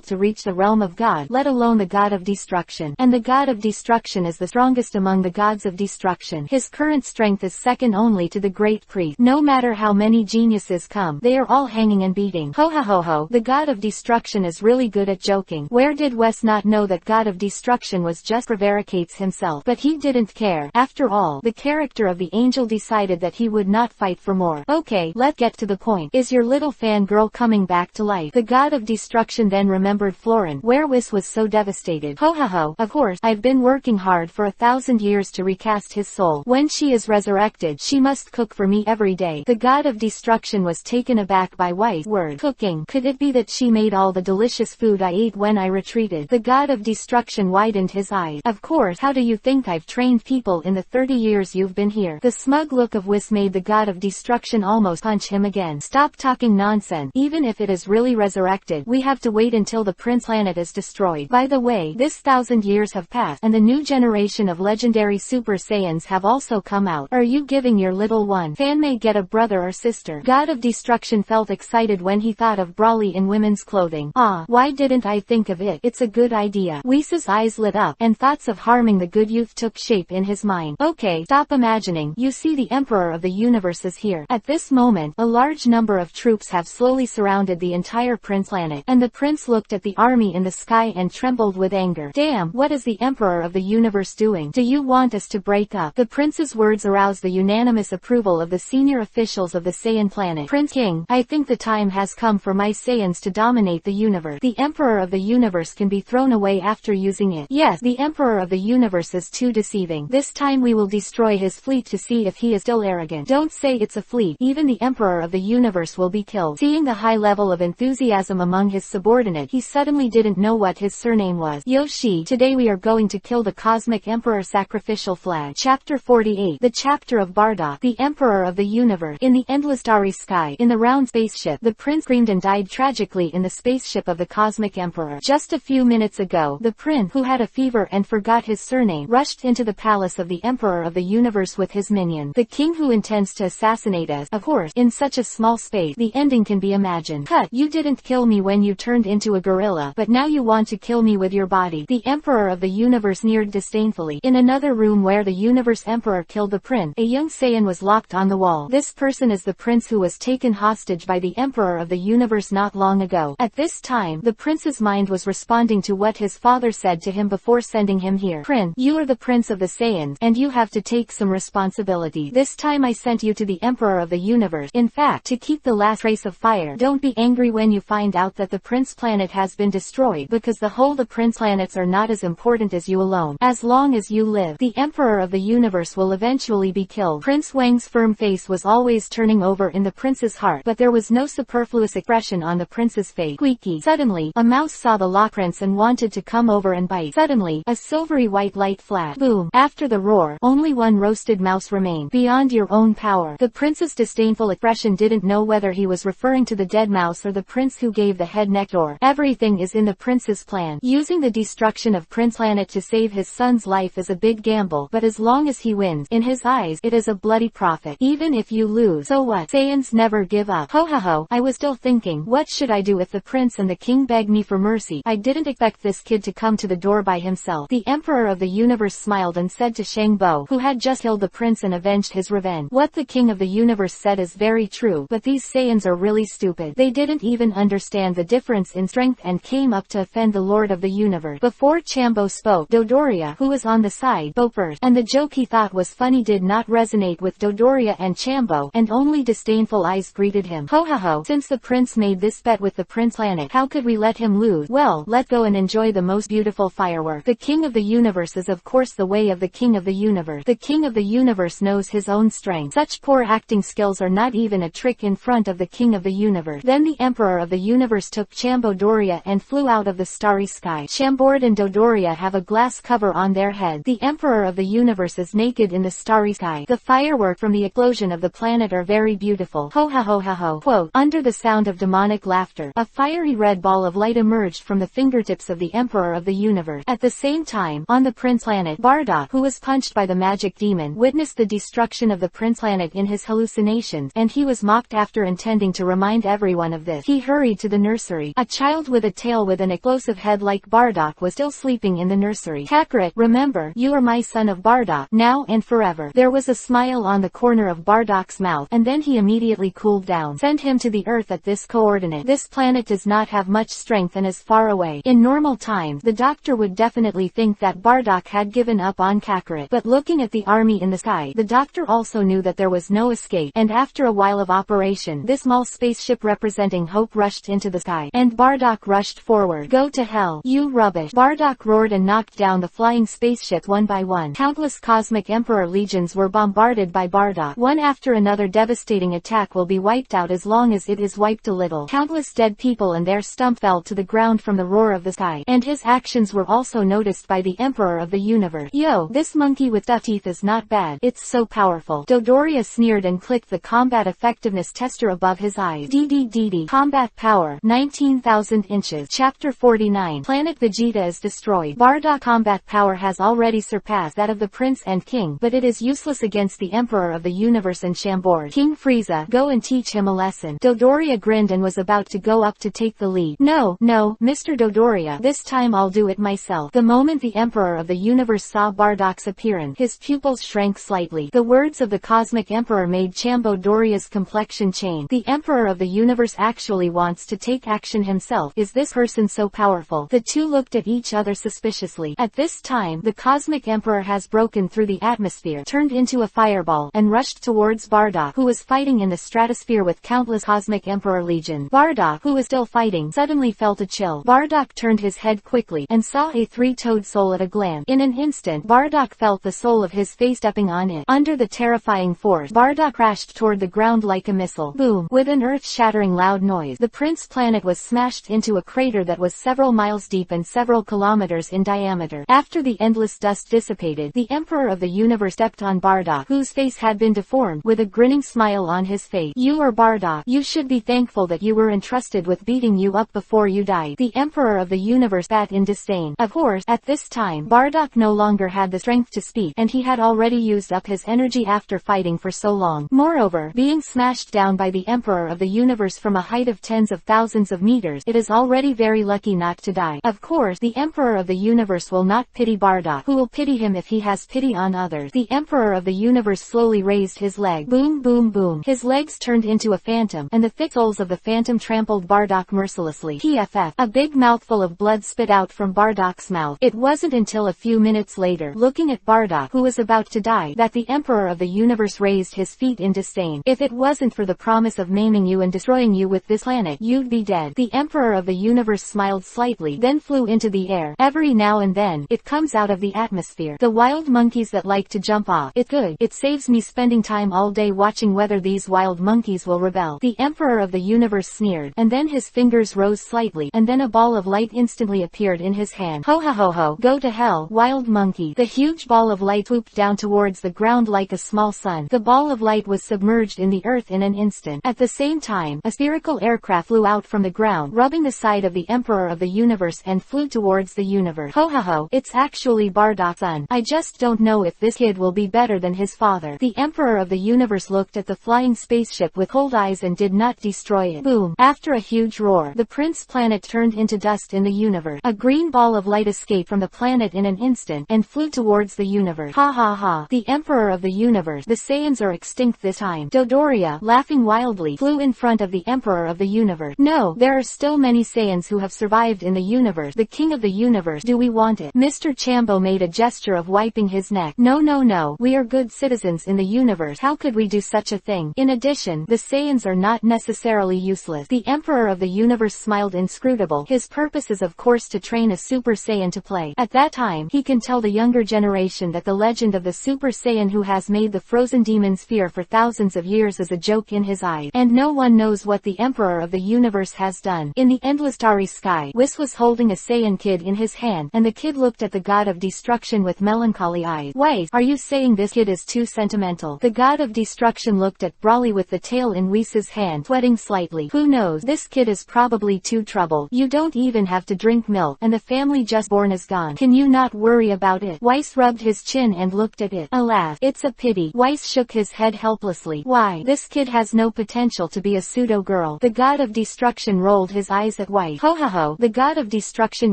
to reach the realm of God, let alone the God of Destruction. And the God of Destruction is the strongest among the gods of destruction. His current strength is second only to the great priest. No matter how many geniuses come, they are all hanging and beating. Ho ho ho ho, the God of Destruction is really good at joking. Where did Wes not know that God of Destruction was just prevaricates himself? But he didn't care. After all, the character of the angel decided that he would not fight for more. Okay, let's get to the point. Is your little fangirl coming back to life? The God of Destruction then remembered Florin, where Wis was so devastated. Ho ho ho, of course, I've been working hard for 1,000 years to recast his soul. When she is resurrected, she must cook for me every day. The God of Destruction was taken aback by Weiss' word. Cooking. Could it be that she made all the delicious food I ate when I retreated? The God of Destruction widened his eyes. Of course, how do you think I've trained people in the 30 years you've been here? The smug look of Wis made the God of Destruction almost punch him again. Stop talking nonsense. Even if it is really resurrected, we have to wait until the Prince Planet is destroyed. By the way, this 1,000 years have passed, and the new generation of legendary Super Saiyans have also come out. Are you giving your little one fan may get a brother or sister? God of Destruction felt excited when he thought of Brawly in women's clothing. Ah, why didn't I think of it? It's a good idea. Whis' eyes lit up, and thoughts of harming the good youth took shape in his mind. Okay, stop imagining. You see, the Emperor of the Universe is here. At this moment, a large number of troops have slowly surrounded the entire Prince Planet, and the prince looked at the army in the sky and trembled with anger. Damn, what is the Emperor of the Universe doing? Do you want us to break up? The prince's words aroused the unanimous approval of the senior officials of the Saiyan planet. Prince King, I think the time has come for my Saiyans to dominate the universe. The Emperor of the Universe can be thrown away after using it. Yes, the Emperor of the Universe is too deceiving. This time we will destroy his fleet to see if he is still arrogant. Don't say it's a fleet. Even the Emperor of the Universe will be killed. Seeing the high level of enthusiasm among his subordinate, he suddenly didn't know what his surname was. Yoshi, today we are going to kill the Cosmic Emperor. Sacrificial Flag. Chapter 48. The Chapter of Bardock, the Emperor of the Universe. In the endless starry sky, in the round spaceship, the prince screamed and died tragically in the spaceship of the Cosmic Emperor. Just a few minutes ago, the prince, who had a fever and forgot his surname, rushed into the palace of the Emperor of the Universe with his minion. The king who intends to assassinate us. Of course, in such a small space, the ending can be imagined. Cut, you didn't kill me when you turned into a gorilla, but now you want to kill me with your body. The Emperor of the Universe sneered disdainfully. In another room where the Universe Emperor killed the prince, a young Saiyan was locked on the wall. This person is the prince who was taken hostage by the Emperor of the universe not long ago. At this time, the prince's mind was responding to what his father said to him before sending him here. Prince, you are the prince of the Saiyans, and you have to take some responsibility. This time I sent you to the Emperor of the universe, in fact, to keep the last trace of fire. Don't be angry when you find out that the prince planet has been destroyed, because the prince planets are not as important as you alone. As long as you live, the Emperor of the universe will eventually be killed. Prince Wang's firm face was always turning over in the prince's heart, but there was no superfluous expression on the prince's face. Squeaky. Suddenly, a mouse saw the lock prince and wanted to come over and bite. Suddenly, a silvery white light flashed. Boom. After the roar, only one roasted mouse remained. Beyond your own power. The prince's disdainful expression didn't know whether he was referring to the dead mouse or the prince who gave the head nectar. Everything is in the prince's plan. Using the destruction of Prince Planet to save his son's life is a big gamble, but as long as he wins, in his eyes, it is a bloody profit. Even if you lose, so what? Saiyans never give up. Ho ho ho. I was still thinking, what should I do if the prince and the king beg me for mercy? I didn't expect this kid to come to the door by himself. The Emperor of the universe smiled and said to Shangbo, who had just killed the prince and avenged his revenge. What the king of the universe said is very true, but these Saiyans are really stupid. They didn't even understand the difference in strength and came up to offend the Lord of the universe. Before Chambo spoke, Dodoria, who was on the side, spoke first, and the joke he thought was funny did not resonate with Dodoria and Chambo, and only disdainful eyes greeted him. Ho ho ho, since the prince made this bet with the prince planet, how could we let him lose? Well, let go and enjoy the most beautiful firework. The king of the universe is of course the way of the king of the universe. The king of the universe knows his own strength. Such poor acting skills are not even a trick in front of the king of the universe. Then the Emperor of the universe took Chambo Doria and flew out of the starry sky. Chambord and Dodoria have a glass cover on their head. The Emperor of the universe is naked in the starry sky. The firework from the explosion of the planet are very beautiful. Ho ha ho ha ho. Quote, under the sound of demonic laughter, a fiery red ball of light emerged from the fingertips of the Emperor of the universe. At the same time, on the Prince planet, Bardock, who was punched by the magic demon, witnessed the destruction of the Prince planet in his hallucinations, and he was mocked after intending to remind everyone of this. He hurried to the nursery. A child with a tail with an explosive head like Bardock was still sleeping in the nursery. Kakarot, remember, you are my son of Bardock, now and forever. There was a smile on the corner of Bardock's mouth, and then he immediately cooled down. Send him to the Earth at this coordinate. This planet does not have much strength and is far away. In normal times, the doctor would definitely think that Bardock had given up on Kakarot, but looking at the army in the sky, the doctor also knew that there was no escape, and after a while of operation, this small spaceship representing hope rushed into the sky, and Bardock rushed forward. Go to hell, you rubbish. Bardock roared and knocked down the flying spaceships one by one. Countless cosmic emperor legions were bombarded by Bardock. One after another devastating attack will be wiped out as long as it is wiped a little. Countless dead people and their stump fell to the ground from the roar of the sky, and his actions were also noticed by the Emperor of the universe. Yo, this monkey with duck teeth is not bad. It's so powerful. Dodoria sneered and clicked the combat effectiveness tester above his eyes. DDDD. Combat power, 19,000 inches. Chapter 49. Planet Vegeta is destroyed. Bardock combat power has already surpassed that of the prince and king, but it is useless against the Emperor of the universe and Chambord. King Frieza, go and teach him a lesson. Dodoria grinned and was about to go up to take the lead. No, Mr. Dodoria, this time I'll do it myself. The moment the Emperor of the universe saw Bardock's appearance, his pupils shrank slightly. The words of the cosmic emperor made Chambo Doria's complexion change. The Emperor of the universe actually wants to take action himself. Is this person so powerful? The two looked at each other suspiciously. At this time, the cosmic emperor has broken through the atmosphere, turned into a fireball, and rushed towards Bardock, who was fighting in the stratosphere with countless cosmic emperor legion. Bardock, who was still fighting, suddenly felt a chill. Bardock turned his head quickly, and saw a three-toed soul at a glance. In an instant, Bardock felt the soul of his face stepping on it. Under the terrifying force, Bardock crashed toward the ground like a missile. Boom! With an earth-shattering loud noise, the Prince planet was smashed into a crater that was several miles deep and several kilometers in diameter. After the endless dust dissipated, the Emperor of the universe stepped on Bardock, whose face had been deformed, with a grinning smile on his face. You are Bardock. You should be thankful that you were entrusted with beating you up before you died. The Emperor of the universe spat in disdain. Of course, at this time, Bardock no longer had the strength to speak, and he had already used up his energy after fighting for so long. Moreover, being smashed down by the Emperor of the universe from a height of tens of thousands of meters, it is already very lucky not to die. Of course, the Emperor of the universe will not pity Bardock, who will pity him if he has pity on others. others. The Emperor of the Universe slowly raised his leg. Boom boom boom. His legs turned into a phantom, and the thick soles of the phantom trampled Bardock mercilessly. PFF. A big mouthful of blood spit out from Bardock's mouth. It wasn't until a few minutes later, looking at Bardock, who was about to die, that the Emperor of the Universe raised his feet in disdain. If it wasn't for the promise of maiming you and destroying you with this planet, you'd be dead. The Emperor of the Universe smiled slightly, then flew into the air. Every now and then, it comes out of the atmosphere. The wild monkeys that like to jump off. It's good. It saves me spending time all day watching whether these wild monkeys will rebel. The Emperor of the Universe sneered, and then his fingers rose slightly, and then a ball of light instantly appeared in his hand. Ho ho ho ho. Go to hell, wild monkey. The huge ball of light swooped down towards the ground like a small sun. The ball of light was submerged in the earth in an instant. At the same time, a spherical aircraft flew out from the ground, rubbing the side of the Emperor of the Universe, and flew towards the universe. Ho ho ho. It's actually Bardock's son. I just don't know if this kid will be better than his father. The Emperor of the Universe looked at the flying spaceship with cold eyes and did not destroy it. Boom. After a huge roar, the Prince planet turned into dust in the universe. A green ball of light escaped from the planet in an instant, and flew towards the universe. Ha ha ha. The Emperor of the Universe. The Saiyans are extinct this time. Dodoria, laughing wildly, flew in front of the Emperor of the Universe. No, there are still many Saiyans who have survived in the universe. The King of the Universe. Do we want it? Mr. Champa made a gesture of wiping his neck. No no no. We are good citizens in the universe. How could we do such a thing? In addition, the Saiyans are not necessarily useless. The Emperor of the Universe smiled inscrutable. His purpose is of course to train a Super Saiyan to play. At that time, he can tell the younger generation that the legend of the Super Saiyan who has made the frozen demons fear for thousands of years is a joke in his eyes. And no one knows what the Emperor of the Universe has done. In the endless starry sky, Whis was holding a Saiyan kid in his hand, and the kid looked at the God of Destruction with melancholy eyes. Wait, are you saying this kid is too sentimental? The God of Destruction looked at Brawly with the tail in Whis's hand, sweating slightly. Who knows, this kid is probably too trouble. You don't even have to drink milk, and the family just born is gone. Can you not worry about it? Whis rubbed his chin and looked at it. Alas, it's a pity. Whis shook his head helplessly. Why, this kid has no potential to be a pseudo-girl. The God of Destruction rolled his eyes at Whis. Ho ho ho. The God of Destruction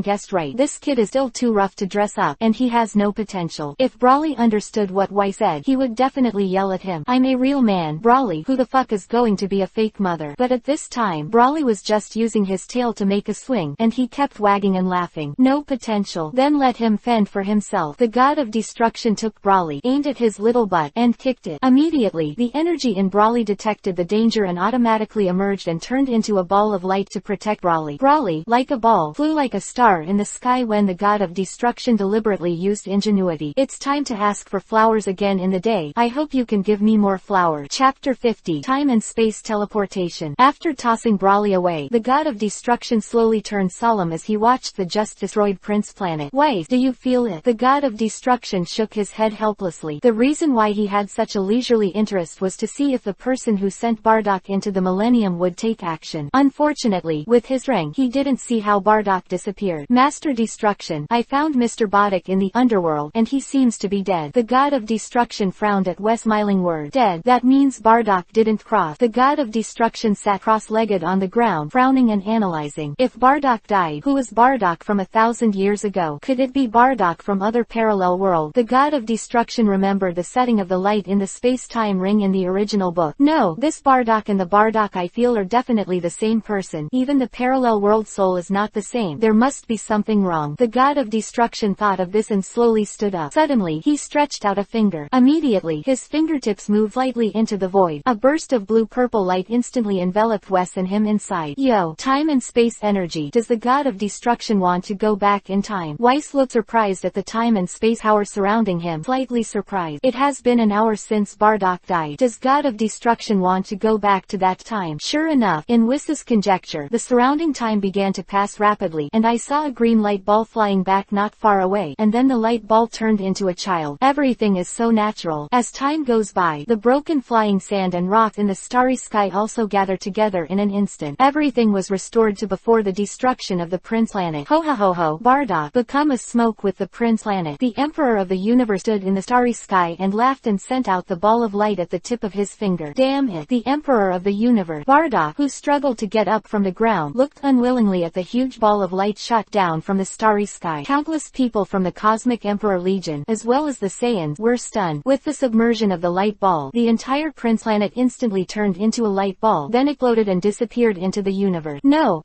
guessed right. This kid is still too rough to dress up, and he has no potential. If Brawly understood what Whis said, he would definitely yell at him. I'm a real man. Brawly, who the fuck is going to be a fake mother? But at this time, Brawly was just using his tail to make a swing, and he kept wagging and laughing. No potential. Then let him fend for himself. The God of Destruction took Brawly, aimed at his little butt, and kicked it. Immediately, the energy in Brawly detected the danger and automatically emerged and turned into a ball of light to protect Brawly. Brawly, like a ball, flew like a star in the sky when the God of Destruction deliberately used ingenuity. It's time to ask for flowers again in the day. I hope you can give me more flowers. Chapter 50. Time and Space Teleportation. After tossing Brawly away, the God of Destruction slowly turned solemn as he watched the just destroyed Prince planet. Wait, do you feel it? The God of Destruction shook his head helplessly. The reason why he had such a leisurely interest was to see if the person who sent Bardock into the Millennium would take action. Unfortunately, with his rank, he didn't see how Bardock disappeared. Master Destruction, I found Mr. Bardock in the underworld, and he seems to be dead. The God of Destruction frowned at Wes' smiling word. Dead. That means Bardock didn't cross. The God of Destruction sat cross-legged on the ground, frowning and analyzing. If Bardock died, who was Bardock from 1,000 years ago? Could it be Bardock from other parallel world? The God of Destruction remembered the setting of the light in the space-time ring in the original book. No, this Bardock and the Bardock I feel are definitely the same person. Even the parallel world soul is not the same. There must be something wrong. The God of Destruction thought of this and slowly stood up. Suddenly, he stretched out a finger. Immediately, his fingertips moved lightly into the void. A burst of blue-purple light instantly enveloped Wes and him inside. Yo, time and space energy. Does the God of Destruction want to go back in time? Wes looked surprised at the time and space power surrounding him. Slightly surprised. It has been an hour since Bardock died. Does God of Destruction want to go back to that time? Sure enough, in Wes's conjecture, the surrounding time began to pass rapidly, and I saw a green light ball flying back not far away, and then the light ball turned into a child. Everything is so natural. As time goes by, the broken flying sand and rock in the starry sky also gather together in an instant. Everything was restored to before the destruction of the Prince planet. Ho ho ho ho. Bardock, become a smoke with the Prince planet. The Emperor of the Universe stood in the starry sky and laughed and sent out the ball of light at the tip of his finger. Damn it. The Emperor of the Universe. Bardock, who struggled to get up from the ground, looked unwillingly at the huge ball of light shot down from the starry sky. Countless people from the Cosmic Emperor Legion, as well as the the Saiyans were stunned. With the submersion of the light ball, the entire Prince planet instantly turned into a light ball, then exploded and disappeared into the universe. No,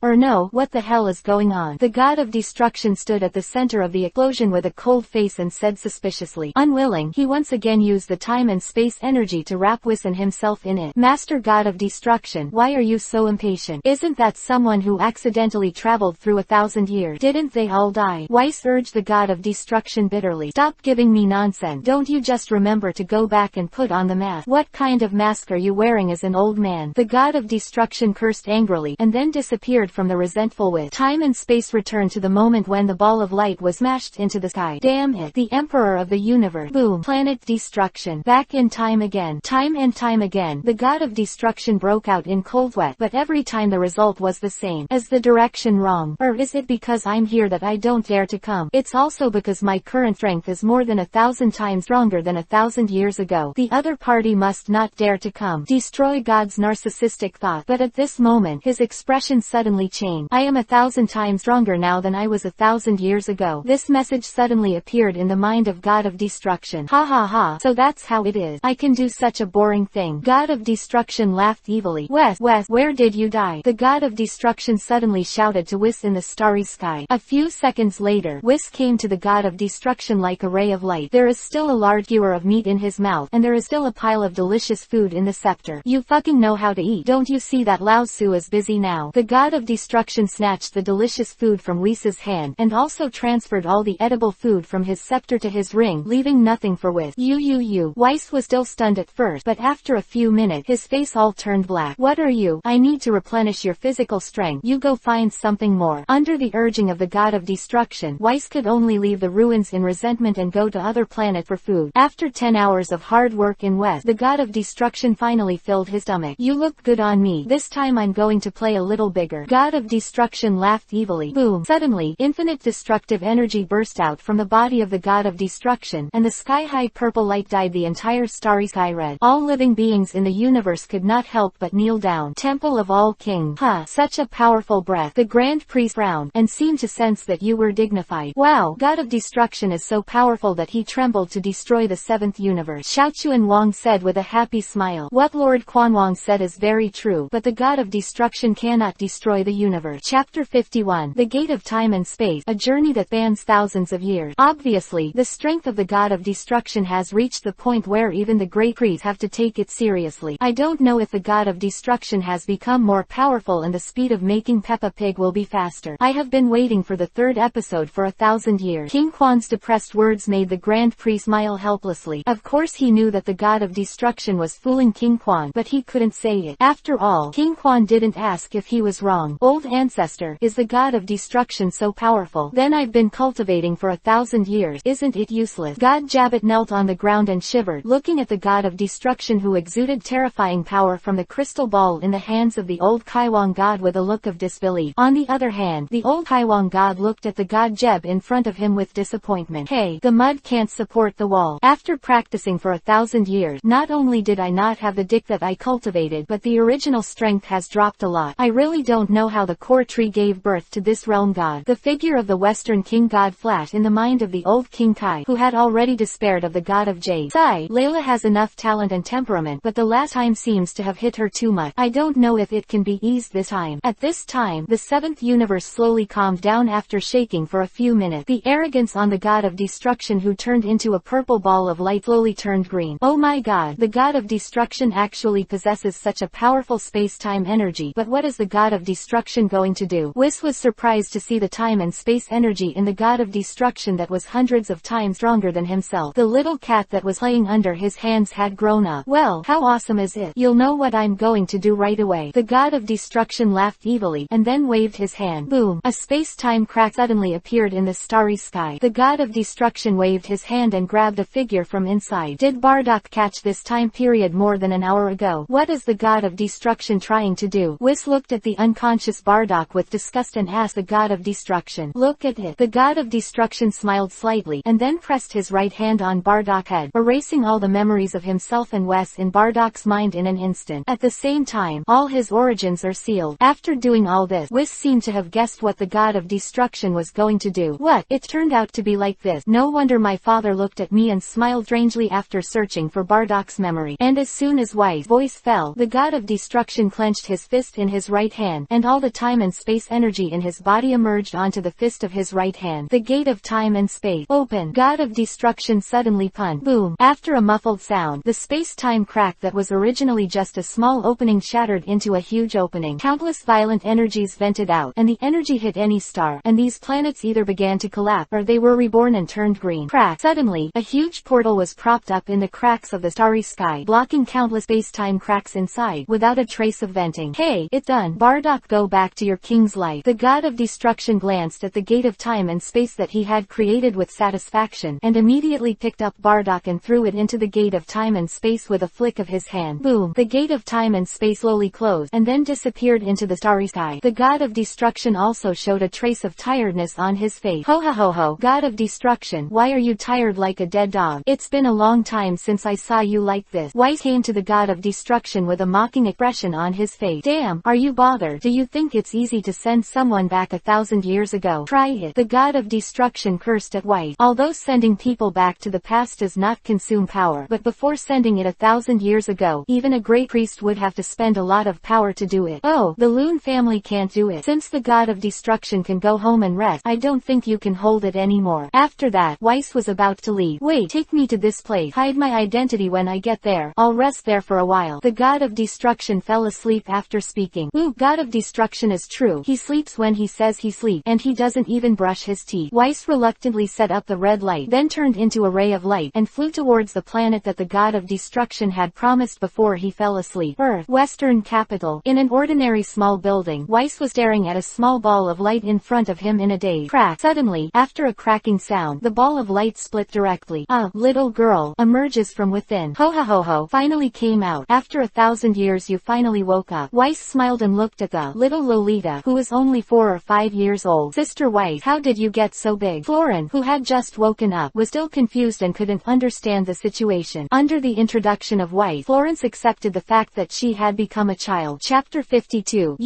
what the hell is going on? The god of destruction stood at the center of the explosion with a cold face and said suspiciously. Unwilling, he once again used the time and space energy to wrap Whis and himself in it. Master god of destruction, why are you so impatient? Isn't that someone who accidentally traveled through 1,000 years? Didn't they all die? Whis urged the god of destruction bitterly. Stop giving me nonsense. Don't you just remember to go back and put on the mask? What kind of mask are you wearing as an old man? The god of destruction cursed angrily, and then disappeared from the resentful Whis. Time and space returned to the moment when the ball of light was smashed into the sky. Damn it. The emperor of the universe. Boom. Planet destruction. Back in time again. Time and time again. The god of destruction broke out in cold sweat, but every time the result was the same. Is the direction wrong? Or is it because I'm here that I don't dare to come? It's also because my current strength is more than 1,000 times stronger than 1,000 years ago. The other party must not dare to come. Destroy God's narcissistic thought. But at this moment, his expression suddenly changed. I am 1,000 times stronger now than I was 1,000 years ago. This message suddenly appeared in the mind of God of Destruction. Ha ha ha, so that's how it is. I can do such a boring thing. God of Destruction laughed evilly. Whis, where did you die? The God of Destruction suddenly shouted to Whis in the starry sky. A few seconds later, Whis came to the God of Destruction like a ray of light. There is still a large skewer of meat in his mouth, and there is still a pile of delicious food in the scepter. You fucking know how to eat. Don't you see that Lao Tzu is busy now? The God of Destruction snatched the delicious food from Whis's hand, and also transferred all the edible food from his scepter to his ring, leaving nothing for Whis. Whis was still stunned at first, but after a few minutes, his face all turned black. What are you? I need to replenish your physical strength. You go find something more. Under the urging of the God of Destruction, Whis could only leave the ruins in resentment and go to other planet for food. After 10 hours of hard work in West, the God of Destruction finally filled his stomach. You look good on me. This time I'm going to play a little bigger. God of Destruction laughed evilly. Boom. Suddenly, infinite destructive energy burst out from the body of the God of Destruction, and the sky-high purple light dyed the entire starry sky red. All living beings in the universe could not help but kneel down. Temple of all kings. Huh, such a powerful breath. The Grand Priest frowned, and seemed to sense that you were dignified. Wow, God of Destruction is so powerful that he trembled to destroy the seventh universe. Xiao Chuan Wang said with a happy smile. What Lord Quan Wang said is very true, but the God of Destruction cannot destroy the universe. Chapter 51. The Gate of Time and Space, a journey that spans thousands of years. Obviously, the strength of the God of Destruction has reached the point where even the great priests have to take it seriously. I don't know if the God of Destruction has become more powerful and the speed of making Peppa Pig will be faster. I have been waiting for the third episode for 1,000 years. King Quan's depressed words made the Grand Priest smile helplessly. Of course he knew that the God of Destruction was fooling King Quan, but he couldn't say it. After all, King Quan didn't ask if he was wrong. Old ancestor, is the God of Destruction so powerful? Then I've been cultivating for 1,000 years. Isn't it useless? God Jabbit knelt on the ground and shivered, looking at the God of Destruction who exuded terrifying power from the crystal ball in the hands of the Old Kaioshin God with a look of disbelief. On the other hand, the Old Kaioshin God looked at the God Jeb in front of him with disappointment. Hey, the mud can't support the wall. After practicing for 1,000 years, not only did I not have the dick that I cultivated, but the original strength has dropped a lot. I really don't know how the core tree gave birth to this realm god. The figure of the Western King God flashed in the mind of the old King Kai, who had already despaired of the God of Jade. Sigh, Layla has enough talent and temperament, but the last time seems to have hit her too much. I don't know if it can be eased this time. At this time, the seventh universe slowly calmed down after shaking for a few minutes. The arrogance on the God of Destruction who turned into a purple ball of light slowly turned green. Oh my god, the God of Destruction actually possesses such a powerful space-time energy, but what is the God of Destruction going to do? Whis was surprised to see the time and space energy in the God of Destruction that was hundreds of times stronger than himself. The little cat that was playing under his hands had grown up. Well, how awesome is it? You'll know what I'm going to do right away. The God of Destruction laughed evilly, and then waved his hand. Boom! A space-time crack suddenly appeared in the starry sky. The God of Destruction waved his hand and grabbed a figure from inside. Did Bardock catch this time period more than an hour ago? What is the God of Destruction trying to do? Whis looked at the unconscious Bardock with disgust and asked the God of Destruction. Look at it. The God of Destruction smiled slightly, and then pressed his right hand on Bardock's head, erasing all the memories of himself and Wes in Bardock's mind in an instant. At the same time, all his origins are sealed. After doing all this, Whis seemed to have guessed what the God of Destruction was going to do. What? It turned out to be like this. No wonder my father father looked at me and smiled strangely after searching for Bardock's memory. And as soon as White's voice fell, the god of destruction clenched his fist in his right hand, and all the time and space energy in his body emerged onto the fist of his right hand. The gate of time and space. Open. God of destruction suddenly punched. Boom. After a muffled sound, the space-time crack that was originally just a small opening shattered into a huge opening. Countless violent energies vented out, and the energy hit any star, and these planets either began to collapse, or they were reborn and turned green. Crack. Suddenly, a huge portal was propped up in the cracks of the starry sky, blocking countless space-time cracks inside, without a trace of venting. Hey, it's done. Bardock, go back to your king's life. The god of destruction glanced at the gate of time and space that he had created with satisfaction, and immediately picked up Bardock and threw it into the gate of time and space with a flick of his hand. Boom. The gate of time and space slowly closed, and then disappeared into the starry sky. The god of destruction also showed a trace of tiredness on his face. Ho ho ho ho. God of destruction, why are you tired like a dead dog? It's been a long time since I saw you like this. White came to the god of destruction with a mocking expression on his face. Damn, are you bothered? Do you think it's easy to send someone back 1,000 years ago? Try it. The god of destruction cursed at White. Although sending people back to the past does not consume power, but before sending it 1,000 years ago, even a great priest would have to spend a lot of power to do it. Oh, the Loon family can't do it. Since the god of destruction can go home and rest, I don't think you can hold it anymore. After that, Weiss was about to leave. Wait, take me to this place. Hide my identity when I get there. I'll rest there for a while. The god of destruction fell asleep after speaking. Ooh, god of destruction is true. He sleeps when he says he sleeps, and he doesn't even brush his teeth. Weiss reluctantly set up the red light, then turned into a ray of light, and flew towards the planet that the god of destruction had promised before he fell asleep. Earth, Western Capital. In an ordinary small building, Weiss was staring at a small ball of light in front of him in a daze. Crack. Suddenly, after a cracking sound, the ball of light split directly. A little girl emerges from within. Ho ho ho ho. Finally came out. After 1,000 years you finally woke up. Weiss smiled and looked at the little Lolita, who was only 4 or 5 years old. Sister Weiss, how did you get so big? Florin, who had just woken up, was still confused and couldn't understand the situation. Under the introduction of Weiss, Florence accepted the fact that she had become a child. Chapter 52.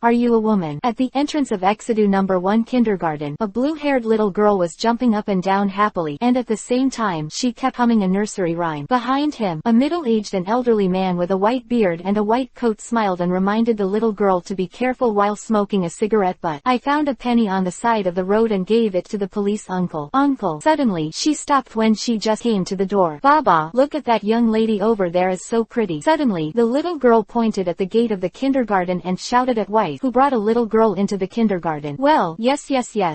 Are you a woman? At the entrance of Exedu number 1 kindergarten, a blue-haired little girl was jumping up and down happily, and at the same time, she kept humming a nursery rhyme. Behind him, a middle-aged and elderly man with a white beard and a white coat smiled and reminded the little girl to be careful while smoking a cigarette butt. I found a penny on the side of the road and gave it to the police uncle. Uncle. Suddenly, she stopped when she just came to the door. Baba, look at that young lady over there, is so pretty. Suddenly, the little girl pointed at the gate of the kindergarten and shouted at White, who brought a little girl into the kindergarten. Well, yes.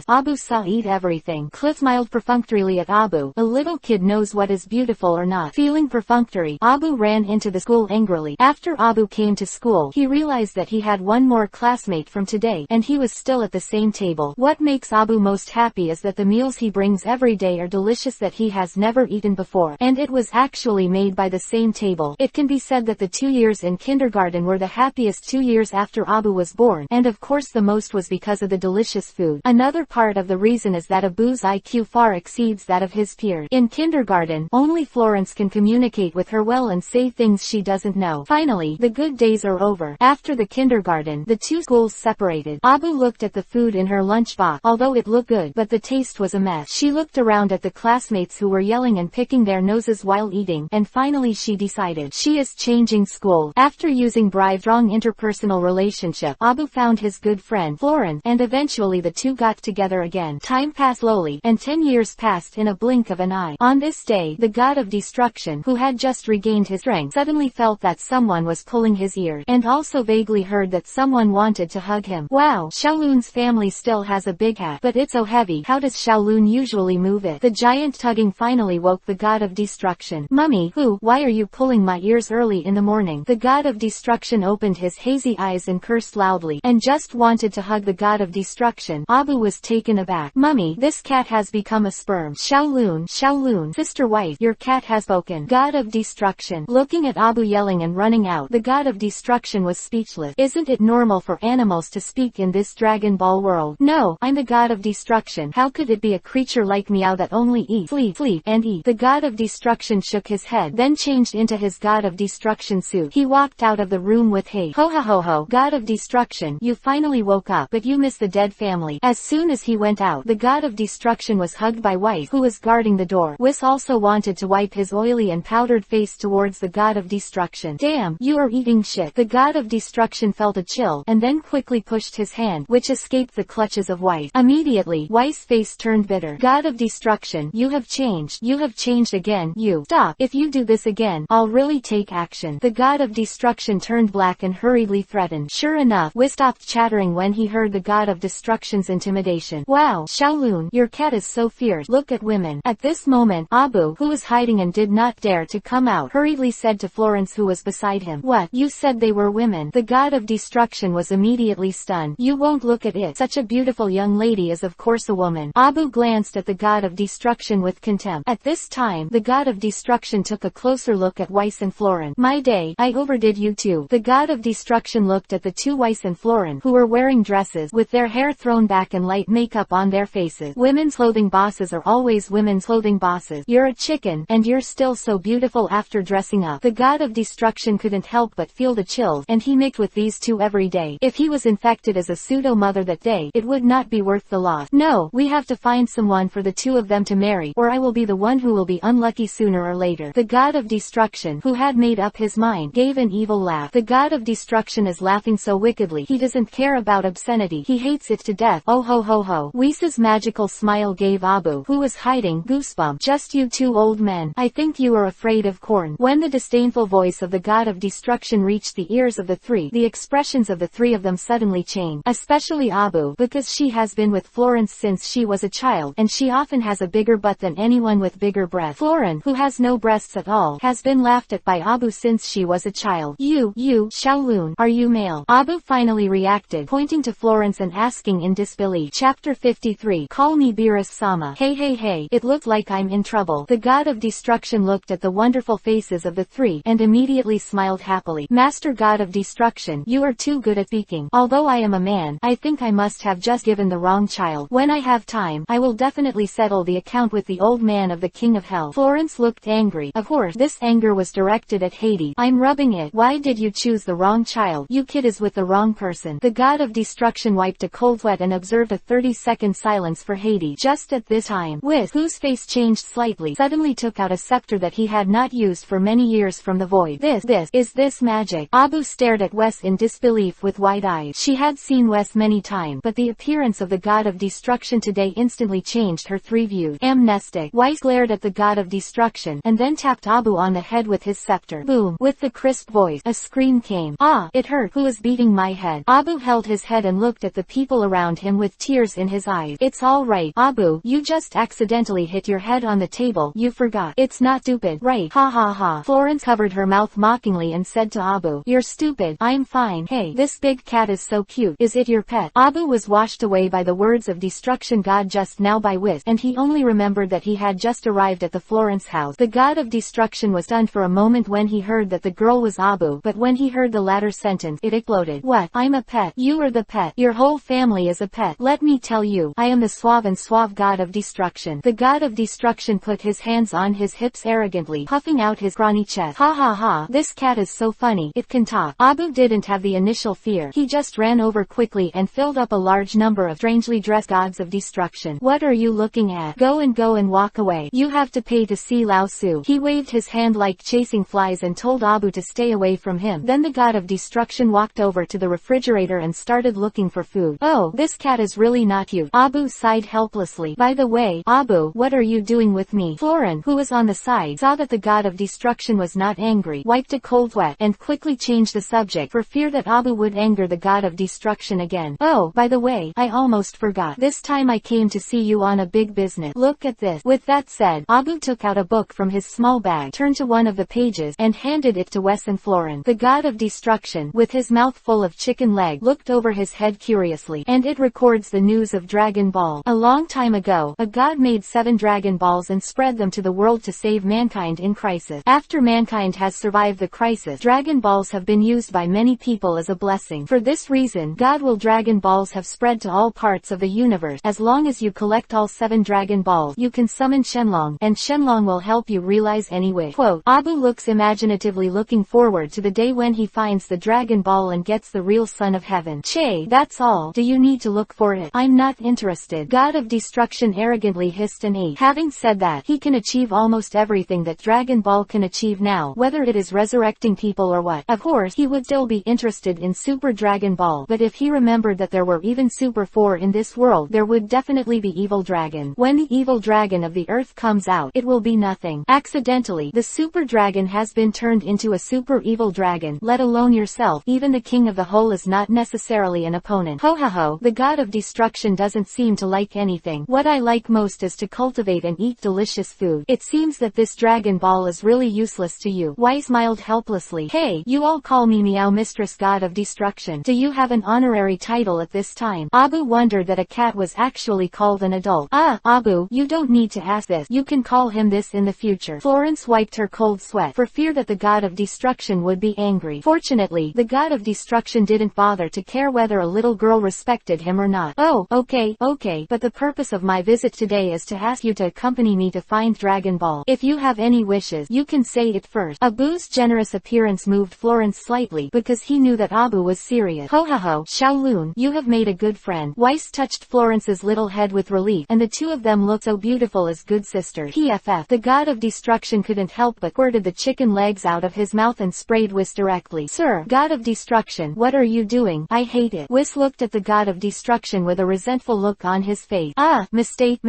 Abu saw eat everything. Cliff smiled perfunctorily at Abu. A little kid knows what is beautiful or not. Feeling perfunctory, Abu ran into the school angrily. After Abu came to school, he realized that he had one more classmate from today, and he was still at the same table. What makes Abu most happy is that the meals he brings every day are delicious that he has never eaten before, and it was actually made by the same table. It can be said that the 2 years in kindergarten were the happiest 2 years after Abu was born, and of course the most was because of the delicious food. Another part of the reason is that Abu's IQ far exceeds that of his peers. In kindergarten, only Florence can communicate with her well and say things she doesn't know. Finally, the good days are over. After the kindergarten, the two schools separated. Abu looked at the food in her lunchbox, although it looked good, but the taste was a mess. She looked around at the classmates who were yelling and picking their noses while eating, and finally she decided she is changing school. After using bribe strong interpersonal relationship, Abu found his good friend, Florence, and eventually the two got together again. Time passed slowly, and 10 years passed in a blink of an eye. On this day, the god of destruction, who had just regained his strength, suddenly felt that someone was pulling his ear, and also vaguely heard that someone wanted to hug him. Wow, Xiaolun's family still has a big hat, but it's so heavy. How does Xiaolun usually move it? The giant tugging finally woke the god of destruction. Mummy, why are you pulling my ears early in the morning? The god of destruction opened his hazy eyes and cursed loudly, and just wanted to hug the god of destruction. Abu was taken aback. Mummy, this cat has become a sperm. Xiaolun, sister wife, your cat has spoken. God of destruction. Looking at Abu yelling and running out, the god of destruction was speechless. Isn't it normal for animals to speak in this Dragon Ball world? No, I'm the god of destruction. How could it be a creature like Meow that only eats, sleep, and eat? The god of destruction shook his head, then changed into his god of destruction suit. He walked out of the room with hate. Ho ho ho ho, god of destruction, you finally woke up, but you miss the dead family. As soon as he went out, the god of destruction was hugged by White, who was guarding the door. Whis also wanted to wipe his oily and powdered face towards the god of destruction. Damn, you are eating shit. The god of destruction felt a chill, and then quickly pushed his hand, which escaped the clutches of Weiss. Immediately, Weiss' face turned bitter. God of destruction, you have changed. You have changed again. You. Stop. If you do this again, I'll really take action. The god of destruction turned black and hurriedly threatened. Sure enough, Weiss stopped chattering when he heard the god of destruction's intimidation. Wow, Shaolun, your cat is so fierce. Look at women. At this moment, Abu, who was hiding and did not dare to come out, hurriedly said to Florence, who was beside him, what? You said they were women. The god of destruction was immediately stunned. You won't look at it. Such a beautiful young lady is of course a woman. Abu glanced at the god of destruction with contempt. At this time, the god of destruction took a closer look at Weiss and Florence. My day, I overdid you too. The god of destruction looked at the two, Weiss and Florence, who were wearing dresses, with their hair thrown back and light makeup on their faces. Women's clothing bosses are always women's clothing bosses. You're a chicken, and you're still so beautiful after dressing up. The god of destruction couldn't help but feel the chills, and he mixed with these two every day. If he was infected as a pseudo-mother that day, it would not be worth the loss. No, we have to find someone for the two of them to marry, or I will be the one who will be unlucky sooner or later. The god of destruction, who had made up his mind, gave an evil laugh. The god of destruction is laughing so wickedly. He doesn't care about obscenity. He hates it to death. Oh ho ho ho. Weiss's magical smile gave Abu, who was hiding, goosebumps. Just you two old men. I think you are afraid of corn. When the disdainful voice of the god of destruction reached the ears of the three, the expressions of the three of them suddenly changed. Especially Abu, because she has been with Florence since she was a child, and she often has a bigger butt than anyone with bigger breasts. Florence, who has no breasts at all, has been laughed at by Abu since she was a child. You, Shaolun, are you male? Abu finally reacted, pointing to Florence and asking in disbelief. Chapter 53. Call me Beerus-sama. Hey, it looked like I'm in trouble. The god of destruction looked at the wonderful faces of the three, and immediately smiled happily. Master god of destruction, you are too good at speaking. Although I am a man, I think I must have just given the wrong child. When I have time, I will definitely settle the account with the old man of the king of hell. Florence looked angry. Of course, this anger was directed at Hades. I'm rubbing it. Why did you choose the wrong child? You kid is with the wrong person. The god of destruction wiped a cold sweat and observed a 30-second silence for Hades. Just at this time, Weiss, whose face changed slightly, suddenly took out a scepter that he had not used for many years from the void. Is this magic? Abu stared at Weiss in disbelief with wide eyes. She had seen Weiss many times, but the appearance of the god of destruction today instantly changed her three views. Amnestic. Weiss glared at the god of destruction, and then tapped Abu on the head with his scepter. Boom. With the crisp voice, a scream came. Ah, it hurt. Who is beating my head? Abu held his head and looked at the people around him with tears in his eyes. It's all right, Abu. You just accidentally hit your head on the table. You forgot. It's not stupid, right? Ha ha ha. Florence covered her mouth mockingly and said to Abu, you're stupid. I'm fine. Hey, this big cat is so cute. Is it your pet? Abu was washed away by the words of destruction god just now by Weiss, and he only remembered that he had just arrived at the Florence house. The god of destruction was stunned for a moment when he heard that the girl was Abu, but when he heard the latter sentence, it exploded. What? I'm a pet. You are the pet. Your whole family is a pet. Let me tell you, I am the suave god of destruction. The god of destruction put his hands on his hips arrogantly, puffing out his scrawny chest. Ha ha ha, this cat is so funny, it can talk. Abu didn't have the initial fear. He just ran over quickly and filled up a large number of strangely dressed gods of destruction. What are you looking at? Go and walk away. You have to pay to see Lao Su. He waved his hand like chasing flies and told Abu to stay away from him. Then the god of destruction walked over to the refrigerator and started looking for food. Oh, this cat is really not cute. Abu sighed helplessly. By the way, Abu, what are you doing with me? Florence, who was on the side, saw that the god of destruction was not angry, wiped a cold sweat, and quickly changed the subject for fear that Abu would anger the god of destruction again. Oh, by the way, I almost forgot. This time I came to see you on a big business. Look at this. With that said, Abu took out a book from his small bag, turned to one of the pages, and handed it to Weiss and Florence. The god of destruction, with his mouth full of chicken leg, looked over his head curiously. And it records the news of Dragon Ball. A long time ago, a god made 7 Dragon Balls and spread them to the world to save mankind in crisis. After mankind has survived the crisis, Dragon Balls have been used by many people as a blessing. For this reason, God will Dragon Balls have spread to all parts of the universe. As long as you collect all 7 Dragon Balls, you can summon Shenlong, and Shenlong will help you realize any wish. Quote, Abu looks imaginatively looking forward to the day when he finds the Dragon Ball and gets the real Son of Heaven. Che, that's all. Do you need to look for it? I'm not interested. God of destruction arrogantly hissed rest and ate. Having said that, he can achieve almost everything that Dragon Ball can achieve now, whether it is resurrecting people or what. Of course, he would still be interested in Super Dragon Ball, but if he remembered that there were even Super 4 in this world, there would definitely be Evil Dragon. When the Evil Dragon of the Earth comes out, it will be nothing. Accidentally, the Super Dragon has been turned into a Super Evil Dragon, let alone yourself. Even the King of the Whole is not necessarily an opponent. Ho ha ho, the God of Destruction doesn't seem to like anything. What I like most is to cultivate and eat delicious food. It seems that this Dragon Ball is really useless to you. Wai smiled helplessly. Hey, you all call me Meow Mistress God of Destruction. Do you have an honorary title at this time? Abu wondered that a cat was actually called an adult. Ah, Abu, you don't need to ask this. You can call him this in the future. Florence wiped her cold sweat, for fear that the God of Destruction would be angry. Fortunately, the God of Destruction didn't bother to care whether a little girl respected him or not. Oh, okay, but the purpose of my visit today is to ask you to accompany me to find Dragon Ball. If you have any wishes, you can say it first. Abu's generous appearance moved Florence slightly, because he knew that Abu was serious. Ho ha ho, Shaolun, you have made a good friend. Weiss touched Florence's little head with relief, and the two of them looked so beautiful as good sisters. PFF, the God of Destruction couldn't help but squirted the chicken legs out of his mouth and sprayed Whis directly. Sir, God of Destruction, what are you doing? I hate it. Whis looked at the God of Destruction with a resentful look on his face. Ah, mistake,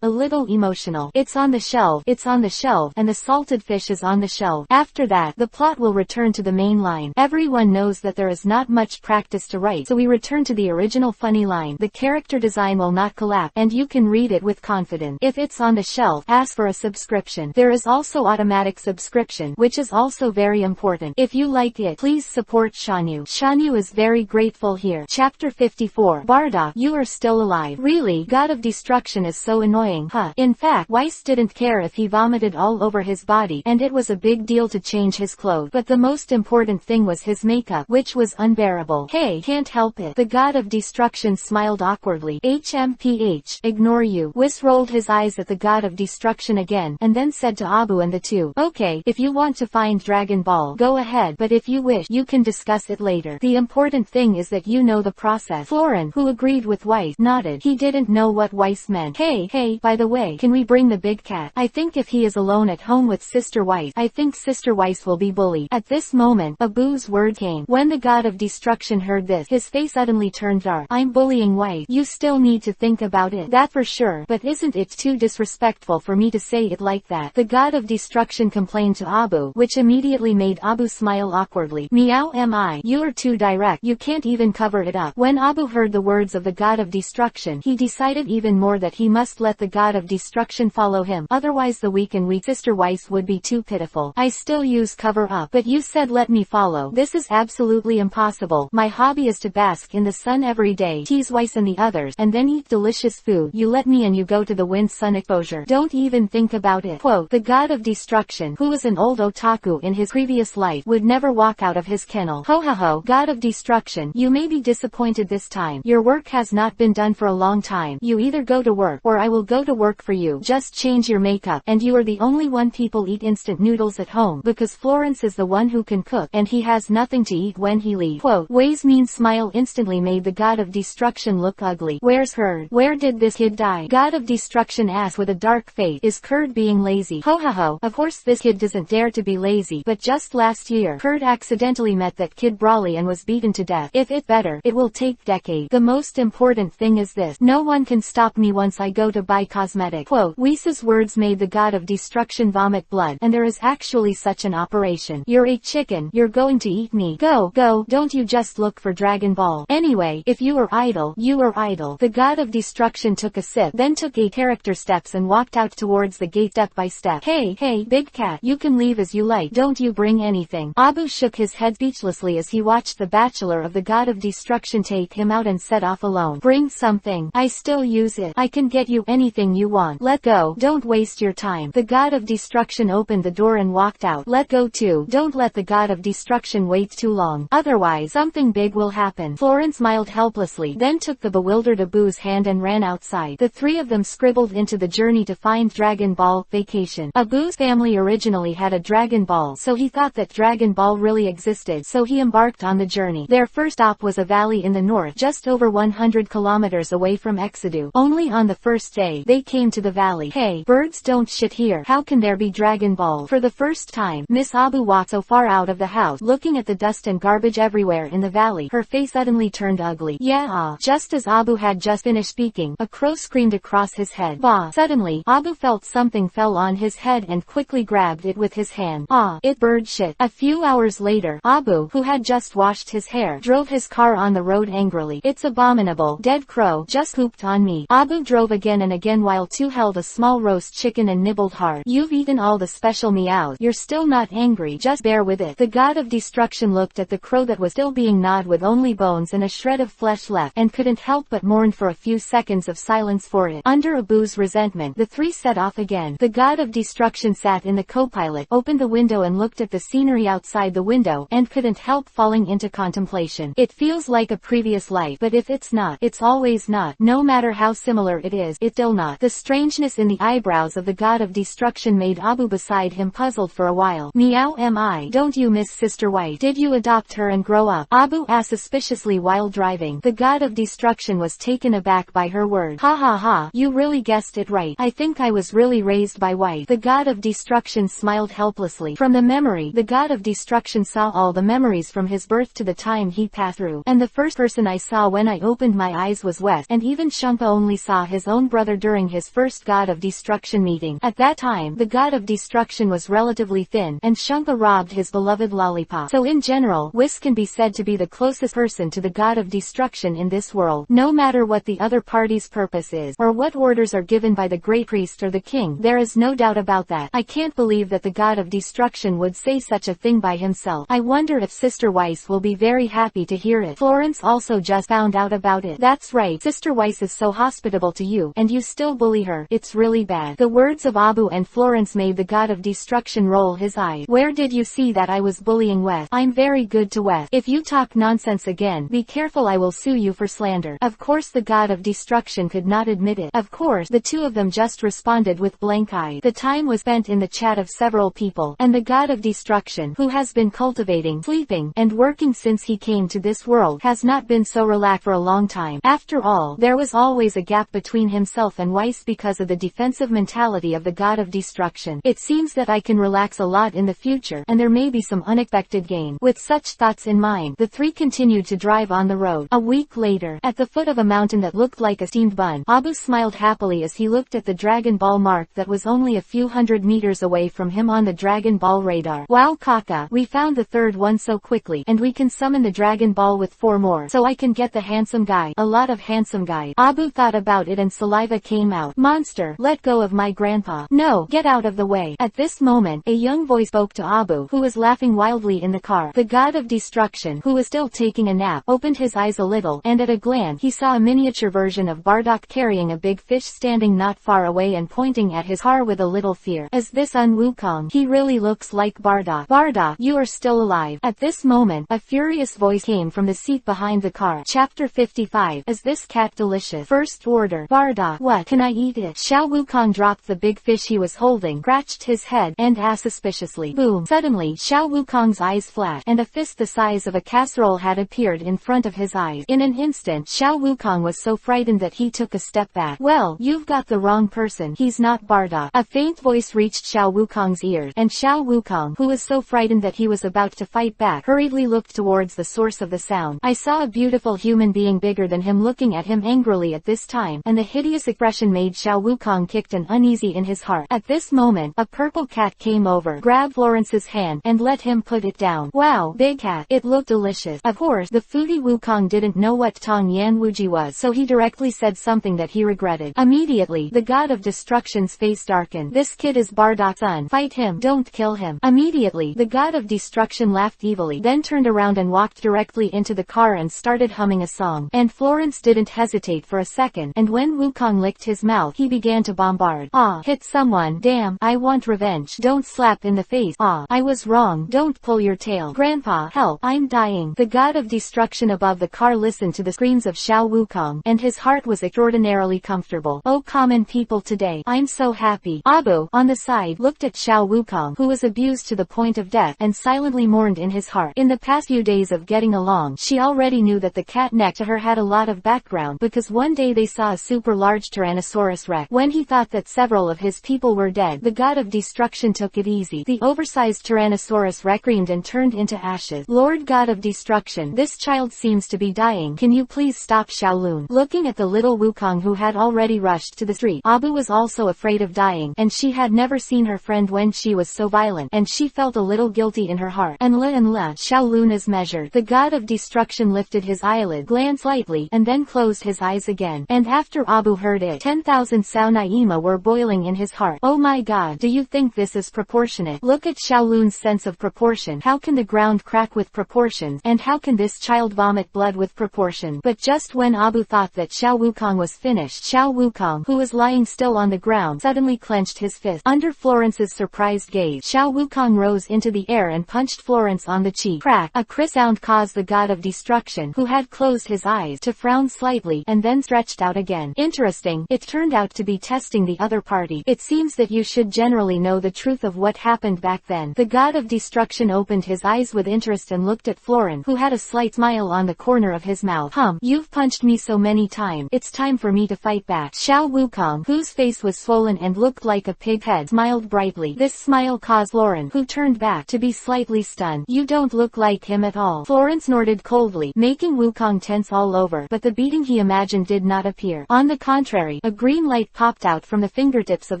a little emotional. It's on the shelf, and the salted fish is on the shelf. After that, the plot will return to the main line. Everyone knows that there is not much practice to write, so we return to the original funny line. The character design will not collapse, and you can read it with confidence. If it's on the shelf, ask for a subscription. There is also automatic subscription, which is also very important. If you like it, please support Shanyu. Shanyu is very grateful here. Chapter 54. Bardock, you are still alive. Really, God of Destruction is so annoying, huh? In fact, Weiss didn't care if he vomited all over his body, and it was a big deal to change his clothes. But the most important thing was his makeup, which was unbearable. Hey, can't help it. The God of Destruction smiled awkwardly. HMPH, ignore you. Whis rolled his eyes at the God of Destruction again, and then said to Abu and the two, okay, if you want to find Dragon Ball, go ahead, but if you wish, you can discuss it later. The important thing is that you know the process. Florin, who agreed with Weiss, nodded. He didn't know what Weiss meant. Hey, by the way, can we bring the big cat? I think if he is alone at home with Sister Weiss, I think Sister Weiss will be bullied. At this moment, Abu's word came. When the God of Destruction heard this, his face suddenly turned dark. I'm bullying Weiss. You still need to think about it. That for sure, but isn't it too disrespectful for me to say it like that? The God of Destruction complained to Abu, which immediately made Abu smile awkwardly. Meow mi, you are too direct. You can't even cover it up. When Abu heard the words of the God of Destruction, he decided even more that he must let the God of Destruction follow him, otherwise the weak Sister Weiss would be too pitiful. I still use cover up, but you said let me follow. This is absolutely impossible. My hobby is to bask in the sun every day, tease Weiss and the others, and then eat delicious food. You let me and you go to the wind sun exposure. Don't even think about it. Quote, the God of Destruction, who was an old otaku in his previous life, would never walk out of his kennel. Ho ha ho, God of Destruction, you may be disappointed this time. Your work has not been done for a long time. You either go to work, or I will go to work for you. Just change your makeup, and you are the only one. People eat instant noodles at home, because Florence is the one who can cook, and he has nothing to eat when he leaves. Quote, Wei's mean smile instantly made the God of Destruction look ugly. Where's Herd? Where did this kid die? God of Destruction asked with a dark face. Is Kurd being lazy? Ho ha ho, of course this kid doesn't dare to be lazy, but just last year, Kurd accidentally met that kid Brawly and was beaten to death. If it better, it will take decades. The most important thing is this. No one can stop me once I go to buy cosmetic. Quote, Whis' words made the God of Destruction vomit blood, and there is actually such an operation. You're a chicken, you're going to eat me. Go, don't you just look for Dragon Ball. Anyway, if you are idle, you are idle. The God of Destruction took a sip, then took 8 character steps and walked out towards the gate step by step. Hey, big cat, you can leave as you like. Don't you bring anything. Abu shook his head speechlessly as he watched the bachelor of the God of Destruction take him out and set off alone. Bring something. I still use it. I can get you anything you want. Let go. Don't waste your time. The God of Destruction opened the door and walked out. Let go too. Don't let the God of Destruction wait too long. Otherwise, something big will happen. Florence smiled helplessly, then took the bewildered Abu's hand and ran outside. The three of them scribbled into the journey to find Dragon Ball. Vacation. Abu's family originally had a Dragon Ball, so he thought that Dragon Ball really existed, so he embarked on the journey. Their first stop was a valley in the north, just over 100 kilometers away from Exedu. Only on the first day, they came to the valley. Hey, birds don't shit here. How can there be Dragon Ball? For the first time, Miss Abu walked so far out of the house, looking at the dust and garbage everywhere in the valley. Her face suddenly turned ugly. Yeah, just as Abu had just finished speaking, a crow screamed across his head. Bah! Suddenly, Abu felt something fell on his head and quickly grabbed it with his hand. It bird shit. A few hours later, Abu, who had just washed his hair, drove his car on the road angrily. It's abominable. Dead crow just pooped on me. Abu drove again and again while two held a small roast chicken and nibbled hard. You've eaten all the special meows. You're still not angry, just bear with it. The god of destruction looked at the crow that was still being gnawed with only bones and a shred of flesh left, and couldn't help but mourn for a few seconds of silence for it. Under Abu's resentment, the three set off again. The god of destruction sat in the co-pilot, opened the window and looked at the scenery outside the window, and couldn't help falling into contemplation. It feels like a previous life, but if it's not, it's always not. No matter how similar it is, it's still not. The strangeness in the eyebrows of the god of destruction made Abu beside him puzzled for a while. Meow, am I? Don't you miss Sister White? Did you adopt her and grow up? Abu asked suspiciously while driving. The god of destruction was taken aback by her words. Ha ha ha, you really guessed it right. I think I was really raised by White. The god of destruction smiled helplessly. From the memory, the god of destruction saw all the memories from his birth to the time he passed through. And the first person I saw when I opened my eyes was West, and even Champa only saw his own brother during his first god of destruction meeting. At that time, the god of destruction was relatively thin, and Champa robbed his beloved lollipop. So in general, Whis can be said to be the closest person to the god of destruction in this world. No matter what the other party's purpose is, or what orders are given by the great priest or the king, there is no doubt about that. I can't believe that the god of destruction would say such a thing by himself. I wonder if Sister Weiss will be very happy to hear it. Florence also just found out about it. That's right, Sister Weiss is so hospitable to you, and you still bully her. It's really bad. The words of Abu and Florence made the god of destruction roll his eyes. Where did you see that I was bullying West? I'm very good to West. If you talk nonsense again, be careful, I will sue you for slander. Of course the god of destruction could not admit it. Of course, the two of them just responded with blank eyes. The time was spent in the chat of several people, and the god of destruction, who has been cultivating, sleeping, and working since he came to this world, has not been so relaxed for a long time. After all, there was always a gap between himself and Weiss because of the defensive mentality of the god of destruction. It seems that I can relax a lot in the future, and there may be some unexpected gain. With such thoughts in mind, the three continued to drive on the road. A week later, at the foot of a mountain that looked like a steamed bun, Abu smiled happily as he looked at the Dragon Ball mark that was only a few hundred meters away from him on the Dragon Ball radar. Wow Kaka, we found the third one so quickly, and we can summon the Dragon Ball with 4 more, so I can get the handsome guy. A lot of handsome guys. Abu thought about it and saliva came out. Monster, let go of my grandpa. No, get out of the way. At this moment, a young voice spoke to Abu, who was laughing wildly in the car. The god of destruction, who was still taking a nap, opened his eyes a little, and at a glance he saw a miniature version of Bardock carrying a big fish standing not far away and pointing at his car with a little fear. Is this Un Wukong? He really looks like Bardock. Bardock, you are still alive. At this moment, a furious voice came from the seat behind the car. Chapter 55. Is this cat delicious? First order. Bardock, what? Can I eat it? Xiao Wukong dropped the big fish he was holding, scratched his head, and asked suspiciously. Boom. Suddenly, Xiao Wukong's eyes flashed, and a fist the size of a casserole had appeared in front of his eyes. In an instant, Xiao Wukong was so frightened that he took a step back. Well, you've got the wrong person. He's not Bardock. A faint voice reached Xiao Wukong's ears, and Xiao Wukong, who was so frightened that he was about to fight back, hurriedly looked towards the source of the sound. I saw a beautiful human being bigger than him looking at him angrily at this time, and the hideous expression made Xiao Wukong kicked an uneasy in his heart. At this moment, a purple cat came over, grabbed Florence's hand, and let him put it down. Wow, big cat. It looked delicious. Of course, the foodie Wukong didn't know what Tong Yan Wuji was, so he directly said something that he regretted. Immediately, the god of destruction's face darkened. This kid is Bardock's son. Fight him. Don't kill him. Immediately, the god of destruction laughed evilly, then turned around and walked directly into the car and started humming a song. And Florence didn't hesitate for a second, and when Wukong licked his mouth, he began to bombard. Hit someone. Damn, I want revenge. Don't slap in the face. I was wrong. Don't pull your tail. Grandpa, help, I'm dying. The god of destruction above the car listened to the screams of Xiao Wukong, and his heart was extraordinarily comfortable. Oh common people today, I'm so happy. Abu, on the side, looked at Xiao Wukong, who was abused to the point of death, and silently mourned in his heart. In the past few days of getting along, she already knew that the cat next to her had a lot of background, because one day they saw a super large Tyrannosaurus Tyrannosaurus Rex. When he thought that several of his people were dead, the god of destruction took it easy. The oversized Tyrannosaurus Rex screamed and turned into ashes. Lord God of Destruction, this child seems to be dying. Can you please stop Xiaolun? Looking at the little Wukong who had already rushed to the street, Abu was also afraid of dying, and she had never seen her friend when she was so violent, and she felt a little guilty in her heart. And Xiaolun is measured. The god of destruction lifted his eyelid, glanced lightly, and then closed his eyes again. And after Abu heard it, 10,000 Sao Naima were boiling in his heart. Oh my god, do you think this is proportionate? Look at Xiaolun's sense of proportion. How can the ground crack with proportions? And how can this child vomit blood with proportion? But just when Abu thought that Xiao Wukong was finished, Xiao Wukong, who was lying still on the ground, suddenly clenched his fist. Under Florence's surprised gaze, Xiao Wukong rose into the air and punched Florence on the cheek. Crack! A crisp sound caused the god of destruction, who had closed his eyes, to frown slightly, and then stretched out again. Interesting. It turned out to be testing the other party. It seems that you should generally know the truth of what happened back then. The god of destruction opened his eyes with interest and looked at Florence, who had a slight smile on the corner of his mouth. You've punched me so many times. It's time for me to fight back. Xiao Wukong, whose face was swollen and looked like a pig head, smiled brightly. This smile caused Florence, who turned back, to be slightly stunned. You don't look like him at all. Florence snorted coldly, making Wukong tense all over, but the beating he imagined did not appear. On the contrary, a green light popped out from the fingertips of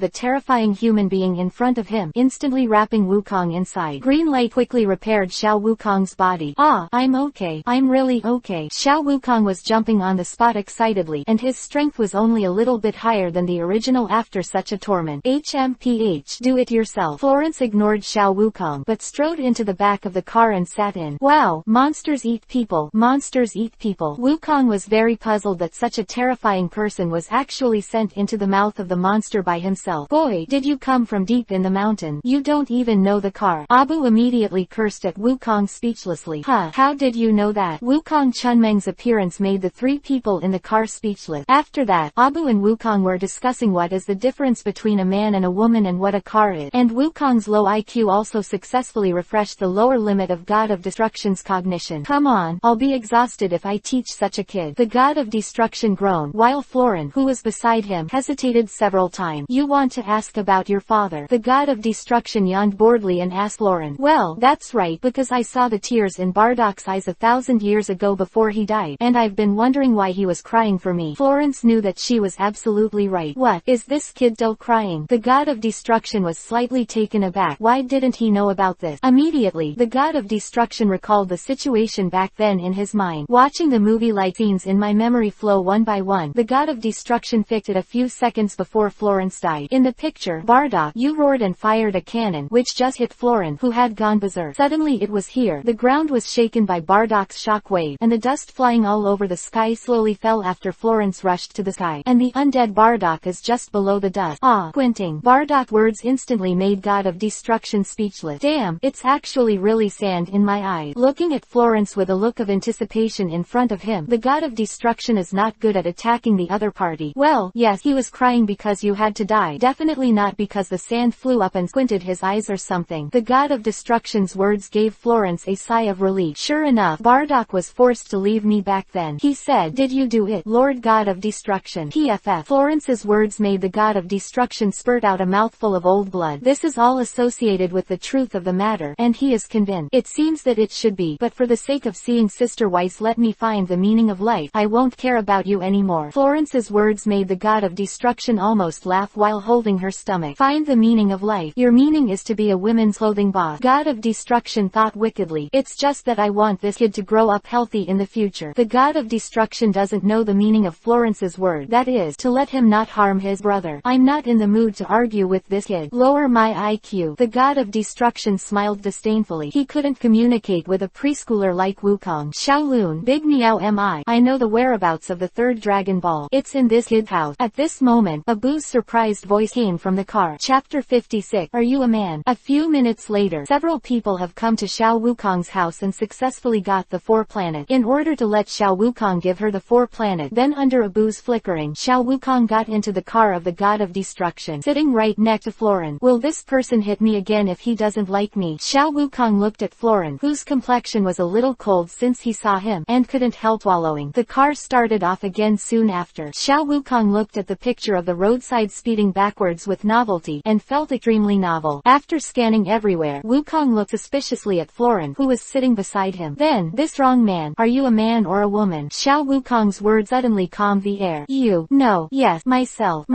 the terrifying human being in front of him, instantly wrapping Wukong inside. Green light quickly repaired Xiao Wukong's body. I'm okay. I'm really okay. Xiao Wukong was jumping on the spot excitedly, and his strength was only a little bit higher than the original after such a torment. HMPH, do it yourself. Florence ignored Xiao Wukong, but strode into the back of the car and sat in. Wow, monsters eat people. Monsters eat people. Wukong was very puzzled that such a terrifying person was actually sent into the mouth of the monster by himself. Boy, did you come from deep in the mountain. You don't even know the car. Abu immediately cursed at Wukong speechlessly. How did you know that? Wukong Chunmeng's appearance made the three people in the car speechless. After that, Abu and Wukong were discussing what is the difference between a man and a woman and what a car is. And Wukong's low IQ also successfully refreshed the lower limit of God of Destruction's cognition. Come on, I'll be exhausted if I teach such a kid. The God of Destruction groaned, while Florence, who was beside him, hesitated several times. You want to ask about your father? The God of Destruction yawned boredly and asked Florence. Well, that's right, because I saw the tears in Bardock's eyes 1,000 years ago before he died, and I've been wondering why he was crying for me. Florence knew that she was absolutely right. What, is this kid still crying? The God of Destruction was slightly taken aback. Why didn't he know about this? Immediately, the God of Destruction recalled the situation back then in his mind. Watching the movie-like scenes in my memory flow one by one, the God of Destruction fixed it a few seconds before Florence died. In the picture, Bardock, you roared and fired a cannon, which just hit Florence, who had gone berserk. Suddenly it was here. The ground was shaken by Bardock's shockwave, and the dust flying all over the sky slowly fell after Florence rushed to the sky. And the undead Bardock is just below the dust. Squinting. Bardock's words instantly made God of Destruction speechless. Damn, it's actually really sand in my eyes. Looking at Florence with a look of anticipation in front of him, the God of Destruction is not good at attacking the other party. Well, yes, he was crying because you had to die. Definitely not because the sand flew up and squinted his eyes or something. The God of Destruction's words gave Florence a sigh of relief. Sure enough, Bardock was forced to leave me back then. He said, did you do it, Lord God of Destruction? PFF. Florence's words made the God of Destruction spurt out a mouthful of old blood. This is all associated with the truth of the matter, and he is convinced. It seems that it should be, but for the sake of seeing Sister Weiss, let me find the meaning of life. I won't care about you anymore. Florence's words made the God of Destruction almost laugh while holding her stomach. Find the meaning of life. Your meaning is to be a women's clothing boss. God of Destruction thought wickedly. It's just that I want this kid to grow up healthy in the future. The God of Destruction doesn't know the meaning of Florence's word. That is, to let him not harm his brother. I'm not in the mood to argue with this kid. Lower my IQ. The God of Destruction smiled disdainfully. He couldn't communicate with a preschooler like Wukong. Xiaolun, big meow am I know the whereabouts of the third Dragon Ball. It's in this kid's house. At this moment, Abu's surprised voice came from the car. Chapter 56. Are you a man? A few minutes later, several people have come to Xiao Wukong's house and successfully got the 4 planets. In order to let Xiao Wukong give her the 4 planets, then under Abu's flickering, Xiao Wukong got into the car of the God of Destruction, sitting right next to Florence. Will this person hit me again if he doesn't like me? Xiao Wukong looked at Florence, whose complexion was a little cold since he saw him, and couldn't help wallowing. The car started off again soon after. Xiao Wukong Wukong looked at the picture of the roadside speeding backwards with novelty and felt extremely novel. After scanning everywhere, Wukong looked suspiciously at Florin, who was sitting beside him. Then, this wrong man, are you a man or a woman? Xiao Wukong's words suddenly calmed the air. You, no, yes, myself.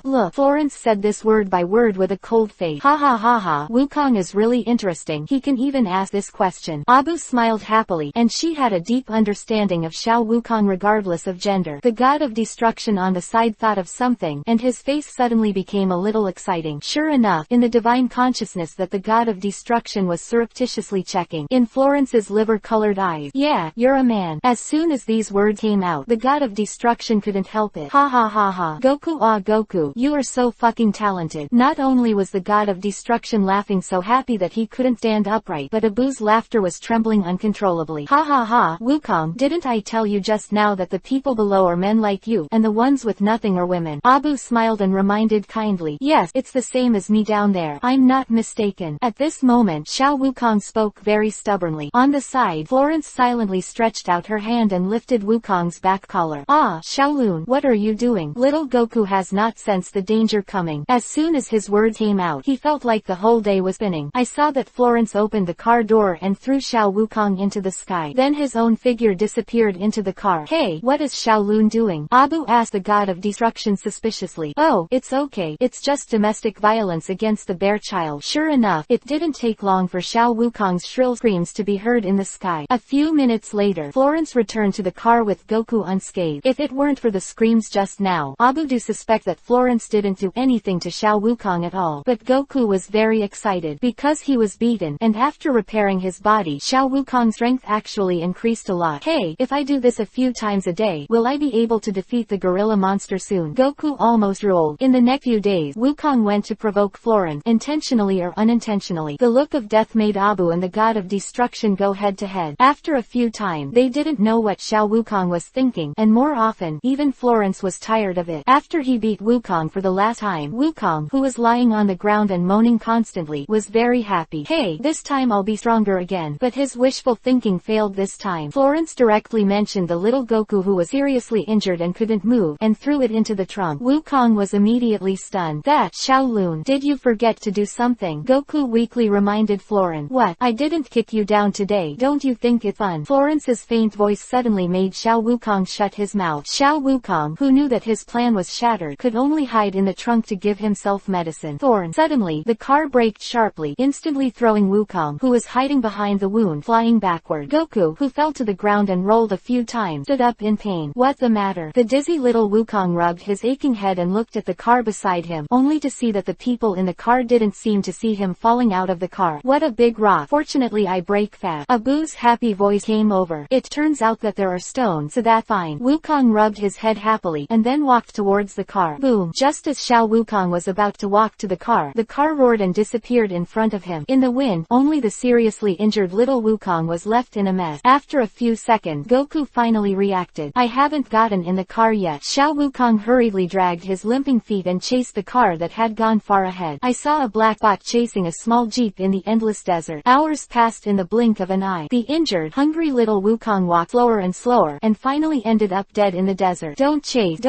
Look, Florence said this word by word with a cold face. Ha ha ha ha, Wukong is really interesting. He can even ask this question. Abu smiled happily, and she had a deep understanding of Xiao Wukong regardless of gender. The god of destruction on the side thought of something, and his face suddenly became a little exciting. Sure enough, in the divine consciousness that the god of destruction was surreptitiously checking in Florence's liver-colored eyes. Yeah, you're a man. As soon as these words came out, the god of destruction couldn't help it. Ha ha ha ha. Goku, ah Goku, you are so fucking talented. Not only was the god of destruction laughing so happy that he couldn't stand upright, but Abu's laughter was trembling uncontrollably. Ha ha ha, Wukong, didn't I tell you just now that the people below are men like you, and the ones with nothing are women? Abu smiled and reminded kindly. Yes, it's the same as me down there. I'm not mistaken. At this moment, Xiao Wukong spoke very stubbornly. On the side, Florence silently stretched out her hand and lifted Wukong's back collar. Ah, Xiaolun, what are you doing? Little Goku has not sensed the danger coming. As soon as his words came out, he felt like the whole day was spinning. I saw that Florence opened the car door and threw Xiao Wukong into the sky. Then his own figure disappeared into the car. Hey, what is Xiaolun doing? Abu asked the god of destruction suspiciously. Oh, it's okay. It's just domestic violence against the bear child. Sure enough, it didn't take long for Xiao Wukong's shrill screams to be heard in the sky. A few minutes later, Florence returned to the car with Goku unscathed. If it weren't for the screams just now, Abu do suspect that Florence didn't do anything to Xiao Wukong at all. But Goku was very excited because he was beaten, and after repairing his body, Xiao Wukong's strength actually increased a lot. Hey, if I do this a few times a day, will I be able to defeat the gorilla monster soon? Goku almost rolled. In the next few days, Wukong went to provoke Florence, intentionally or unintentionally. The look of death made Abu and the god of destruction go head to head. After a few times, they didn't know what Xiao Wukong was thinking, and more often, even Florence was tired of it. After he beat Wukong for the last time, Wukong, who was lying on the ground and moaning constantly, was very happy. Hey, this time I'll be stronger again. But his wishful thinking failed this time. Florence directly mentioned the little Goku who was seriously injured and couldn't move, and threw it into the trunk. Wukong was immediately stunned. That, Xiaolun, did you forget to do something? Goku weakly reminded Florence. What? I didn't kick you down today. Don't you think it's fun? Florence's faint voice suddenly made Xiao Wukong shut his mouth. Xiao Wukong, who knew that his plan was shattered, could only hide in the trunk to give himself medicine. Suddenly, the car braked sharply, instantly throwing Wukong, who was hiding behind the wound, flying backward. Goku, who fell to the ground and rolled a few times, stood up in pain. What the matter? The dizzy little Wukong rubbed his aching head and looked at the car beside him, only to see that the people in the car didn't seem to see him falling out of the car. What a big rock. Fortunately I break fast. Abu's happy voice came over. It turns out that there are stones, so that's fine. Wukong rubbed his head happily, and then walked towards the car. Boom. Just as Xiao Wukong was about to walk to the car roared and disappeared in front of him. In the wind, only the seriously injured little Wukong was left in a mess. After a few seconds, Goku finally reacted. I haven't gotten in the car yet. Xiao Wukong hurriedly dragged his limping feet and chased the car that had gone far ahead. I saw a black bot chasing a small jeep in the endless desert. Hours passed in the blink of an eye. The injured, hungry little Wukong walked slower and slower, and finally ended up dead in the desert. Don't chase,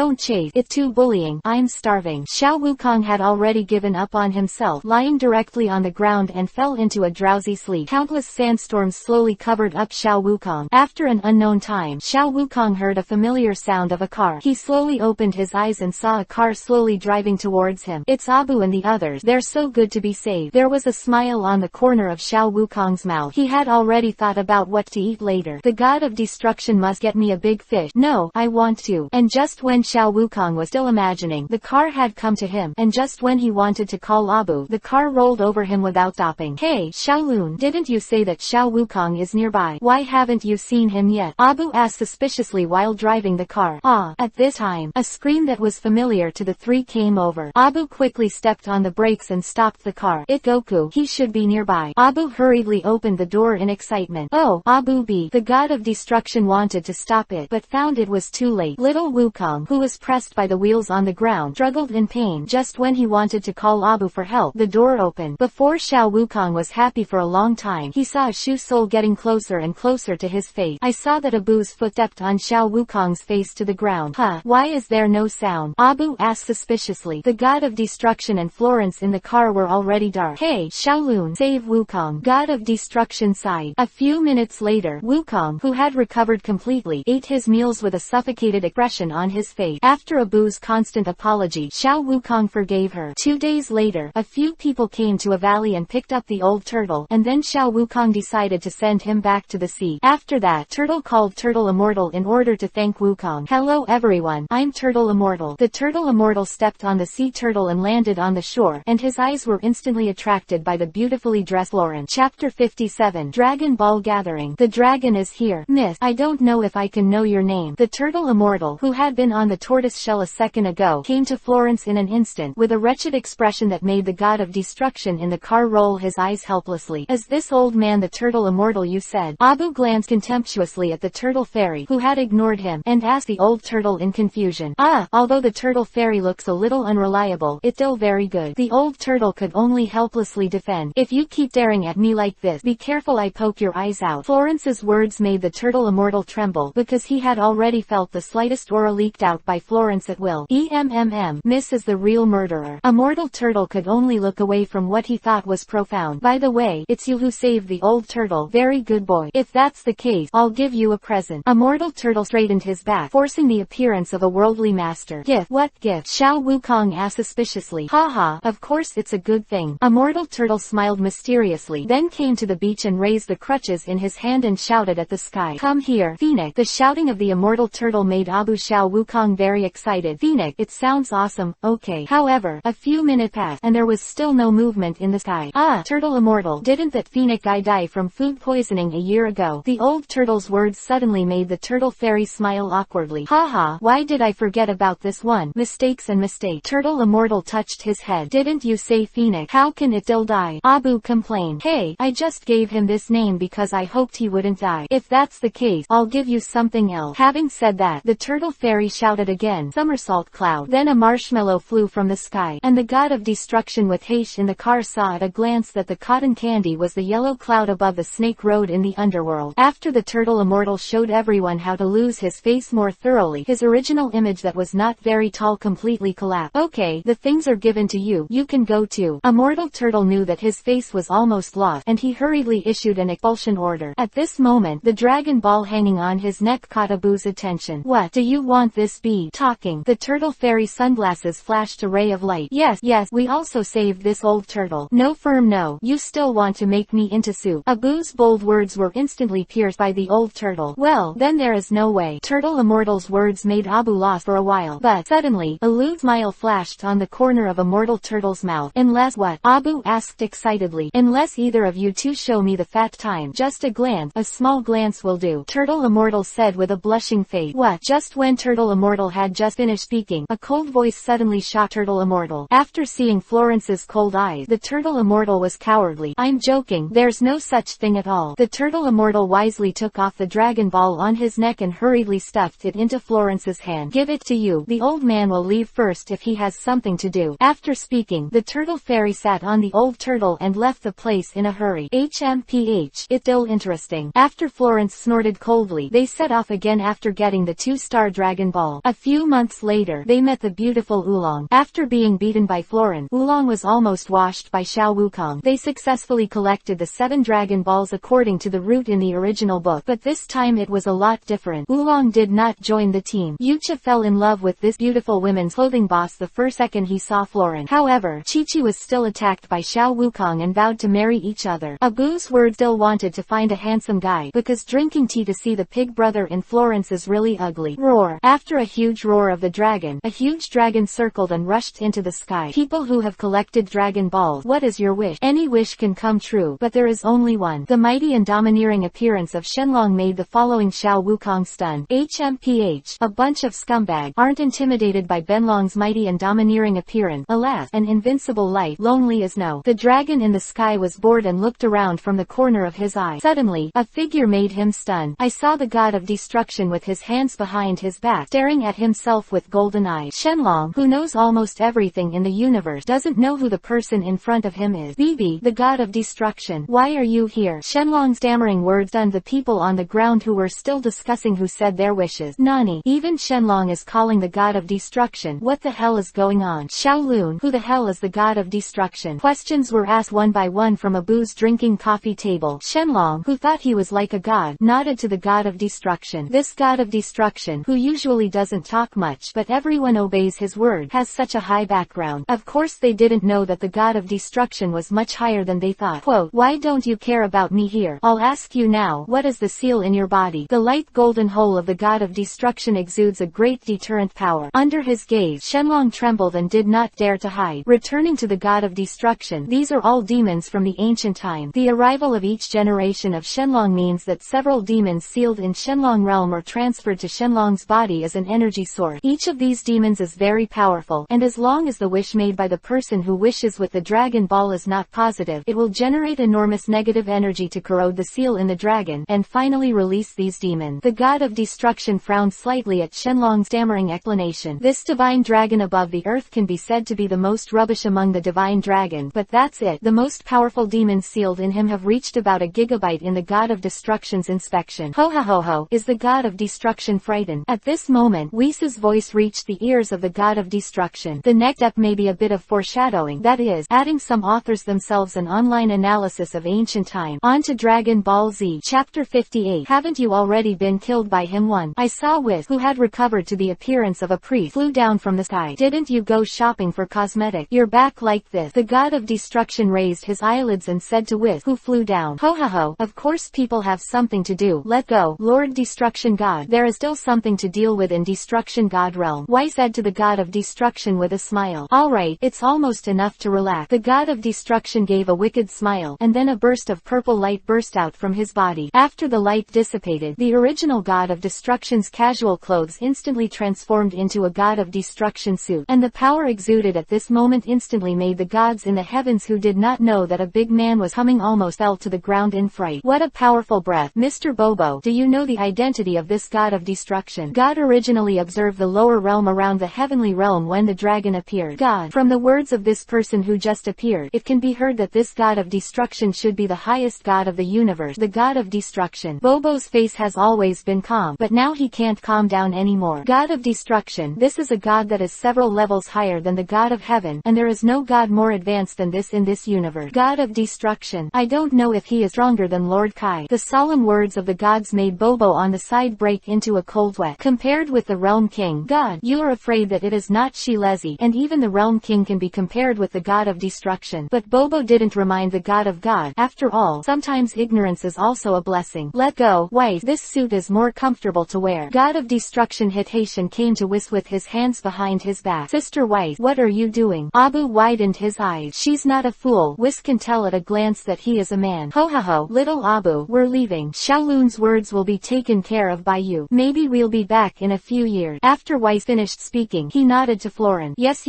it's too bullying. I'm starving. Xiao Wukong had already given up on himself, lying directly on the ground and fell into a drowsy sleep. Countless sandstorms slowly covered up Xiao Wukong. After an unknown time, Xiao Wukong heard a familiar sound of a car. He slowly opened his eyes and saw a car slowly driving towards him. It's Abu and the others. They're so good to be saved. There was a smile on the corner of Xiao Wukong's mouth. He had already thought about what to eat later. The god of destruction must get me a big fish. No, I want to. And just when Xiao Wukong was still imagining, the car had come to him, and just when he wanted to call Abu, the car rolled over him without stopping. Hey, Xiaolun, didn't you say that Xiao Wukong is nearby? Why haven't you seen him yet? Abu asked suspiciously while driving the car. At this time, a scream that was familiar to the three came over. Abu quickly stepped on the brakes and stopped the car. It's Goku. He should be nearby. Abu hurriedly opened the door in excitement. Oh, Abu B. The god of destruction wanted to stop it, but found it was too late. Little Wukong, who was pressed by the wheels on the ground, struggled in pain. Just when he wanted to call Abu for help, the door opened. Before Xiao Wukong was happy for a long time, he saw a shoe sole getting closer and closer to his face. I saw that Abu's foot stepped on Xiao Wukong's face to the ground. Why is there no sound? Abu asked suspiciously. The god of destruction and Florence in the car were already dark. Hey, Shaolun, save Wukong. God of destruction sighed. A few minutes later, Wukong, who had recovered completely, ate his meals with a suffocated expression on his face. After Abu's constant apology, Xiao Wukong forgave her. 2 days later, a few people came to a valley and picked up the old turtle, and then Xiao Wukong decided to send him back to the sea. After that, Turtle called Turtle Immortal in order to thank Wukong. Hello everyone, I'm Turtle Immortal. The Turtle Immortal stepped on the sea turtle and landed on the shore, and his eyes were instantly attracted by the beautifully dressed Florence. Chapter 57, Dragon Ball Gathering. The dragon is here. Miss, I don't know if I can know your name. The Turtle Immortal, who had been on the tortoise shell a second ago, came to Florence in an instant, with a wretched expression that made the god of destruction in the car roll his eyes helplessly. Is this old man the Turtle Immortal you said? Abu glanced contemptuously at the Turtle Fairy, who had ignored him, and asked the old turtle in confusion. Although the Turtle Fairy looks a little unreliable, it's still very good. The old turtle could only helplessly defend. If you keep staring at me like this, be careful I poke your eyes out. Florence's words made the Turtle Immortal tremble, because he had already felt the slightest aura leaked out by Florence at will. Miss is the real murderer. Immortal Turtle could only look away from what he thought was profound. By the way, it's you who saved the old turtle. Very good boy. If that's the case, I'll give you a present. Immortal Turtle straightened his back, forcing the appearance of a worldly master. Gift? What gift? Xiao Wukong asked suspiciously. Haha, of course it's a good thing. Immortal Turtle smiled mysteriously, then came to the beach and raised the crutches in his hand and shouted at the sky. Come here, Phoenix. The shouting of the Immortal Turtle made Abu Xiao Wukong very excited. Phoenix, it sounds awesome, okay. However, a few minutes passed, and there was still no movement in the sky. Turtle Immortal, didn't that Phoenix guy die from food poisoning a year ago? The old turtle's words suddenly made the Turtle Fairy smile awkwardly. Haha, why did I forget about this one? Mistakes and mistakes. Turtle Immortal touched his head. Didn't you say Phoenix? How can it still die? Abu complained. Hey, I just gave him this name because I hoped he wouldn't die. If that's the case, I'll give you something else. Having said that, the Turtle Fairy shouted again. Somersault cloud. Then a marshmallow flew from the sky, and the god of destruction with Heish in the car saw at a glance that the cotton candy was the yellow cloud above the snake road in the underworld. After the Turtle Immortal showed everyone how to lose his face more thoroughly, his original image that was not very tall completely collapsed. Okay, the things are given to you. You can go too. Immortal Turtle knew that his face was almost lost, and he hurriedly issued an expulsion order. At this moment, the Dragon Ball hanging on his neck caught Abu's attention. What, do you want this bead? Talking. The Turtle Fairy's sunglasses flashed a ray of light. Yes, we also saved this old turtle. No firm no. You still want to make me into soup. Abu's bold words were instantly pierced by the old turtle. Well, then there is no way. Turtle Immortal's words made Abu lost for a while, but suddenly, a lewd smile flashed on the corner of Immortal Turtle's mouth. Unless what? Abu asked excitedly. Unless either of you two show me the fat time. Just a glance. A small glance will do. Turtle Immortal said with a blushing face. What? Just when Turtle Immortal had just finished speaking, a cold voice suddenly shot Turtle Immortal. After seeing Florence's cold eyes, the Turtle Immortal was cowardly. I'm joking. There's no such thing at all. The Turtle Immortal wisely took off the Dragon Ball on his neck and hurriedly stuffed it into Florence's hand. Give it to you. The old man will leave first if he has something to do. After speaking, the Turtle Fairy sat on the old turtle and left the place in a hurry. It's still interesting. After Florence snorted coldly, they set off again after getting the 2-star Dragon Ball. A few months later, they met the beautiful Oolong. After being beaten by Florence, Oolong was almost washed by Xiao Wukong. They successfully collected the 7 Dragon Balls according to the route in the original book, but this time it was a lot different. Oolong did not join the team. Yucha fell in love with this beautiful women's clothing boss the first second he saw Florence. However, Chi-Chi was still attacked by Xiao Wukong and vowed to marry each other. Abu's word still wanted to find a handsome guy, because drinking tea to see the pig brother in Florence is really ugly. Roar. After a huge roar of the dragon, a huge dragon circled and rushed into the sky. People who have collected Dragon Balls, what is your wish? Any wish can come true, but there is only one. The mighty and domineering appearance of Shenlong made the following Xiao Wukong stunned. A bunch of scumbags aren't intimidated by Benlong's mighty and domineering appearance. Alas, an invincible light, lonely as no. The dragon in the sky was bored and looked around from the corner of his eye. Suddenly, a figure made him stunned. I saw the god of destruction with his hands behind his back, staring at himself with golden eyes. Shenlong, who knows almost everything in the universe, doesn't know who the person in front of him is. Bibi, the god of destruction. Why are you here? Shenlong's stammering words stunned the people on the ground who were still discussing who said their wishes. Nani. Even Shenlong Wukong is calling the god of destruction. What the hell is going on? Xiaolun, who the hell is the god of destruction? Questions were asked one by one from a booze drinking coffee table. Shenlong, who thought he was like a god, nodded to the god of destruction. This god of destruction, who usually doesn't talk much but everyone obeys his word, has such a high background. Of course they didn't know that the god of destruction was much higher than they thought. Quote, why don't you care about me here? I'll ask you now, what is the seal in your body? The light golden hole of the god of destruction exudes a great deterrent power. Under his gaze, Shenlong trembled and did not dare to hide. Returning to the god of destruction, these are all demons from the ancient time. The arrival of each generation of Shenlong means that several demons sealed in Shenlong realm or transferred to Shenlong's body as an energy source. Each of these demons is very powerful, and as long as the wish made by the person who wishes with the Dragon Ball is not positive, it will generate enormous negative energy to corrode the seal in the dragon, and finally release these demons. The god of destruction frowned slightly at Shenlong's stammering explanation. This divine dragon above the earth can be said to be the most rubbish among the divine dragon, but that's it. The most powerful demons sealed in him have reached about a gigabyte in the god of destruction's inspection. Ho ha ho ho, is the god of destruction frightened? At this moment, Whis' voice reached the ears of the god of destruction. The next step may be a bit of foreshadowing, that is, adding some authors themselves an online analysis of ancient time. On to Dragon Ball Z. Chapter 58. Haven't you already been killed by him? 1. I saw Whis, who had recovered to the appearance of a priest, flew down from the sky. Didn't you go shopping for cosmetic? You're back like this. The god of destruction raised his eyelids and said to Whis, who flew down, ho ha ho, of course people have something to do. Let go, Lord Destruction God. There is still something to deal with in Destruction God realm. Whis said to the god of destruction with a smile. Alright, it's almost enough to relax. The god of destruction gave a wicked smile, and then a burst of purple light burst out from his body. After the light dissipated, the original god of destruction's casual clothes instantly transformed into a god of destruction suit, and the power exuded at this moment instantly made the gods in the heavens who did not know that a big man was coming almost fell to the ground in fright. What a powerful breath. Mr. Bobo, do you know the identity of this god of destruction? God originally observed the lower realm around the heavenly realm when the dragon appeared. God, from the words of this person who just appeared, it can be heard that this god of destruction should be the highest god of the universe, the god of destruction. Bobo's face has always been calm, but now he can't calm down anymore. God of destruction, this is a god that is several levels higher than the god of heaven, and there is no god more advanced than this in this universe. God of destruction, I don't know if he is stronger than Lord Kai. The solemn words of the gods made Bobo on the side break into a cold sweat. Compared with the Realm King, God, you are afraid that it is not Shilezi, and even the Realm King can be compared with the god of destruction. But Bobo didn't remind the god of God. After all, sometimes ignorance is also a blessing. Let go, Whis. This suit is more comfortable to wear. God of destruction Hitaishin came to Whis with his hands behind his back. Sister Whis, what are you doing? Abu widened his eyes. She's not a fool. Whis can tell at a glance that he is a man. Ho ha ho, little Abu, we're leaving. Xiaolun's words will be taken care of by you. Maybe we'll be back in a few years. After Whis finished speaking, he nodded to Florin. Yes,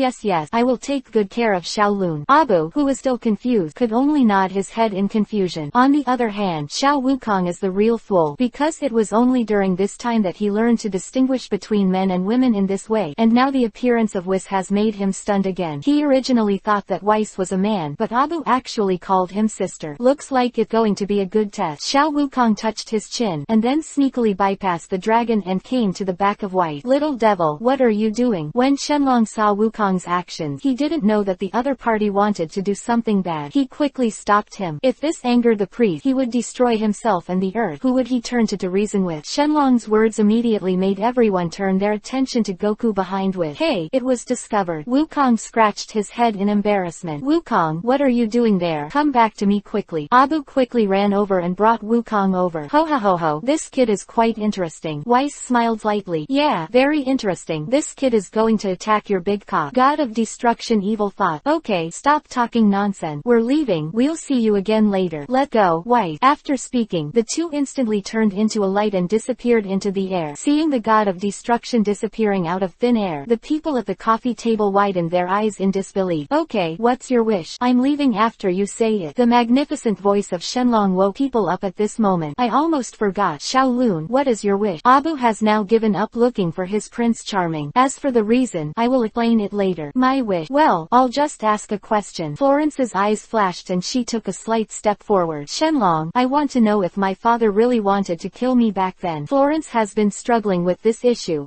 I will take good care of Xiaolun. Abu, who was still confused, could only nod his head in confusion. On the other hand, Xiao Wukong is the real fool, because it was only during this time that he learned to distinguish between men and women in this way, and now the appearance of Whis has made him stunned again. He originally thought that Whis was a man, but Abu actually called him sister. Looks like it's going to be a good test. Xiao Wukong touched his chin, and then sneakily bypassed the dragon and came to the back of Whis. Little devil, what are you doing? When Shenlong saw Wukong's actions, he didn't know that the other party wanted to do something bad. He quickly stopped him. If this angered the priest, he would destroy himself and the earth. Who would he turn to reason with? Shenlong's words immediately made everyone turn their attention to Goku behind Whis. Hey, it was discovered. Wukong scratched his head in embarrassment. Wukong, what are you doing there? Come back to me quickly. Abu quickly ran over and brought Wukong over. Ho ha ho ho, this kid is quite interesting. Whis smiled lightly. Yeah, very interesting. This kid is going to attack your big cock. God of destruction evil thought. Okay, stop talking nonsense. We're leaving. We'll see you again later. Let go, Whis. After speaking, the two instantly turned into a light and disappeared into the air. Seeing the god of destruction disappearing out of thin air, the people at the coffee table widened their eyes in disbelief. Okay, what's your wish? I'm leaving after you say it. The magnificent voice of Shenlong woke people up at this moment. I almost forgot. Xiaolun, what is your wish? Abu has now given up looking for his Prince Charming. As for the reason, I will explain it later. My wish? Well, I'll just ask a question. Florence's eyes flashed and she took a slight step forward. Shenlong, I want to know if my father really wanted to kill me back then. Florence has been struggling with this issue,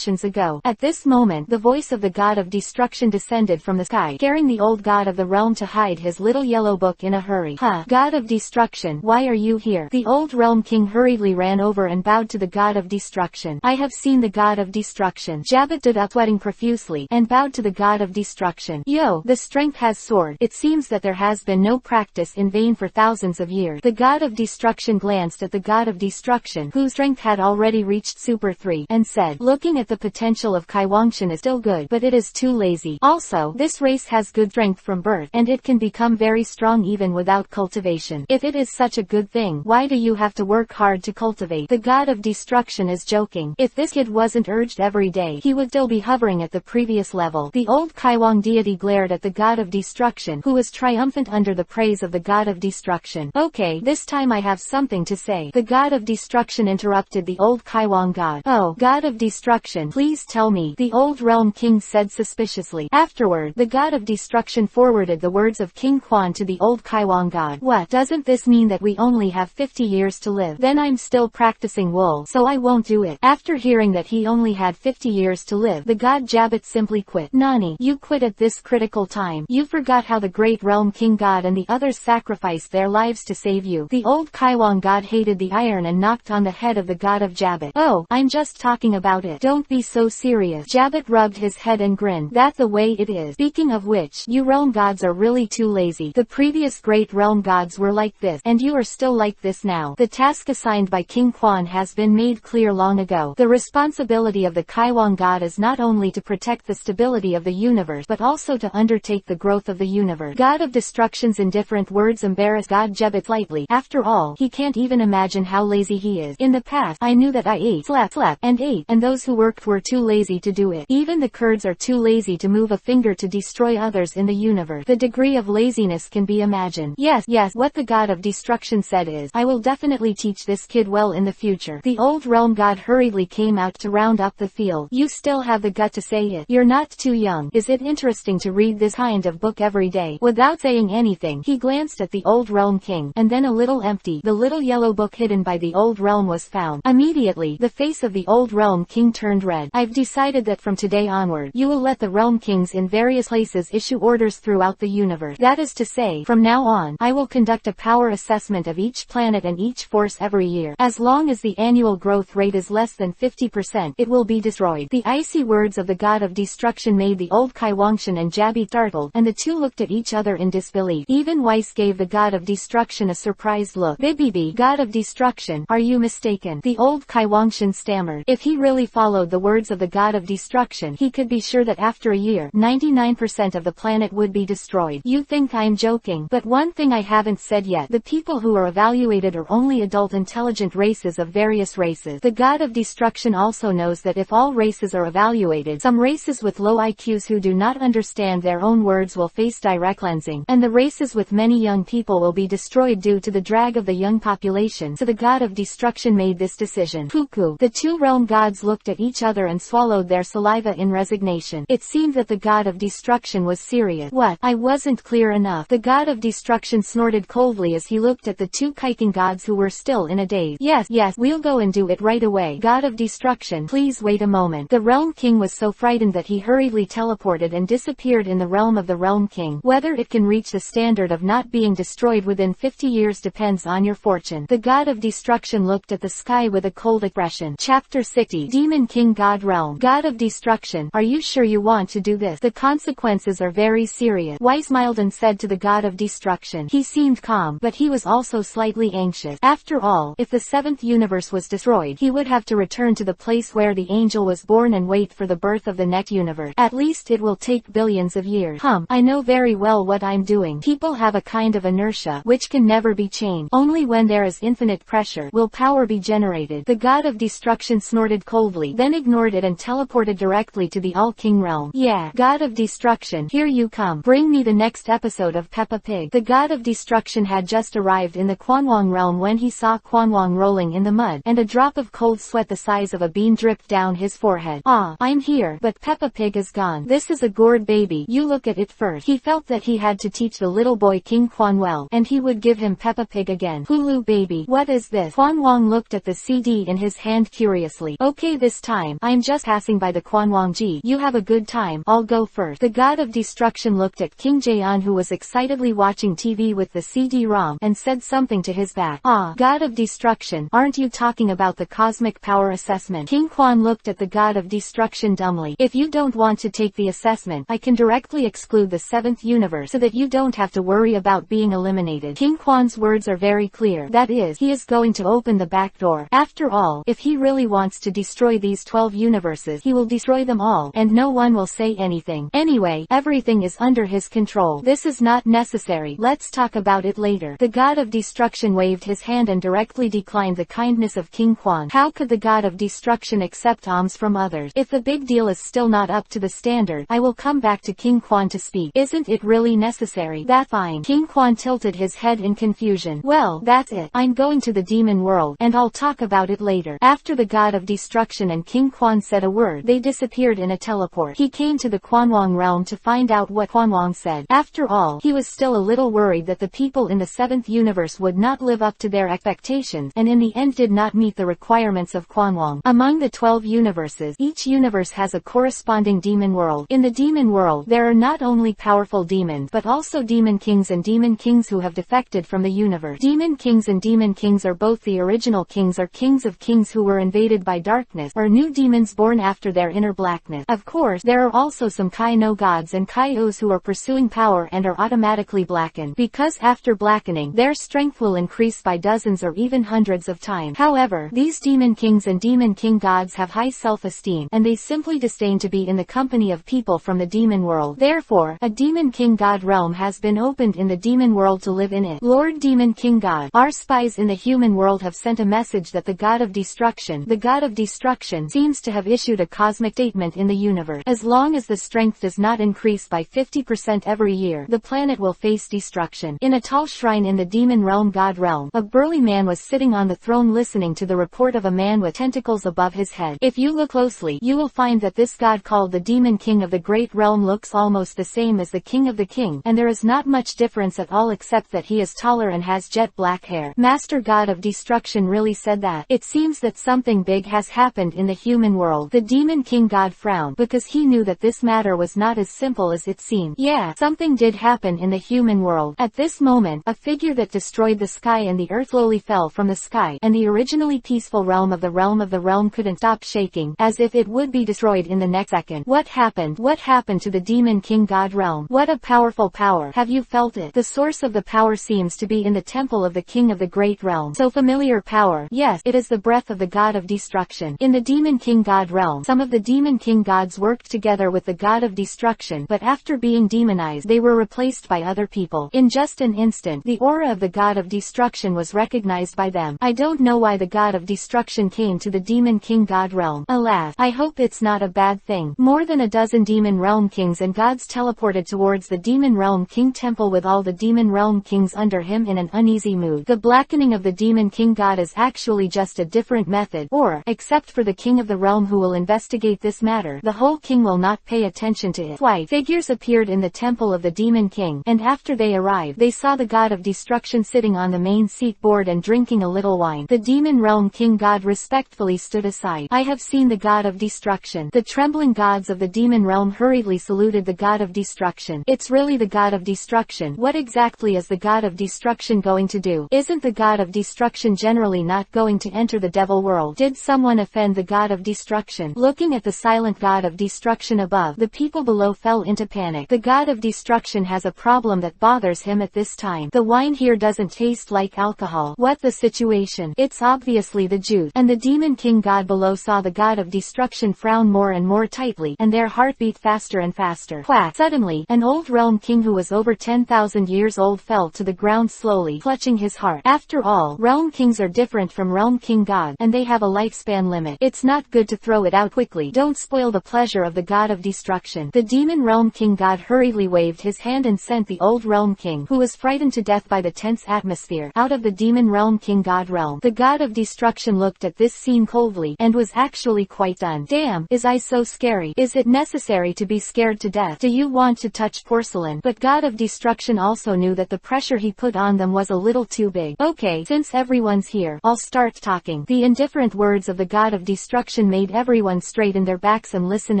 generations ago. At this moment, the voice of the god of destruction descended from the sky, scaring the old god of the realm to hide his little yellow book in a hurry. Huh, god of destruction, why are you here? The old realm king hurriedly ran over and bowed to the god of destruction. I have seen the god of destruction. Jabbit stood up sweating profusely, and bowed to the god of destruction. Yo, the strength has soared. It seems that there has been no practice in vain for thousands of years. The god of destruction glanced at the god of destruction, whose strength had already reached Super 3, and said, looking at the potential of Kaiwangshan is still good, but it is too lazy. Also, this race has good strength from birth, and it can become very strong even without cultivation. If it is such a good thing, why do you have to work hard to cultivate? The god of destruction is joking. If this kid wasn't urged every day, he would still be hovering at the previous level. The old Kaiwang deity glared at the god of destruction, who was triumphant under the praise of the god of destruction. Okay, this time I have something to say. The god of destruction interrupted the old Kaiwang god. Oh, god of destruction, please tell me, the old realm king said suspiciously. Afterward, the god of destruction forwarded the words of King Quan to the old Kaiwang god. What, doesn't this mean that we only have 50 years to live? Then I'm still practicing wool, so I won't do it. After hearing that he only had 50 years to live, the god Jabbit simply quit. Nani, you quit at this critical time. You forgot how the great realm king god and the others sacrificed their lives to save you. The old Kaiwang god hated the iron and knocked on the head of the god of Jabbit. Oh, I'm just talking about it. Don't be so serious. Jabbit rubbed his head and grinned. That's the way it is. Speaking of which, you realm gods are really too lazy. The previous great realm gods were like this, and you are still like this now. The task assigned by King Quan has been made clear long ago. The responsibility of the Kaiwang god is not only to protect the stability of the universe, but also to undertake the growth of the universe. God of Destruction's indifferent words embarrassed God Jabbit slightly. After all, he can't even imagine how lazy he is. In the past, I knew that I ate, slept, and ate, and those who worked were too lazy to do it. Even the Kurds are too lazy to move a finger to destroy others in the universe. The degree of laziness can be imagined. Yes, what the God of Destruction said is, I will definitely teach this kid well in the future. The old realm god hurriedly came out to round up the field. You still have the gut to say it. You're not too young. Is it interesting to read this kind of book every day? Without saying anything, he glanced at the old realm king, and then a little empty. The little yellow book hidden by the old realm was found. Immediately, the face of the old realm king turned red. I've decided that from today onward, you will let the realm kings in various places issue orders throughout the universe. That is to say, from now on, I will conduct a power assessment of each planet and each force every year. As long as the annual growth rate is less than 50%, it will be destroyed. The icy words of the god of destruction made the old Kaiwangshan and Jabbit startled, and the two looked at each other in disbelief. Even Weiss gave the god of destruction a surprised look. Bibibi, god of destruction, are you mistaken? The old Kaiwangshan stammered. If he really followed the words of the god of destruction, he could be sure that after a year, 99% of the planet would be destroyed. You think I'm joking? But one thing I haven't said yet, the people who are evaluated are only adult intelligent races of various races. The god of destruction also knows that if all races are evaluated, some races with low IQs who do not understand their own words will face direct cleansing, and the races with many young people will be destroyed due to the drag of the young population. So the god of destruction made this decision. Cuckoo. The two realm gods looked at each other and swallowed their saliva in resignation. It seemed that the god of destruction was serious. What? I wasn't clear enough. The god of destruction snorted coldly as he looked at the two Kaiken gods who were still in a daze. Yes, we'll go and do it right away. God of destruction, please wait a moment. The realm king was so frightened that he hurriedly teleported and disappeared in the realm of the realm king. Whether it can reach the standard of not being destroyed within 50 years depends on your fortune. The god of destruction looked at the sky with a cold expression. Chapter 60. Demon King God Realm. God of destruction, are you sure you want to do this? The consequences are very serious. Weiss smiled and said to the god of destruction. He seemed calm, but he was also slightly anxious. After all, if the seventh universe was destroyed, he would have to return to the place where the angel was born and wait for the birth of the next universe. At least it will take billions of years. I know very well what I'm doing. People have a kind of inertia, which can never be changed. Only when there is infinite pressure will power be generated. The god of destruction snorted coldly, then ignored it and teleported directly to the All-King realm. Yeah, god of destruction, here you come. Bring me the next episode of Peppa Pig. The god of destruction had just arrived in the Quanwang realm when he saw Quanwang rolling in the mud, and a drop of cold sweat the size of a bean dripped down his forehead. Ah, I'm here, but Peppa Pig is gone. This is a gourd baby. You look at it first. He felt that he had to teach the little boy King Quan well, and he would give him Peppa Pig again. Hulu baby, what is this? Quanwang looked at the CD in his hand curiously. Okay, this time time. I'm just passing by the Quanwangji. You have a good time. I'll go first. The god of destruction looked at King Jaeon, who was excitedly watching TV with the CD-ROM, and said something to his back. Ah, god of destruction, aren't you talking about the cosmic power assessment? King Quan looked at the god of destruction dumbly. If you don't want to take the assessment, I can directly exclude the 7th universe so that you don't have to worry about being eliminated. King Quan's words are very clear. That is, he is going to open the back door. After all, if he really wants to destroy these 12 universes, he will destroy them all, and no one will say anything. Anyway, everything is under his control. This is not necessary. Let's talk about it later. The god of destruction waved his hand and directly declined the kindness of King Quan. How could the god of destruction accept alms from others? If the big deal is still not up to the standard, I will come back to King Quan to speak. Isn't it really necessary? That fine. King Quan tilted his head in confusion. Well, that's it. I'm going to the demon world, and I'll talk about it later. After the god of destruction and King Quan said a word, they disappeared in a teleport. He came to the Quanwang realm to find out what Quanwang said. After all, he was still a little worried that the people in the 7th universe would not live up to their expectations, and in the end did not meet the requirements of Quanwang. Among the 12 universes, each universe has a corresponding demon world. In the demon world, there are not only powerful demons, but also demon kings and demon kings who have defected from the universe. Demon kings and demon kings are both the original kings or kings of kings who were invaded by darkness, or new demons born after their inner blackness. Of course, there are also some Kai-no gods and Kai-Os who are pursuing power and are automatically blackened, because after blackening, their strength will increase by dozens or even hundreds of times. However, these demon kings and demon king gods have high self-esteem, and they simply disdain to be in the company of people from the demon world. Therefore, a demon king god realm has been opened in the demon world to live in it. Lord Demon King God, our spies in the human world have sent a message that the god of destruction, seems to have issued a cosmic statement in the universe. As long as the strength does not increase by 50% every year, the planet will face destruction. In a tall shrine in the demon realm god realm, a burly man was sitting on the throne listening to the report of a man with tentacles above his head. If you look closely, you will find that this god called the demon king of the great realm looks almost the same as the king of the king, and there is not much difference at all except that he is taller and has jet black hair. Master God of Destruction really said that. It seems that something big has happened in the human world. The demon king god frowned, because he knew that this matter was not as simple as it seemed. Yeah, something did happen in the human world. At this moment, a figure that destroyed the sky and the earth slowly fell from the sky, and the originally peaceful realm of the realm couldn't stop shaking, as if it would be destroyed in the next second. What happened? What happened to the demon king god realm? What a powerful power. Have you felt it? The source of the power seems to be in the temple of the king of the great realm. So familiar power. Yes, it is the breath of the god of destruction. In the demon king god realm, some of the demon king gods worked together with the god of destruction, but after being demonized, they were replaced by other people. In just an instant, the aura of the god of destruction was recognized by them. I don't know why the god of destruction came to the demon king god realm. Alas, I hope it's not a bad thing. More than a dozen demon realm kings and gods teleported towards the demon realm king temple with all the demon realm kings under him in an uneasy mood. The blackening of the demon king god is actually just a different method, or, except for the king of the realm who will investigate this matter, the whole king will not pay attention to it. Twice, figures appeared in the temple of the demon king, and after they arrived, they saw the god of destruction sitting on the main seat board and drinking a little wine. The demon realm king god respectfully stood aside. I have seen the god of destruction. The trembling gods of the demon realm hurriedly saluted the god of destruction. It's really the god of destruction. What exactly is the god of destruction going to do? Isn't the god of destruction generally not going to enter the devil world? Did someone offend the god of destruction? Looking at the silent god of destruction above, the people below fell into panic. The god of destruction has a problem that bothers him at this time. The wine here doesn't taste like alcohol. What the situation? It's obviously the juice. And the demon king god below saw the god of destruction frown more and more tightly, and their heart beat faster and faster. Quack! Suddenly, an old realm king who was over 10,000 years old fell to the ground slowly, clutching his heart. After all, realm kings are different from realm king gods, and they have a lifespan limit. It's not good to throw it out quickly. Don't spoil the pleasure of the god of destruction. The demon realm king god hurriedly waved his hand and sent the old realm king, who was frightened to death by the tense atmosphere, out of the demon realm king god realm. The god of destruction looked at this scene coldly, and was actually quite stunned. Damn, is I so scary? Is it necessary to be scared to death? Do you want to touch porcelain? But god of destruction also knew that the pressure he put on them was a little too big. Okay, since everyone's here, I'll start talking. The indifferent words of the god of destruction destruction made everyone straighten their backs and listen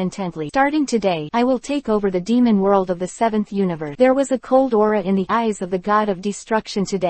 intently. Starting today, I will take over the demon world of the 7th universe. There was a cold aura in the eyes of the god of destruction today.